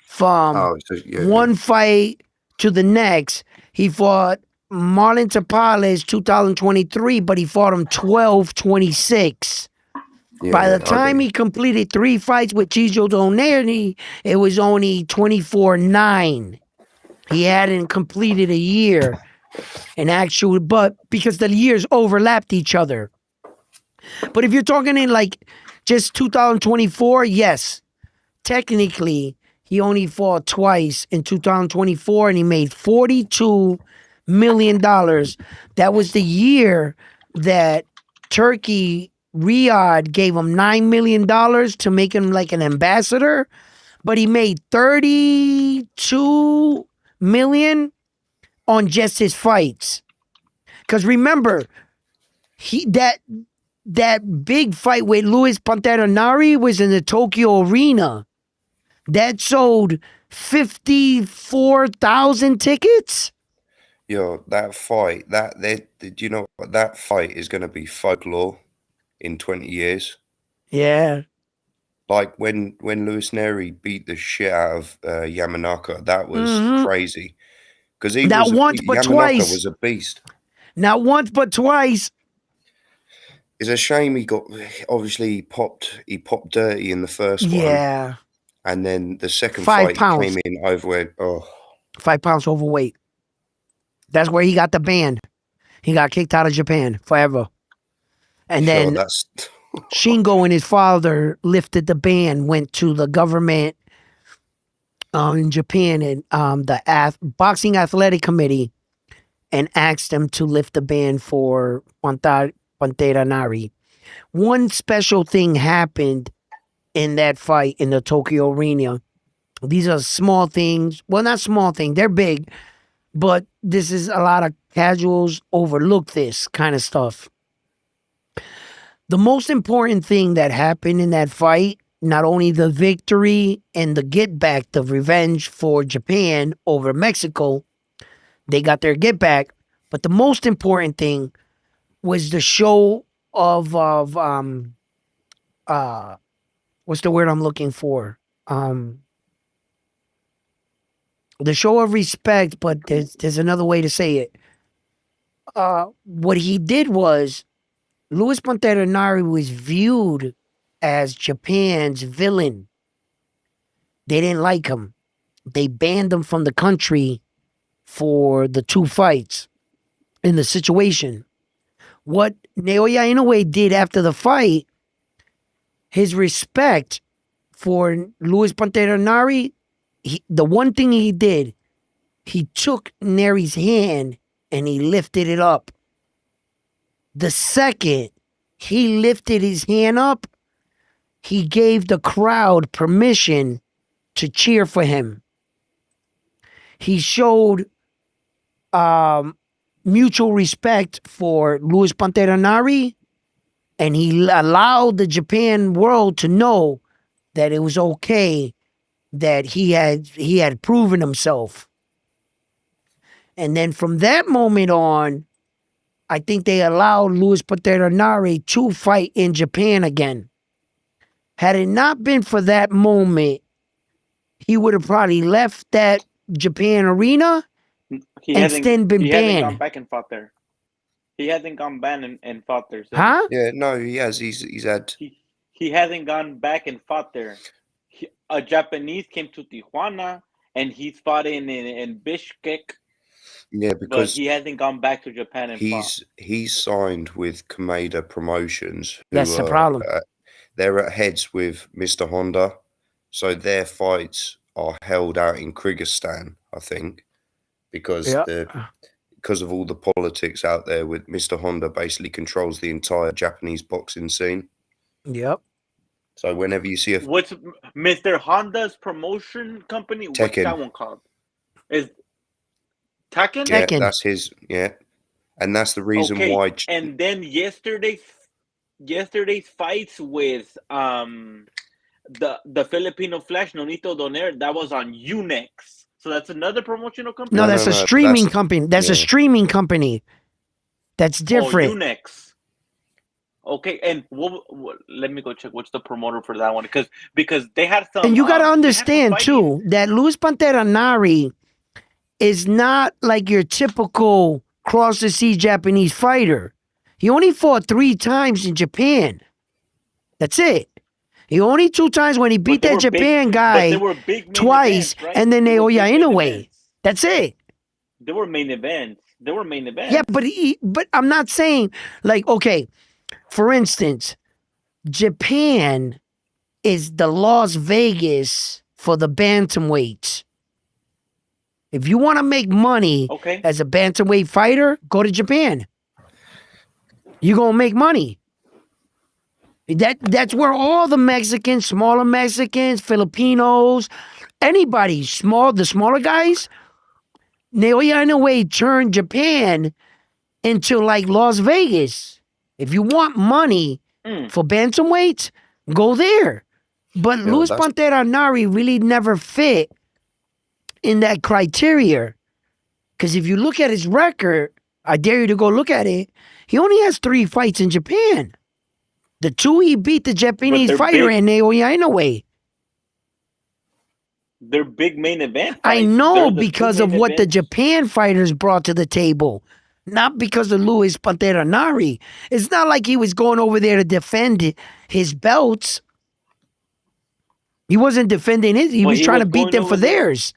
from Oh, so, yeah, yeah, one fight to the next, he fought Marlon Tapales 2023, but he fought him 12-26. yeah, By the yeah. I get time you. he completed 3 fights with Chijo Doneri, it was only 24-9. He hadn't completed a year in actual, but because the years overlapped each other. But if you're talking in like just 2024, yes, technically he only fought twice in 2024 and he made $42 million. That was the year that Turkey, Riyadh, gave him $9 million to make him like an ambassador, but he made 32 million on just his fights. Because remember, he that big fight with Luis Pantera Nari was in the Tokyo Arena. That sold 54,000 tickets. Yo, that fight, do you know what? That fight is going to be folklore in 20 years. Yeah. Like when Luis Neri beat the shit out of Yamanaka, that was Mhm. crazy. Because Not once, but Yamanaka twice. was a beast. Not once, but twice. It's a shame obviously he popped dirty in the first one, Yeah. and then the second 5 fight he pounds. came in overweight. Oh, 5 pounds overweight. That's where he got the ban. He got kicked out of Japan forever. And sure, then that's Shingo and his father lifted the ban, went to the government in Japan and the boxing athletic committee and asked them to lift the ban for Pantera Nari. One special thing happened in that fight in the Tokyo Arena. These are small things. Well, not small things. They're big, but this is a lot of casuals overlook this kind of stuff. The most important thing that happened in that fight, not only the victory and the get back, the revenge for Japan over Mexico, they got their get back, but the most important thing was the show of what's the word I'm looking for? The show of respect, but there's another way to say it. What he did was Luis Pantera Nari was viewed as Japan's villain. They didn't like him. They banned him from the country for the 2 fights in the situation. What Naoya Inoue did after the fight, his respect for Luis Pantera Nari, the one thing he did, he took Neri's hand and he lifted it up. The second he lifted his hand up, he gave the crowd permission to cheer for him. He showed mutual respect for Luis Pantera Nari, and he allowed the Japan world to know that it was okay that he had proven himself. And then from that moment on, I think they allowed Luis Pantera Nari to fight in Japan again. Had it not been for that moment, he would have probably left that Japan arena He and hasn't still been he hasn't gone banned. back and fought there. He hasn't gone back and fought there since. Huh? yeah. No, he has. He's had. He hasn't gone back and fought there. A Japanese came to Tijuana and he's fought in Bishkek, Yeah, but because he hasn't gone back to Japan and fought. he's signed with Kameda Promotions, That's who the are problem. they're at heads with Mr. Honda, so their fights are held out in Kyrgyzstan, I think, because Yeah. because of all the politics out there. With Mr. Honda basically controls the entire Japanese boxing scene. Yep. So whenever you see a What's Mr. Honda's promotion company? What's that Tekken, one called? Is Tekken? yeah, Tekken. that's his, yeah, and that's the reason Okay, why. and then yesterday yesterday's fights with the Filipino Flash Nonito Donaire, that was on Unex. So that's another promotional company. No, No, that's no, a no. streaming That's company. That's a yeah. streaming company. That's Oh, different. Unex. Okay, and let me go check what's the promoter for that one because they had some. And you got to They had some understand fighting. too that Luis Pantera Nari is not like your typical cross the sea Japanese fighter. He only fought 3 times in Japan. That's it. He only 2 times when he beat But they that were Japan big. But guy they were big main twice, events, right? and then They were Naoya big main Inoue. events. That's it. They were main events. They were main events. Yeah, but I'm not saying like, okay, for instance, Japan is the Las Vegas for the bantamweights. If you want to make money Okay. as a bantamweight fighter, go to Japan. You're gonna make money. That's where all the Mexicans, smaller Mexicans, Filipinos, anybody the smaller guys, Naoya Inoue turned Japan into like Las Vegas. If you want money for bantamweights, go there. But Yeah, Luis that's Pantera Nari really never fit in that criteria. Because if you look at his record, I dare you to go look at it, he only has 3 fights in Japan. The 2 he beat the Japanese they're fighter big. and Naoya Inoue. They're big main event fights. I They're know the two because main of what the events. Japan fighters brought to the table, not because of Luis Pantera Nari. It's not like he was going over there to defend his belts. He wasn't defending his. He But was he trying was to beat going them for over there. theirs.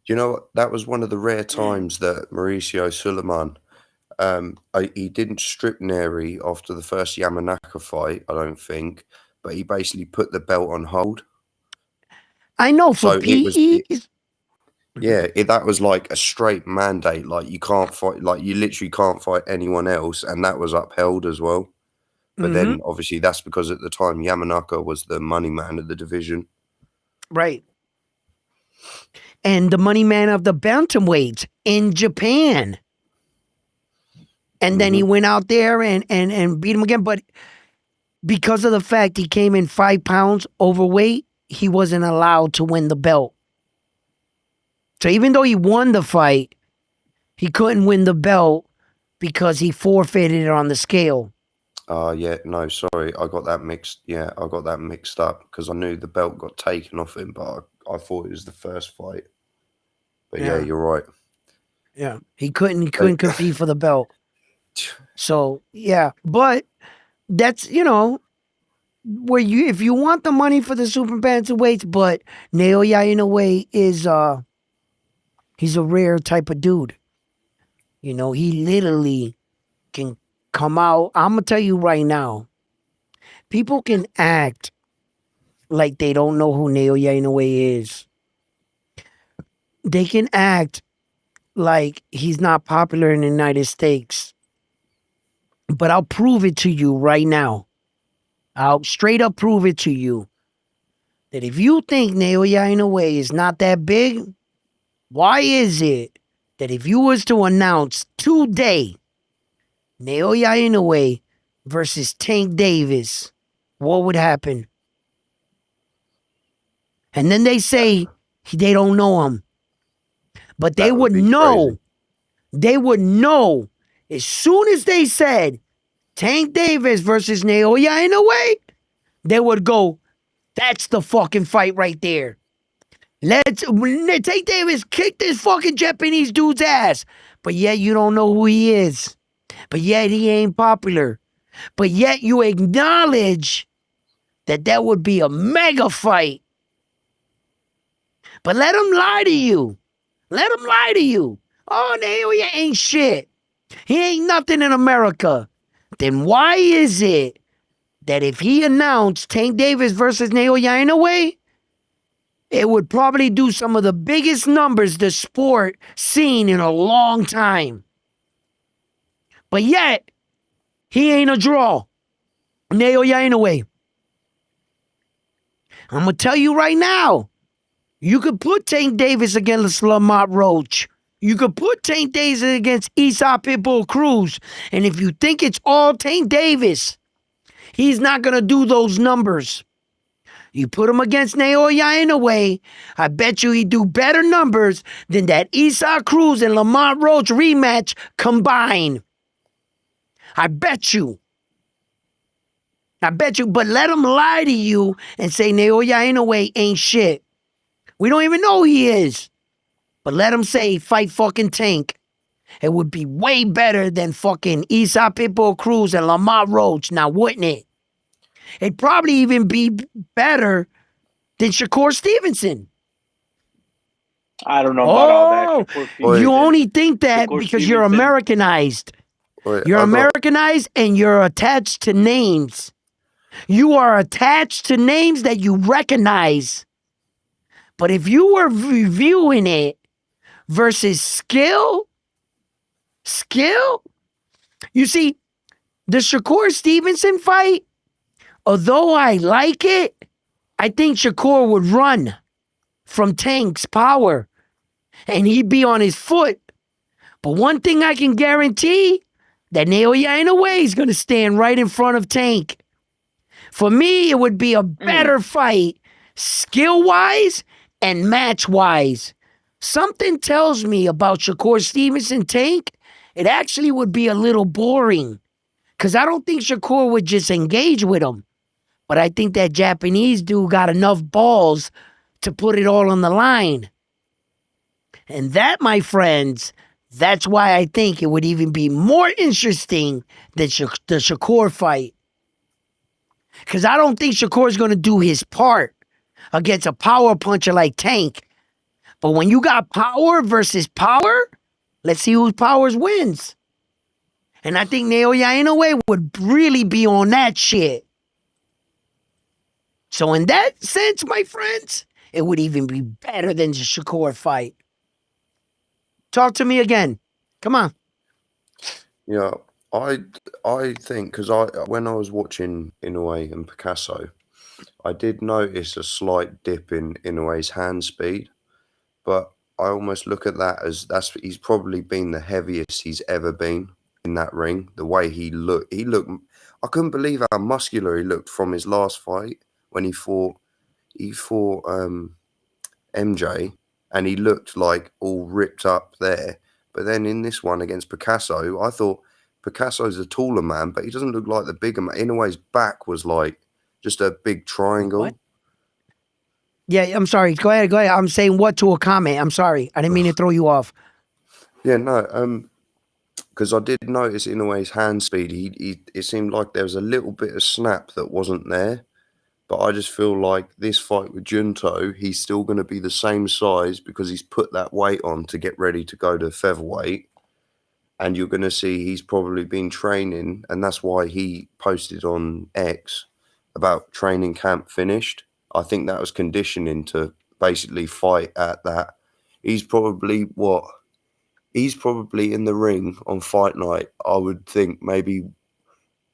you know what? That was one of the rare times that Mauricio Suleiman he didn't strip Neri after the first Yamanaka fight, I don't think, but he basically put the belt on hold. I know for So it was PEs. that was like a straight mandate. Like you can't fight, like you literally can't fight anyone else, and that was upheld as well. But then obviously that's because at the time Yamanaka was the money man of the division. Right. And the money man of the bantamweights in Japan. And then he went out there and beat him again. But because of the fact he came in 5 pounds overweight, he wasn't allowed to win the belt. So even though he won the fight, he couldn't win the belt because he forfeited it on the scale. Yeah, no, sorry, I got that mixed. Yeah, I got that mixed up because I knew the belt got taken off him, but I thought it was the first fight. But yeah, you're right. Yeah, he couldn't compete for the belt. So yeah, but that's where if you want the money for the super bantamweights, but Naoya Inoue is he's a rare type of dude. He literally can come out. I'm gonna tell you right now, people can act like they don't know who Naoya Inoue is. They can act like he's not popular in the United States. But I'll prove it to you right now. I'll straight up prove it to you that if you think Naoya Inoue is not that big, why is it that if you was to announce today Naoya Inoue versus Tank Davis, what would happen? And then they say they don't know him. But they would know. Crazy. They would know as soon as they said Tank Davis versus Naoya Inoue, they would go, that's the fucking fight right there. Tank Davis kick this fucking Japanese dude's ass. But yet you don't know who he is. But yet he ain't popular. But yet you acknowledge that would be a mega fight. But let him lie to you. Let him lie to you. Oh, Naoya ain't shit. He ain't nothing in America. Then why is it that if he announced Tank Davis versus Naoya Inoue, it would probably do some of the biggest numbers the sport seen in a long time? But yet, he ain't a draw. Naoya Inoue. I'm going to tell you right now, you could put Tank Davis against Lamont Roach. You could put Tank Davis against Esau Pitbull Cruz. And if you think it's all Tank Davis, He's not going to do those numbers. You put him against Naoya Inoue, I bet you he'd do better numbers than that Isaac Cruz and Lamont Roach rematch combined. I bet you. But let him lie to you and say Naoya Inoue ain't shit. We don't even know he is. But let him say fight fucking Tank. It would be way better than fucking Isaac Pitbull Cruz and Lamont Roach, now wouldn't it? It'd probably even be better than Shakur Stevenson. I don't know about all that. Oh, Shakur you Stevenson- only think that Shakur because you're Stevenson- Americanized. Wait, You're I got- Americanized and you're attached to names. You are attached to names that you recognize. But if you were reviewing it versus skill, you see, the Shakur Stevenson fight, although I like it, I think Shakur would run from Tank's power and he'd be on his foot. But one thing I can guarantee, that Naoya Inoue is going to stand right in front of Tank. For me, it would be a better fight, skill-wise and match-wise. Something tells me about Shakur Stevenson Tank, it actually would be a little boring. Because I don't think Shakur would just engage with him. But I think that Japanese dude got enough balls to put it all on the line. And that, my friends, that's why I think it would even be more interesting than the Shakur fight. Because I don't think Shakur's going to do his part against a power puncher like Tank. But when you got power versus power, let's see whose powers wins. And I think Naoya Inoue would really be on that shit. So in that sense, my friends, it would even be better than the Shakur fight. Talk to me again. Come on. Yeah, I think because when I was watching Inoue and Picasso, I did notice a slight dip in Inoue's hand speed, but I almost look at that as he's probably been the heaviest he's ever been in that ring. The way he looked, I couldn't believe how muscular he looked from his last fight when he fought MJ, and he looked like all ripped up there. But then in this one against Picasso, I thought Picasso's a taller man, but he doesn't look like the bigger man. Inoue's back was like just a big triangle. What? Yeah, I'm sorry. Go ahead. I'm saying what to a comment. I'm sorry. I didn't mean to throw you off. Yeah, no, because I did notice Inoue's hand speed. It seemed like there was a little bit of snap that wasn't there. But I just feel like this fight with Junto, he's still going to be the same size because he's put that weight on to get ready to go to featherweight. And you're going to see he's probably been training, and that's why he posted on X about training camp finished. I think that was conditioning to basically fight at that. He's probably in the ring on fight night, I would think maybe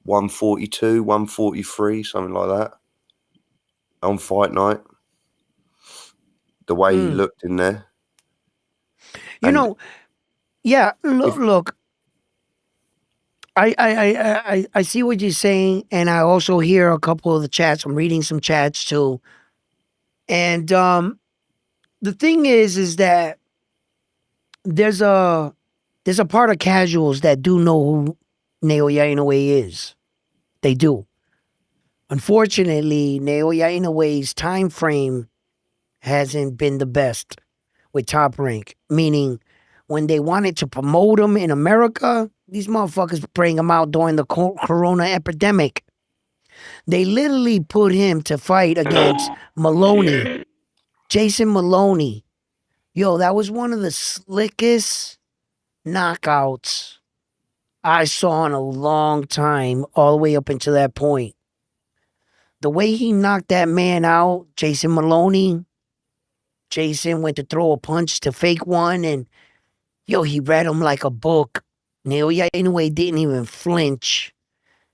142, 143, something like that. On fight night, the way he looked in there. You know, yeah. Look, I see what you're saying, and I also hear a couple of the chats. I'm reading some chats too, and the thing is that there's a part of casuals that do know who Naoya Inoue is. They do. Unfortunately, Naoya Inoue's time frame hasn't been the best with Top Rank. Meaning, when they wanted to promote him in America, these motherfuckers bring him out during the corona epidemic. They literally put him to fight against Maloney, Jason Maloney. Yo, that was one of the slickest knockouts I saw in a long time, all the way up until that point. The way he knocked that man out, Jason Maloney, Jason went to throw a punch to fake one, and yo, he read him like a book. Naoya Inoue didn't even flinch.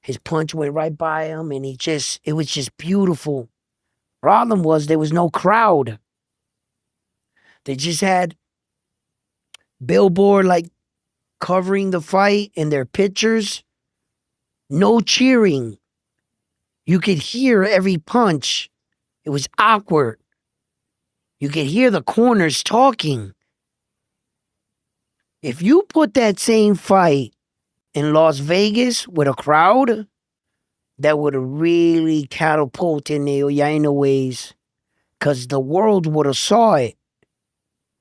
His punch went right by him, and it was just beautiful. Problem was there was no crowd. They just had billboard like covering the fight and their pictures. No cheering. You could hear every punch. It was awkward. You could hear the corners talking. If you put that same fight in Las Vegas with a crowd, that would have really catapulted Neo Yaina ways, because the world would have saw it.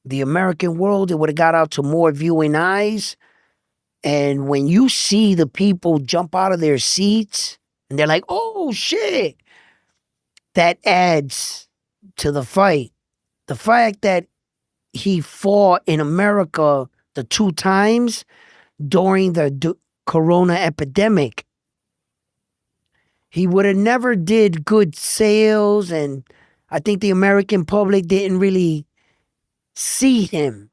The American world, it would have got out to more viewing eyes. And when you see the people jump out of their seats and they're like, oh shit, that adds to the fight. The fact that he fought in America the 2 times during the corona epidemic, he would have never did good sales, and I think the American public didn't really see him.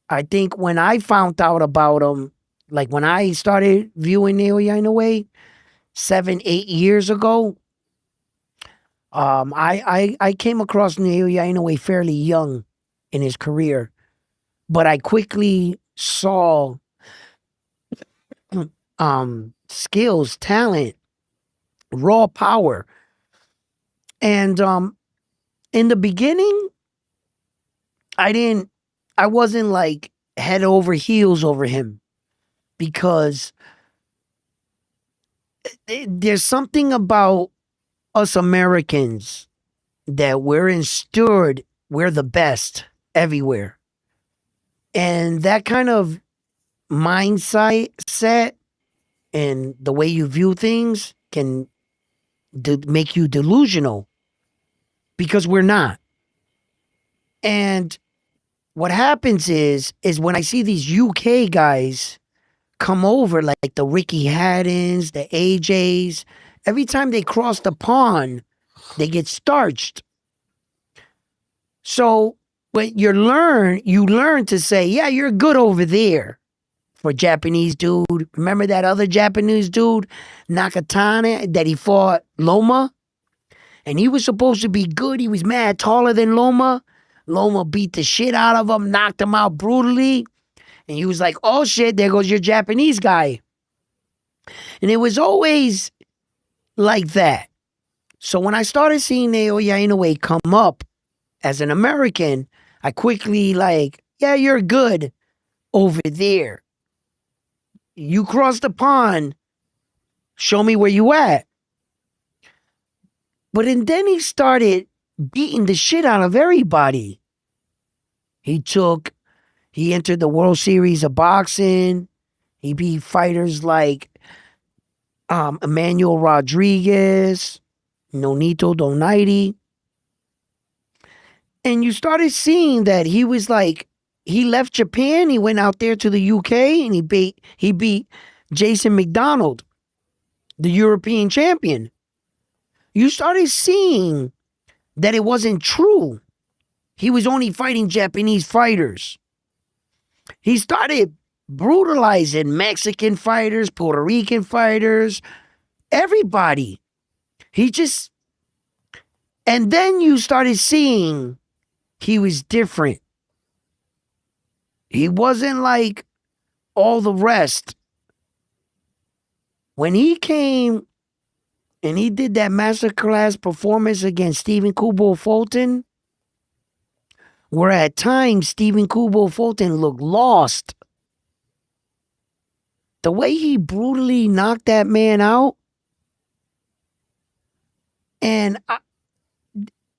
I think when I found out about him, like when I started viewing Neo Yainaway 7, 8 years ago, I came across Neo Yainaway fairly young in his career, but I quickly saw skills, talent, raw power. And in the beginning, I wasn't like head over heels over him, because there's something about us Americans that we're instilled, we're the best everywhere. And that kind of mindset set and the way you view things can make you delusional, because we're not. And what happens is when I see these UK guys come over, like the Ricky Haddons, the AJs, every time they cross the pond, they get starched. So when you learn to say, yeah, you're good over there for Japanese dude. Remember that other Japanese dude, Nakatane, that he fought Loma? And he was supposed to be good. He was mad taller than Loma. Loma beat the shit out of him, knocked him out brutally. And he was like, oh shit, there goes your Japanese guy. And it was always like that. So when I started seeing Naoya Inoue come up as an American, I quickly like, yeah, you're good over there. You cross the pond, show me where you at. But and then he started beating the shit out of everybody. He entered the World Series of Boxing. He beat fighters like Emmanuel Rodriguez, Nonito Donaire. And you started seeing that he was like, he left Japan, he went out there to the UK, and he beat Jason McDonald, the European champion. You started seeing that it wasn't true. He was only fighting Japanese fighters. He started brutalizing Mexican fighters, Puerto Rican fighters, everybody. And then you started seeing he was different. He wasn't like all the rest. When he came and he did that masterclass performance against Stephen Kubo Fulton, where at times Stephen Kubo Fulton looked lost. The way he brutally knocked that man out, and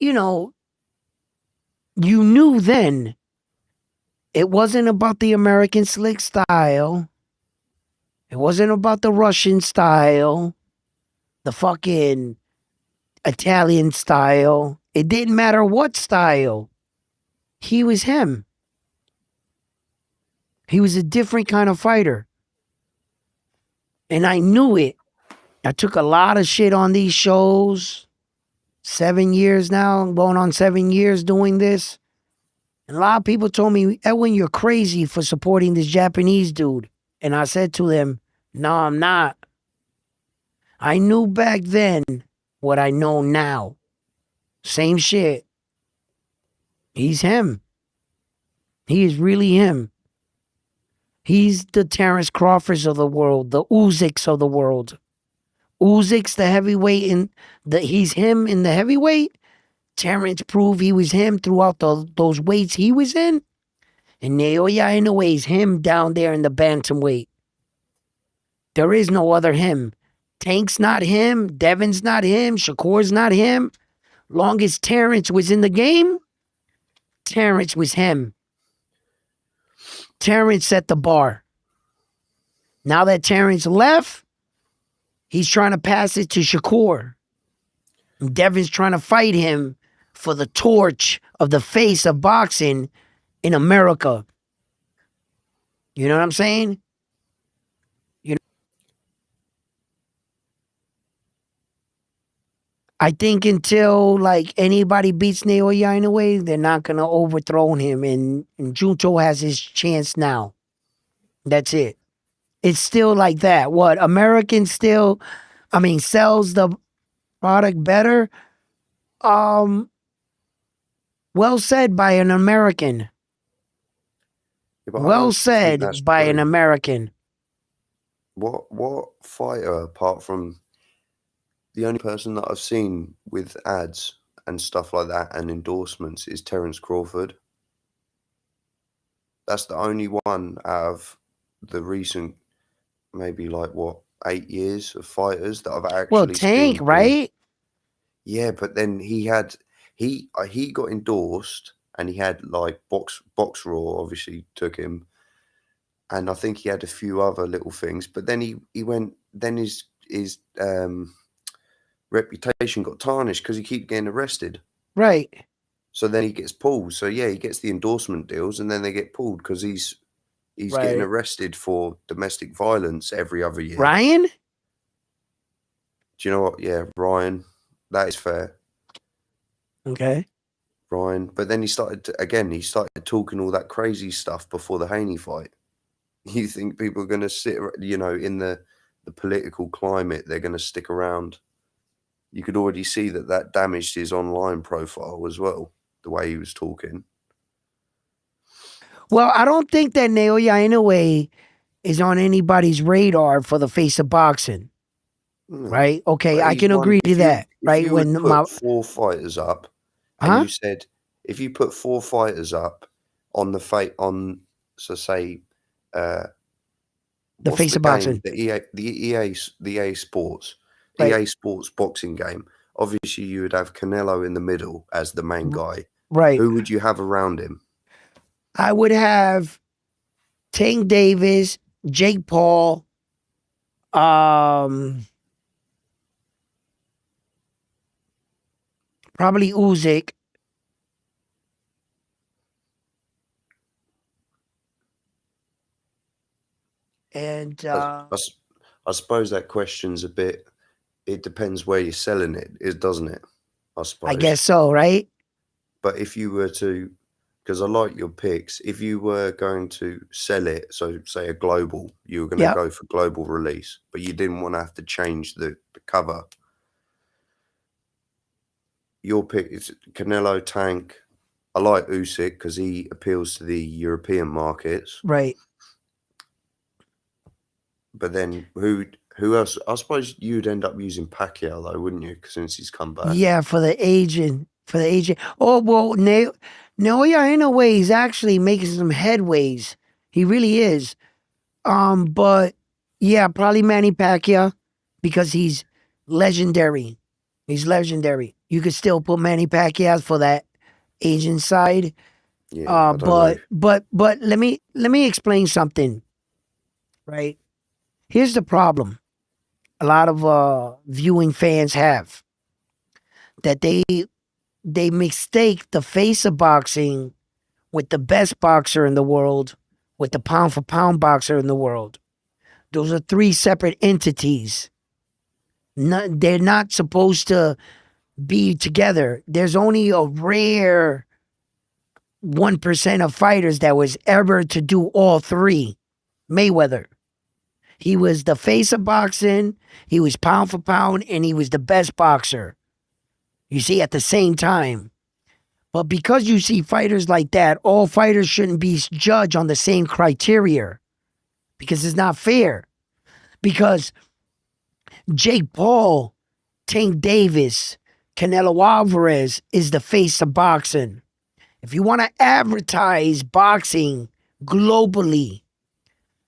you knew then it wasn't about the American slick style. It wasn't about the Russian style, the fucking Italian style. It didn't matter what style. He was him. He was a different kind of fighter. And I knew it. I took a lot of shit on these shows. 7 years now, I'm going on 7 years doing this. And a lot of people told me, Edwin, you're crazy for supporting this Japanese dude. And I said to them, no, I'm not. I knew back then what I know now. Same shit. He's him. He is really him. He's the Terrence Crawfords of the world, the Usyks of the world. Uzyk's the heavyweight he's him in the heavyweight. Terrence proved he was him throughout those weights he was in. And Naoya Inoue is him down there in the bantamweight. There is no other him. Tank's not him. Devin's not him. Shakur's not him. Long as Terrence was in the game, Terrence was him. Terrence set the bar. Now that Terrence left, he's trying to pass it to Shakur. And Devin's trying to fight him for the torch of the face of boxing in America. You know what I'm saying? I think until like anybody beats Naoya Inoue, they're not gonna overthrow him, and Junto has his chance now. That's it. It's still like that. What American still, sells the product better. Well said by an American. Yeah, but I Well don't think said that's by an true. American. What fighter, apart from the only person that I've seen with ads and stuff like that and endorsements is Terence Crawford. That's the only one out of the recent, maybe like 8 years of fighters that I've Well, actually Tank, seen. right? Yeah, but then he got endorsed and he had like Box Raw obviously took him, and I think he had a few other little things. But then he went. Then his reputation got tarnished because he keep getting arrested. Right. So then he gets pulled. So yeah, he gets the endorsement deals, and then they get pulled because he's getting Right. arrested for domestic violence every other year. Ryan? Do you know what? Yeah, Ryan. That is fair. Okay. Ryan. But then he started talking all that crazy stuff before the Haney fight. You think people are going to sit, in the political climate, they're going to stick around? You could already see that damaged his online profile as well, the way he was talking. Well, I don't think that Naoya Inoue is on anybody's radar for the face of boxing. No. Right? Okay, But I he's can agree to that. If Right? you When would my put 4 fighters up, and huh? you said if you put 4 fighters up on the say, The what's face the of game? boxing. The EA Sports, Right. EA Sports boxing game. Obviously, you would have Canelo in the middle as the main guy. Right. Who would you have around him? I would have Tank Davis, Jake Paul, probably Usyk. And I suppose that question's a bit. It depends where you're selling it, doesn't it? I suppose. I guess so, right? But if you were to, because I like your picks, if you were going to sell it, so say a global, you were going to go for global release, but you didn't want to have to change the cover. Your pick is Canelo, Tank. I like Usyk because he appeals to the European markets. Right. But then who else? I suppose you'd end up using Pacquiao though, wouldn't you? Since he's come back. Yeah, for the agent. Oh well, Naoya in a way he's actually making some headways. He really is. But yeah, probably Manny Pacquiao because he's legendary. He's legendary. You could still put Manny Pacquiao for that Asian side. Yeah, I don't know. But let me explain something. Right? Here's the problem. A lot of viewing fans have that they mistake the face of boxing with the best boxer in the world, with the pound for pound boxer in the world. Those are 3 separate entities. They're not supposed to be together. There's only a rare 1% of fighters that was ever to do all 3. Mayweather. He was the face of boxing, he was pound for pound, and he was the best boxer. You see, at the same time. But because you see fighters like that, all fighters shouldn't be judged on the same criteria because it's not fair. Because Jake Paul, Tank Davis, Canelo Alvarez is the face of boxing. If you want to advertise boxing globally,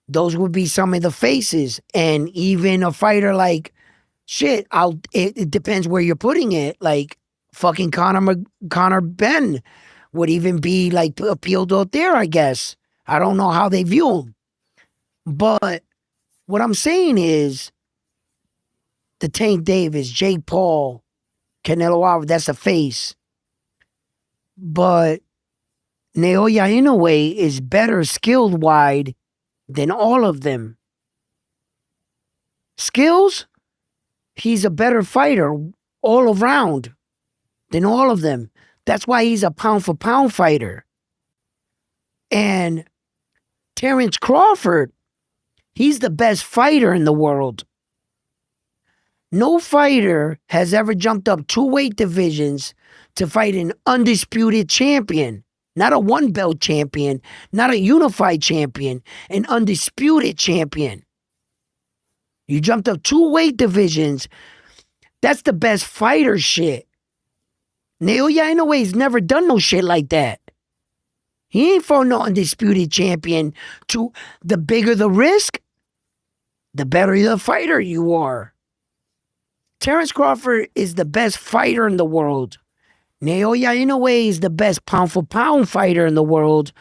those would be some of the faces. And even a fighter like it depends where you're putting it. Like fucking Connor Ben would even be like appealed out there, I guess. I don't know how they view him. But what I'm saying is the Tank Davis, Jake Paul, Canelo Alvarez, that's a face. But Naoya Inoue is better skilled wide than all of them. Skills, he's a better fighter all around than all of them. That's why he's a pound for pound fighter. And Terrence Crawford, he's the best fighter in the world. No fighter has ever jumped up 2 weight divisions to fight an undisputed champion. Not a one belt champion, not a unified champion, an undisputed champion. You jumped up 2 weight divisions. That's the best fighter shit. Naoya Inoue's never done no shit like that. He ain't fought no undisputed champion. The bigger the risk, the better the fighter you are. Terrence Crawford is the best fighter in the world. Naoya Inoue is the best pound for pound fighter in the world.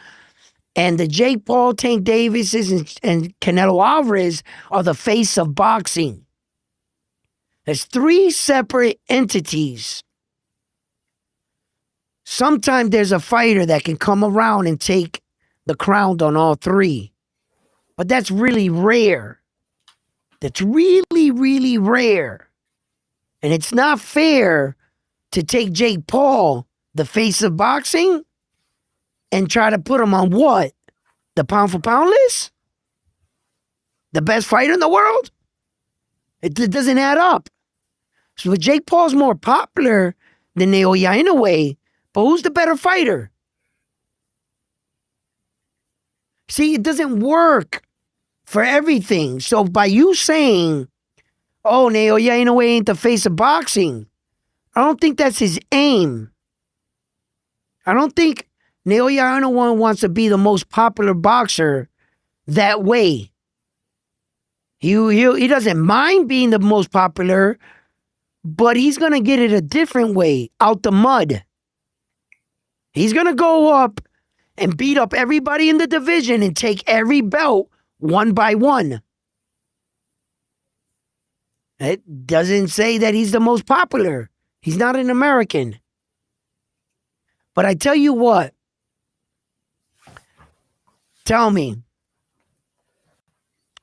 And the Jake Paul, Tank Davises, and Canelo Alvarez are the face of boxing. There's 3 separate entities. Sometimes there's a fighter that can come around and take the crown on all 3. But that's really rare. That's really, really rare. And it's not fair to take Jake Paul, the face of boxing, and try to put him on what? The pound for pound list? The best fighter in the world? It doesn't add up. So Jake Paul's more popular than Naoya Inoue, but who's the better fighter? See, it doesn't work for everything. So by you saying, oh, Naoya Inoue ain't the face of boxing, I don't think that's his aim. I don't think Naoya Inoue wants to be the most popular boxer that way. He doesn't mind being the most popular, but he's going to get it a different way, out the mud. He's going to go up and beat up everybody in the division and take every belt one by one. It doesn't say that he's the most popular. He's not an American. But I tell you what. Tell me.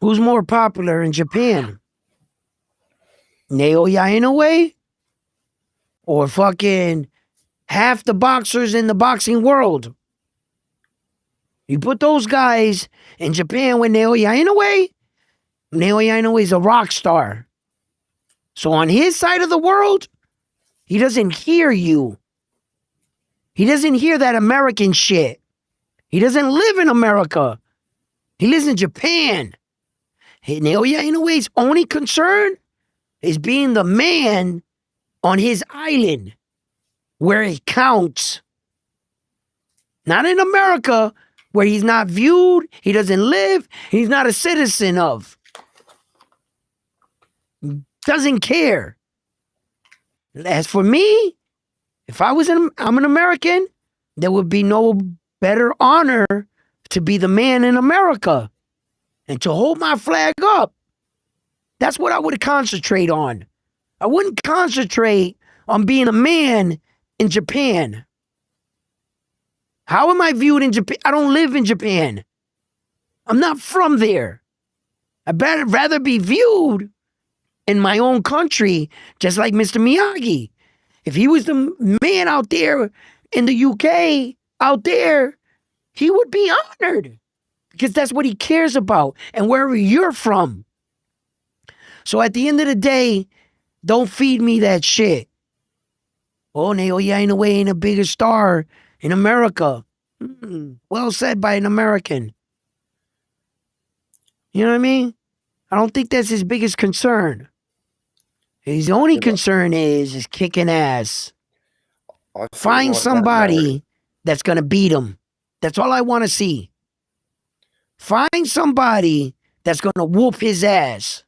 Who's more popular in Japan? Naoya Inoue? Or fucking half the boxers in the boxing world? You put those guys in Japan with Naoya Inoue? Naoya Inoue is a rock star. So on his side of the world, he doesn't hear you. He doesn't hear that American shit. He doesn't live in America. He lives in Japan. Naoya Inoue's only concern is being the man on his island where it counts. Not in America where he's not viewed, he doesn't live, he's not a citizen of. Doesn't care. As for me, if I'm an American, there would be no better honor to be the man in America and to hold my flag up. That's what I would concentrate on. I wouldn't concentrate on being a man in Japan. How am I viewed in Japan? I don't live in Japan. I'm not from there. I'd rather be viewed in my own country, just like Mr. Miyagi. If he was the man out there in the UK, out there, he would be honored because that's what he cares about and wherever you're from. So at the end of the day, don't feed me that shit. Oh, Naoya Inoue ain't a bigger star in America. Well said by an American. You know what I mean? I don't think that's his biggest concern. His only Yeah, but concern is kicking ass. I feel Find like that narrative. somebody that's gonna beat him. That's all I want to see. Find somebody that's gonna whoop his ass.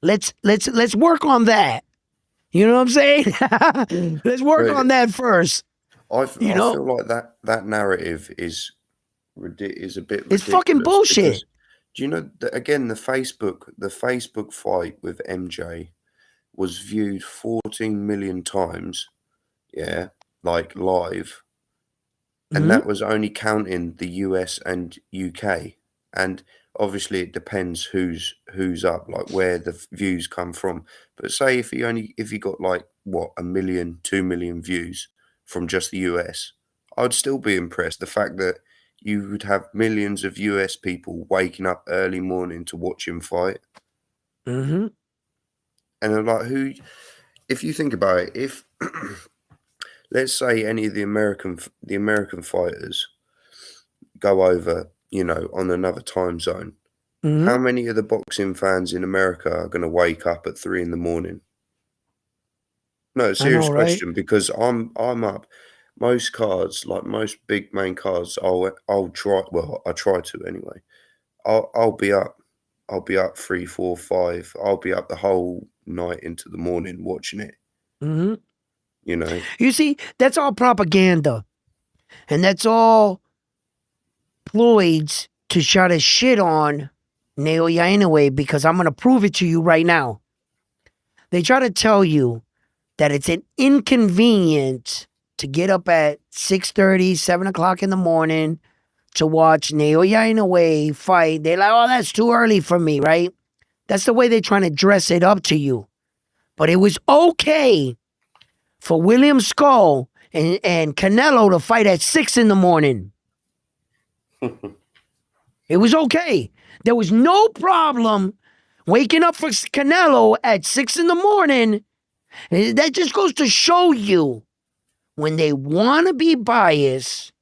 Let's work on that. You know what I'm saying? Let's work But on that first. I You know, feel like that narrative is a bit it's fucking ridiculous bullshit. because do you know that again the Facebook fight with MJ was viewed 14 million times, yeah, like live, and Mhm. that was only counting the US and UK, and obviously it depends who's up, like where the views come from. But say if he got like what 1 million, 2 million views from just the US, I'd still be impressed. The fact that you would have millions of US people waking up early morning to watch him fight, Mhm. and I'm like, who? If you think about it, if let's say any of the American fighters go over, on another time zone, how Mhm. many of the boxing fans in America are going to wake up at 3 in the morning? No, I know, serious right? question, because I'm up. Most cards, like most big main cards, I'll try. Well, I try to anyway. I'll be up. I'll be up 3, 4, 5. I'll be up the whole night into the morning watching it. Mhm. You know. You see, that's all propaganda, and that's all ploys to try to shit on Naoya anyway. Because I'm gonna prove it to you right now. They try to tell you that it's an inconvenience to get up at 6:30, 7 o'clock in the morning to watch Naoya Inoue fight. They're like, oh, that's too early for me, right? That's the way they're trying to dress it up to you. But it was okay for William Skull and Canelo to fight at 6 in the morning. It was okay. There was no problem waking up for Canelo at 6 in the morning. That just goes to show you when they want to be biased,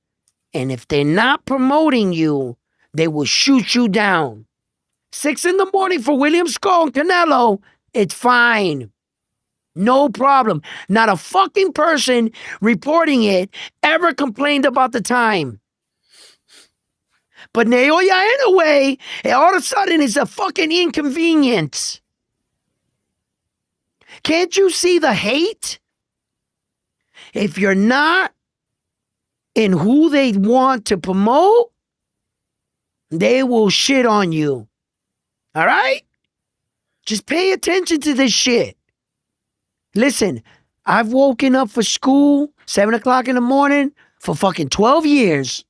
and if they're not promoting you, they will shoot you down. 6 in the morning for William Skull and Canelo, it's fine. No problem. Not a fucking person reporting it ever complained about the time. But Naoya Inoue, all of a sudden, is a fucking inconvenience. Can't you see the hate? If you're not in who they want to promote, they will shit on you. All right? Just pay attention to this shit. Listen, I've woken up for school 7 o'clock in the morning for fucking 12 years.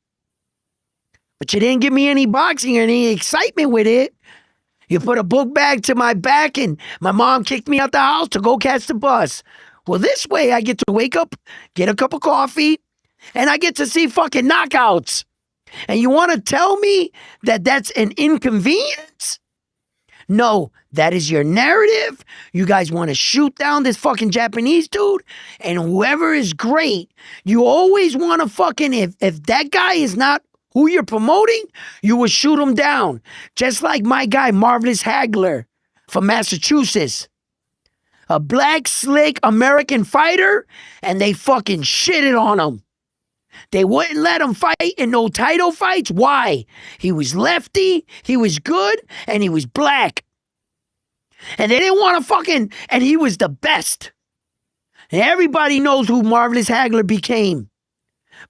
But you didn't give me any boxing or any excitement with it. You put a book bag to my back and my mom kicked me out the house to go catch the bus. Well, this way I get to wake up, get a cup of coffee, and I get to see fucking knockouts. And you want to tell me that that's an inconvenience? No, that is your narrative. You guys want to shoot down this fucking Japanese dude, and whoever is great, you always want to fucking, if that guy is not who you're promoting, you will shoot him down. Just like my guy, Marvelous Hagler from Massachusetts. A black, slick American fighter, and they fucking shitted on him. They wouldn't let him fight in no title fights. Why? He was lefty, he was good, and he was black. And they didn't want to fucking, and he was the best. And everybody knows who Marvelous Hagler became.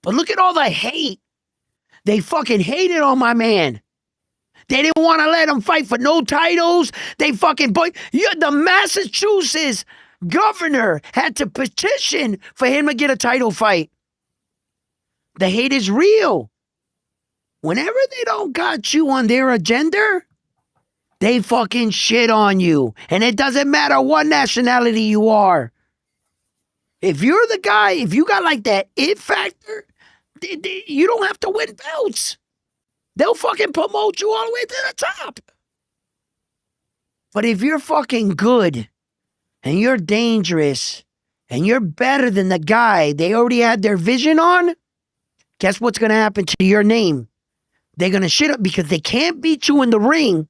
But look at all the hate. They fucking hated on my man. They didn't want to let him fight for no titles. They fucking, the Massachusetts governor had to petition for him to get a title fight. The hate is real. Whenever they don't got you on their agenda, they fucking shit on you. And it doesn't matter what nationality you are. If you're the guy, if you got like that it factor, you don't have to win belts. They'll fucking promote you all the way to the top. But if you're fucking good and you're dangerous and you're better than the guy they already had their vision on, guess what's going to happen to your name? They're going to shit up because they can't beat you in the ring.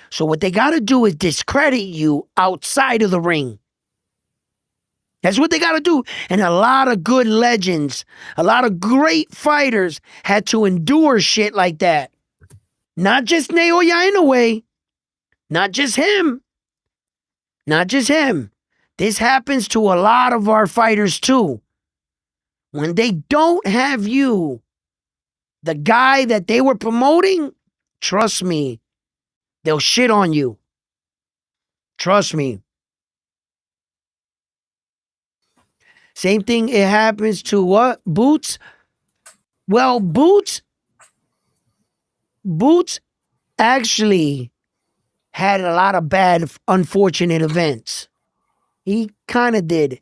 So what they got to do is discredit you outside of the ring. That's what they got to do. And a lot of good legends, a lot of great fighters had to endure shit like that. Not just Naoya Inoue, not just him, not just him. This happens to a lot of our fighters too. When they don't have you, the guy that they were promoting, trust me, they'll shit on you. Trust me. Same thing, it happens to what? Boots? Well, Boots actually had a lot of bad, unfortunate events. He kind of did.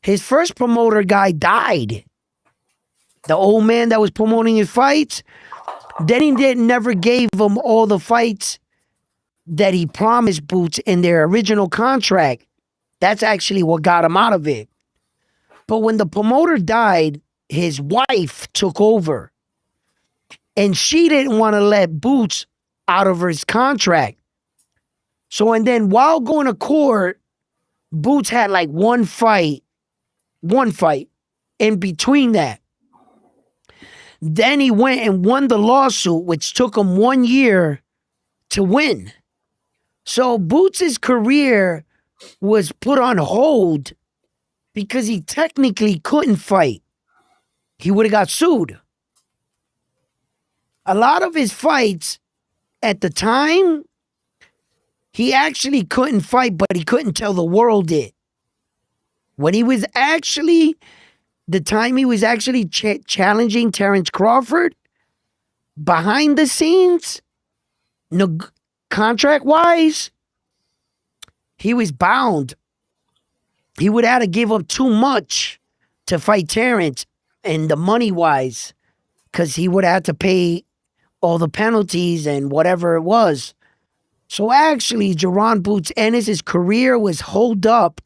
His first promoter guy died. The old man that was promoting his fights, then he never gave him all the fights that he promised Boots in their original contract. That's actually what got him out of it. But when the promoter died, his wife took over. And she didn't want to let Boots out of his contract. So, and then while going to court, Boots had like one fight in between that. Then he went and won the lawsuit, which took him 1 year to win. So Boots' career was put on hold because he technically couldn't fight. He would have got sued. A lot of his fights at the time, he actually couldn't fight, but he couldn't tell the world it. When he was actually, the time he was actually challenging Terrence Crawford, behind the scenes, contract-wise, he was bound. He would have to give up too much to fight Terrence, and the money-wise, because he would have to pay all the penalties and whatever it was. So actually, Jaron Boots Ennis' career was holed up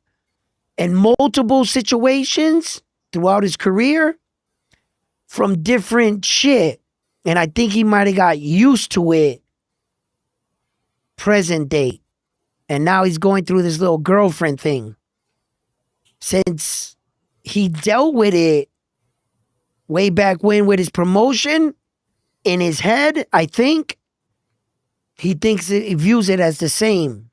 in multiple situations throughout his career from different shit. And I think he might have got used to it present day. And now he's going through this little girlfriend thing. Since he dealt with it way back when with his promotion, in his head, I think, he views it as the same.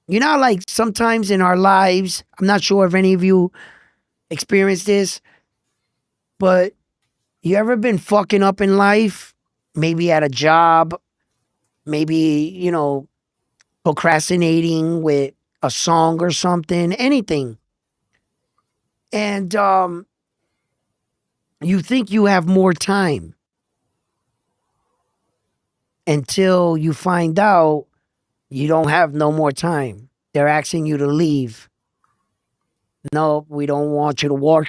You know, like sometimes in our lives, I'm not sure if any of you experienced this, but you ever been fucking up in life? Maybe at a job, maybe, you know, procrastinating with a song or something, anything. And you think you have more time until you find out you don't have no more time. They're asking you to leave. No, we don't want you to work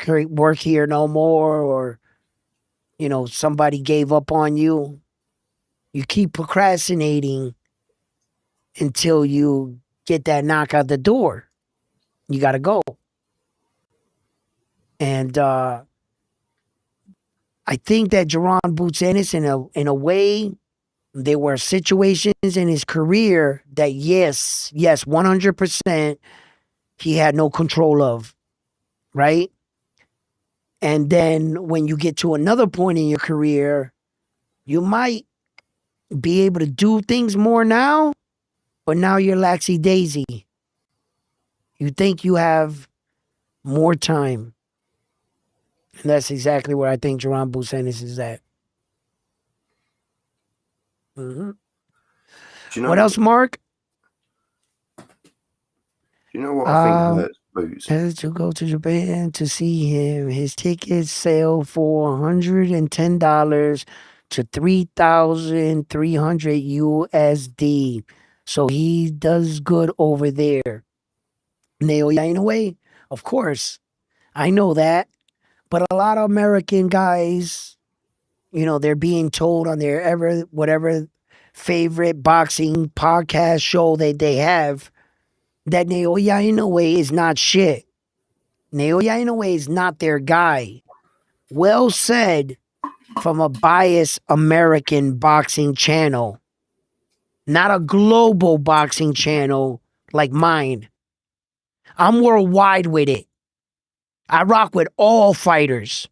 here no more, or, you know, somebody gave up on you. You keep procrastinating until you get that knock out the door. You got to go. And I think that Jaron Boots Ennis, in a way, there were situations in his career that yes, 100%, he had no control of, right? And then when you get to another point in your career, you might be able to do things more now, but now you're laxy daisy. You think you have more time. And that's exactly where I think Jaron Boots Ennis is at. Mm-hmm. Do you know What else, Mark? Do you know what I think hurts Boots? Has to go to Japan to see him. His tickets sell for $110 to $3,300 USD. So he does good over there. Naoya Inoue, of course, I know that. But a lot of American guys, you know, they're being told on their whatever favorite boxing podcast show that they have, that Naoya Inoue is not shit. Naoya Inoue is not their guy. Well said from a biased American boxing channel, not a global boxing channel like mine. I'm worldwide with it. I rock with all fighters.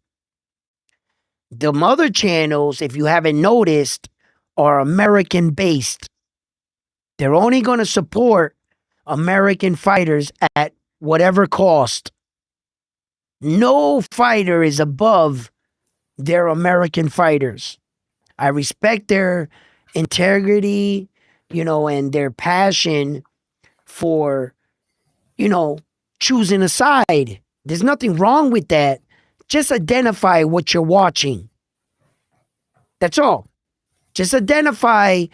The other channels, if you haven't noticed, are American based. They're only going to support American fighters at whatever cost. No fighter is above their American fighters. I respect their integrity, and their passion for, choosing a side. There's nothing wrong with that. Just identify what you're watching. That's all. Just identify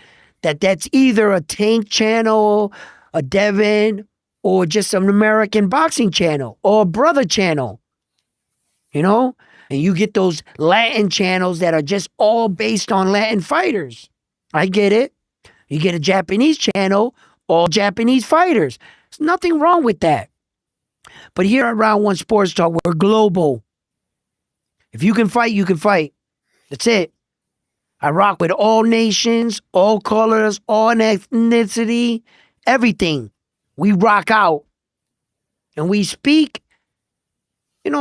that that's either a Tank channel, a Devin, or just an American boxing channel or a brother channel. And you get those Latin channels that are just all based on Latin fighters. I get it. You get a Japanese channel, all Japanese fighters. There's nothing wrong with that. But here at Round One Sports Talk, we're global. If you can fight, you can fight. That's it. I rock with all nations, all colors, all ethnicity, everything. We rock out. And we speak,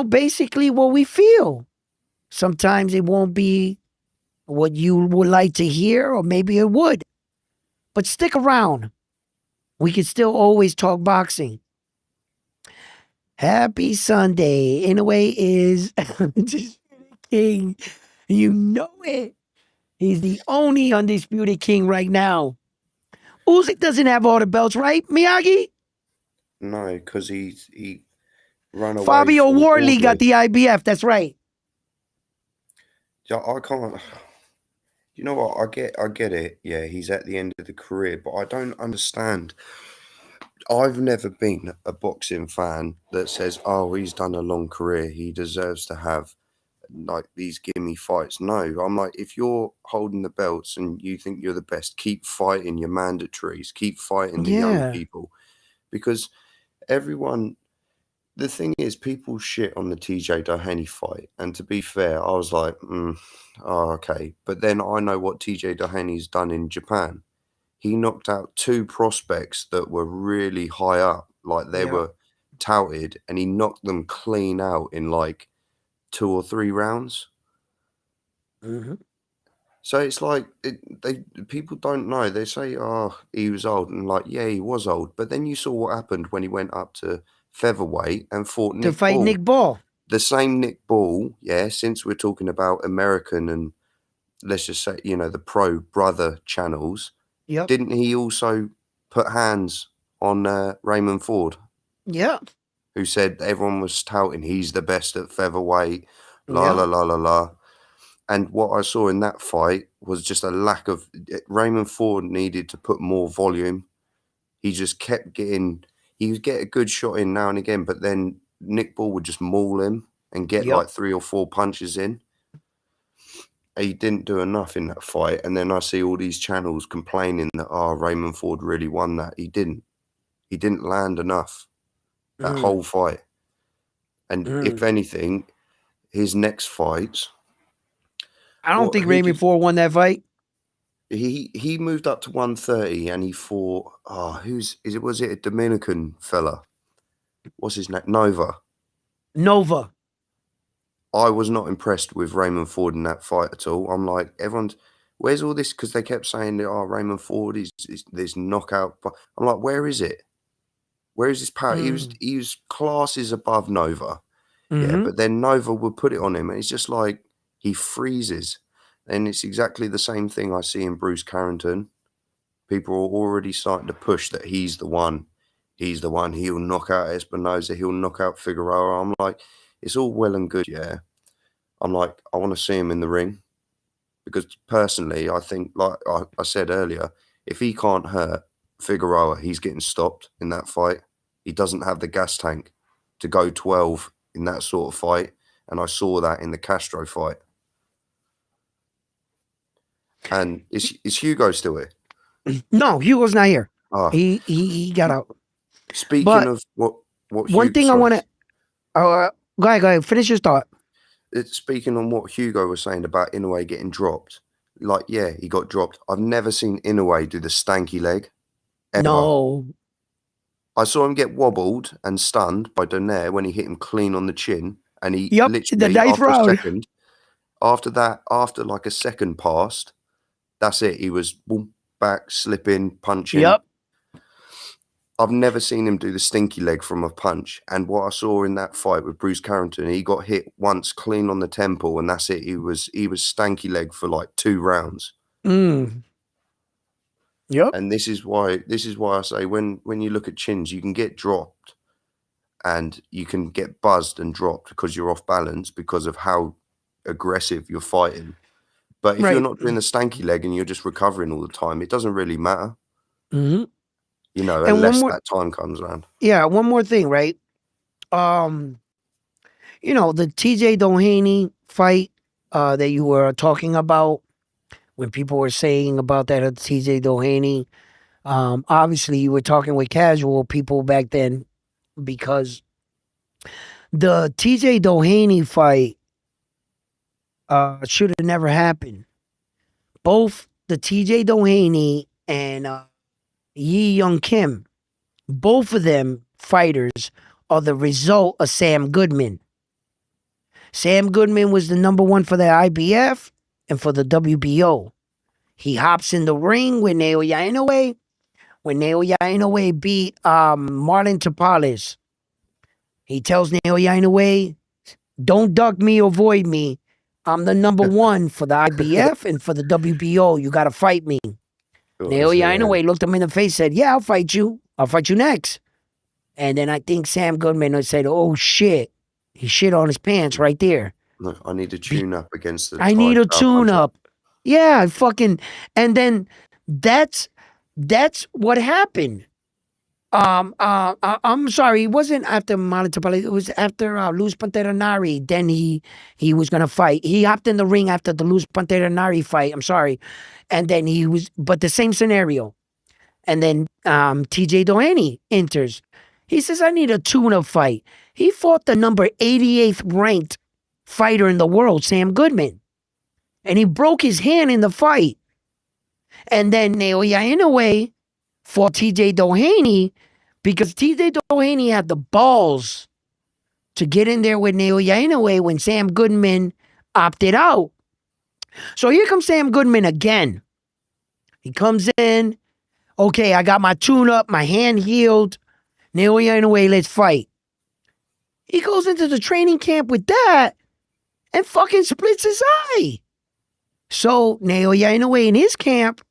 basically what we feel. Sometimes it won't be what you would like to hear, or maybe it would. But stick around. We can still always talk boxing. Happy Sunday. Inoue is undisputed king. You know it. He's the only undisputed king right now. Usyk doesn't have all the belts, right, Miyagi? No, because he ran away. Fabio from Wardley Wardley. got the IBF. That's right. Yeah, I can't. You know what? I get it. Yeah, he's at the end of the career, but I don't understand. I've never been a boxing fan that says, "Oh, he's done a long career. He deserves to have like these gimme fights." No, I'm like, if you're holding the belts and you think you're the best, keep fighting your mandatories, keep fighting the young Yeah. people, because everyone. The thing is, people shit on the TJ Doheny fight, and to be fair, I was like, oh, okay. But then I know what TJ Doheny's done in Japan. He knocked out two prospects that were really high up, like they Yeah. were touted, and he knocked them clean out in like 2 or 3 rounds. Mm-hmm. So it's like people don't know. They say, "Oh, he was old," and like, yeah, he was old. But then you saw what happened when he went up to featherweight and fought To Nick fight Ball. Nick Ball. The same Nick Ball, yeah. Since we're talking about American and let's just say, the pro brother channels, Yep. didn't he also put hands on Raymond Ford, Yeah. who said everyone was touting he's the best at featherweight, la Yeah. la la la la. And what I saw in that fight was just a lack of. Raymond Ford needed to put more volume. He just kept getting. He would get a good shot in now and again, but then Nick Ball would just maul him and get Yep. like 3 or 4 punches in. He didn't do enough in that fight. And then I see all these channels complaining that, Raymond Ford really won that. He didn't. He didn't land enough that whole fight. And if anything, his next fights. I don't think Raymond Ford won that fight. He moved up to 130 and he fought. Was it a Dominican fella? What's his name? Nova. I was not impressed with Raymond Ford in that fight at all. I'm like, where's all this? Because they kept saying that, Raymond Ford is this knockout. I'm like, where is it? Where is his power? He was classes above Nova. Yeah, but then Nova would put it on him, and it's just like he freezes. And it's exactly the same thing I see in Bruce Carrington. People are already starting to push that he's the one. He's the one. He'll knock out Espinosa. He'll knock out Figueroa. I'm like, it's all well and good, yeah. I'm like, I want to see him in the ring. Because personally, I think, like I said earlier, if he can't hurt Figueroa, he's getting stopped in that fight. He doesn't have the gas tank to go 12 in that sort of fight. And I saw that in the Castro fight. And is Hugo still here? No, Hugo's not here. Ah, He got out. speaking But of what one thing I want to. Go ahead. Finish your thought. Speaking on what Hugo was saying about Inoue getting dropped, like, yeah, he got dropped. I've never seen Inoue do the stanky leg. Ever. No. I saw him get wobbled and stunned by Donaire when he hit him clean on the chin, and he Yep, the literally ninth round. after like a second passed, that's it. He was boom, back, slipping, punching. Yep. I've never seen him do the stinky leg from a punch. And what I saw in that fight with Bruce Carrington, he got hit once clean on the temple, and that's it. He was stanky leg for like 2 rounds. Yep. And this is why I say when you look at chins, you can get dropped and you can get buzzed and dropped because you're off balance because of how aggressive you're fighting. But if you're not doing the stanky leg and you're just recovering all the time, it doesn't really matter. Mm-hmm. You know, unless that time comes around. Yeah, one more thing, right? You know, the TJ Doheny fight that you were talking about when people were saying about that at TJ Doheny. Obviously, you were talking with casual people back then because the TJ Doheny fight should have never happened. Both the TJ Doheny and Yi Young Kim, both of them fighters are the result of Sam Goodman. Sam Goodman was the number 1 for the IBF and for the WBO. He hops in the ring with Naoya Inoue. When Naoya Inoue beat Marlon Tapales, he tells Naoya Inoue, don't duck me or avoid me. I'm the number 1 for the IBF and for the WBO. You got to fight me. Naoya Inoue looked him in the face, said, yeah, I'll fight you. I'll fight you next. And then I think Sam Goodman said, oh, shit. He shit on his pants right there. No, I need a tune-up against the I need a tune-up. Yeah, and then that's what happened. I'm sorry, it wasn't after Marlon Tapales, it was after Luz Pantera Nari. Then he was gonna fight. He hopped in the ring after the Luz Pantera Nari fight. I'm sorry. And then but the same scenario. And then TJ Doheny enters. He says, I need a tune-up fight. He fought the number 88th ranked fighter in the world, Sam Goodman. And he broke his hand in the fight. And then Naoya Inoue fought TJ Doheny because TJ Doheny had the balls to get in there with Naoya Inoue when Sam Goodman opted out. So here comes Sam Goodman again. He comes in. Okay, I got my tune-up, my hand healed. Naoya Inoue, let's fight. He goes into the training camp with that and fucking splits his eye. So Naoya Inoue in his camp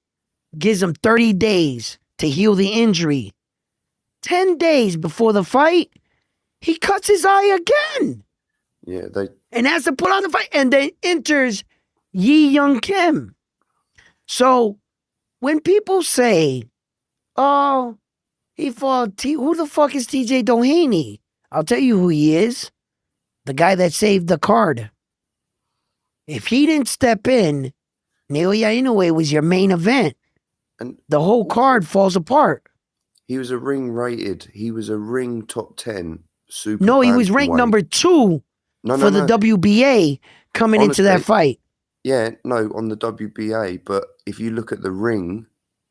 gives him 30 days to heal the injury. 10 days before the fight, he cuts his eye again. Yeah, and has to pull out the fight. And then enters Yi Young Kim. So when people say, oh, he fought who the fuck is TJ Doheny? I'll tell you who he is. The guy that saved the card. If he didn't step in, Naoya Inoue was your main event. and The whole card falls apart. he was a ring top 10 super. No, he was ranked number 2 for the WBA coming into that fight. Yeah, no, on the WBA. But if you look at the ring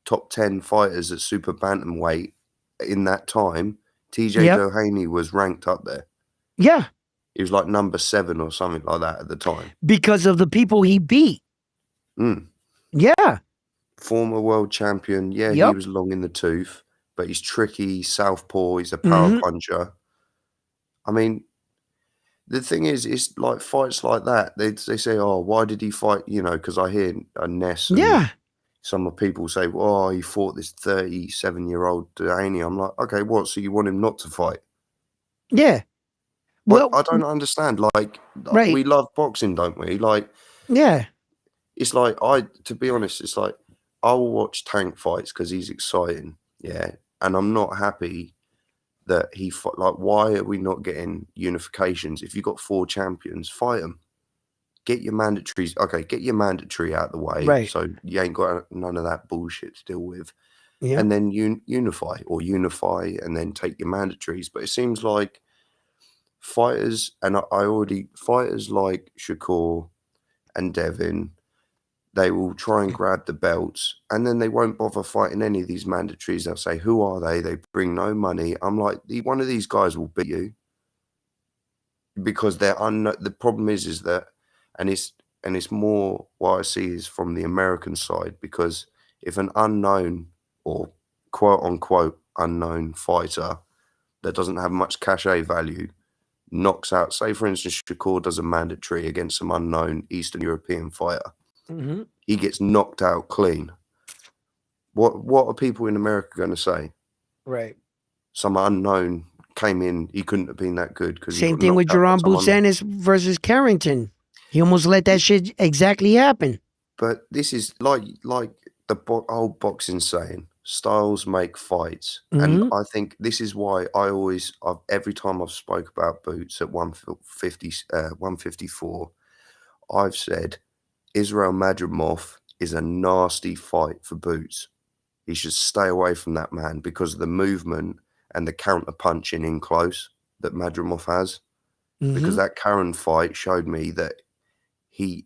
top 10 fighters at super bantamweight in that time, TJ Doheny was ranked up there. Yeah. He was like number 7 or something like that at the time. Because of the people he beat. Yeah. Former world champion. Yeah, he was long in the tooth, but he's tricky, southpaw, he's a power puncher. I mean, the thing is, it's like fights like that. They say, oh, why did he fight? You know, because I hear Ness and some of people say, well, he fought this 37-year-old Doheny. I'm like, okay, what? So you want him not to fight? Yeah. Well, I don't understand. Like, we love boxing, don't we? Like, yeah. It's like, to be honest, it's like, I will watch Tank fights because he's exciting. Yeah. And I'm not happy that he fought. Like, why are we not getting unifications? If you've got 4 champions, fight them. Get your mandatories. Okay, get your mandatory out of the way. Right. So you ain't got none of that bullshit to deal with. Yeah. And then unify and then take your mandatories. But it seems like fighters, and fighters like Shakur and Devin, they will try and grab the belts, and then they won't bother fighting any of these mandatories. They'll say, who are they? They bring no money. I'm like, one of these guys will beat you because they're the problem is that, and it's more what I see is from the American side, because if an unknown or quote unquote unknown fighter that doesn't have much cachet value knocks out, say for instance, Shakur does a mandatory against some unknown Eastern European fighter, he gets knocked out clean. What are people in America going to say? Right. Some unknown came in, he couldn't have been that good because Same thing with Jerome Busanis versus Carrington. He almost let that shit exactly happen. But this is like the old boxing saying, styles make fights. And I think this is why every time I've spoke about Boots at 154, I've said Israel Madrimov is a nasty fight for Boots. He should stay away from that man because of the movement and the counter punching in close that Madrimov has. Because that Karen fight showed me that he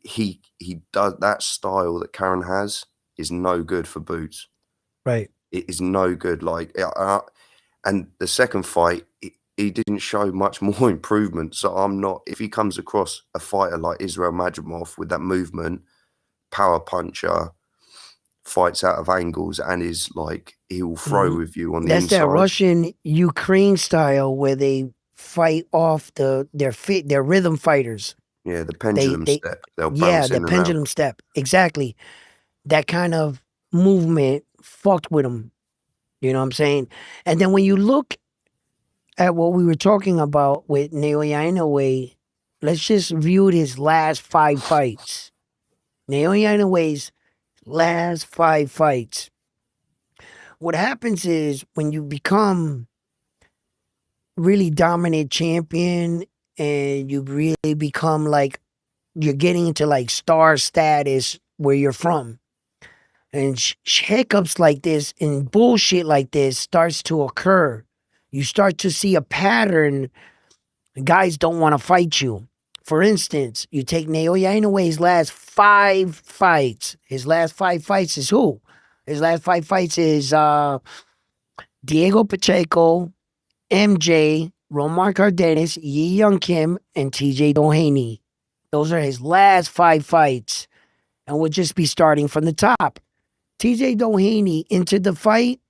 does that style that Karen has is no good for Boots. Right. It is no good. And the second fight, he didn't show much more improvement. So I'm not, if he comes across a fighter like Israel Madrimov with that movement, power puncher, fights out of angles, and is like, he will throw with you on the inside. That's that Russian Ukraine style where they fight off their rhythm fighters. Yeah, the pendulum step. They'll bounce in the pendulum step. Exactly. That kind of movement fucked with him. You know what I'm saying? And then when you look at what we were talking about with Naoya Inoue, let's just view his last 5 fights. Naoya Inoue's last 5 fights. What happens is when you become really dominant champion and you really become like, you're getting into like star status where you're from, and hiccups like this and bullshit like this starts to occur. You start to see a pattern. Guys don't want to fight you. For instance, you take Naoya Inoue's last 5 fights. His last 5 fights is who? His last 5 fights is Diego Pacheco, MJ, Romar Cardenas, Yi Young Kim, and TJ Doheny. Those are his last 5 fights. And we'll just be starting from the top. TJ Doheny entered the fight.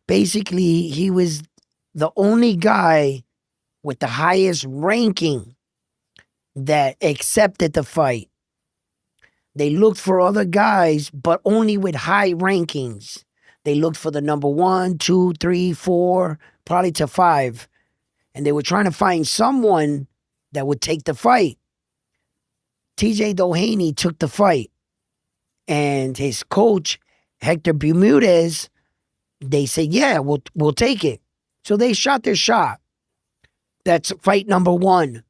Basically, he was the only guy with the highest ranking that accepted the fight. They looked for other guys, but only with high rankings. They looked for the number 1, 2, 3, 4, probably to 5. And they were trying to find someone that would take the fight. TJ Doheny took the fight. And his coach, Hector Bermudez, they said, yeah, we'll take it. So they shot their shot. That's fight number 1.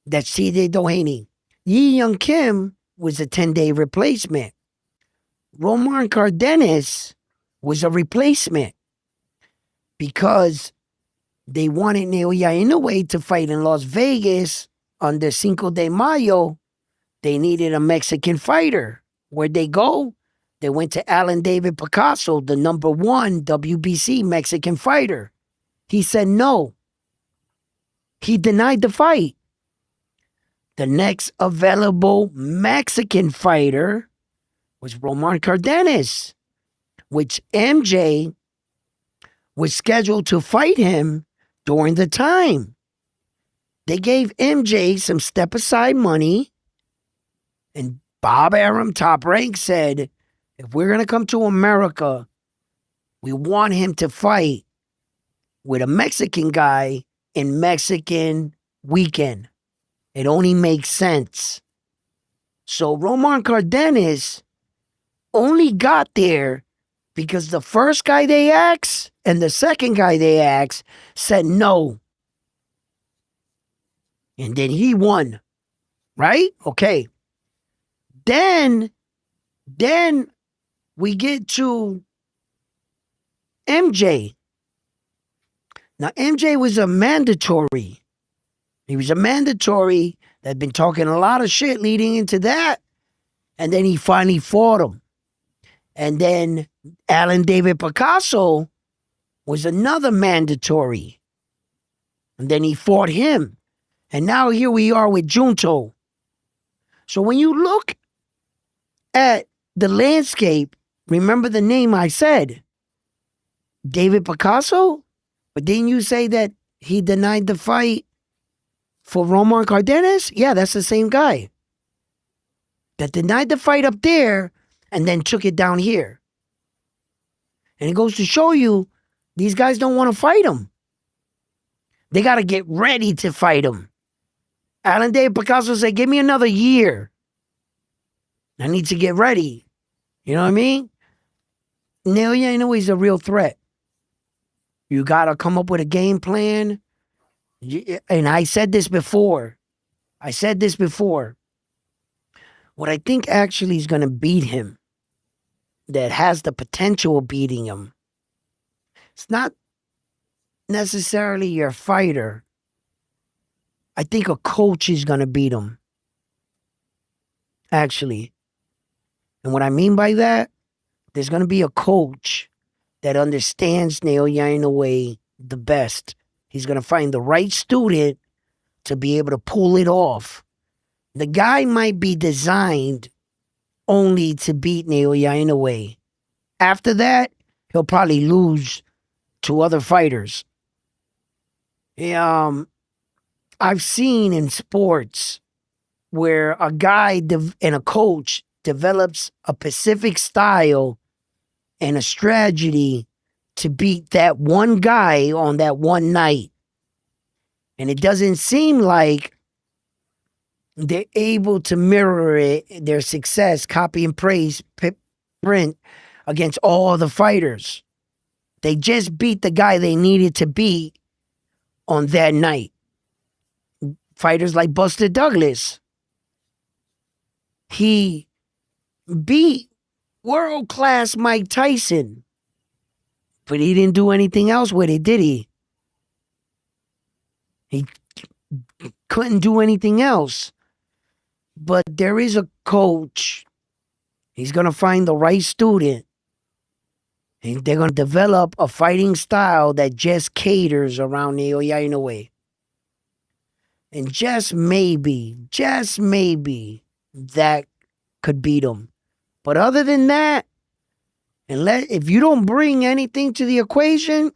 That's TJ Doheny. Yi Young Kim was a 10-day replacement. Romar Cardenas was a replacement because they wanted Naoya Inoue to fight in Las Vegas on the Cinco de Mayo. They needed a Mexican fighter. Where'd they go? They went to Alan David Picasso, the number 1 WBC Mexican fighter. He said no. He denied the fight. The next available Mexican fighter was Romar Cardenas, which MJ was scheduled to fight him during the time. They gave MJ some step-aside money, and Bob Arum, Top Rank, said, if we're going to come to America, we want him to fight with a Mexican guy in Mexican weekend. It only makes sense. So Romar Cardenas only got there because the first guy they asked and the second guy they asked said no. And then he won. Right? Okay. Then we get to MJ. Now, MJ was a mandatory. He was a mandatory that had been talking a lot of shit leading into that. And then he finally fought him. And then Alan David Picasso was another mandatory. And then he fought him. And now here we are with Junto. So when you look at the landscape, remember the name I said, David Picasso? But didn't you say that he denied the fight for Roman Cardenas? Yeah, that's the same guy that denied the fight up there and then took it down here. And it goes to show you, these guys don't want to fight him. They got to get ready to fight him. Alan David Picasso said, give me another year. I need to get ready. You know what I mean? Neil Inoue is a real threat. You got to come up with a game plan. And I said this before. What I think actually is going to beat him, that has the potential of beating him, it's not necessarily your fighter. I think a coach is going to beat him. Actually. And what I mean by that, there's going to be a coach that understands Naoya Inoue the best. He's going to find the right student to be able to pull it off. The guy might be designed only to beat Naoya Inoue. After that, he'll probably lose to other fighters. I've seen in sports where a guy and a coach develops a specific style and a strategy to beat that one guy on that one night. And it doesn't seem like they're able to mirror it, their success, copy and praise, print against all the fighters. They just beat the guy they needed to beat on that night. Fighters like Buster Douglas. He beat world-class Mike Tyson, but he didn't do anything else with it, did he? He couldn't do anything else. But there is a coach. He's going to find the right student. And they're going to develop a fighting style that just caters around Naoya Inoue. And just maybe, that could beat him. But other than that, if you don't bring anything to the equation,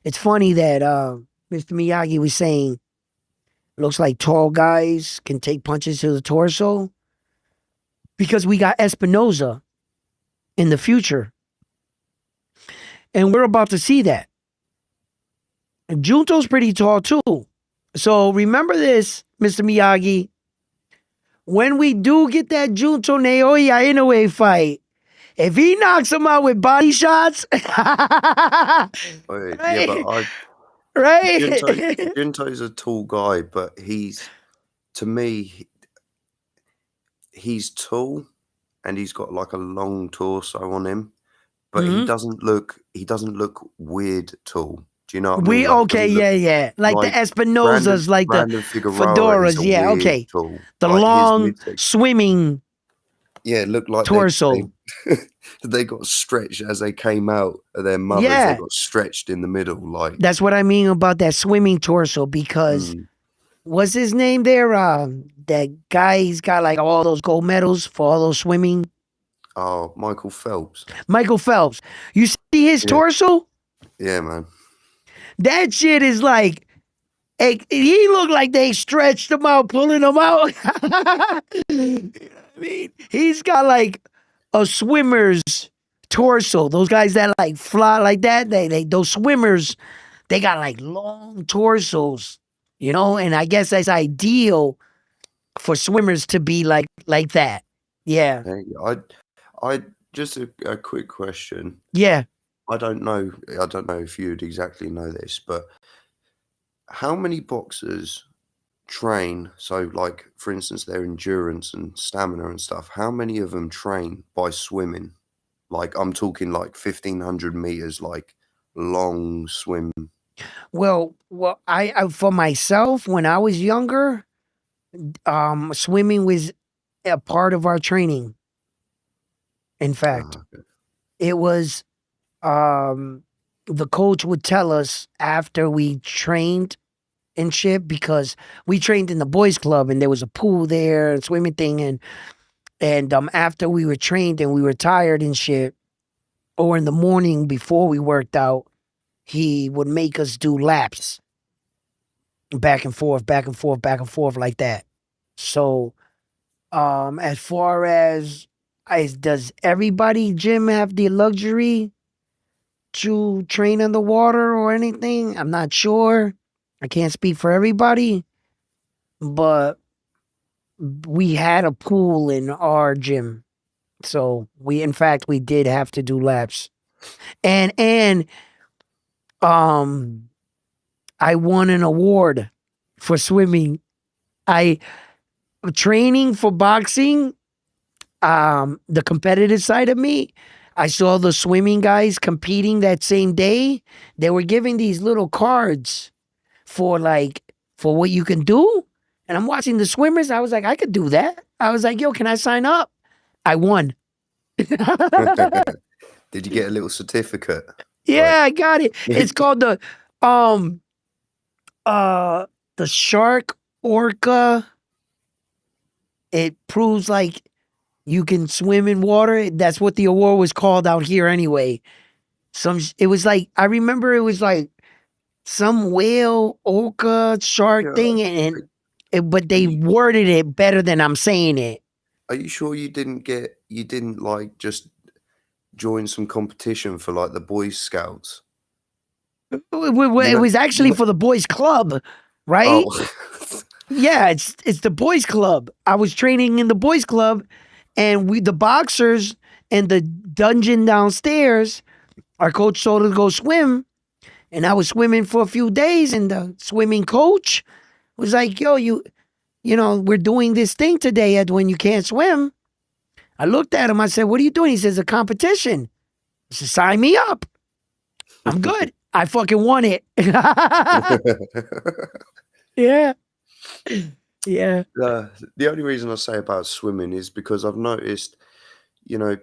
it's funny that Mr. Miyagi was saying, looks like tall guys can take punches to the torso, because we got Espinoza in the future. And we're about to see that. And Junto's pretty tall too. So remember this, Mr. Miyagi. When we do get that Junto Naoya Inoue fight, if he knocks him out with body shots, Yeah, but right? Junto's a tall guy, but to me, he's tall and he's got like a long torso on him, but he doesn't look weird tall. Do you know what I mean? Yeah. Like the Espinosas, like the fedoras. Yeah, okay. Tall. The like long swimming. Yeah, it looked like torso. They got stretched as they came out of their mothers. Yeah. They got stretched in the middle. Like that's what I mean about that swimming torso, because what's his name there? That guy, he's got like all those gold medals for all those swimming. Oh, Michael Phelps. You see his torso? Yeah, man. That shit is like, he looked like they stretched him out, pulling him out. I mean, he's got like a swimmer's torso. Those guys that like fly like that, those swimmers, they got like long torsos, you know? And I guess that's ideal for swimmers to be like that. Yeah. Hey, I just a quick question. Yeah. I don't know if you'd exactly know this, but how many boxers train? So, like, for instance, their endurance and stamina and stuff. How many of them train by swimming? Like, I'm talking like 1,500 meters, like long swim. Well, I for myself, when I was younger, swimming was a part of our training. In fact, Okay. it was the coach would tell us after we trained and shit, because we trained in the boys club and there was a pool there and swimming thing, and after we were trained and we were tired and shit, or in the morning before we worked out, he would make us do laps back and forth, back and forth, back and forth like that. So as far as does everybody gym have the luxury to train in the water or anything? I'm not sure. I can't speak for everybody, but we had a pool in our gym. So in fact we did have to do laps. And um I won an award for swimming. I training for boxing, the competitive side of me, I saw the swimming guys competing that same day. They were giving these little cards for what you can do. And I'm watching the swimmers. I was like, I could do that. I was like, yo, can I sign up? I won. Did you get a little certificate? Yeah, I got it. It's called um the shark orca. It proves like you can swim in water. That's what the award was called out here anyway. It was like, I remember it was like some whale, orca, shark Yeah. thing, but they worded it better than I'm saying it. Are you sure you didn't like just join some competition for like the Boy Scouts? It was actually for the boys club, right? Oh. Yeah, it's the boys club. I was training in the boys club, and the boxers and the dungeon downstairs, our coach told us to go swim, and I was swimming for a few days, and the swimming coach was like, yo, you know, we're doing this thing today, Edwin, you can't swim. I looked at him, I said, what are you doing? He says, a competition. I said, sign me up. I'm good. I fucking won it. Yeah. Yeah. The only reason I say about swimming is because I've noticed, you know,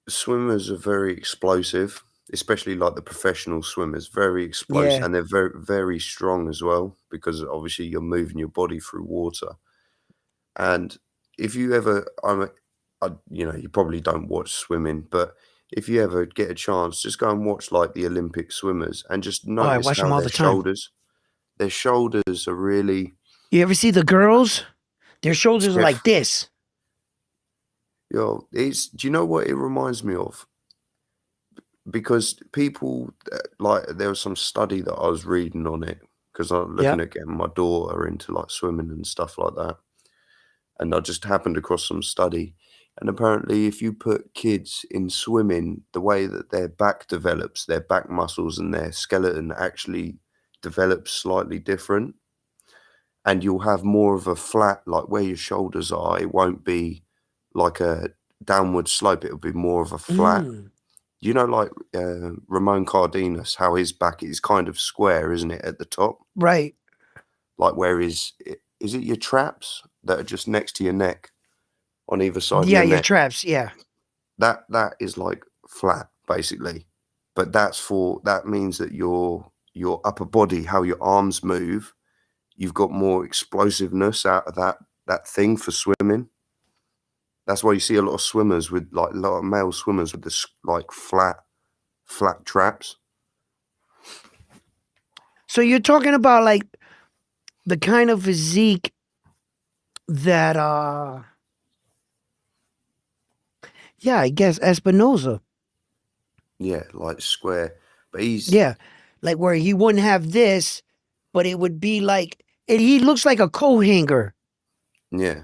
swimmers are very explosive, especially like the professional swimmers, very explosive, Yeah. and they're very, very strong as well, because obviously you're moving your body through water. And if you ever, you probably don't watch swimming, but if you ever get a chance, just go and watch like the Olympic swimmers and just Oh, I notice watch them how all the time. their shoulders are really. You ever see the girls? Their shoulders are like this. Do you know what it reminds me of? Because people like, there was some study that I was reading on it, because I'm looking at getting my daughter into like swimming and stuff like that, and I just happened across some study, and apparently if you put kids in swimming, the way that their back develops, their back muscles and their skeleton actually develops slightly different, and you'll have more of a flat, like where your shoulders are, it won't be like a downward slope, it'll be more of a flat. You know, like Ramon Cardenas, how his back is kind of square, isn't it, at the top? Right. Like where is it your traps that are just next to your neck on either side of Yeah, your your neck? traps, yeah. That is like flat, basically. But that means that your upper body, how your arms move, you've got more explosiveness out of that thing for swimming. That's why you see a lot of swimmers with like a lot of male swimmers with this like flat traps. So you're talking about like the kind of physique that yeah, I guess Espinoza. Yeah, like square. But he's Yeah. Like where he wouldn't have this, but it would be like he looks like a coat hanger. yeah.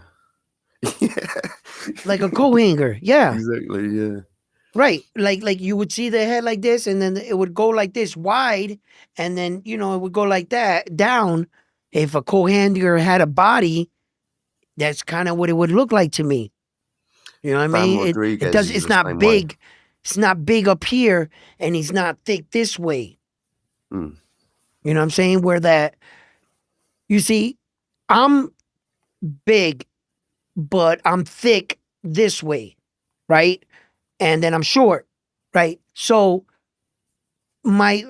Like a coat hanger. Yeah. Exactly, yeah. Right. Like you would see the head like this, and then it would go like this wide, and then it would go like that down. If a coat hanger had a body, that's kind of what it would look like to me. You know what I Bam mean? It Rodriguez does. is It's the not same way. big. It's not big up here, and he's not thick this way. Mm. You know what I'm saying? Where that, you see, I'm big, but I'm thick this way, right? And then I'm short, right? So my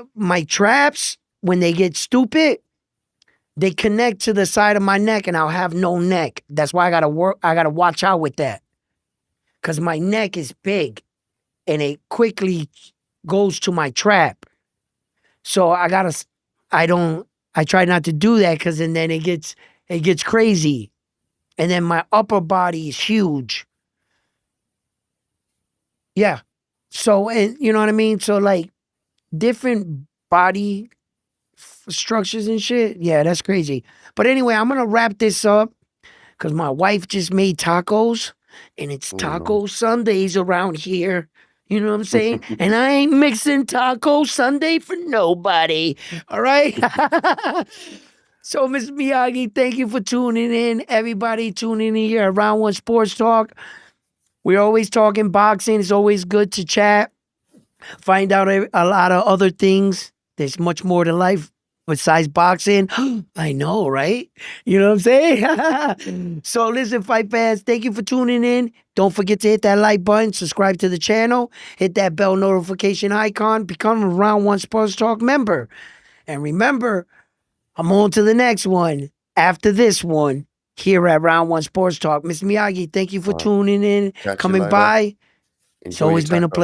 traps, when they get stupid, they connect to the side of my neck and I'll have no neck. That's why I gotta watch out with that. Cause my neck is big and it quickly goes to my trap. So I try not to do that because then it gets crazy. And then my upper body is huge. Yeah. So, and you know what I mean? So like different body structures and shit. Yeah, that's crazy. But anyway, I'm gonna wrap this up because my wife just made tacos and it's Oh, Taco nice. Sundays around here. You know what I'm saying? And I ain't mixing Taco Sunday for nobody. All right. So, Miss Miyagi, thank you for tuning in. Everybody tuning in here at Round One Sports Talk. We're always talking boxing. It's always good to chat, find out a lot of other things. There's much more to life besides boxing. I know, right? You know what I'm saying? So listen, fight fans, thank you for tuning in. Don't forget to hit that like button, subscribe to the channel, hit that bell notification icon, become a Round One Sports Talk member. And remember, I'm on to the next one after this one here at Round One Sports Talk. Miss Miyagi, thank you for All right. tuning in, Catch you coming later. by. It's Enjoy your always been a tacos. pleasure.